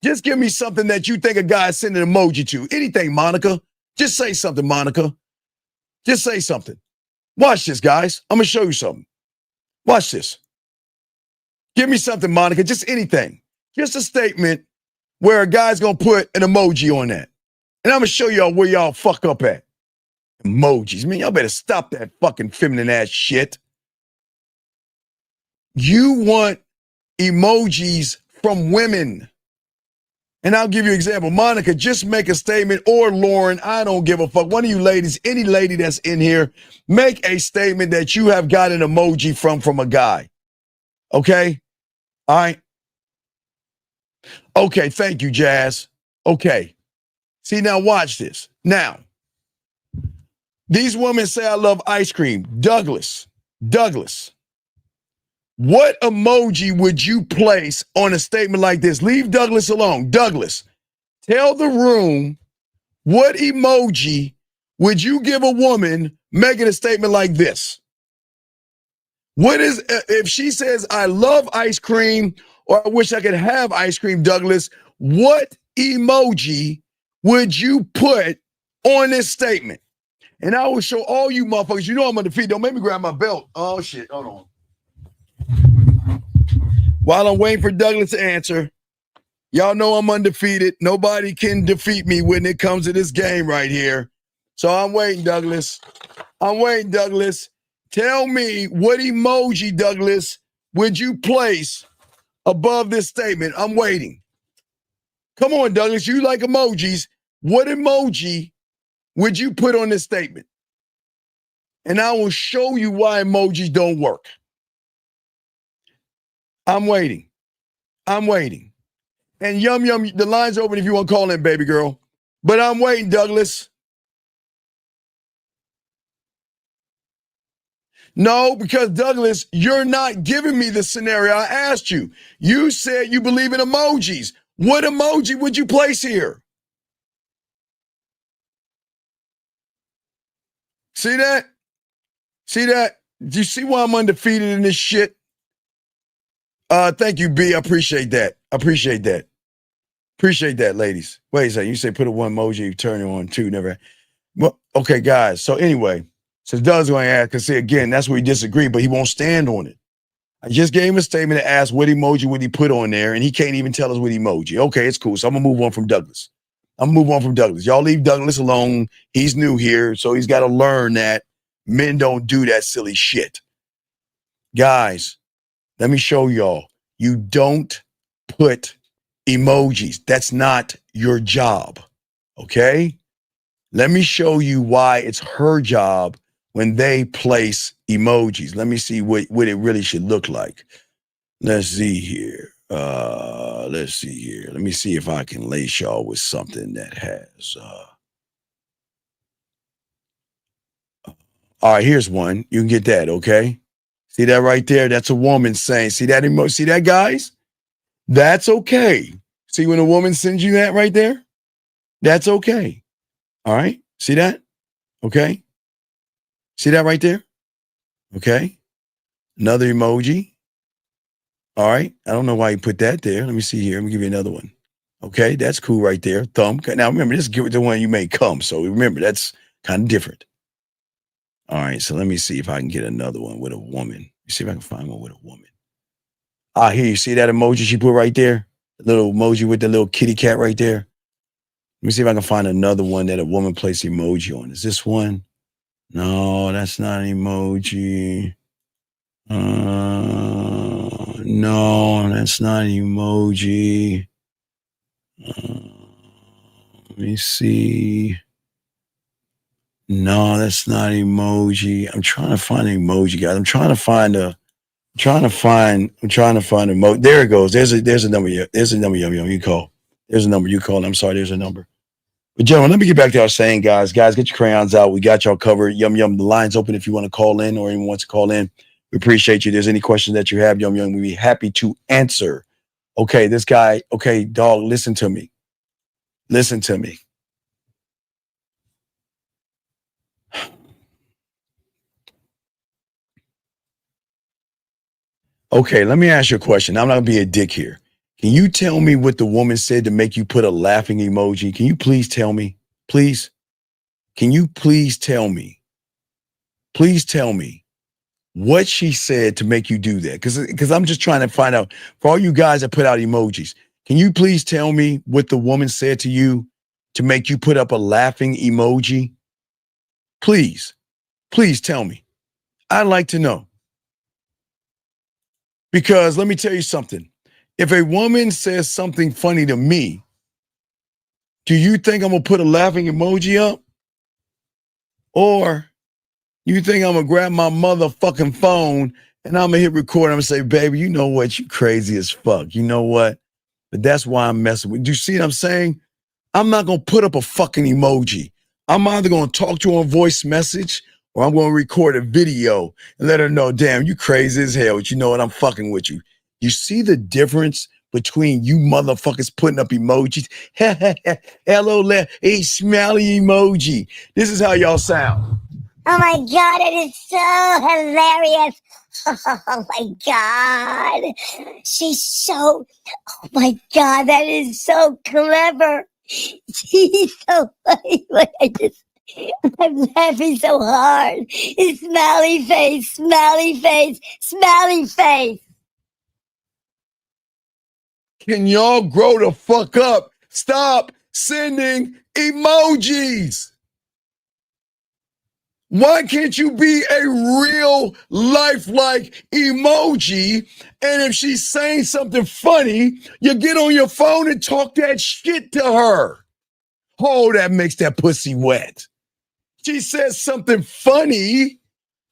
Just give me something that you think a guy is sending an emoji to. Anything, Monica. Just say something, Monica. Just say something. Watch this, guys. I'm going to show you something. Watch this. Give me something, Monica. Just anything. Just a statement where a guy's going to put an emoji on that. And I'm going to show y'all where y'all fuck up at. Emojis. Man, y'all better stop that fucking feminine ass shit. You want emojis from women. And I'll give you an example. Monica, just make a statement, or Lauren, I don't give a fuck. One of you ladies, any lady that's in here, make a statement that you have got an emoji from a guy. Okay? All right? Okay, thank you, Jazz. Okay. See, now watch this. Now, these women say, I love ice cream. Douglas, what emoji would you place on a statement like this? Leave Douglas alone. Douglas, tell the room, what emoji would you give a woman making a statement like this? What is, if she says, I love ice cream, or I wish I could have ice cream, Douglas, what emoji would you put on this statement? And I will show all you motherfuckers, you know I'm undefeated. Don't make me grab my belt. Oh, shit. Hold on. While I'm waiting for Douglas to answer, y'all know I'm undefeated. Nobody can defeat me when it comes to this game right here. So I'm waiting, Douglas. I'm waiting, Douglas. Tell me what emoji, Douglas, would you place above this statement? I'm waiting. Come on, Douglas. You like emojis. What emoji would you put on this statement? And I will show you why emojis don't work. I'm waiting. I'm waiting. And Yum Yum, the line's open if you want to call in, baby girl. But I'm waiting, Douglas. No, because Douglas, you're not giving me the scenario I asked you. You said you believe in emojis. What emoji would you place here? See that? See that? Do you see why I'm undefeated in this shit? Thank you, B. I appreciate that. I appreciate that. Appreciate that, ladies. Wait a second. You say put a one emoji, you turn it on two, never. Well, okay, guys. So anyway, so Doug's going to ask, because see, again, that's where we disagree, but he won't stand on it. I just gave him a statement to ask what emoji would he put on there, and he can't even tell us what emoji. Okay, it's cool. So I'm going to move on from Douglas. Y'all leave Douglas alone. He's new here, so he's got to learn that men don't do that silly shit. Guys, let me show y'all. You don't put emojis. That's not your job, okay? Let me show you why it's her job when they place emojis. Let me see what it really should look like. Let's see here. Let me see if I can lace y'all with something that has. All right, here's one. You can get that, okay? See that right there? That's a woman saying, see that emoji? See that, guys? That's okay. See when a woman sends you that right there? That's okay. All right? See that? Okay? See that right there? Okay? Another emoji. All right? I don't know why you put that there. Let me see here. Let me give you another one. Okay, that's cool right there. Thumb. Now remember, this is the one you may come. So remember, that's kind of different. All right, so let me see if I can get another one with a woman. See if I can find one with a woman. Here, you see that emoji she put right there? The little emoji with the little kitty cat right there. Let me see if I can find another one that a woman placed emoji on. Is this one? No, that's not an emoji. No, that's not an emoji. Let me see. No, that's not an emoji. I'm trying to find an emoji, guys. I'm trying to find a emoji. There it goes. There's a number. There's a number. You call. There's a number. You call. I'm sorry. There's a number. But gentlemen, let me get back to what I was saying, guys. Guys, get your crayons out. We got y'all covered. Yum Yum. The line's open if you want to call in or anyone wants to call in. We appreciate you. If there's any questions that you have, Yum Yum, we'd be happy to answer. Okay, this guy. Okay, dog. Listen to me. Listen to me. Okay, let me ask you a question. I'm not gonna be a dick here. Can you tell me what the woman said to make you put a laughing emoji? Can you please tell me? Please? Can you please tell me? Please tell me what she said to make you do that. Because I'm just trying to find out, for all you guys that put out emojis, can you please tell me what the woman said to you to make you put up a laughing emoji? Please. Please tell me. I'd like to know. Because let me tell you something. If a woman says something funny to me, do you think I'm going to put a laughing emoji up? Or you think I'm going to grab my motherfucking phone and I'm going to hit record and I'm going to say, baby, you know what? You crazy as fuck. You know what? But that's why I'm messing with you. Do you see what I'm saying? I'm not going to put up a fucking emoji. I'm either going to talk to her on voice message or I'm going to record a video and let her know, damn, you crazy as hell. But you know what? I'm fucking with you. You see the difference between you motherfuckers putting up emojis? LOL, a smiley emoji. This is how y'all sound. Oh my God, it is so hilarious. Oh my God. She's so, oh my God, that is so clever. She's so funny. I'm laughing so hard. It's smiley face, smiley face, smiley face. Can y'all grow the fuck up? Stop sending emojis. Why can't you be a real lifelike emoji? And if she's saying something funny, you get on your phone and talk that shit to her. Oh, that makes that pussy wet. She says something funny,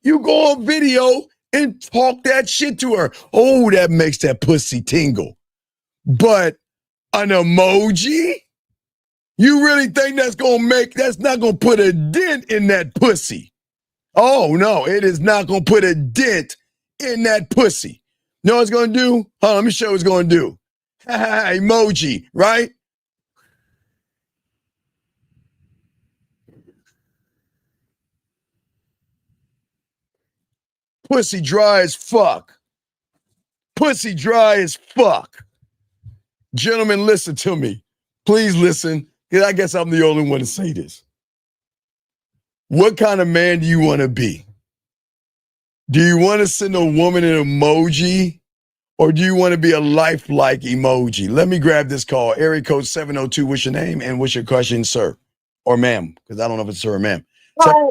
you go on video and talk that shit to her. Oh, that makes that pussy tingle. But an emoji? You really think that's not gonna put a dent in that pussy? Oh no, it is not gonna put a dent in that pussy. You know what it's gonna do? Let me show you what it's gonna do. Emoji, right? Pussy dry as fuck. Pussy dry as fuck. Gentlemen, listen to me. Please listen, because I guess I'm the only one to say this. What kind of man do you want to be? Do you want to send a woman an emoji, or do you want to be a lifelike emoji? Let me grab this call. Area code 702. What's your name and what's your question, sir? Or ma'am, because I don't know if it's sir or ma'am. Hi,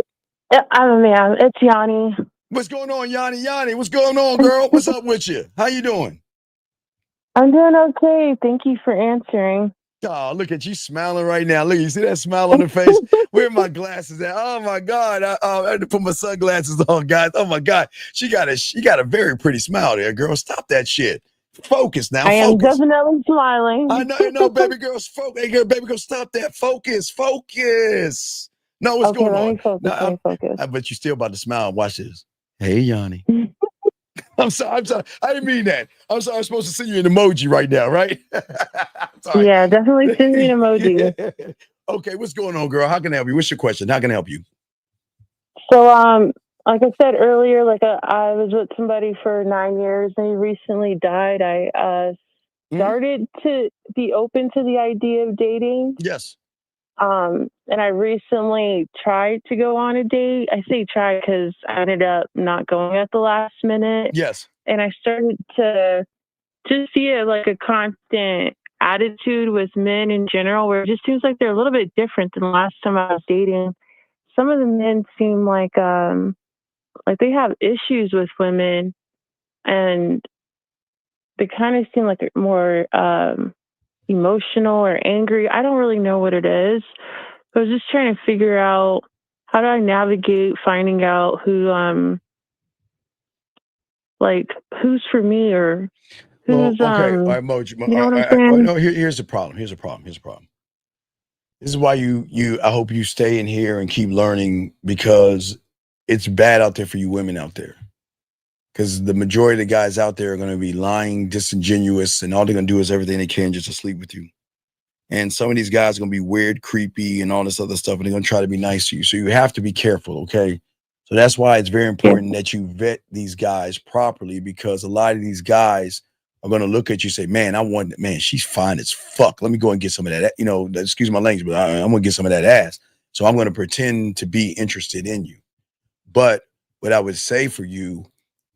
I'm a ma'am. It's Yanni. What's going on, Yanni? Yanni, what's going on, girl? What's up with you? How you doing? I'm doing okay. Thank you for answering. Oh, look at you smiling right now. Look, you see that smile on her face? Where are my glasses at? Oh my God. I had to put my sunglasses on, guys. Oh my God. She got a very pretty smile there, girl. Stop that shit. Focus now. I am Focus. definitely smiling. I know, baby girl. Hey, girl, baby girl, stop that. Focus. No, what's going on? Let me focus. But you still about to smile. Watch this. Hey, Yanni. I'm sorry. I didn't mean that. I'm sorry. I'm supposed to send you an emoji right now, right? Sorry. Yeah, definitely send me an emoji. Yeah. Okay, what's going on, girl? How can I help you? What's your question? How can I help you? So, like I said earlier, I was with somebody for 9 years and he recently died. I started to be open to the idea of dating. Yes. And I recently tried to go on a date. I say try because I ended up not going at the last minute. Yes. And I started to see a constant attitude with men in general, where it just seems like they're a little bit different than the last time I was dating. Some of the men seem like they have issues with women, and they kind of seem like more emotional or angry. I don't really know what it is. I was just trying to figure out, how do I navigate finding out who who's for me, or who's All right, emoji. you know what I'm saying? No, here's the problem. Here's the problem. This is why I hope you stay in here and keep learning, because it's bad out there for you women out there. Because the majority of the guys out there are going to be lying, disingenuous, and all they're going to do is everything they can just to sleep with you. And some of these guys are going to be weird, creepy, and all this other stuff, and they're going to try to be nice to you. So you have to be careful, okay? So that's why it's very important that you vet these guys properly, because a lot of these guys are going to look at you and say, man, she's fine as fuck. Let me go and get some of that, excuse my language, but I'm going to get some of that ass. So I'm going to pretend to be interested in you. But what I would say for you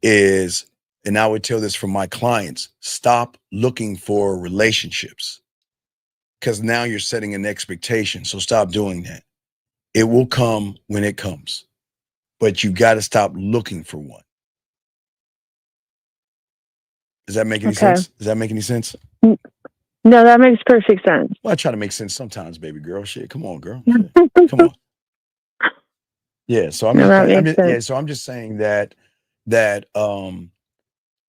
is, and I would tell this from my clients, stop looking for relationships, because now you're setting an expectation. So stop doing that. It will come when it comes, but you got to stop looking for one. Does that make any sense? Does that make any sense? No, that makes perfect sense. Well, I try to make sense sometimes, baby girl. Shit, come on, girl. Shit. Come on. Yeah, so I'm just saying that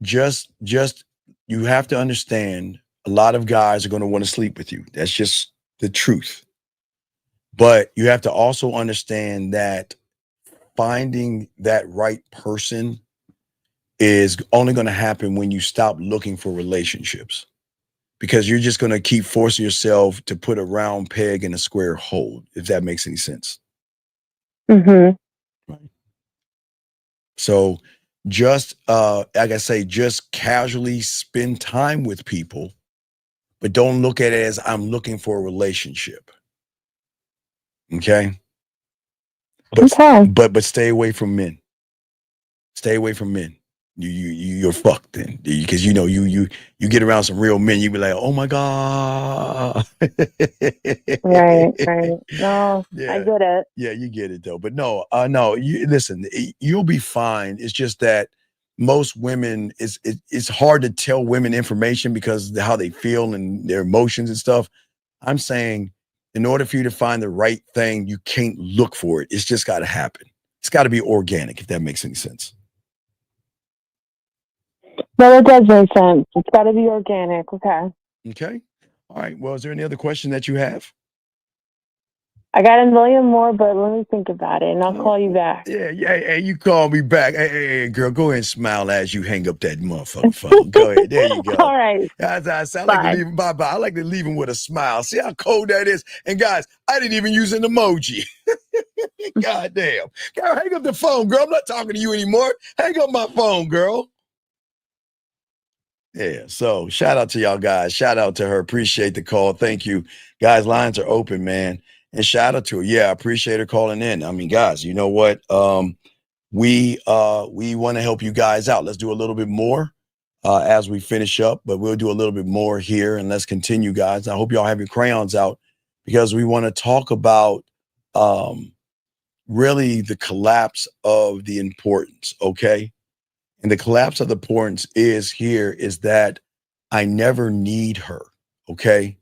just you have to understand, a lot of guys are going to want to sleep with you. That's just the truth. But you have to also understand that finding that right person is only going to happen when you stop looking for relationships, because you're just going to keep forcing yourself to put a round peg in a square hole, if that makes any sense. Mm-hmm. Right. So just, like I say, just casually spend time with people, but don't look at it as I'm looking for a relationship. Okay? But stay away from men. Stay away from men. You're fucked then, because you get around some real men. You be like, oh my god. Right. No, I Yeah. get it. Yeah, you get it though. But no, you listen, you'll be fine. It's just that most women, it's hard to tell women information because of how they feel and their emotions and stuff. I'm saying in order for you to find the right thing, you can't look for it. It's just got to happen. It's got to be organic, if that makes any sense. No, it does make sense. It's got to be organic. Okay. Okay. All right. Well, is there any other question that you have? I got a million more, but let me think about it, and I'll call you back. Yeah. Hey, you call me back. Hey, girl, go ahead and smile as you hang up that motherfucking phone. Go ahead. There you go. All right. I sound like to leave him bye-bye. I like to leave him with a smile. See how cold that is? And guys, I didn't even use an emoji. God damn. Girl, hang up the phone, girl. I'm not talking to you anymore. Hang up my phone, girl. Yeah, so shout out to y'all guys. Shout out to her. Appreciate the call. Thank you. Guys, lines are open, man. And shout out to her. Yeah, I appreciate her calling in. I mean, guys, you know what? We want to help you guys out. Let's do a little bit more as we finish up, but we'll do a little bit more here, and let's continue, guys. I hope y'all have your crayons out because we want to talk about really the collapse of the importance, okay? And the collapse of the importance is that I never need her, okay?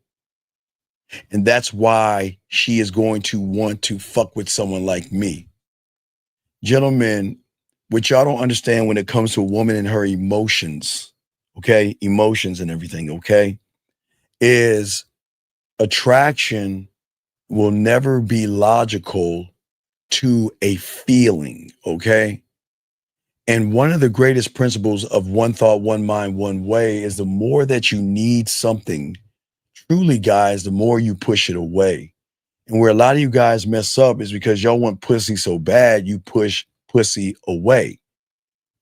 And that's why she is going to want to fuck with someone like me. Gentlemen, what y'all don't understand when it comes to a woman and her emotions, okay? Emotions and everything, okay? Is attraction will never be logical to a feeling, okay? And one of the greatest principles of one thought, one mind, one way is the more that you need something, truly, guys, the more you push it away. And where a lot of you guys mess up is because y'all want pussy so bad, you push pussy away.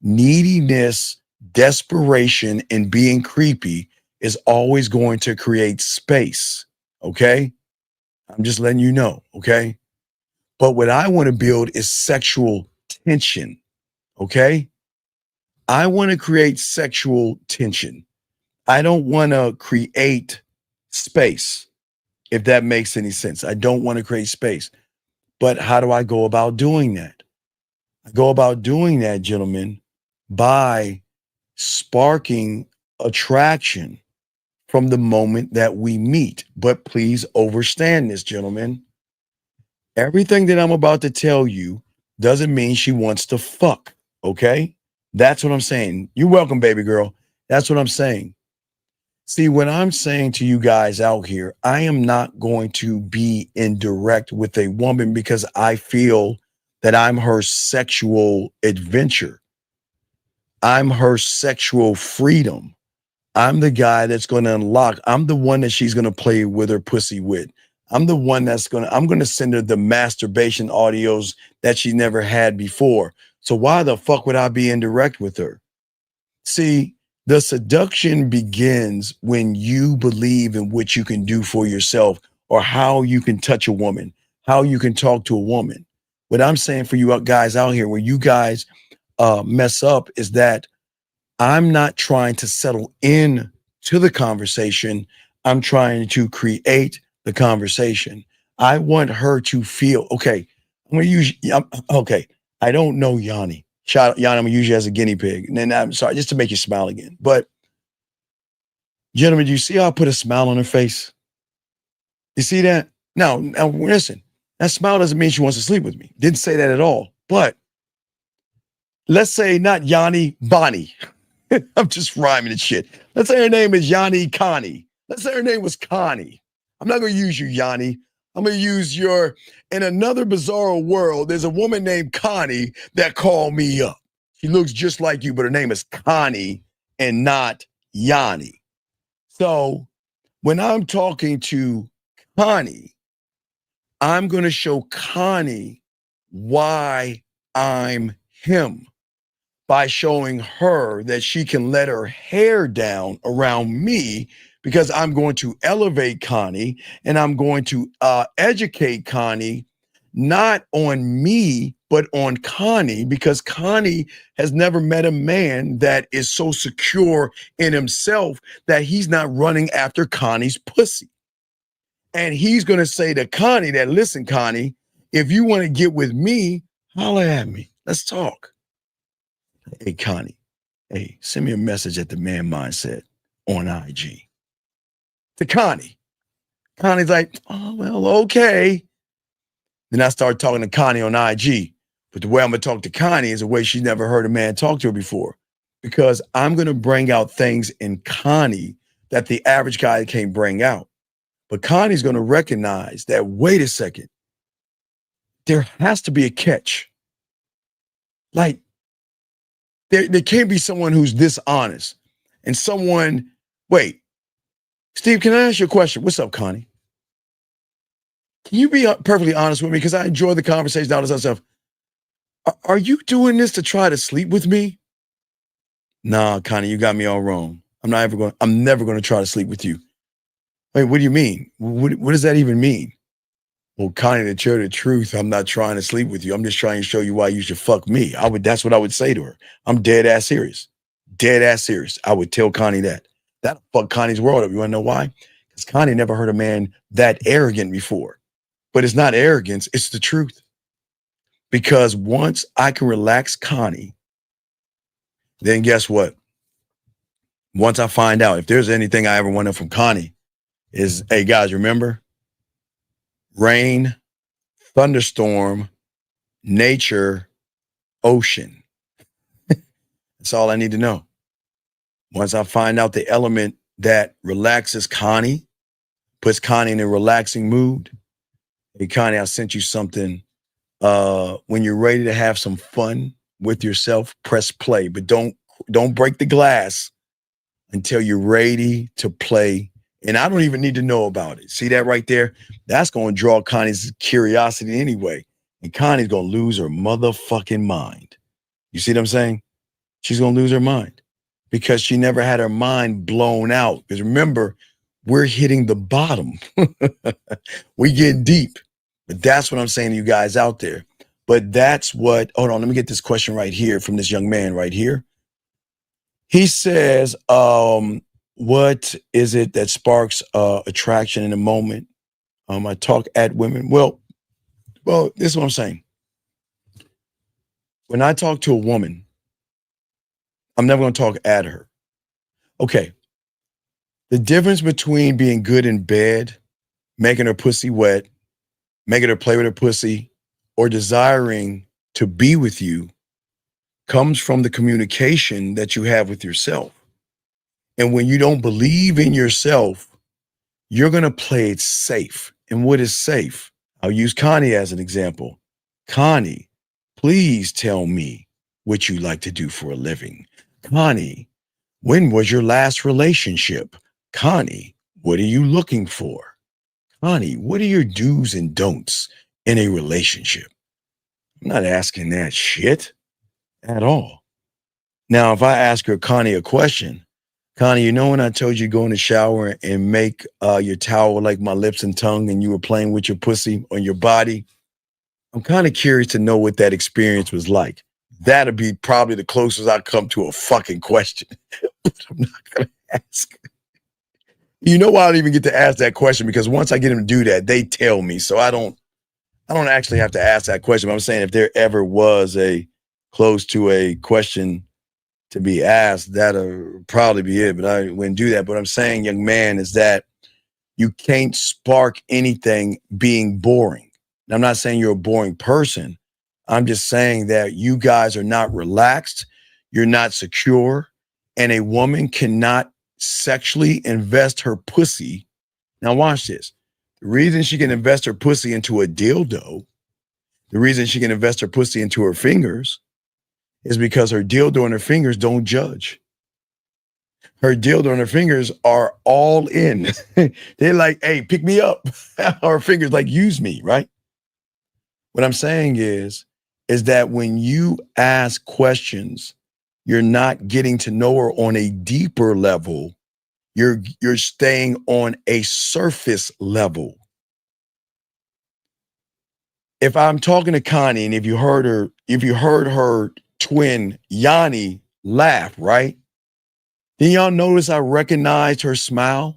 Neediness, desperation, and being creepy is always going to create space, okay? I'm just letting you know, okay? But what I want to build is sexual tension, okay? I want to create sexual tension. I don't want to create space, if that makes any sense. I don't want to create space. But how do I go about doing that? I go about doing that, gentlemen, by sparking attraction from the moment that we meet. But please understand this, gentlemen. Everything that I'm about to tell you doesn't mean she wants to fuck, okay? That's what I'm saying. You're welcome, baby girl. That's what I'm saying. See, what I'm saying to you guys out here, I am not going to be indirect with a woman because I feel that I'm her sexual adventure. I'm her sexual freedom. I'm the guy that's going to unlock. I'm the one that she's going to play with her pussy with. I'm the one I'm going to send her the masturbation audios that she never had before. So why the fuck would I be indirect with her? See, the seduction begins when you believe in what you can do for yourself or how you can touch a woman, how you can talk to a woman. What I'm saying for you guys out here, where you guys mess up is that I'm not trying to settle in to the conversation. I'm trying to create the conversation. I want her to feel, okay, I'm going to use, okay, I don't know Yanni. Shout out, Yanni, I'm going to use you as a guinea pig. And then I'm sorry, just to make you smile again. But gentlemen, do you see how I put a smile on her face? You see that? Now listen, that smile doesn't mean she wants to sleep with me. Didn't say that at all. But let's say not Yanni, Bonnie. I'm just rhyming and shit. Let's say her name is Yanni Connie. Let's say her name was Connie. I'm not going to use you, Yanni. I'm going to use in another bizarre world, there's a woman named Connie that called me up. She looks just like you, but her name is Connie and not Yanni. So when I'm talking to Connie, I'm going to show Connie why I'm him by showing her that she can let her hair down around me because I'm going to elevate Connie and I'm going to educate Connie not on me, but on Connie, because Connie has never met a man that is so secure in himself that he's not running after Connie's pussy. And he's going to say to Connie that, listen, Connie, if you want to get with me, holler at me. Let's talk. Hey, Connie, hey, send me a message at the Man Mindset on IG. To Connie. Connie's like, oh, well, okay. Then I start talking to Connie on IG. But the way I'm going to talk to Connie is a way she's never heard a man talk to her before. Because I'm going to bring out things in Connie that the average guy can't bring out. But Connie's going to recognize that, wait a second, there has to be a catch. Like, there can't be someone who's dishonest and someone, wait, Steve, can I ask you a question? What's up, Connie? Can you be perfectly honest with me? Because I enjoy the conversation, all this other stuff. Are you doing this to try to sleep with me? Nah, Connie, you got me all wrong. I'm never going to try to sleep with you. Wait, what do you mean? What does that even mean? Well, Connie, to tell you the truth, I'm not trying to sleep with you. I'm just trying to show you why you should fuck me. That's what I would say to her. I'm dead ass serious. Dead ass serious. I would tell Connie that. That'll fuck Connie's world up. You want to know why? Because Connie never heard a man that arrogant before. But it's not arrogance, it's the truth. Because once I can relax Connie, then guess what? Once I find out, if there's anything I ever wanted from Connie, is, hey guys, remember? Rain, thunderstorm, nature, ocean. That's all I need to know. Once I find out the element that relaxes Connie, puts Connie in a relaxing mood, hey Connie, I sent you something. When you're ready to have some fun with yourself, press play, but don't break the glass until you're ready to play. And I don't even need to know about it. See that right there? That's going to draw Connie's curiosity anyway. And Connie's going to lose her motherfucking mind. You see what I'm saying? She's going to lose her mind because she never had her mind blown out. Because remember, we're hitting the bottom. We get deep. But that's what I'm saying to you guys out there. But that's what, hold on, let me get this question right here from this young man right here. He says, what is it that sparks attraction in a moment? I talk at women. Well, this is what I'm saying. When I talk to a woman, I'm never going to talk at her. Okay. The difference between being good in bed, making her pussy wet, making her play with her pussy, or desiring to be with you comes from the communication that you have with yourself. And when you don't believe in yourself, you're going to play it safe. And what is safe? I'll use Connie as an example. Connie, please tell me what you like to do for a living. Connie, when was your last relationship? Connie, what are you looking for? Connie, what are your do's and don'ts in a relationship? I'm not asking that shit at all. Now, if I ask her, Connie, a question, Connie, you know when I told you go in the shower and make your towel like my lips and tongue and you were playing with your pussy on your body? I'm kind of curious to know what that experience was like. That'd be probably the closest I come to a fucking question. But I'm not going to ask. You know why I don't even get to ask that question? Because once I get them to do that, they tell me. So I don't actually have to ask that question. But I'm saying if there ever was a close to a question to be asked, that'll probably be it. But I wouldn't do that. But what I'm saying, young man, is that you can't spark anything being boring. And I'm not saying you're a boring person. I'm just saying that you guys are not relaxed. You're not secure. And a woman cannot sexually invest her pussy. Now watch this. The reason she can invest her pussy into a dildo, the reason she can invest her pussy into her fingers is because her dildo and her fingers don't judge. Her dildo and her fingers are all in. They're like, hey, pick me up. Her fingers like, use me, right? What I'm saying is that when you ask questions, you're not getting to know her on a deeper level. You're staying on a surface level. if I'm talking to Connie and if you heard her twin Yanni laugh, right? Then y'all notice I recognized her smile?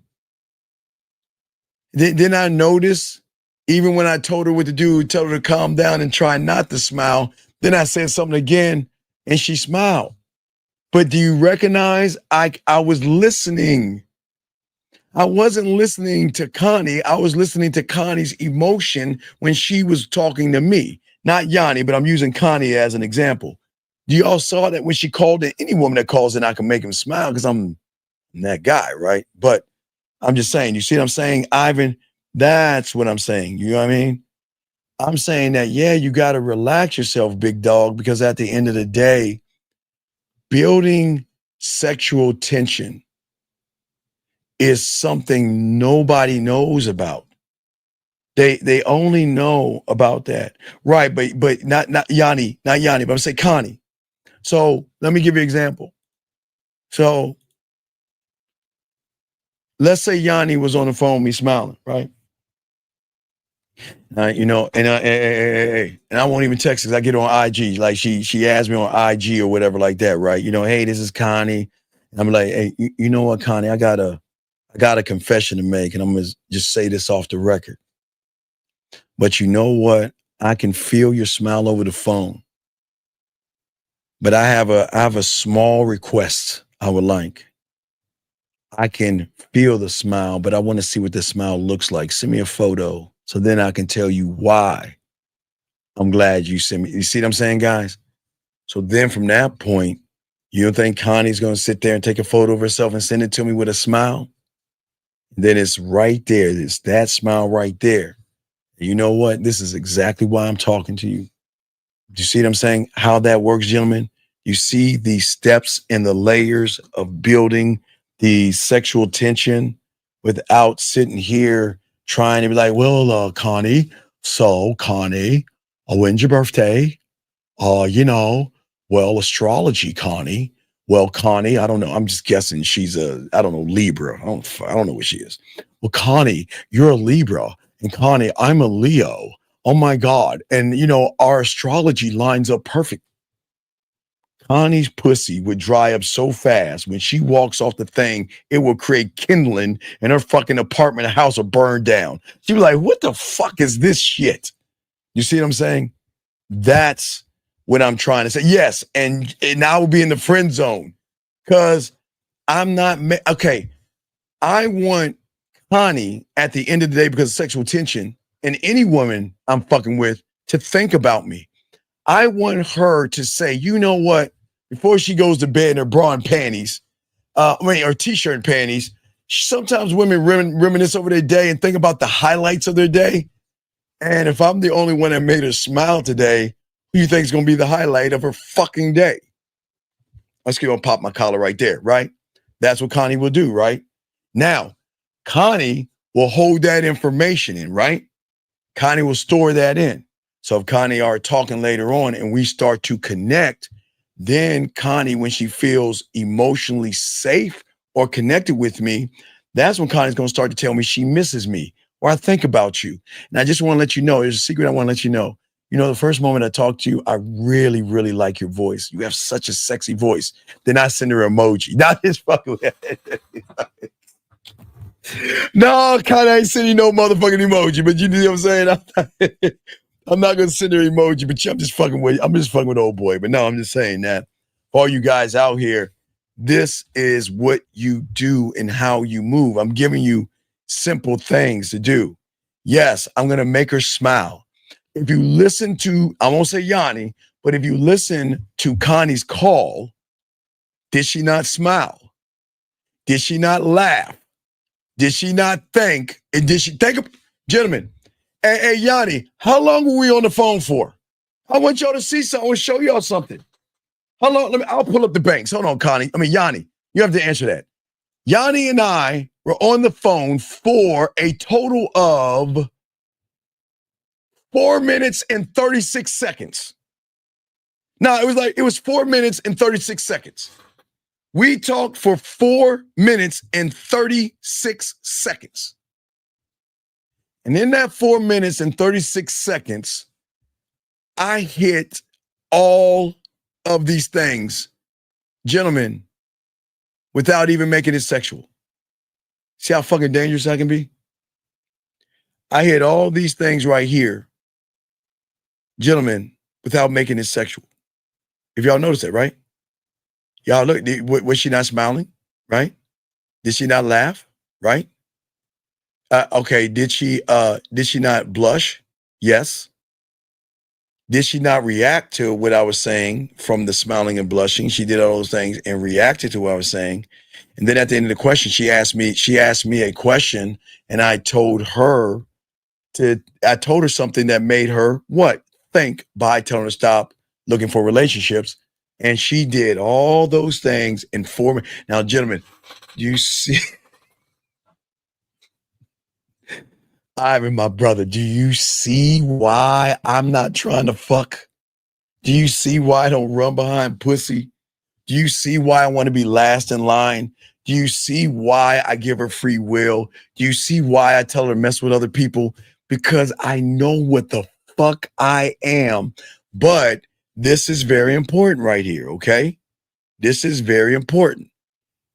Then I notice, even when I told her what to do, tell her to calm down and try not to smile, then I said something again and she smiled. But do you recognize I was listening? I wasn't listening to Connie. I was listening to Connie's emotion when she was talking to me. Not Yanni, but I'm using Connie as an example. You all saw that when she called in, any woman that calls in, I can make him smile because I'm that guy, right? But I'm just saying, you see what I'm saying, Ivan? That's what I'm saying. You know what I mean? I'm saying that, yeah, you got to relax yourself, big dog, because at the end of the day, building sexual tension is something nobody knows about. They only know about that. Right, but not Yanni, but I'm gonna say Connie. So let me give you an example. So let's say Yanni was on the phone with me smiling, right? And I won't even text because I get on IG. Like she asked me on IG or whatever like that, right? Hey, this is Connie. And I'm like, hey, you know what, Connie? I got a confession to make, and I'm gonna just say this off the record. But you know what? I can feel your smile over the phone. But I have a small request I would like. I can feel the smile, but I want to see what the smile looks like. Send me a photo so then I can tell you why I'm glad you sent me. You see what I'm saying, guys? So then from that point, you don't think Connie's going to sit there and take a photo of herself and send it to me with a smile? Then it's right there. It's that smile right there. And you know what? This is exactly why I'm talking to you. Do you see what I'm saying? How that works, gentlemen? You see the steps and the layers of building the sexual tension without sitting here trying to be like, well, Connie, when's your birthday? Well, astrology, Connie. Well, Connie, I don't know. I'm just guessing she's I don't know, Libra. I don't know what she is. Well, Connie, you're a Libra. And Connie, I'm a Leo. Oh my God. And our astrology lines up perfect. Connie's pussy would dry up so fast when she walks off the thing, it will create kindling and her fucking apartment house will burn down. She'd be like, what the fuck is this shit? You see what I'm saying? That's what I'm trying to say. Yes, and I will be in the friend zone because I'm not, okay, I want Connie at the end of the day because of sexual tension and any woman I'm fucking with to think about me. I want her to say, you know what, before she goes to bed in her bra and panties, or t-shirt and panties, sometimes women reminisce over their day and think about the highlights of their day. And if I'm the only one that made her smile today, who you think is going to be the highlight of her fucking day? Let's go and pop my collar right there, right? That's what Connie will do, right? Now, Connie will hold that information in, right? Connie will store that in. So if Connie are talking later on and we start to connect, then Connie, when she feels emotionally safe or connected with me, that's when Connie's going to start to tell me she misses me or I think about you. And I just want to let you know, there's a secret I want to let you know. The first moment I talk to you, I really, really like your voice. You have such a sexy voice. Then I send her an emoji. Not this fucking No, Connie, I ain't sending no motherfucking emoji, but you know what I'm saying? I'm not gonna send her emoji, but I'm just fucking with old boy. But no, I'm just saying that for all you guys out here, this is what you do and how you move. I'm giving you simple things to do. Yes, I'm gonna make her smile. If you listen to, I won't say Yanni, but if you listen to Connie's call, did she not smile? Did she not laugh? Did she not think? And did she think of, gentlemen? Hey, Yanni, how long were we on the phone for? I want y'all to see something and show y'all something. How long? I'll pull up the banks. Hold on, Yanni, you have to answer that. Yanni and I were on the phone for a total of 4 minutes and 36 seconds. No, it was 4 minutes and 36 seconds. We talked for 4 minutes and 36 seconds. And in that 4 minutes and 36 seconds, I hit all of these things, gentlemen, without even making it sexual. See how fucking dangerous I can be? I hit all these things right here, gentlemen, without making it sexual. If y'all notice that, right? Y'all look, was she not smiling? Right? Did she not laugh? Right? Okay, did she not blush? Yes. Did she not react to what I was saying from the smiling and blushing? She did all those things and reacted to what I was saying. And then at the end of the question, she asked me a question, and I told her something that made her what? Think by telling her to stop looking for relationships. And she did all those things in 4 minutes. Now, gentlemen, you see, Ivan, my brother, do you see why I'm not trying to fuck? Do you see why I don't run behind pussy? Do you see why I want to be last in line? Do you see why I give her free will? Do you see why I tell her to mess with other people? Because I know what the fuck I am. But this is very important right here, okay? This is very important.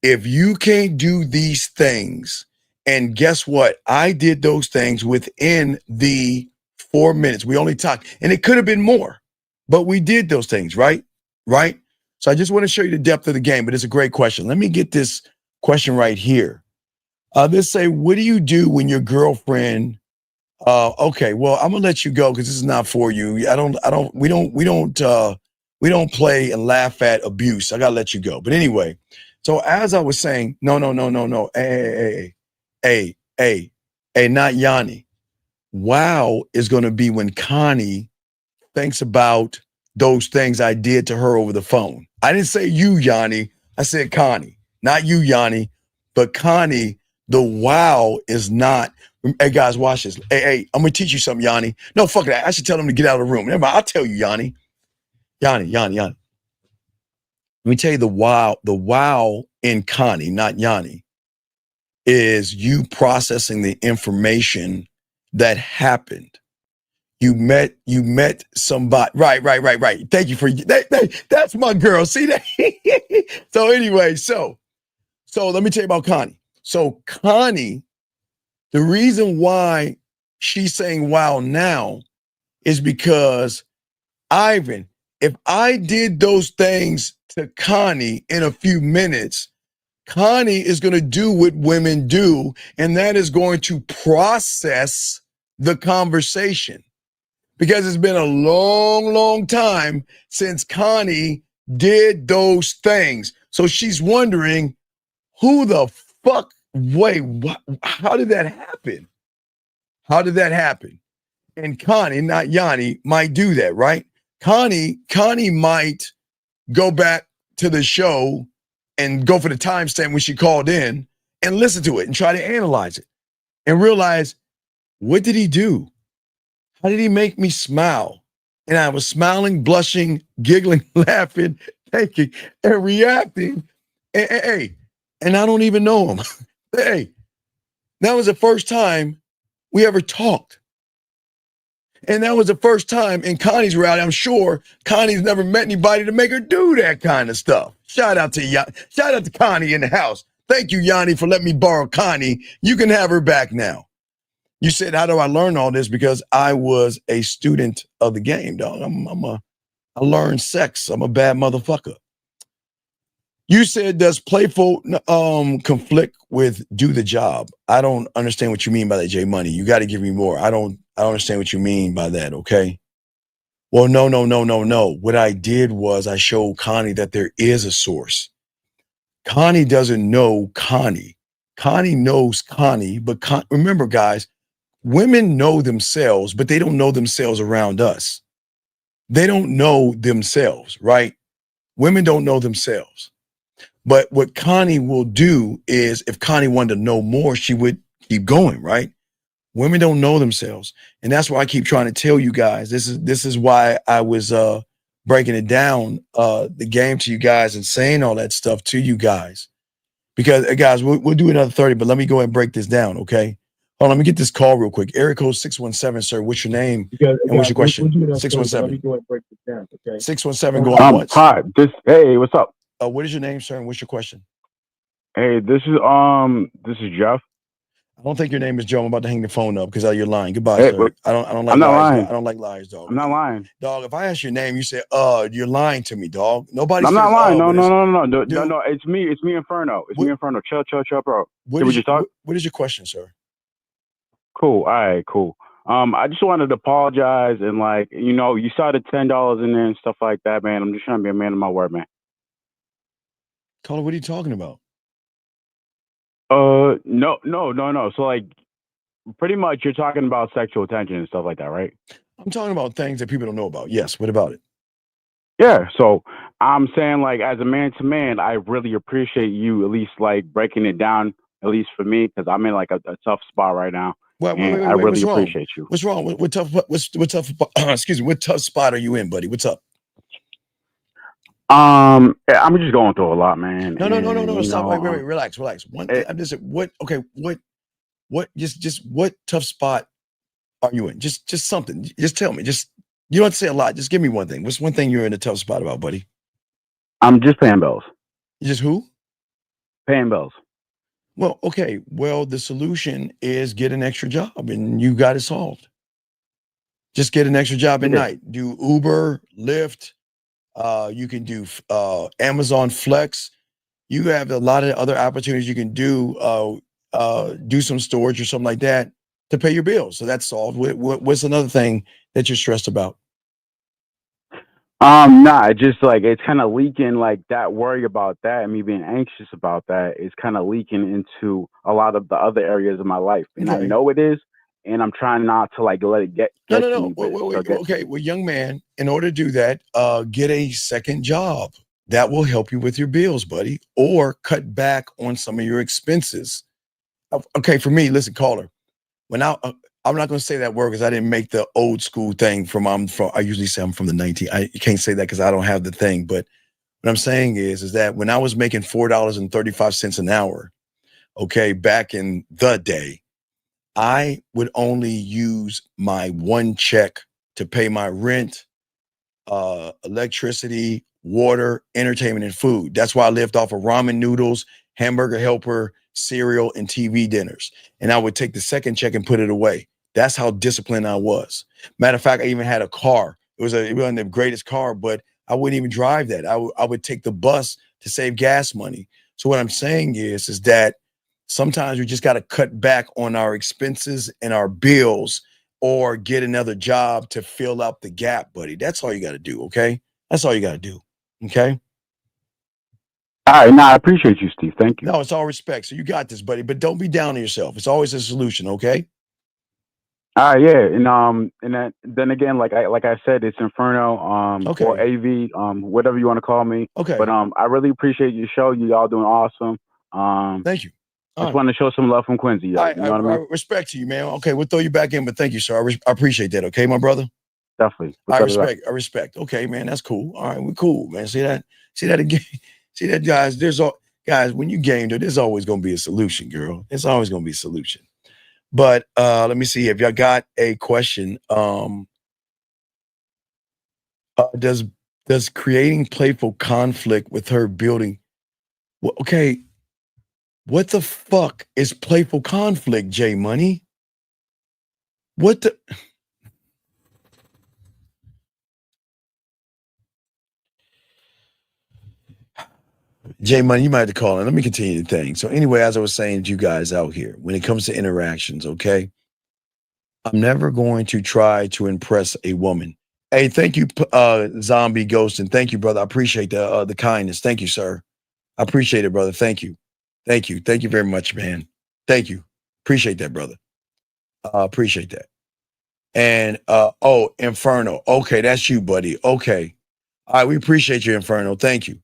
If you can't do these things, and guess what? I did those things within the 4 minutes. We only talked, and it could have been more, but we did those things, right? Right? So I just want to show you the depth of the game, but it's a great question. Let me get this question right here. Let's say, what do you do when your girlfriend, okay, well, I'm gonna let you go because this is not for you. We don't play and laugh at abuse. I gotta let you go. But anyway, so as I was saying, no. Hey, not Yanni. Wow is gonna be when Connie thinks about those things I did to her over the phone. I didn't say you, Yanni. I said Connie. Not you, Yanni, but Connie. The wow is not. Hey, guys, watch this. Hey, I'm going to teach you something, Yanni. No, fuck that. I should tell them to get out of the room. Never mind, I'll tell you, Yanni. Yanni. Let me tell you the wow in Connie, not Yanni, is you processing the information that happened. You met somebody. Right. Thank you for that's my girl. See that? So anyway, so let me tell you about Connie. So Connie, the reason why she's saying wow now is because, Ivan, if I did those things to Connie in a few minutes, Connie is going to do what women do, and that is going to process the conversation. Because it's been a long, long time since Connie did those things. So she's wondering, who the fuck, wait, what, how did that happen? How did that happen? And Connie, not Yanni, might do that, right? Connie might go back to the show and go for the timestamp when she called in and listen to it and try to analyze it and realize, what did he do? How did he make me smile? And I was smiling, blushing, giggling, laughing, thinking, and reacting. Hey, and I don't even know him. Hey, that was the first time we ever talked. And that was the first time in Connie's rally. I'm sure Connie's never met anybody to make her do that kind of stuff. Shout out to Connie in the house. Thank you, Yanni, for letting me borrow Connie. You can have her back now. You said, how do I learn all this? Because I was a student of the game, dog. I learned sex. I'm a bad motherfucker. You said, does playful conflict with do the job? I don't understand what you mean by that, J Money. You got to give me more. I don't understand what you mean by that, okay? Well, no. What I did was I showed Connie that there is a source. Connie doesn't know Connie. Connie knows Connie, but remember, guys, women know themselves, but they don't know themselves around us. They don't know themselves, right? Women don't know themselves. But what Connie will do is, if Connie wanted to know more, she would keep going, right? Women don't know themselves. And that's why I keep trying to tell you guys, this is why I was breaking it down, the game to you guys and saying all that stuff to you guys. Because guys, we'll do another 30, but let me go ahead and break this down, okay? Oh, let me get this call real quick. Area code 617, sir. What's your name and what's your question? 617. 617 going once. Hi. Hey, what's up? What is your name, sir, and what's your question? Hey, this is Jeff. I don't think your name is Joe. I'm about to hang the phone up because you're lying. Goodbye, Hey, sir. I don't like I'm not liars. lying. I don't like liars, dog. I'm not lying. Dog, if I ask your name, you say, you're lying to me, dog. Nobody I'm says, not lying. No. Dude, No. It's me, Inferno. Me, Inferno. Chill, bro. What is your question, sir? Cool. All right, cool. I just wanted to apologize and you saw the $10 in there and stuff like that, man. I'm just trying to be a man of my word, man. Caller, what are you talking about? No. So pretty much you're talking about sexual tension and stuff like that, right? I'm talking about things that people don't know about. Yes. What about it? Yeah. So I'm saying as a man to man, I really appreciate you at least breaking it down, at least for me, because I'm in a tough spot right now. Wait, I really appreciate you. What's wrong? What tough? Excuse me. What tough spot are you in, buddy? What's up? I'm just going through a lot, man. No. Stop. Wait. Relax. One thing. I'm just what? Okay. What? Just what tough spot are you in? Just something. Just tell me. Just you don't have to say a lot. Just give me one thing. What's one thing you're in a tough spot about, buddy? I'm just paying bills. You just who? Paying bills. Well, okay. Well, the solution is get an extra job, and you got it solved. Just get an extra job at night. Do Uber, Lyft. You can do Amazon Flex. You have a lot of other opportunities you can do. Do some storage or something like that to pay your bills. So that's solved. What's another thing that you're stressed about? Nah, just it's kind of leaking, that worry about that and me being anxious about that is kind of leaking into a lot of the other areas of my life. And I know it is, and I'm trying not to let it get No. to me. Wait. Okay. Well, young man, in order to do that, get a second job. That will help you with your bills, buddy, or cut back on some of your expenses. Okay, for me, listen, caller. I'm not going to say that word because I didn't make the old school thing I usually say I'm from the 19. I can't say that because I don't have the thing. But what I'm saying is that when I was making $4.35 an hour, okay, back in the day, I would only use my one check to pay my rent, electricity, water, entertainment, and food. That's why I lived off of ramen noodles, hamburger helper, cereal, and TV dinners. And I would take the second check and put it away. That's how disciplined I was. Matter of fact, I even had a car. It wasn't the greatest car, but I wouldn't even drive that. I would take the bus to save gas money. So what I'm saying is that sometimes we just got to cut back on our expenses and our bills or get another job to fill up the gap, buddy. That's all you got to do, okay? That's all you got to do, okay? All right, I appreciate you, Steve. Thank you. No, it's all respect. So you got this, buddy, but don't be down on yourself. It's always a solution, okay? Yeah, and then again, like I said, it's Inferno, or AV, whatever you want to call me. Okay. But I really appreciate your show. You all doing awesome. Thank you. Just want to show some love from Quincy. You know what I mean? Respect to you, man. Okay, we'll throw you back in, but thank you, sir. I appreciate that. Okay, my brother. Definitely. I respect. Okay, man, that's cool. All right, we're cool, man. See that again. See that, guys. Guys, when you game, there's always gonna be a solution, girl. It's always gonna be a solution. But let me see if y'all got a question. Does creating playful conflict with her building? Well, okay, what the fuck is playful conflict, J Money? What the? J Money, you might have to call in. Let me continue the thing. So anyway, as I was saying to you guys out here, when it comes to interactions, okay, I'm never going to try to impress a woman. Hey, thank you, Zombie Ghost, and thank you, brother. I appreciate the kindness. Thank you, sir. I appreciate it, brother. Thank you. Thank you very much, man. Thank you. Appreciate that, brother. Appreciate that. And Inferno. Okay, that's you, buddy. Okay. All right, we appreciate you, Inferno. Thank you.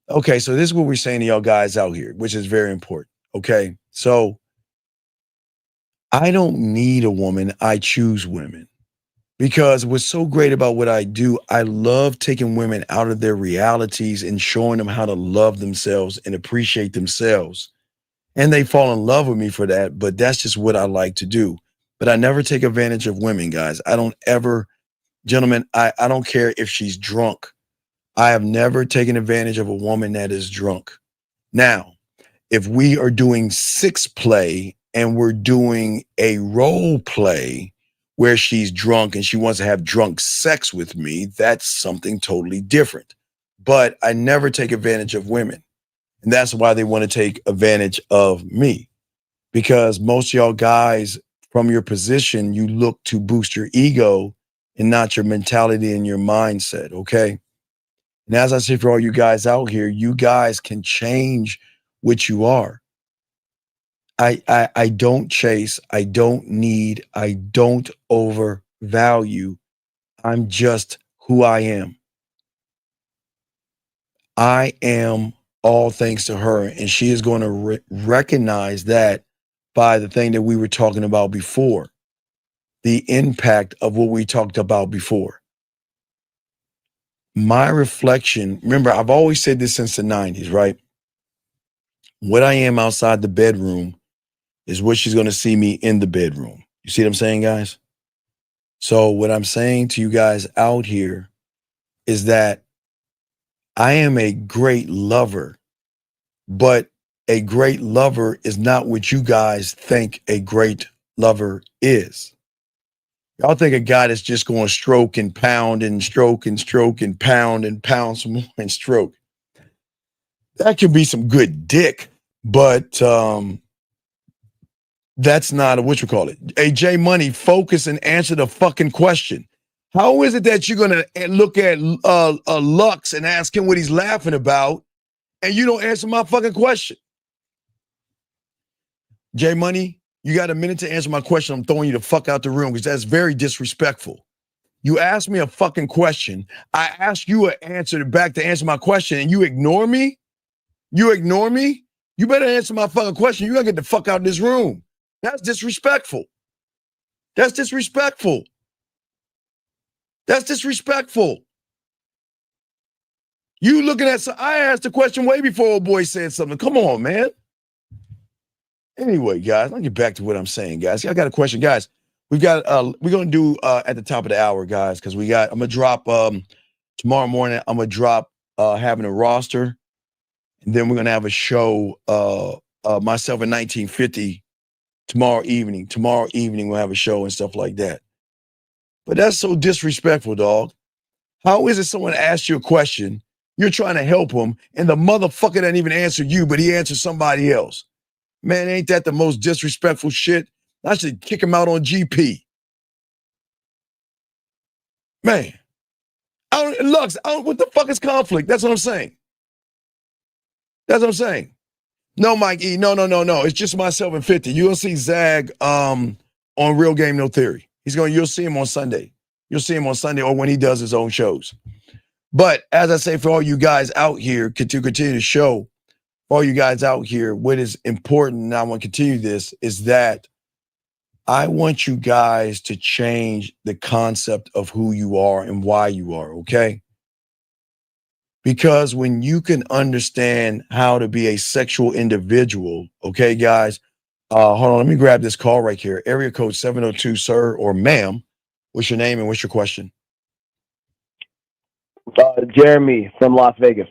Okay, so this is what we're saying to y'all guys out here, which is very important. Okay, so I don't need a woman. I choose women. Because what's so great about what I do, I love taking women out of their realities and showing them how to love themselves and appreciate themselves. and they fall in love with me for that, but that's just what I like to do. But I never take advantage of women, guys. I don't ever, gentlemen, I don't care if she's drunk. I have never taken advantage of a woman that is drunk. Now, if we are doing 6 play and we're doing a role play where she's drunk and she wants to have drunk sex with me, that's something totally different. But I never take advantage of women. And that's why they want to take advantage of me. Because most of y'all guys, from your position, you look to boost your ego and not your mentality and your mindset, okay? And as I say for all you guys out here, you guys can change what you are. I don't chase, I don't need, I don't overvalue. I'm just who I am. I am all thanks to her, and she is going to recognize that by the thing that we were talking about before, the impact of what we talked about before. My reflection, remember, I've always said this since the 90s, right? What I am outside the bedroom is what she's going to see me in the bedroom. You see what I'm saying, guys? So what I'm saying to you guys out here is that I am a great lover, but a great lover is not what you guys think a great lover is. Y'all think a guy that's just going to stroke and pound and stroke and stroke and pound some more and stroke. That could be some good dick, but that's not what you call it. Hey, J Money, focus and answer the fucking question. How is it that you're going to look at Lux and ask him what he's laughing about, and you don't answer my fucking question? J Money, you got a minute to answer my question. I'm throwing you the fuck out the room because that's very disrespectful. You asked me a fucking question. I asked you an answer back to answer my question, and you ignore me? You ignore me? You better answer my fucking question. You gotta get the fuck out of this room. That's disrespectful. That's disrespectful. That's disrespectful. You looking at, I asked the question way before old boy said something. Come on, man. Anyway, guys, let me get back to what I'm saying, guys. I got a question, guys. We're gonna do at the top of the hour, guys, because I'm gonna drop tomorrow morning. I'm gonna drop having a roster, and then we're gonna have a show myself in 1950 tomorrow evening. Tomorrow evening we'll have a show and stuff like that. But that's so disrespectful, dog. How is it someone asks you a question, you're trying to help him, and the motherfucker didn't even answer you, but he answered somebody else? Man, ain't that the most disrespectful shit? I should kick him out on GP. Man, Lux, what the fuck is conflict? That's what I'm saying. That's what I'm saying. No, Mike E. No. It's just myself and 50. You'll see Zag on Real Game No Theory. You'll see him on Sunday. You'll see him on Sunday or when he does his own shows. But as I say, for all you guys out here to continue to show, for all you guys out here, what is important, and I want to continue this, is that I want you guys to change the concept of who you are and why you are, okay? Because when you can understand how to be a sexual individual, okay, guys, hold on, let me grab this call right here. Area code 702, sir or ma'am. What's your name and what's your question? Jeremy from Las Vegas.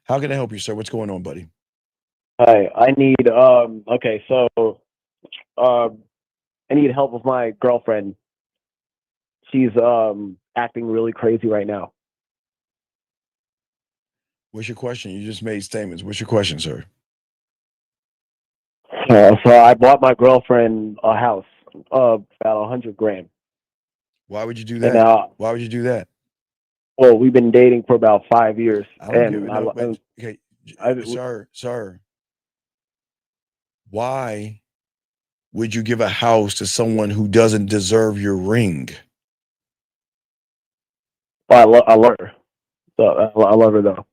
How can I help you, sir? What's going on, buddy? Hi, I need, I need help with my girlfriend. She's acting really crazy right now. What's your question? You just made statements. What's your question, sir? So I bought my girlfriend a house, about $100,000. Why would you do that? And, why would you do that? Well, we've been dating for about 5 years. Sir, why would you give a house to someone who doesn't deserve your ring? Well, I love her. So I love her though.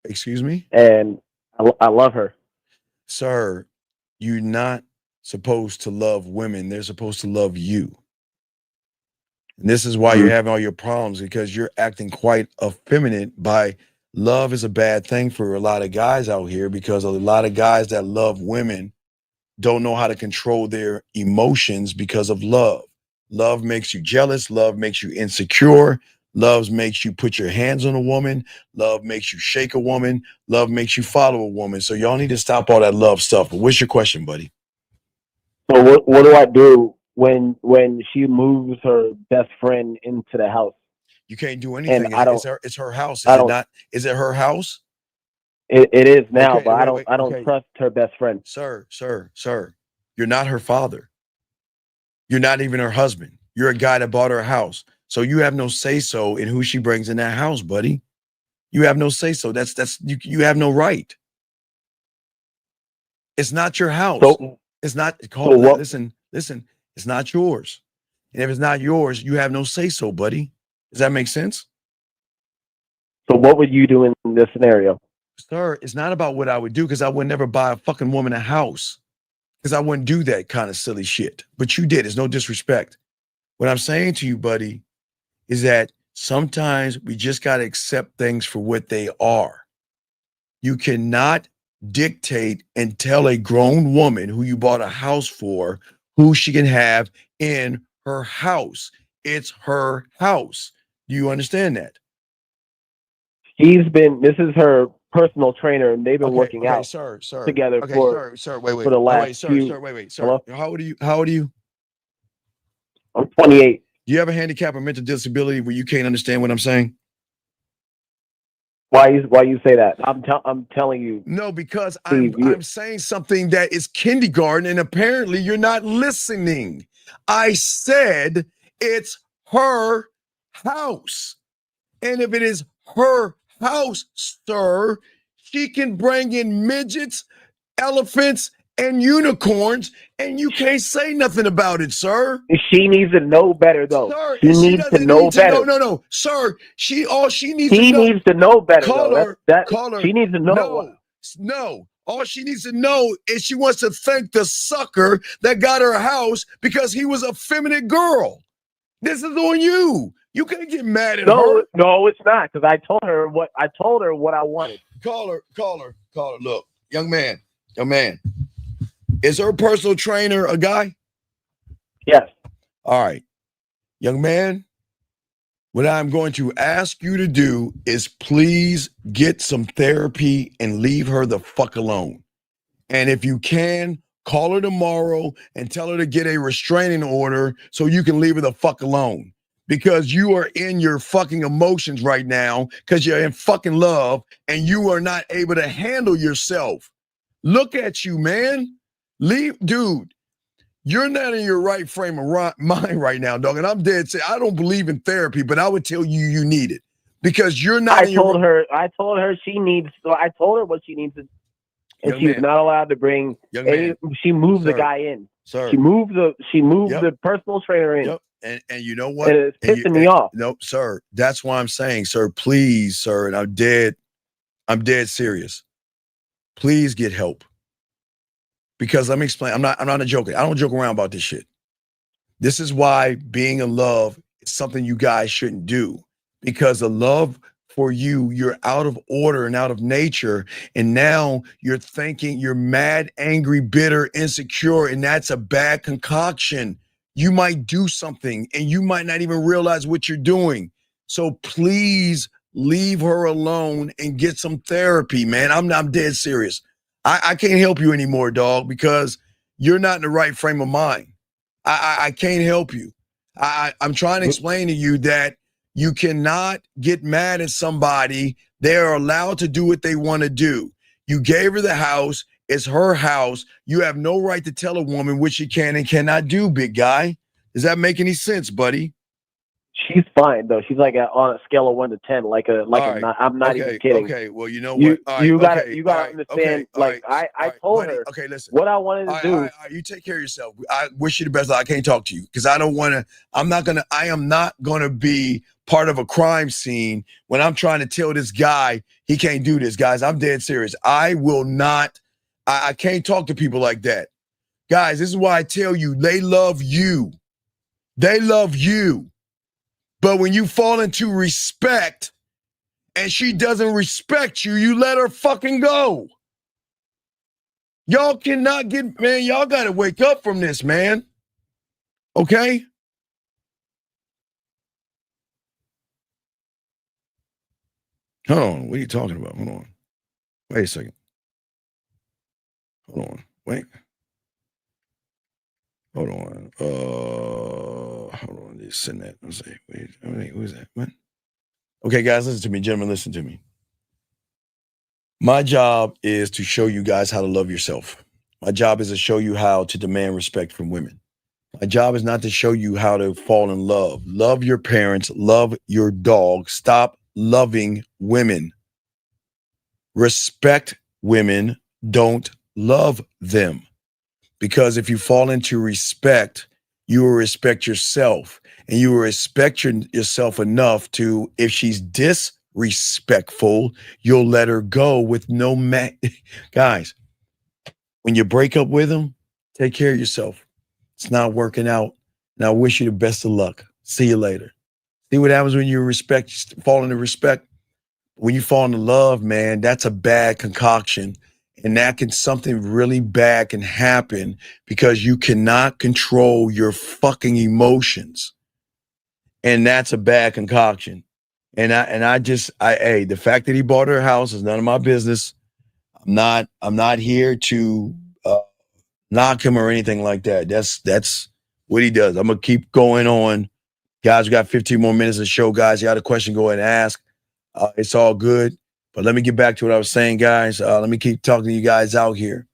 Excuse me? And I love her. Sir, you're not supposed to love women. They're supposed to love you. And this is why you're having all your problems, because you're acting quite effeminate by love is a bad thing for a lot of guys out here because a lot of guys that love women don't know how to control their emotions because of love. Love makes you jealous. Love makes you insecure. Love makes you put your hands on a woman. Love makes you shake a woman. Love makes you follow a woman. So y'all need to stop all that love stuff. But what's your question, buddy? So what do I do when she moves her best friend into the house? You can't do anything. It's her house. I don't. Is it her house? It is now, Okay, but wait, I don't okay. trust her best friend. Sir, you're not her father. You're not even her husband. You're a guy that bought her a house. So you have no say-so in who she brings in that house, buddy. You have no say-so. You have no right. It's not your house. So it's not listen, it's not yours. And if it's not yours, you have no say-so, buddy. Does that make sense? So what would you do in this scenario? Sir, it's not about what I would do because I would never buy a fucking woman a house. Because I wouldn't do that kind of silly shit. But you did. It's no disrespect. What I'm saying to you, buddy, is that sometimes we just got to accept things for what they are. You cannot dictate and tell a grown woman who you bought a house for who she can have in her house. It's her house. Do you understand that? This is her personal trainer, and they've been working out sir. together Okay, for wait. for the last wait, sir. Hello? How old are you? I'm 28. Do you have a handicap or mental disability where you can't understand what I'm saying? Why you say that? I'm telling you. No, because I'm saying something that is kindergarten, and apparently you're not listening. I said it's her house. And if it is her house, sir, she can bring in midgets, elephants, and unicorns, and you can't say nothing about it, sir. She needs to know better, though. Sir, she needs to know better. No, sir. All she needs She to know. needs to know better. Caller. She needs to know. No. All she needs to know is she wants to thank the sucker that got her house because he was a feminine girl. This is on you. You can't get mad at her. No, it's not, because I told her what I wanted. Caller. Look, young man. Is her personal trainer a guy? Yes. All right. Young man, what I'm going to ask you to do is please get some therapy and leave her the fuck alone. And if you can, call her tomorrow and tell her to get a restraining order so you can leave her the fuck alone. Because you are in your fucking emotions right now because you're in fucking love and you are not able to handle yourself. Look at you, man. Dude, you're not in your right frame of mind right now, dog. And I'm dead serious. I don't believe in therapy, but I would tell you need it because you're not. I told her she needs. So I told her what she needs to, and she's not allowed to bring. She moved the guy in. Sir. She moved the personal trainer in. Yep. And you know what? And it's pissing me off. No, sir. That's why I'm saying, sir, please, sir, and I'm dead serious. Please get help. Because let me explain. I'm not a joker. I don't joke around about this shit. This is why being in love is something you guys shouldn't do. Because the love for you're out of order and out of nature. And now you're thinking you're mad, angry, bitter, insecure, and that's a bad concoction. You might do something and you might not even realize what you're doing. So please leave her alone and get some therapy, man. I'm dead serious. I can't help you anymore, dog, because you're not in the right frame of mind. I can't help you. I'm trying to explain to you that you cannot get mad at somebody. They're allowed to do what they want to do. You gave her the house. It's her house. You have no right to tell a woman what she can and cannot do, big guy. Does that make any sense, buddy? She's fine though. She's like on a scale of 1 to 10, I'm not even kidding. Okay, well, you know what? You gotta understand. I told her listen. what I wanted to do. You take care of yourself. I wish you the best. I can't talk to you because I am not gonna be part of a crime scene when I'm trying to tell this guy he can't do this, guys. I'm dead serious. I will not. I can't talk to people like that, guys. This is why I tell you they love you. They love you. But when you fall into respect and she doesn't respect you, you let her fucking go. Y'all cannot get, man, y'all got to wake up from this, man. Okay? Hold on. What are you talking about? Hold on. Wait a second. Hold on. Wait. Hold on. Hold on. Just send that. Let's see. Wait, who is that? What? Okay, guys, listen to me. Gentlemen, listen to me. My job is to show you guys how to love yourself. My job is to show you how to demand respect from women. My job is not to show you how to fall in love. Love your parents. Love your dog. Stop loving women. Respect women. Don't love them. Because if you fall into respect, you will respect yourself. And you will respect yourself enough to, if she's disrespectful, you'll let her go with no Guys, when you break up with them, take care of yourself. It's not working out. And I wish you the best of luck. See you later. See what happens when you fall into respect? When you fall into love, man, that's a bad concoction. And something really bad can happen because you cannot control your fucking emotions. And that's a bad concoction. And the fact that he bought her house is none of my business. I'm not here to knock him or anything like that. That's what he does. I'm gonna keep going on. Guys, we got 15 more minutes of the show. Guys, you got a question, go ahead and ask. It's all good. But let me get back to what I was saying, guys. Let me keep talking to you guys out here.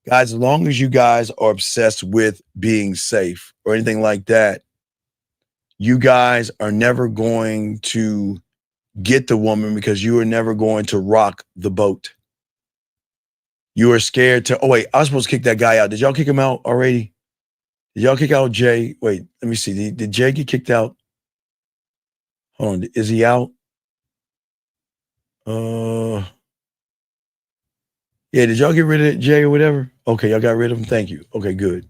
Guys, as long as you guys are obsessed with being safe or anything like that, you guys are never going to get the woman because you are never going to rock the boat. You are scared to, oh wait, I was supposed to kick that guy out. Did y'all kick him out already? Did y'all kick out Jay? Wait, let me see. Did Jay get kicked out? Hold on, is he out? Yeah, did y'all get rid of Jay or whatever? Okay, y'all got rid of him. Thank you. Okay, good.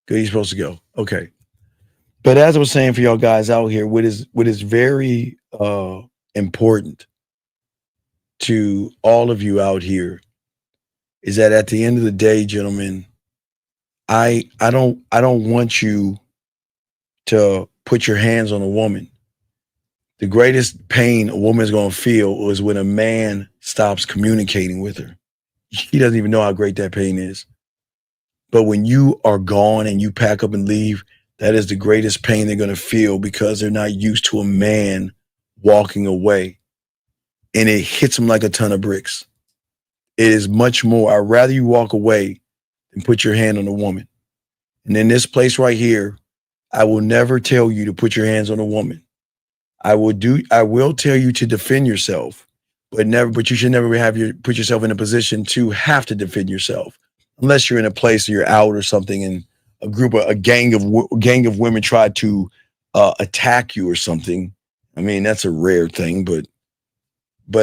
Good, he's supposed to go. Okay. But as I was saying for y'all guys out here, what is very important to all of you out here is that at the end of the day, gentlemen, I don't want you to put your hands on a woman. The greatest pain a woman is going to feel is when a man stops communicating with her. He doesn't even know how great that pain is. But when you are gone and you pack up and leave, that is the greatest pain they're going to feel because they're not used to a man walking away. And it hits them like a ton of bricks. It is much more. I'd rather you walk away than put your hand on a woman. And in this place right here, I will never tell you to put your hands on a woman. I will tell you to defend yourself, but you should never put yourself in a position to have to defend yourself. Unless you're in a place where you're out or something and a gang of women try to attack you or something. I mean, that's a rare thing, but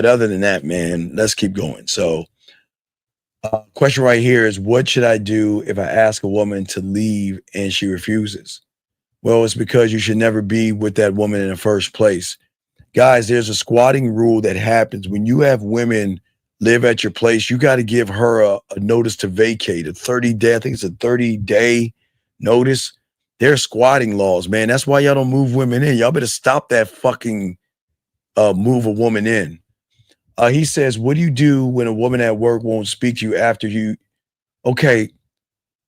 other than that, man, let's keep going. So question right here is, what should I do if I ask a woman to leave and she refuses? Well, it's because you should never be with that woman in the first place. Guys, there's a squatting rule that happens when you have women live at your place. You got to give her a notice to vacate, a 30-day, I think it's a 30-day notice. There are squatting laws, man. That's why y'all don't move women in. Y'all better stop that fucking move a woman in. He says, what do you do when a woman at work won't speak to you after you? Okay,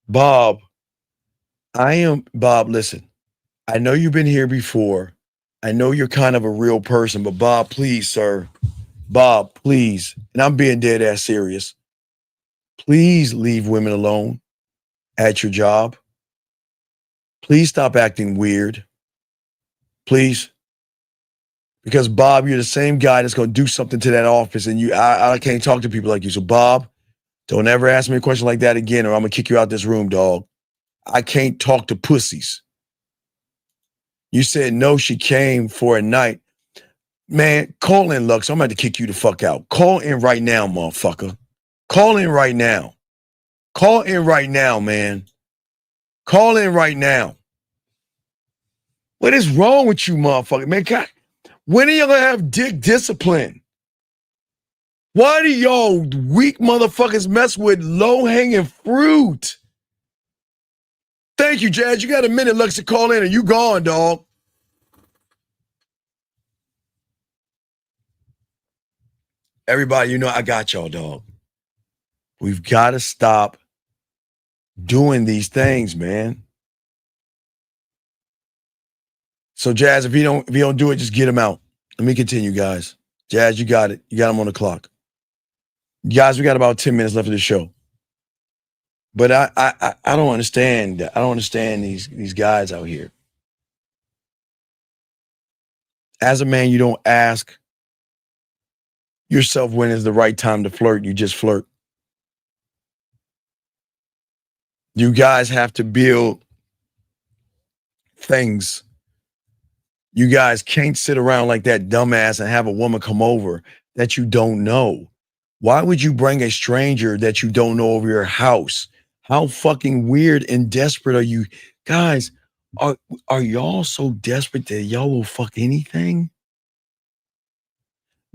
Bob, listen, I know you've been here before. I know you're kind of a real person, but Bob, please, sir. Bob, please. And I'm being dead ass serious. Please leave women alone at your job. Please stop acting weird. Please. Because Bob, you're the same guy that's going to do something to that office, and I can't talk to people like you. So Bob, don't ever ask me a question like that again, or I'm going to kick you out this room, dog. I can't talk to pussies. You said no, she came for a night. Man, call in, Lux. I'm about to kick you the fuck out. Call in right now, motherfucker. Call in right now. Call in right now, man. Call in right now. What is wrong with you, motherfucker? Man, God, when are you going to have dick discipline? Why do y'all weak motherfuckers mess with low-hanging fruit? Thank you, Jazz. You got a minute, Lux, to call in, and you gone, dog. Everybody, you know I got y'all, dog. We've got to stop doing these things, man. So, Jazz, if you don't do it, just get him out. Let me continue, guys. Jazz, you got it. You got him on the clock. Guys, we got about 10 minutes left of the show. But I don't understand. I don't understand these guys out here. As a man, you don't ask yourself when is the right time to flirt. You just flirt. You guys have to build things. You guys can't sit around like that dumbass and have a woman come over that you don't know. Why would you bring a stranger that you don't know over your house? How fucking weird and desperate are you? Guys, are y'all so desperate that y'all will fuck anything?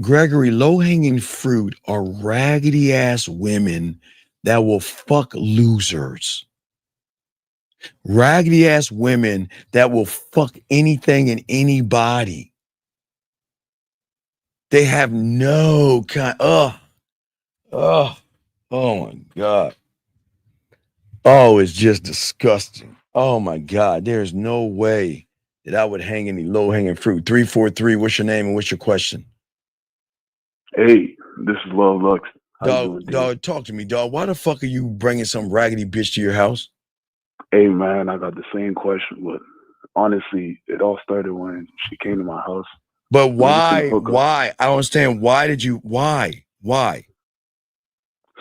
Gregory, low-hanging fruit are raggedy ass women that will fuck losers. Raggedy ass women that will fuck anything and anybody. They have no kind. Oh my God. Oh, it's just disgusting. Oh my God. There's no way that I would hang any low-hanging fruit. 343, what's your name and what's your question? Hey, this is Love Lux. How you doing, Dog, talk to me, dog. Why the fuck are you bringing some raggedy bitch to your house? Hey, man, I got the same question, but honestly, it all started when she came to my house. But why? Why? I don't understand. Why did you? Why?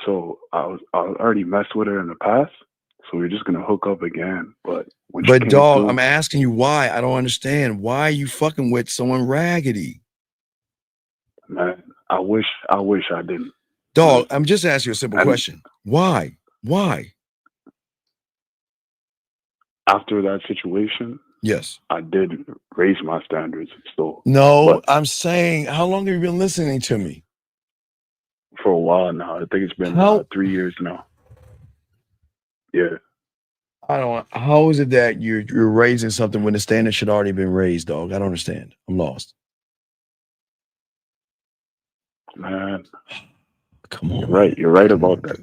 So I already messed with her in the past, so we're just gonna hook up again. But dog, I'm asking you why. I don't understand. Why are you fucking with someone raggedy? Man, I wish I didn't. Dog, I'm just asking you a simple question. Why? After that situation, yes, I did raise my standards. So I'm saying, how long have you been listening to me? For a while now. I think it's been 3 years now. Yeah. How is it that you're raising something when the standard should already been raised, dog? I don't understand. I'm lost. Man, come on. You're right about that.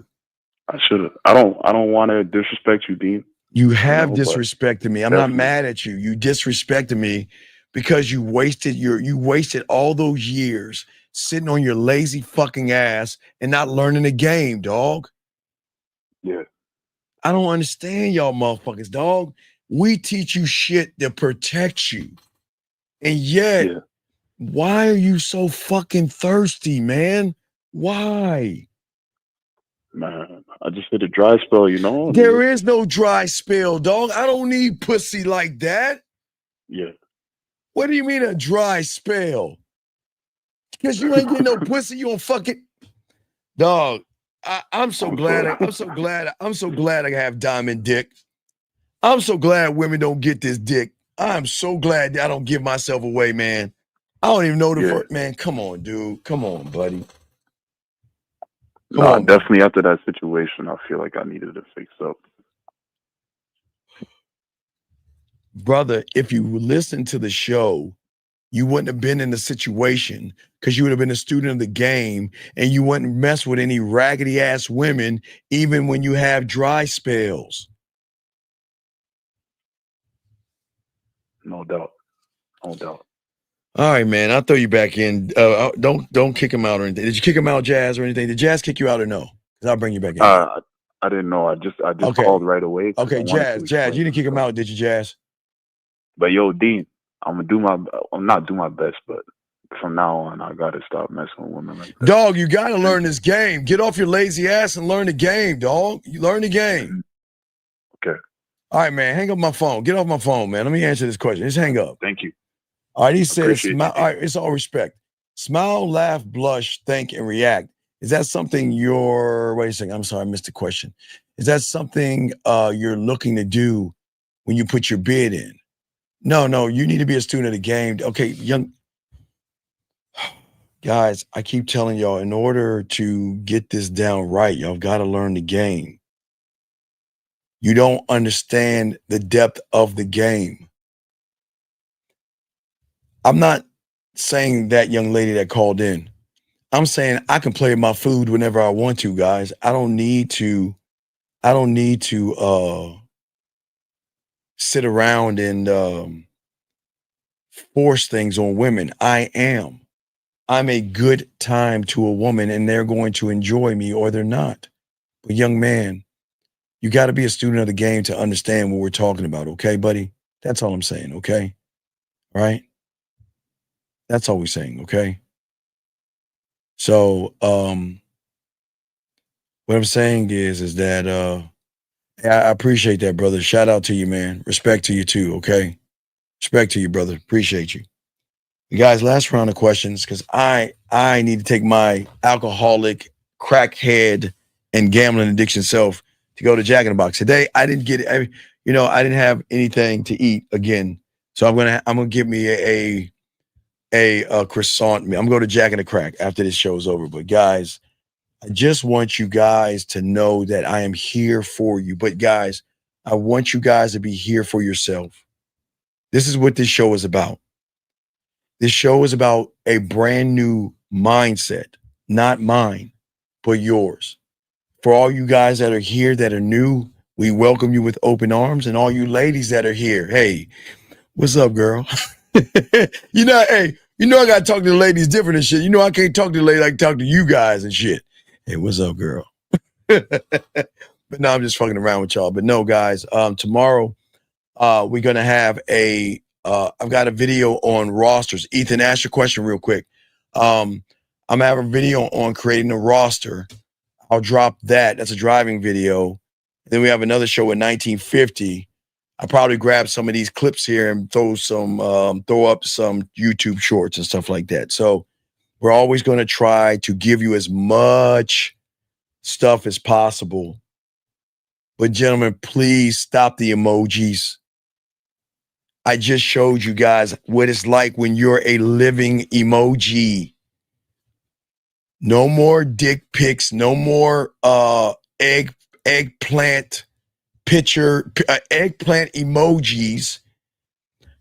I should have. I don't want to disrespect you, Dean. You have disrespected me. I'm not mad at you. You disrespected me because you wasted all those years sitting on your lazy fucking ass and not learning the game, dog. Yeah. I don't understand y'all motherfuckers, dog. We teach you shit that protects you. And yet, why are you so fucking thirsty, man? Why? Man, I just hit a dry spell, you know? There is no dry spell, dog. I don't need pussy like that. Yeah. What do you mean a dry spell? Because you ain't getting no pussy, you don't fucking dog. I'm so glad I have diamond dick. I'm so glad women don't get this dick. I'm so glad that I don't give myself away, man. I don't even know the first man. Come on, dude. Come on, buddy. Definitely after that situation, I feel like I needed to fix up. Brother, if you listened to the show, you wouldn't have been in the situation because you would have been a student of the game and you wouldn't mess with any raggedy ass women, even when you have dry spells. No doubt. All right, man. I'll throw you back in. Don't kick him out or anything. Did you kick him out, Jazz, or anything? Did Jazz kick you out or no? Because I'll bring you back in. I didn't know. I just called right away. Okay, Jazz, you didn't kick him out, did you, Jazz? But yo, Dean, I'm not do my best, but from now on, I gotta stop messing with women like that. Dog, you gotta learn this game. Get off your lazy ass and learn the game, dog. You learn the game. Okay. All right, man. Hang up my phone. Get off my phone, man. Let me answer this question. Just hang up. Thank you. All right, he says, all right, it's all respect. Smile, laugh, blush, think, and react. Is that something wait a second, I'm sorry, I missed the question. Is that something you're looking to do when you put your bid in? No, you need to be a student of the game. Okay, Guys, I keep telling y'all, in order to get this down right, y'all got to learn the game. You don't understand the depth of the game. I'm not saying that young lady that called in. I'm saying I can play my food whenever I want to, guys. I don't need to sit around and force things on women. I'm a good time to a woman, and they're going to enjoy me or they're not. But young man, you got to be a student of the game to understand what we're talking about, okay, buddy? That's all I'm saying, okay? Right? That's all we're saying, okay? So, what I'm saying is that I appreciate that, brother. Shout out to you, man. Respect to you too, okay? Respect to you, brother. Appreciate you. You guys, last round of questions, because I need to take my alcoholic, crackhead, and gambling addiction self to go to Jack in the Box. Today, I didn't get I didn't have anything to eat again. So I'm gonna give me a croissant. I'm gonna go to Jack in the Crack after this show's over. But guys, I just want you guys to know that I am here for you. But guys, I want you guys to be here for yourself. This is what this show is about. This show is about a brand new mindset, not mine, but yours. For all you guys that are here that are new, we welcome you with open arms. And all you ladies that are here, hey, what's up, girl? Hey, I gotta talk to the ladies different and shit. I can't talk to the ladies like talk to you guys and shit. Hey, what's up, girl? But no, I'm just fucking around with y'all. But no, guys, tomorrow we're gonna have I've got a video on rosters. Ethan, ask your question real quick. I'm gonna have a video on creating a roster. I'll drop that. That's a driving video. Then we have another show at 1950. I'll probably grab some of these clips here and throw up some YouTube shorts and stuff like that. So we're always going to try to give you as much stuff as possible. But gentlemen, please stop the emojis. I just showed you guys what it's like when you're a living emoji. No more dick pics, no more eggplant picture, eggplant emojis,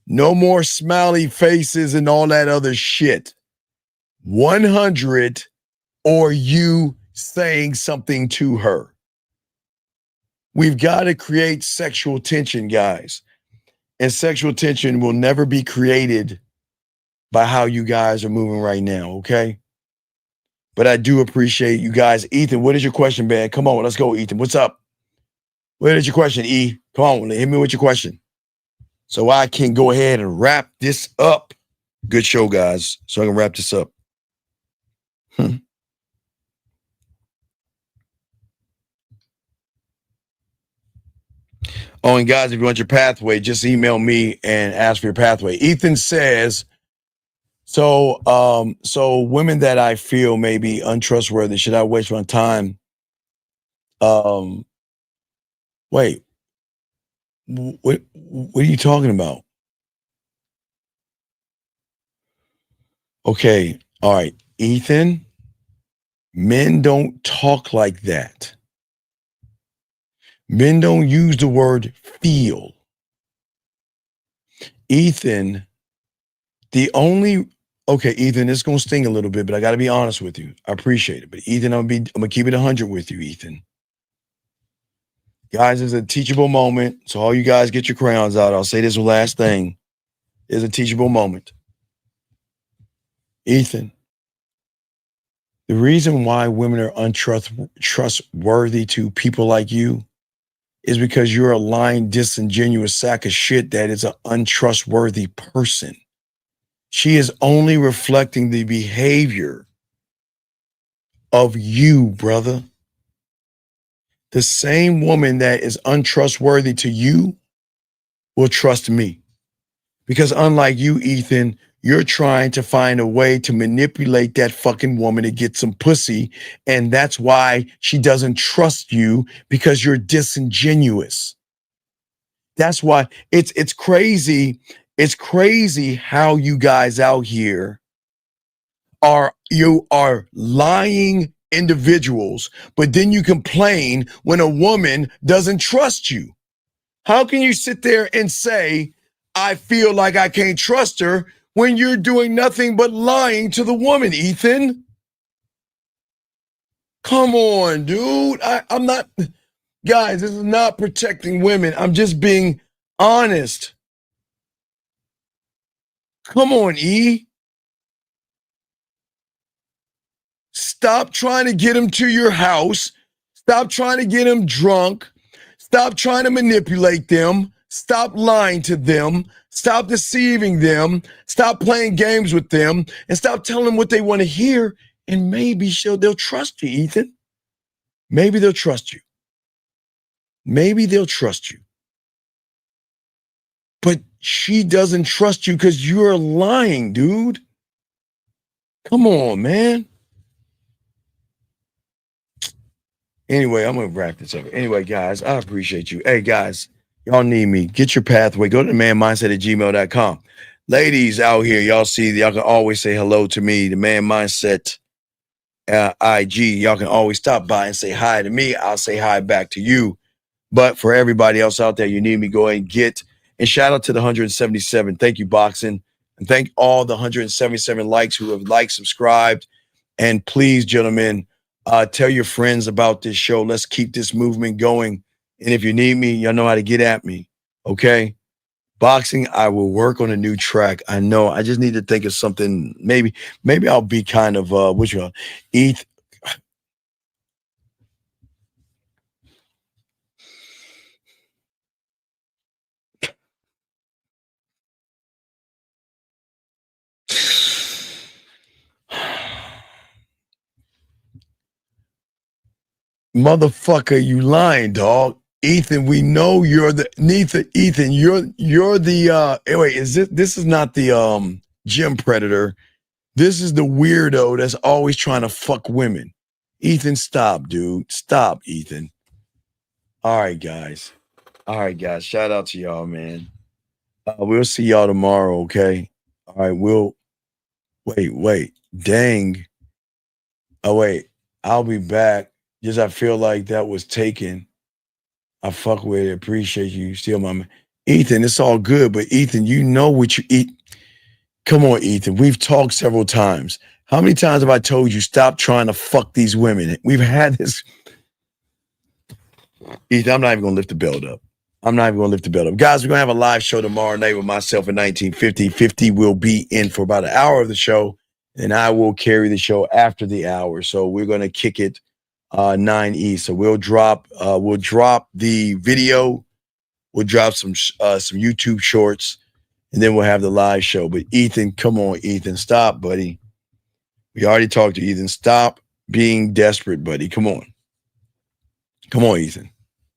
no more smiley faces and all that other shit. 100 or you saying something to her. We've got to create sexual tension, guys. And sexual tension will never be created by how you guys are moving right now, okay? But I do appreciate you guys. Ethan, what is your question, man? Come on, let's go, Ethan. What's up? What is your question, E? Come on, hit me with your question. So I can go ahead and wrap this up. Good show, guys. So I can wrap this up. Oh, and guys, if you want your pathway, just email me and ask for your pathway. Ethan says, so women that I feel may be untrustworthy, should I waste my time? Wait, what are you talking about? Okay, all right, Ethan, men don't talk like that. Men don't use the word feel. Ethan, Ethan, it's gonna sting a little bit, but I gotta be honest with you. I appreciate it. But Ethan, I'm gonna keep it 100 with you, Ethan. Guys, it's a teachable moment. So all you guys get your crayons out. I'll say this last thing. It's a teachable moment. Ethan, the reason why women are untrustworthy to people like you is because you're a lying, disingenuous sack of shit that is an untrustworthy person. She is only reflecting the behavior of you, brother. The same woman that is untrustworthy to you will trust me. Because unlike you, Ethan, you're trying to find a way to manipulate that fucking woman to get some pussy. And that's why she doesn't trust you, because you're disingenuous. That's why it's crazy. It's crazy how you guys out here are you are lying individuals, but then you complain when a woman doesn't trust you. How can you sit there and say, I feel like I can't trust her, when you're doing nothing but lying to the woman, Ethan? Come on, dude. I'm not, guys, this is not protecting women. I'm just being honest. Come on, E. Stop trying to get him to your house. Stop trying to get him drunk. Stop trying to manipulate them. Stop lying to them. Stop deceiving them. Stop playing games with them. And stop telling them what they want to hear. And maybe they'll trust you, Ethan. Maybe they'll trust you. Maybe they'll trust you. But she doesn't trust you because you're lying, dude. Come on, man. Anyway, I'm going to wrap this up. Anyway, guys, I appreciate you. Hey, guys, y'all need me. Get your pathway. Go to themanmindset@gmail.com. Ladies out here, y'all can always say hello to me, the Man Mindset IG. Y'all can always stop by and say hi to me. I'll say hi back to you. But for everybody else out there, you need me, go ahead and get. And shout out to the 177. Thank you, Boxing. And thank all the 177 likes who have liked, subscribed. And please, gentlemen, tell your friends about this show. Let's keep this movement going. And if you need me, y'all know how to get at me. Okay? Boxing, I will work on a new track. I know. I just need to think of something. Maybe I'll be kind of which one? ETH. Motherfucker, you lying, dog. Ethan, we know you're the Ethan, you're the wait, this is not the gym predator. This is the weirdo that's always trying to fuck women. Ethan, stop, dude. Stop, Ethan. All right, guys. Shout out to y'all, man. We'll see y'all tomorrow, okay? All right, wait. Dang. Oh, wait. I'll be back. Just I feel like that was taken. I fuck with it. Appreciate you. Still my man. Ethan, it's all good, but Ethan, you know what you eat. Come on, Ethan. We've talked several times. How many times have I told you stop trying to fuck these women? We've had this. Ethan, I'm not even going to lift the belt up. Guys, we're going to have a live show tomorrow night with myself at 1950. 50 will be in for about an hour of the show, and I will carry the show after the hour. So we're going to kick it 9 East. So we'll drop the video. We'll drop some YouTube shorts, and then we'll have the live show. But Ethan, come on, Ethan, stop, buddy. We already talked to Ethan. Stop being desperate, buddy. Come on, Ethan.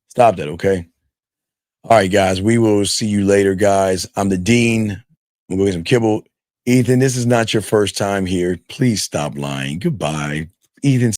Stop that, okay? All right, guys. We will see you later, guys. I'm the Dean. We'll go get some kibble. Ethan, this is not your first time here. Please stop lying. Goodbye, Ethan.